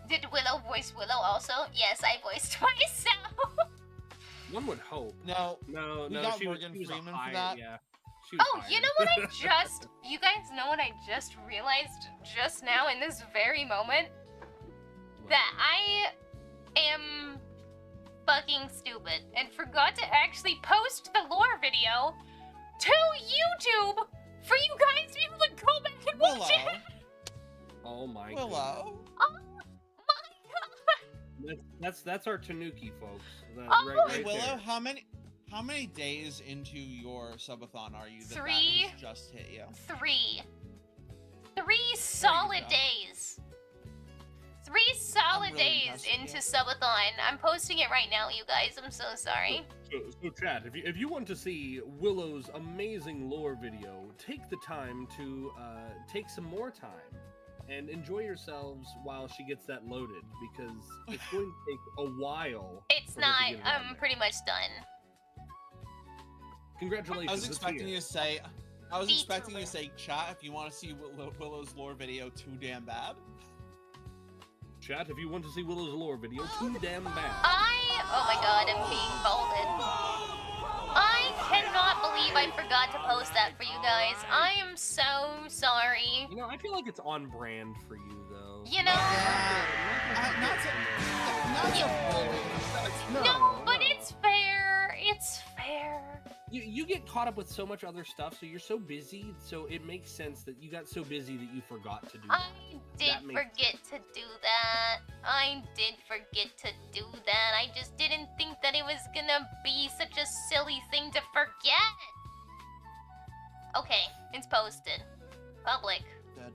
[SPEAKER 13] Did Willow voice Willow also? Yes, I voiced myself.
[SPEAKER 10] One would hope.
[SPEAKER 3] No,
[SPEAKER 10] No,
[SPEAKER 3] we
[SPEAKER 10] no.
[SPEAKER 3] got
[SPEAKER 10] she was-
[SPEAKER 3] Morgan
[SPEAKER 10] she was a
[SPEAKER 3] Freeman for
[SPEAKER 10] hire-
[SPEAKER 3] that.
[SPEAKER 10] Yeah. She was
[SPEAKER 13] Oh, you
[SPEAKER 10] hired.
[SPEAKER 13] know what I just... You guys know what I just realized just now in this very moment? That I am fucking stupid and forgot to actually post the lore video to YouTube for you guys to be able to go back and watch it.
[SPEAKER 10] Oh my
[SPEAKER 3] Willow.
[SPEAKER 13] Oh my god.
[SPEAKER 10] That's our Tanuki, folks. That,
[SPEAKER 13] Oh.
[SPEAKER 3] Hey, Willow,
[SPEAKER 10] there.
[SPEAKER 3] how many days into your subathon are you that
[SPEAKER 13] 3.
[SPEAKER 3] that has just hit you?
[SPEAKER 13] 3 solid
[SPEAKER 3] go.
[SPEAKER 13] days. 3 solid
[SPEAKER 3] really
[SPEAKER 13] days
[SPEAKER 3] impressed with
[SPEAKER 13] into
[SPEAKER 3] you.
[SPEAKER 13] Subathon. I'm posting it right now, you guys. I'm so sorry.
[SPEAKER 10] So chat, if you want to see Willow's amazing lore video, take the time to take some more time and enjoy yourselves while she gets that loaded, because it's going to take a while.
[SPEAKER 13] It's
[SPEAKER 10] for her to
[SPEAKER 13] not.
[SPEAKER 10] get it on
[SPEAKER 13] I'm
[SPEAKER 10] there.
[SPEAKER 13] pretty much done.
[SPEAKER 10] Congratulations.
[SPEAKER 3] I was
[SPEAKER 10] it's
[SPEAKER 3] expecting
[SPEAKER 10] here.
[SPEAKER 3] you to say. I was expecting you to
[SPEAKER 13] VTuber.
[SPEAKER 3] say, chat, if you want to see Willow's lore video too damn bad.
[SPEAKER 10] Chat, if you want to see Willow's lore video, too damn bad.
[SPEAKER 13] Oh my god, I'm being folded. I cannot believe I forgot to post that for you guys. I am so sorry.
[SPEAKER 10] You know, I feel like it's on brand for you, though.
[SPEAKER 13] You know, no, but it's fair. It's fair.
[SPEAKER 10] You get caught up with so much other stuff, so you're so busy, so it makes sense that you got so busy that you forgot to do that.
[SPEAKER 13] I did
[SPEAKER 10] That makes
[SPEAKER 13] forget to do that. I did forget to do that. I just didn't think that it was gonna be such a silly thing to forget. Okay, it's posted. Public.
[SPEAKER 3] Good.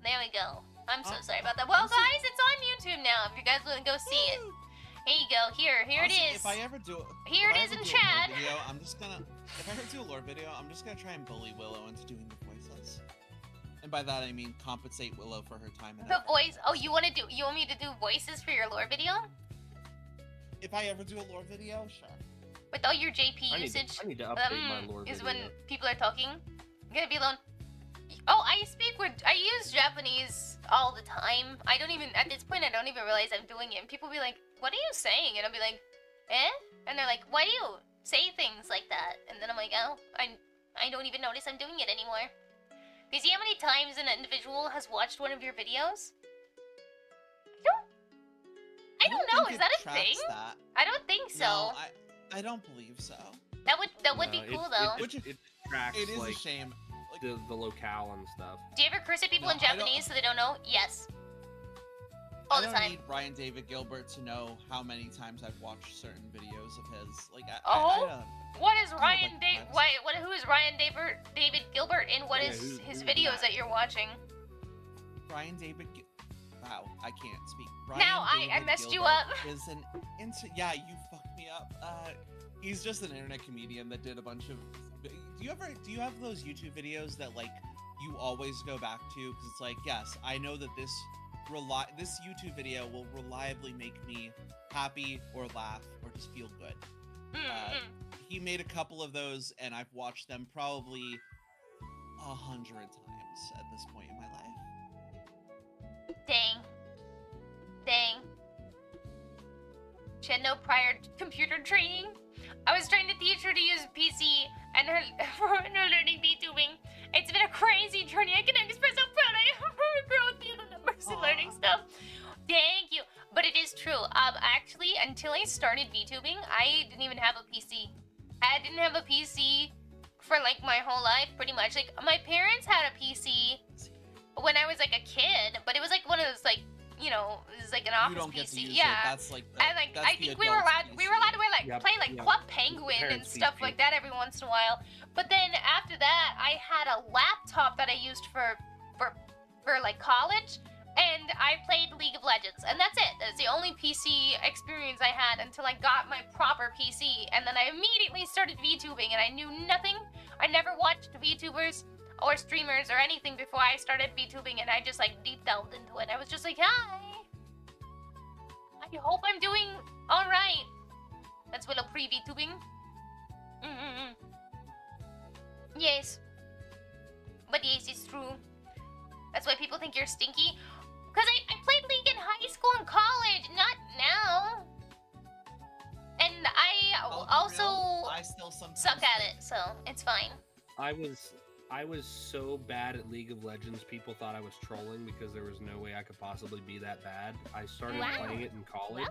[SPEAKER 13] There we go. I'm so sorry about that. Well, guys, it's on YouTube now if you guys want to go see it.
[SPEAKER 2] Here you go. Here it
[SPEAKER 3] Honestly,
[SPEAKER 2] is.
[SPEAKER 3] If I ever do,
[SPEAKER 2] Here
[SPEAKER 3] if
[SPEAKER 2] it
[SPEAKER 3] I
[SPEAKER 2] is
[SPEAKER 3] ever
[SPEAKER 2] in
[SPEAKER 3] do a lore
[SPEAKER 2] chat.
[SPEAKER 3] Video, I'm just gonna. If I ever do a lore video, I'm just gonna try and bully Willow into doing the voices. And by that I mean compensate Willow for her time and
[SPEAKER 2] The
[SPEAKER 3] effort.
[SPEAKER 2] voice. Oh, you want me to do voices for your lore video?
[SPEAKER 3] If I ever do a lore video, sure.
[SPEAKER 2] With all your JP
[SPEAKER 10] I need to-
[SPEAKER 2] usage,
[SPEAKER 10] I need to update my lore
[SPEAKER 2] is
[SPEAKER 10] video.
[SPEAKER 2] when people are talking. I'm gonna be alone. Oh, I use Japanese all the time. I don't even, at this point, I don't even realize I'm doing it. And people be like, what are you saying? And I'll be like, eh? And they're like, why do you say things like that? And then I'm like, oh, I don't even notice I'm doing it anymore. Do you see how many times an individual has watched one of your videos? I don't know, is that a thing?
[SPEAKER 3] That.
[SPEAKER 2] I don't think so.
[SPEAKER 3] No, I don't believe so.
[SPEAKER 2] That would be cool though.
[SPEAKER 10] It tracks
[SPEAKER 3] It is
[SPEAKER 10] like
[SPEAKER 3] a shame.
[SPEAKER 10] the locale and stuff.
[SPEAKER 2] Do you ever curse at people
[SPEAKER 3] No,
[SPEAKER 2] in Japanese so they don't know? Yes. All the
[SPEAKER 3] I
[SPEAKER 2] time.
[SPEAKER 3] don't need Ryan David Gilbert to know how many times I've watched certain videos of his. Like, I
[SPEAKER 2] Oh?
[SPEAKER 3] don't.
[SPEAKER 2] What is
[SPEAKER 3] I don't
[SPEAKER 2] Ryan
[SPEAKER 3] like
[SPEAKER 2] David?
[SPEAKER 3] privacy.
[SPEAKER 2] Who is Ryan David Gilbert, and what
[SPEAKER 3] Yeah,
[SPEAKER 2] is his
[SPEAKER 3] who's
[SPEAKER 2] videos
[SPEAKER 3] that?
[SPEAKER 2] that you're watching?
[SPEAKER 3] Ryan David. Wow, I can't speak.
[SPEAKER 2] Now,
[SPEAKER 3] Ryan
[SPEAKER 2] I
[SPEAKER 3] David
[SPEAKER 2] messed you
[SPEAKER 3] Gilbert
[SPEAKER 2] up.
[SPEAKER 3] Is an yeah, you fucked me up. He's just an internet comedian that did a bunch of. Do you have those YouTube videos that like you always go back to because it's like, yes, I know that this YouTube video will reliably make me happy or laugh or just feel good. He made a couple of those, and I've watched them probably 100 times at this point in my life.
[SPEAKER 2] Dang. She had no prior computer training. I was trying to teach her to use PC and her learning VTubing. It's been a crazy journey. I can express how proud I am of her growth in the numbers and learning stuff. Thank you. But it is true. Actually, until I started VTubing, I didn't even have a PC. I didn't have a PC for like my whole life, pretty much. Like my parents had a PC when I was like a kid, but it was like one of those like, you know, it was like an office
[SPEAKER 3] You don't get
[SPEAKER 2] PC.
[SPEAKER 3] to use
[SPEAKER 2] yeah.
[SPEAKER 3] it. That's like the,
[SPEAKER 2] And like
[SPEAKER 3] that's
[SPEAKER 2] I
[SPEAKER 3] the
[SPEAKER 2] think we were allowed
[SPEAKER 3] adult's
[SPEAKER 2] to like
[SPEAKER 10] Yep,
[SPEAKER 2] play like
[SPEAKER 10] yep.
[SPEAKER 2] Club Penguin and
[SPEAKER 10] Parents'
[SPEAKER 2] stuff
[SPEAKER 10] PC.
[SPEAKER 2] like that every once in a while. But then after that, I had a laptop that I used for like college, and I played League of Legends, and that's it. That's the only PC experience I had until I got my proper PC, and then I immediately started VTubing, and I knew nothing. I never watched VTubers or streamers or anything before I started VTubing, and I just like deep delved into it. I was just like, hi. I hope I'm doing all right. That's Willow pre-VTubing. Yes. But yes, it's true. That's why people think you're stinky. Because I played League in high school and college, not now. And I also
[SPEAKER 3] I still sometimes
[SPEAKER 2] suck at it, so it's fine.
[SPEAKER 10] I was so bad at League of Legends, people thought I was trolling because there was no way I could possibly be that bad. I started playing it in college,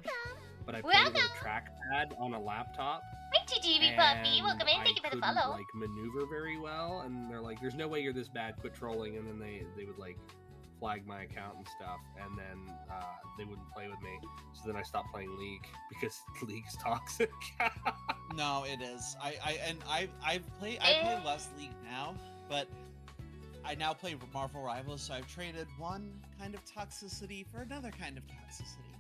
[SPEAKER 10] but I played it with a trackpad on a laptop.
[SPEAKER 2] Hi, TGV Puppy.
[SPEAKER 10] and
[SPEAKER 2] Welcome in. Thank you for the
[SPEAKER 10] couldn't,
[SPEAKER 2] follow.
[SPEAKER 10] like maneuver very well, and they're like, "There's no way you're this bad. Quit trolling." And then they would like flag my account and stuff, and then they wouldn't play with me. So then I stopped playing League because League's toxic.
[SPEAKER 3] No, it is. I play less League now, but I now play Marvel Rivals, so I've traded one kind of toxicity for another kind of toxicity.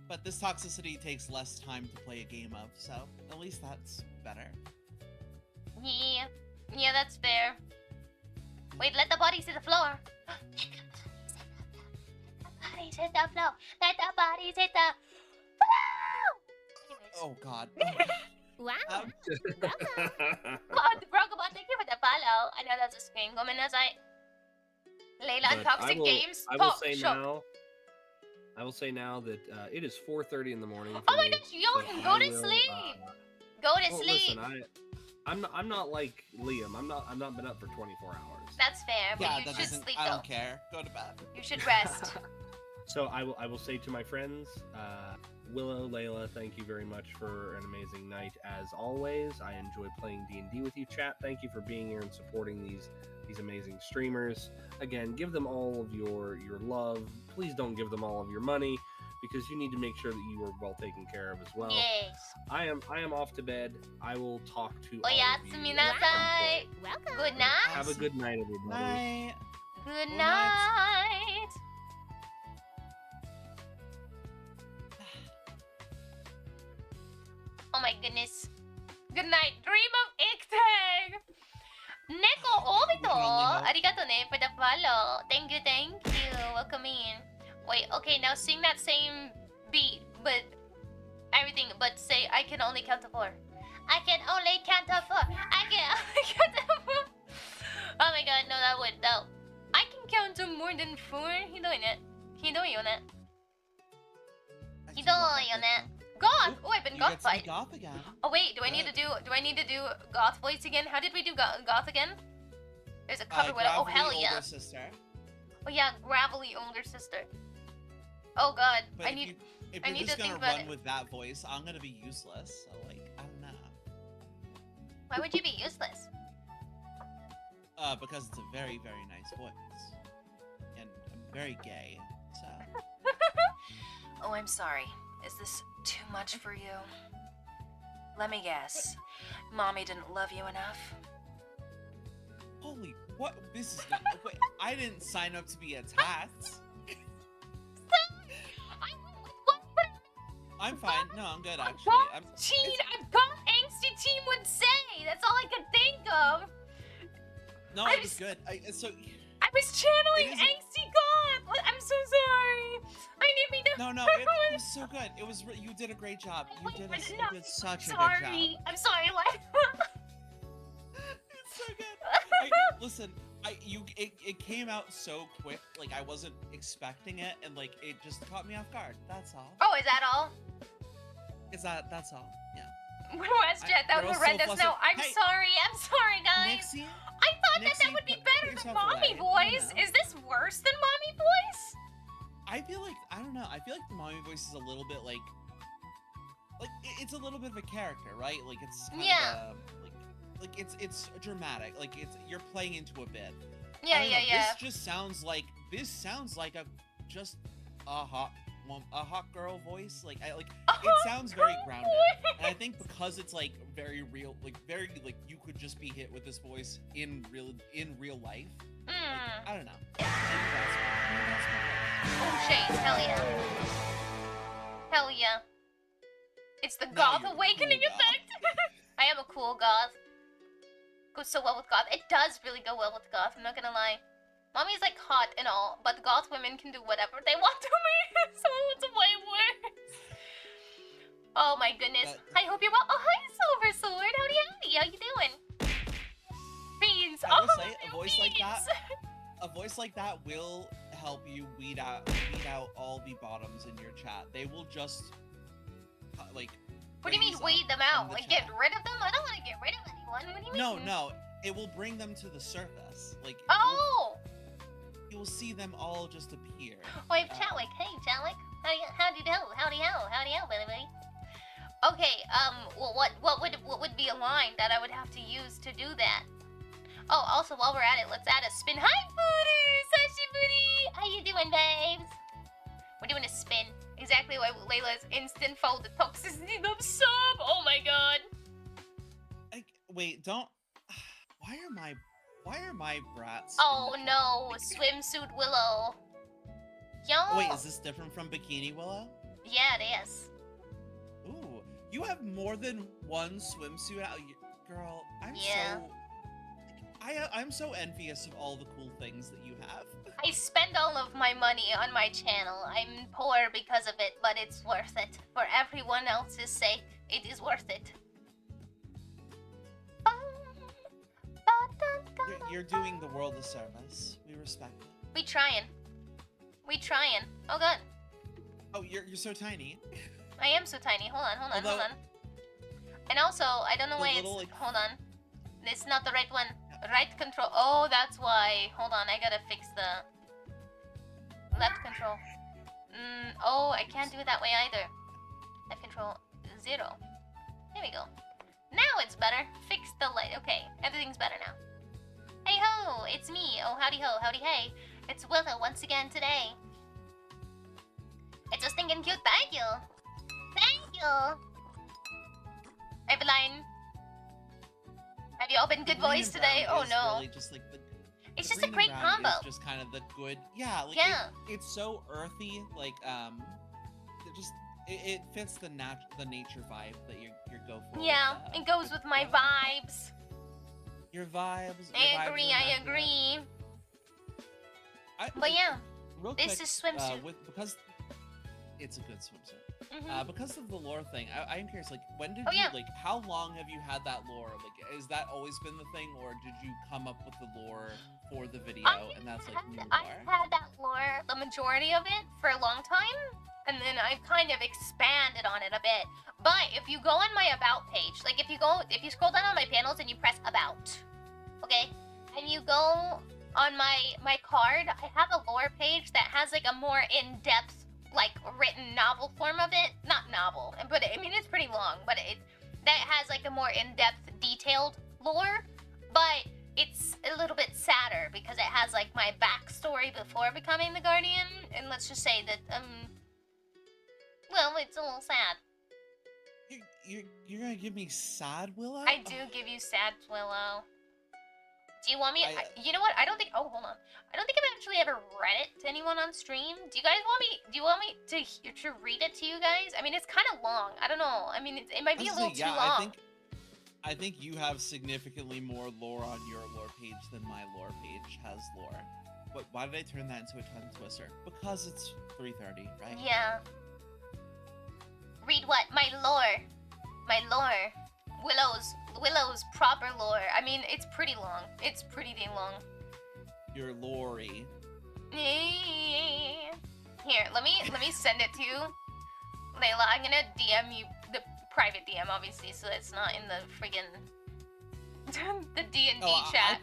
[SPEAKER 3] But this toxicity takes less time to play a game of, so at least that's better.
[SPEAKER 2] Yeah, that's fair. Wait, let the bodies hit the floor. Let the bodies hit the floor. Let the bodies hit the floor.
[SPEAKER 3] Oh God.
[SPEAKER 2] Wow. Brogobot, thank you for the follow. I know that's a screen. Gomenasai. Layla,
[SPEAKER 10] But
[SPEAKER 2] toxic games.
[SPEAKER 10] I will say now that it is 4:30 in the morning.
[SPEAKER 2] Oh my gosh, yo,
[SPEAKER 10] so
[SPEAKER 2] go
[SPEAKER 10] I
[SPEAKER 2] to
[SPEAKER 10] will,
[SPEAKER 2] sleep. Go to sleep.
[SPEAKER 10] Listen, I'm not like Liam. I'm not been up for 24 hours.
[SPEAKER 2] That's fair, but
[SPEAKER 3] Yeah,
[SPEAKER 2] you
[SPEAKER 3] that
[SPEAKER 2] should
[SPEAKER 3] doesn't.
[SPEAKER 2] sleep
[SPEAKER 3] I
[SPEAKER 2] though.
[SPEAKER 3] don't care. Go to bed.
[SPEAKER 2] You should rest.
[SPEAKER 10] So I will say to my friends, Willow, Layla, thank you very much for an amazing night as always. I enjoy playing D&D with you, chat. Thank you for being here and supporting these amazing streamers. Again, give them all of your love. Please don't give them all of your money, because you need to make sure that you are well taken care of as well.
[SPEAKER 2] Yes.
[SPEAKER 10] I am off to bed. I will talk to all of you.
[SPEAKER 2] Oyatsu minasai.
[SPEAKER 11] Welcome.
[SPEAKER 2] Good night.
[SPEAKER 10] Have a good night, everybody.
[SPEAKER 3] Night.
[SPEAKER 2] Good
[SPEAKER 3] Good
[SPEAKER 2] night. my goodness. Good night. Dream of Iktag. Neko Obito. Arigato ne for the follow. Thank you, thank you. Welcome in. Wait, okay, now sing that same beat, but everything, but say I can only count to 4. I can only count to 4. I can only count to 4. Oh my god, no, that would, no. I can count to more than 4. Hidoy yo ne. Hidoy yo ne. Goth! Oh, I've been goth fight.
[SPEAKER 3] Goth again.
[SPEAKER 2] Oh wait, do I need to do goth voice again? How did we do goth again? There's a cover with oh hell yeah.
[SPEAKER 3] Sister.
[SPEAKER 2] Oh yeah, gravelly older sister. Oh god,
[SPEAKER 3] But
[SPEAKER 2] I
[SPEAKER 3] if
[SPEAKER 2] need
[SPEAKER 3] you, if
[SPEAKER 2] I
[SPEAKER 3] you're
[SPEAKER 2] need
[SPEAKER 3] just
[SPEAKER 2] to think
[SPEAKER 3] gonna
[SPEAKER 2] about
[SPEAKER 3] run
[SPEAKER 2] it.
[SPEAKER 3] with that voice, I'm gonna be useless. So like, I don't know.
[SPEAKER 2] Why would you be useless?
[SPEAKER 3] Because it's a very, very nice voice, and I'm very gay. So.
[SPEAKER 14] Oh, I'm sorry. Is this too much for you? Let me guess. Mommy didn't love you enough?
[SPEAKER 3] Holy, what? This is not. Wait, I didn't sign up to be attacked. I'm fine. No, I'm good actually.
[SPEAKER 2] A goth angsty team would say. That's all I could think of.
[SPEAKER 3] No, it was good. So
[SPEAKER 2] I was channeling angsty goth. I'm so sorry. I didn't mean to.
[SPEAKER 3] no, it was so good. It was. You did a great job. You did such a good job.
[SPEAKER 2] I'm sorry. What?
[SPEAKER 3] It's so good. Listen, it came out so quick. Like I wasn't expecting it, and like it just caught me off guard. That's all.
[SPEAKER 2] Oh, is that all?
[SPEAKER 3] That's all. Yeah.
[SPEAKER 2] WestJet, that would let us know. I'm sorry, guys.
[SPEAKER 3] Nixie,
[SPEAKER 2] I thought that would be better than mommy voice. Is this worse than mommy voice?
[SPEAKER 3] I feel like I don't know. I feel like the mommy voice is a little bit like it's a little bit of a character, right? Like it's kind of like it's dramatic. Like you're playing into a bit.
[SPEAKER 2] Yeah.
[SPEAKER 3] This just sounds like a hot girl voice. Like it sounds very grounded. And I think because it's like very real, like very like you could just be hit with this voice in real life. Like, I don't know.
[SPEAKER 2] Oh shades, hell yeah. Hell yeah. It's the goth awakening effect. I am a cool goth. Goes so well with goth. It does really go well with goth, I'm not gonna lie. Mommy's like hot and all, but goth women can do whatever they want to me. So it's way worse. Oh my goodness. I hope you're well. Oh hi Silver Sword. Howdy. How you doing? Beans.
[SPEAKER 3] I will say a voice like that will help you weed out all the bottoms in your chat. They will just like.
[SPEAKER 2] What do you mean weed them out? Like get rid of them? I don't want to get rid of anyone. What do you mean?
[SPEAKER 3] No. It will bring them to the surface. Like you will see them all just appear.
[SPEAKER 2] Wait, Chatwick. Hey, Chatwick. Howdy ho, baby. Okay. What would be a line that I would have to use to do that? Oh, also while we're at it, let's add a spin. Hi, Booty! Sashi Booty! How you doing, babes? We're doing a spin. Exactly why Layla's instant fold the toxicity of sub. Oh my god.
[SPEAKER 3] Wait, don't. Why are my brats?
[SPEAKER 2] Oh no, swimsuit Willow. Yo.
[SPEAKER 3] Wait, is this different from Bikini Willow?
[SPEAKER 2] Yeah, it is.
[SPEAKER 3] Ooh, you have more than one swimsuit out, girl. I'm so envious of all the cool things that you have.
[SPEAKER 2] I spend all of my money on my channel. I'm poor because of it, but it's worth it. For everyone else's sake, it is worth it.
[SPEAKER 3] You're doing the world a service. We respect it.
[SPEAKER 2] We trying. Oh god.
[SPEAKER 3] Oh, you're so tiny.
[SPEAKER 2] I am so tiny. Hold on. And also, I don't know why it's... Hold on. It's not the right one. Right control. Oh, that's why. Hold on, I gotta fix the... Left control. Oh, I can't do it that way either. Left control 0. There we go. Now it's better. Fix the light. Okay, everything's better now. Hey ho, it's me. Oh, howdy ho, howdy hey. It's Willow once again today. It's so stinking cute. Thank you. Eveline. Have you all been good boys today? Oh no.
[SPEAKER 3] Really just like
[SPEAKER 2] it's just a great combo.
[SPEAKER 3] It's just kind of the good. Yeah, like it's so earthy. Like it fits the nature vibe that you're go for.
[SPEAKER 2] Yeah, it goes with my vibes.
[SPEAKER 3] Your vibes.
[SPEAKER 2] I agree. But yeah,
[SPEAKER 3] real
[SPEAKER 2] this
[SPEAKER 3] quick,
[SPEAKER 2] is swimsuit.
[SPEAKER 3] Because it's a good swimsuit.
[SPEAKER 2] Mhm.
[SPEAKER 3] Because of the lore thing, I am curious. Like, when did
[SPEAKER 2] Oh,
[SPEAKER 3] you
[SPEAKER 2] yeah.
[SPEAKER 3] like? How long have you had that lore? Like, has that always been the thing, or did you come up with the lore for the video, and that's like new
[SPEAKER 2] I've
[SPEAKER 3] lore?
[SPEAKER 2] had that lore, the majority of it, for a long time, and then I've kind of expanded on it a bit. But if you go on my about page, like if you scroll down on my panels and you press about, okay, and you go on my card, I have a lore page that has like a more in-depth, like written novel form of it. Not novel, but I mean it's pretty long, but that has like a more in-depth, detailed lore, but it's a little bit sadder because it has like my backstory before becoming the Guardian, and let's just say that well, it's a little sad.
[SPEAKER 3] You're gonna give me sad Willow?
[SPEAKER 2] I do give you sad Willow. Do you want me? You know what? I don't think. Oh, hold on. I don't think I've actually ever read it to anyone on stream. Do you guys want me? Do you want me to read it to you guys? I mean, it's kind of long. I don't know. I mean, it might be a little too long.
[SPEAKER 3] I think you have significantly more lore on your lore page than my lore page has lore. But why did I turn that into a tongue twister? Because it's 3:30, right?
[SPEAKER 2] Yeah. Read what? My lore. My lore. Willow's proper lore. I mean, it's pretty long. It's pretty dang long.
[SPEAKER 3] Your lorry.
[SPEAKER 2] Here, let me send it to you. Layla, I'm gonna DM you the private DM, obviously, so it's not in the friggin' the D&D chat.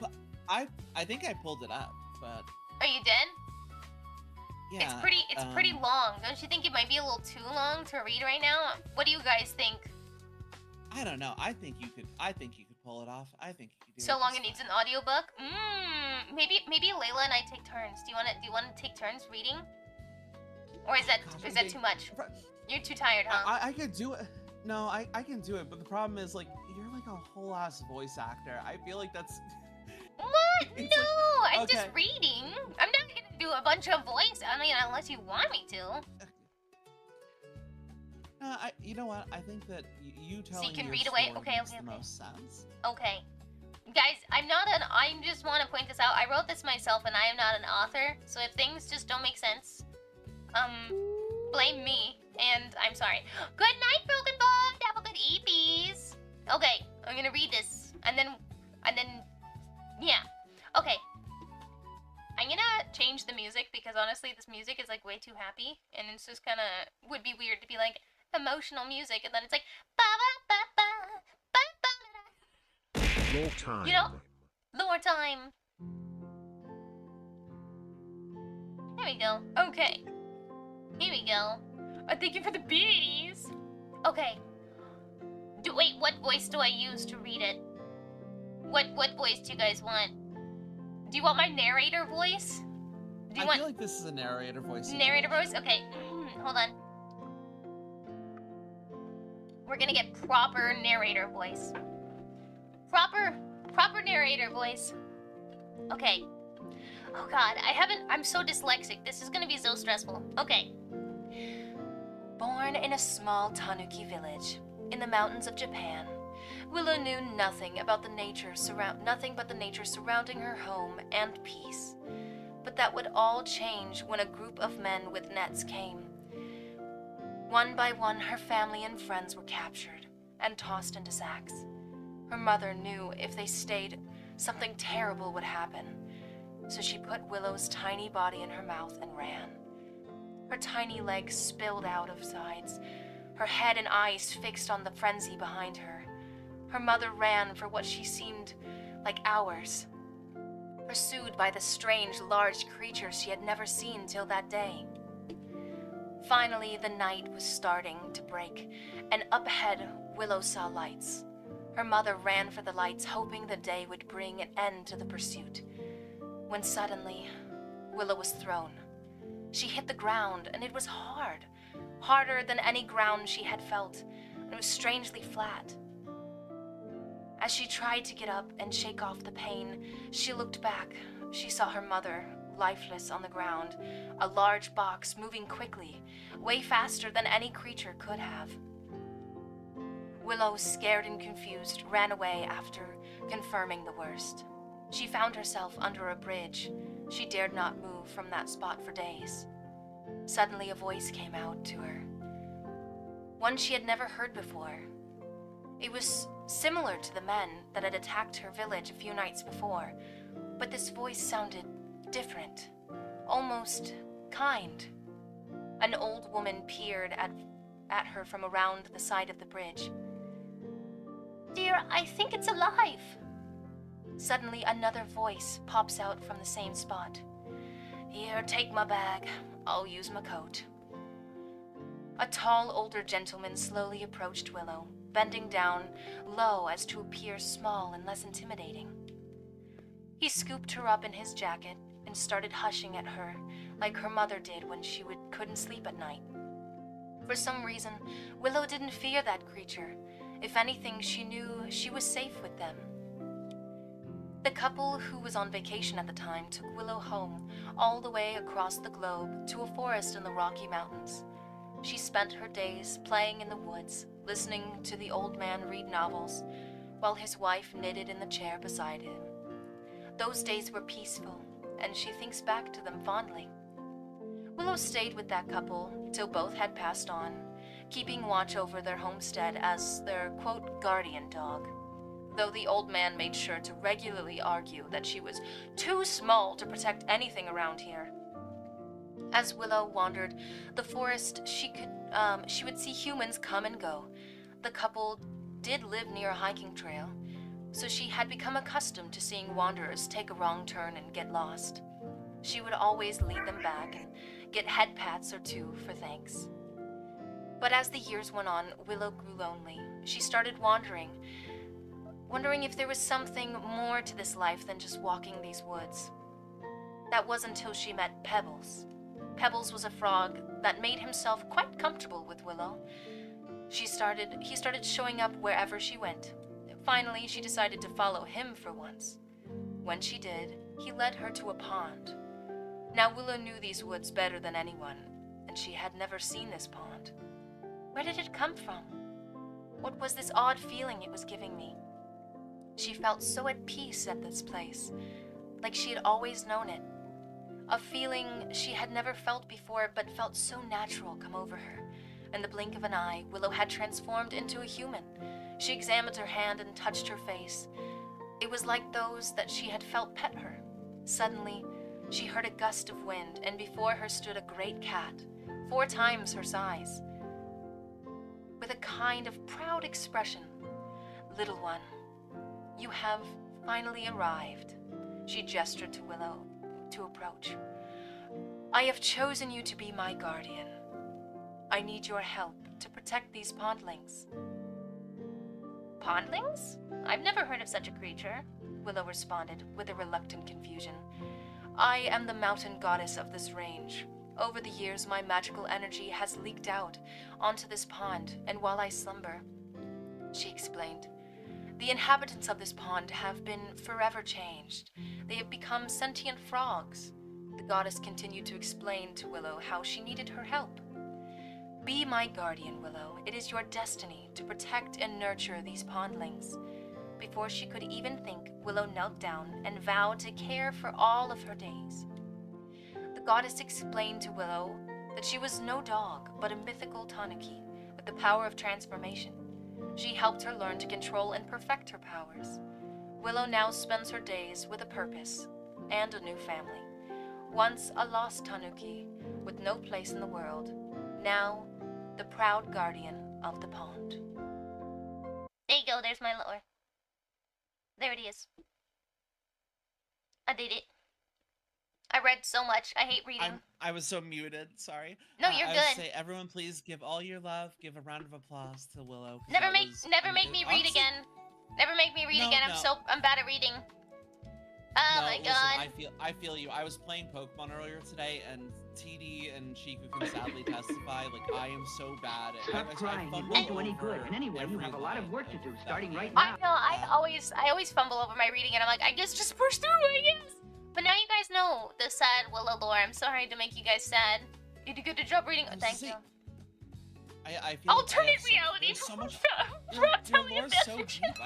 [SPEAKER 3] I think I pulled it up, but
[SPEAKER 2] Oh, you did?
[SPEAKER 3] yeah.
[SPEAKER 2] It's pretty long. Don't you think it might be a little too long to read right now? What do you guys think?
[SPEAKER 3] I don't know. I think you could pull it off. I think you could do it.
[SPEAKER 2] So long
[SPEAKER 3] just
[SPEAKER 2] it needs an audiobook? Maybe Layla and I take turns. Do you wanna take turns reading? Or is that too much? You're too tired, huh?
[SPEAKER 3] I could do it. No, I can do it, but the problem is, like, you're like a whole ass voice actor. I feel like that's...
[SPEAKER 2] What? No,
[SPEAKER 3] like,
[SPEAKER 2] I'm just reading. I'm not gonna do a bunch of voice. I mean, unless you want me to.
[SPEAKER 3] You know what? I think that you telling
[SPEAKER 2] So you can
[SPEAKER 3] your
[SPEAKER 2] read away?
[SPEAKER 3] story
[SPEAKER 2] Okay,
[SPEAKER 3] makes
[SPEAKER 2] okay,
[SPEAKER 3] the
[SPEAKER 2] okay.
[SPEAKER 3] most sense.
[SPEAKER 2] Okay. Guys, I just want to point this out. I wrote this myself and I am not an author. So if things just don't make sense, blame me. And I'm sorry. Good night, Broken Bond. Have a good eepies. Okay, I'm gonna read this. And then, yeah. Okay. I'm gonna change the music because honestly, this music is like way too happy. And it's just kind of, would be weird to be like, emotional music. And then it's like, ba ba ba ba ba ba da da.
[SPEAKER 15] Lore time.
[SPEAKER 2] You know, lore time. There we go. Okay. Here we go. Thank you for the beaties. Okay. Wait, what voice do I use to read it? What voice do you guys want? Do you want my narrator voice?
[SPEAKER 3] I feel like this is a narrator voice.
[SPEAKER 2] Narrator voice? Okay. Hold on. We're gonna get proper narrator voice. Proper narrator voice. Okay. Oh god, I'm so dyslexic. This is gonna be so stressful. Okay.
[SPEAKER 14] Born in a small Tanuki village in the mountains of Japan, Willow knew nothing but the nature surrounding her home and peace. But that would all change when a group of men with nets came. One by one, her family and friends were captured and tossed into sacks. Her mother knew if they stayed, something terrible would happen. So she put Willow's tiny body in her mouth and ran. Her tiny legs spilled out of sides, her head and eyes fixed on the frenzy behind her. Her mother ran for what she seemed like hours, pursued by the strange, large creatures she had never seen till that day. Finally, the night was starting to break, and up ahead, Willow saw lights. Her mother ran for the lights, hoping the day would bring an end to the pursuit. When suddenly, Willow was thrown. She hit the ground, and it was hard. Harder than any ground she had felt, and it was strangely flat. As she tried to get up and shake off the pain, she looked back. She saw her mother, lifeless on the ground, a large box moving quickly, way faster than any creature could have. Willow, scared and confused, ran away after confirming the worst. She found herself under a bridge. She dared not move from that spot for days. Suddenly a voice came out to her, one she had never heard before. It was similar to the men that had attacked her village a few nights before, but this voice sounded different, almost kind. An old woman peered at her from around the side of the bridge.
[SPEAKER 2] Dear, I think it's alive.
[SPEAKER 14] Suddenly another voice pops out from the same spot. Here, take my bag. I'll use my coat. A tall, older gentleman slowly approached Willow, bending down low as to appear small and less intimidating. He scooped her up in his jacket and started hushing at her like her mother did when she couldn't sleep at night. For some reason, Willow didn't fear that creature. If anything, she knew she was safe with them. The couple who was on vacation at the time took Willow home all the way across the globe to a forest in the Rocky Mountains. She spent her days playing in the woods, listening to the old man read novels, while his wife knitted in the chair beside him. Those days were peaceful, and she thinks back to them fondly. Willow stayed with that couple till both had passed on, keeping watch over their homestead as their, quote, guardian dog, though the old man made sure to regularly argue that she was too small to protect anything around here. As Willow wandered the forest, she would see humans come and go. The couple did live near a hiking trail, so she had become accustomed to seeing wanderers take a wrong turn and get lost. She would always lead them back and get head pats or two for thanks. But as the years went on, Willow grew lonely. She started wondering if there was something more to this life than just walking these woods. That was until she met Pebbles. Pebbles was a frog that made himself quite comfortable with Willow. He started showing up wherever she went. Finally, she decided to follow him for once. When she did, he led her to a pond. Now Willow knew these woods better than anyone, and she had never seen this pond. Where did it come from? What was this odd feeling it was giving me? She felt so at peace at this place, like she had always known it. A feeling she had never felt before, but felt so natural come over her. In the blink of an eye, Willow had transformed into a human. She examined her hand and touched her face. It was like those that she had felt pet her. Suddenly, she heard a gust of wind, and before her stood a great cat, 4 times her size, with a kind of proud expression. Little one, you have finally arrived. She gestured to Willow to approach. I have chosen you to be my guardian. I need your help to protect these pondlings.
[SPEAKER 2] Pondlings? I've never heard of such a creature.
[SPEAKER 14] Willow responded with a reluctant confusion. I am the mountain goddess of this range. Over the years, my magical energy has leaked out onto this pond, and while I slumber, she explained, the inhabitants of this pond have been forever changed. They have become sentient frogs. The goddess continued to explain to Willow how she needed her help. Be my guardian, Willow. It is your destiny to protect and nurture these pondlings. Before she could even think, Willow knelt down and vowed to care for all of her days. The goddess explained to Willow that she was no dog, but a mythical tanuki with the power of transformation. She helped her learn to control and perfect her powers. Willow now spends her days with a purpose and a new family. Once a lost tanuki with no place in the world, now the proud guardian of the pond.
[SPEAKER 2] There you go, there's my lore. There it is. I did it. I read so much. I hate reading.
[SPEAKER 3] I was so muted. Sorry.
[SPEAKER 2] No, you're
[SPEAKER 3] I
[SPEAKER 2] good.
[SPEAKER 3] would say, everyone, please give all your love. Give a round of applause to Willow.
[SPEAKER 2] Never make me read again. Never make me read again. I'm bad at reading. Oh my god.
[SPEAKER 3] I feel you. I was playing Pokemon earlier today, and TD and Chiku can sadly testify. Like, I am so bad at.
[SPEAKER 15] Stop crying. You won't do any good. And anyway, you have a lot of work to do starting right now.
[SPEAKER 2] I know. I always fumble over my reading, and I'm like, I just push through, I guess. But now you guys know the sad Willow lore. I'm sorry to make you guys sad. You did a good job reading. Thank you.
[SPEAKER 3] I feel
[SPEAKER 2] Alternate
[SPEAKER 3] like
[SPEAKER 2] reality.
[SPEAKER 3] there's so much.
[SPEAKER 2] Rob, tell
[SPEAKER 3] Your
[SPEAKER 2] me a
[SPEAKER 3] lore's so
[SPEAKER 2] message.
[SPEAKER 3] deep.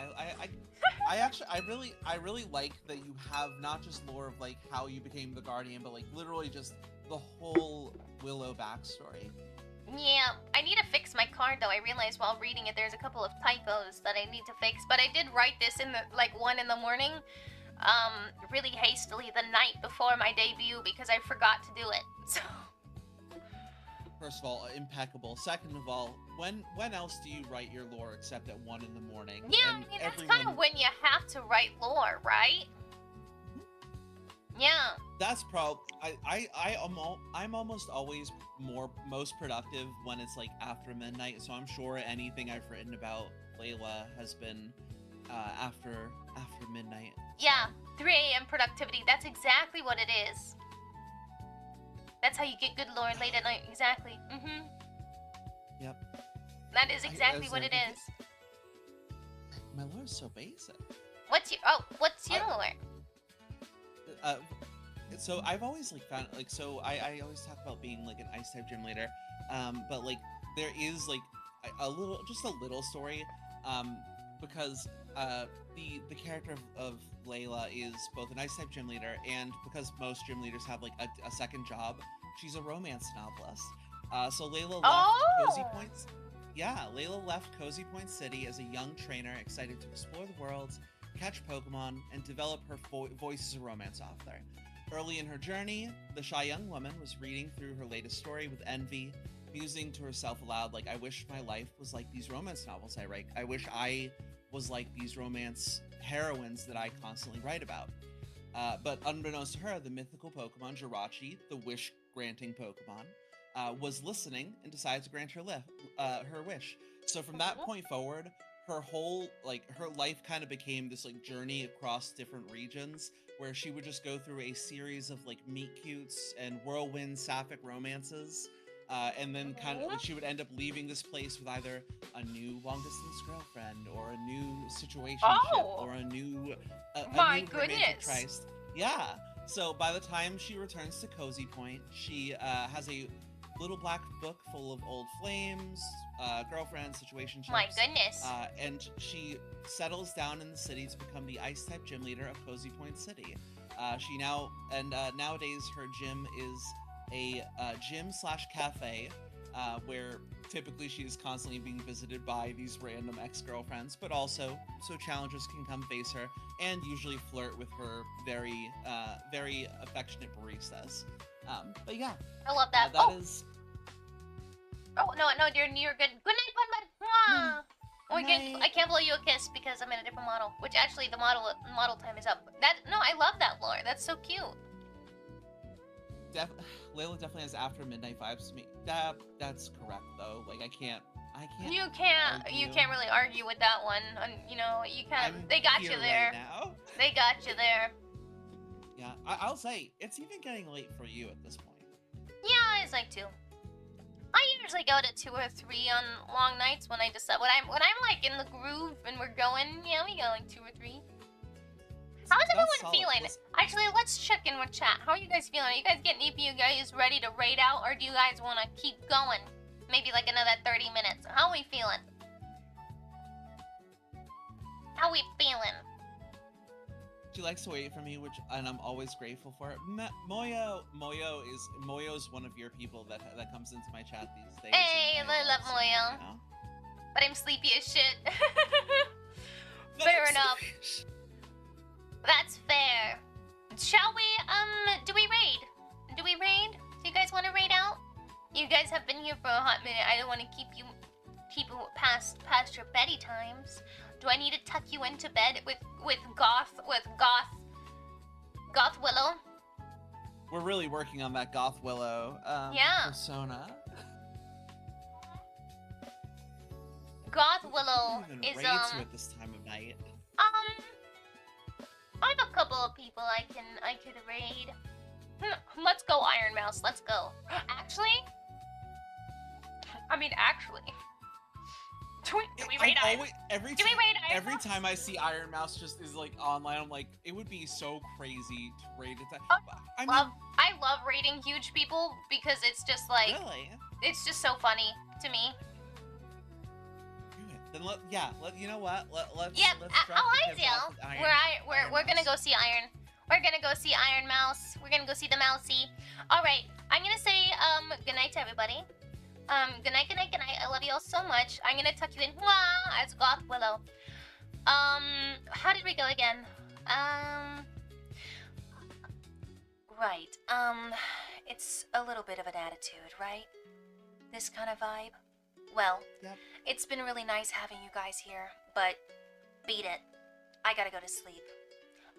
[SPEAKER 3] I really like that you have not just lore of like how you became the Guardian, but like literally just the whole Willow backstory.
[SPEAKER 2] Yeah, I need to fix my card though. I realized while reading it there's a couple of typos that I need to fix, but I did write this in the 1 in the morning, really hastily the night before my debut because I forgot to do it. So
[SPEAKER 3] First of all, impeccable. Second of all, when else do you write your lore except at 1 in the morning?
[SPEAKER 2] yeah,
[SPEAKER 3] And
[SPEAKER 2] I mean that's kind of when you have to write lore, right? Yeah.
[SPEAKER 3] That's I'm almost always most productive when it's like after midnight, so I'm sure anything I've written about Layla has been after midnight.
[SPEAKER 2] Yeah, 3 a.m. productivity. That's exactly what it is. That's how you get good lore late at night. Exactly. Mm-hmm.
[SPEAKER 3] Yep.
[SPEAKER 2] That is exactly what it is.
[SPEAKER 3] My lore's so basic.
[SPEAKER 2] What's your lore?
[SPEAKER 3] So I've always like found like so I always talk about being like an ice type gym leader, but like there is like a little story, because the character of Layla is both an ice type gym leader, and because most gym leaders have like a second job, she's a romance novelist. So Layla left Cozy Points. Yeah, Layla left Cozy Point City as a young trainer, excited to explore the world, catch Pokemon, and develop her voice as a romance author. Early in her journey, the shy young woman was reading through her latest story with envy, musing to herself aloud like, I wish my life was like these romance novels I write. I wish I was like these romance heroines that I constantly write about. But unbeknownst to her, the mythical Pokemon Jirachi, the wish-granting Pokemon, was listening and decided to grant her wish. So from that point forward, her whole her life kind of became this like journey across different regions where she would just go through a series of like meet cutes and whirlwind sapphic romances, and then kind of she would end up leaving this place with either a new long distance girlfriend or a new situationship or a new romantic tryst. Yeah. So by the time she returns to Cozy Point, she has a little black book full of old flames, girlfriends, situationships.
[SPEAKER 2] My goodness.
[SPEAKER 3] And she settles down in the city to become the ice-type gym leader of Cozy Point City. Nowadays her gym is a gym/cafe, where typically she is constantly being visited by these random ex-girlfriends, but also so challengers can come face her and usually flirt with her very affectionate baristas. But yeah,
[SPEAKER 2] I love that.
[SPEAKER 3] That is.
[SPEAKER 2] Oh no, you're good. Good night, Bud. Oh, I can't blow you a kiss because I'm in a different model. Which actually the model time is up. I love that lore. That's so cute.
[SPEAKER 3] Layla definitely has after midnight vibes to me. That's correct though. Like I can't.
[SPEAKER 2] You can't really argue with that one. You know, you can't. They got you there.
[SPEAKER 3] Right now.
[SPEAKER 2] They got you there.
[SPEAKER 3] Yeah, I'll say it's even getting late for you at this point.
[SPEAKER 2] Yeah, it's like 2. I usually go to 2 or 3 on long nights when I decide when I'm like in the groove and we're going. Yeah, we go like 2 or 3. How is everyone feeling? Actually, let's check in with chat. How are you guys feeling? Are you guys getting you guys ready to raid out, or do you guys want to keep going? Maybe like another 30 minutes. How are we feeling? How we feeling?
[SPEAKER 3] She likes to wait for me, and I'm always grateful for it. Moyo's one of your people that comes into my chat these days.
[SPEAKER 2] Hey, I love Moyo. But I'm sleepy as shit. Fair enough. That's fair. Shall we, do we raid? Do you guys want to raid out? You guys have been here for a hot minute. I don't want to keep you past your beddy times. Do I need to tuck you into bed with Goth Willow?
[SPEAKER 3] We're really working on that Goth Willow persona.
[SPEAKER 2] Goth Willow is
[SPEAKER 3] raids her at this time of night.
[SPEAKER 2] I have a couple of people I could raid. Let's go, Iron Mouse. Let's go. Actually,
[SPEAKER 13] Do we raid Iron?
[SPEAKER 3] Every
[SPEAKER 13] Do we raid Iron
[SPEAKER 3] every
[SPEAKER 13] Mouse?
[SPEAKER 3] time I see Iron Mouse just is like online, I'm like, it would be so crazy to raid it. I
[SPEAKER 13] love raiding huge people because it's just like it's just so funny to me.
[SPEAKER 3] Then you know what? Let's
[SPEAKER 13] Yep,
[SPEAKER 3] drop the kids off with Iron
[SPEAKER 13] we're gonna go see Iron. We're gonna go see Iron Mouse. We're gonna go see the Mousy. All right, I'm gonna say good night to everybody. Good night, good night, good night. I love you all so much. I'm gonna tuck you in as Goth Willow. How did we go again?
[SPEAKER 14] Right. It's a little bit of an attitude, right? This kind of vibe? Well, it's been really nice having you guys here, but beat it. I gotta go to sleep.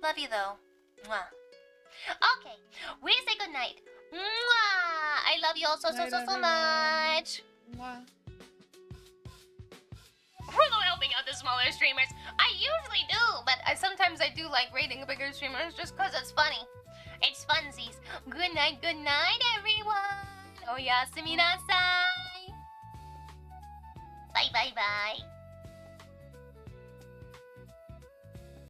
[SPEAKER 14] Love you though. Mwah.
[SPEAKER 13] Okay, we say good night. Mwah! I love you all so much.
[SPEAKER 3] Mwah.
[SPEAKER 13] We're helping out the smaller streamers. I usually do, but sometimes I do like rating bigger streamers just because it's funny. It's funsies. Good night, everyone. Oyasumi nasai. Bye.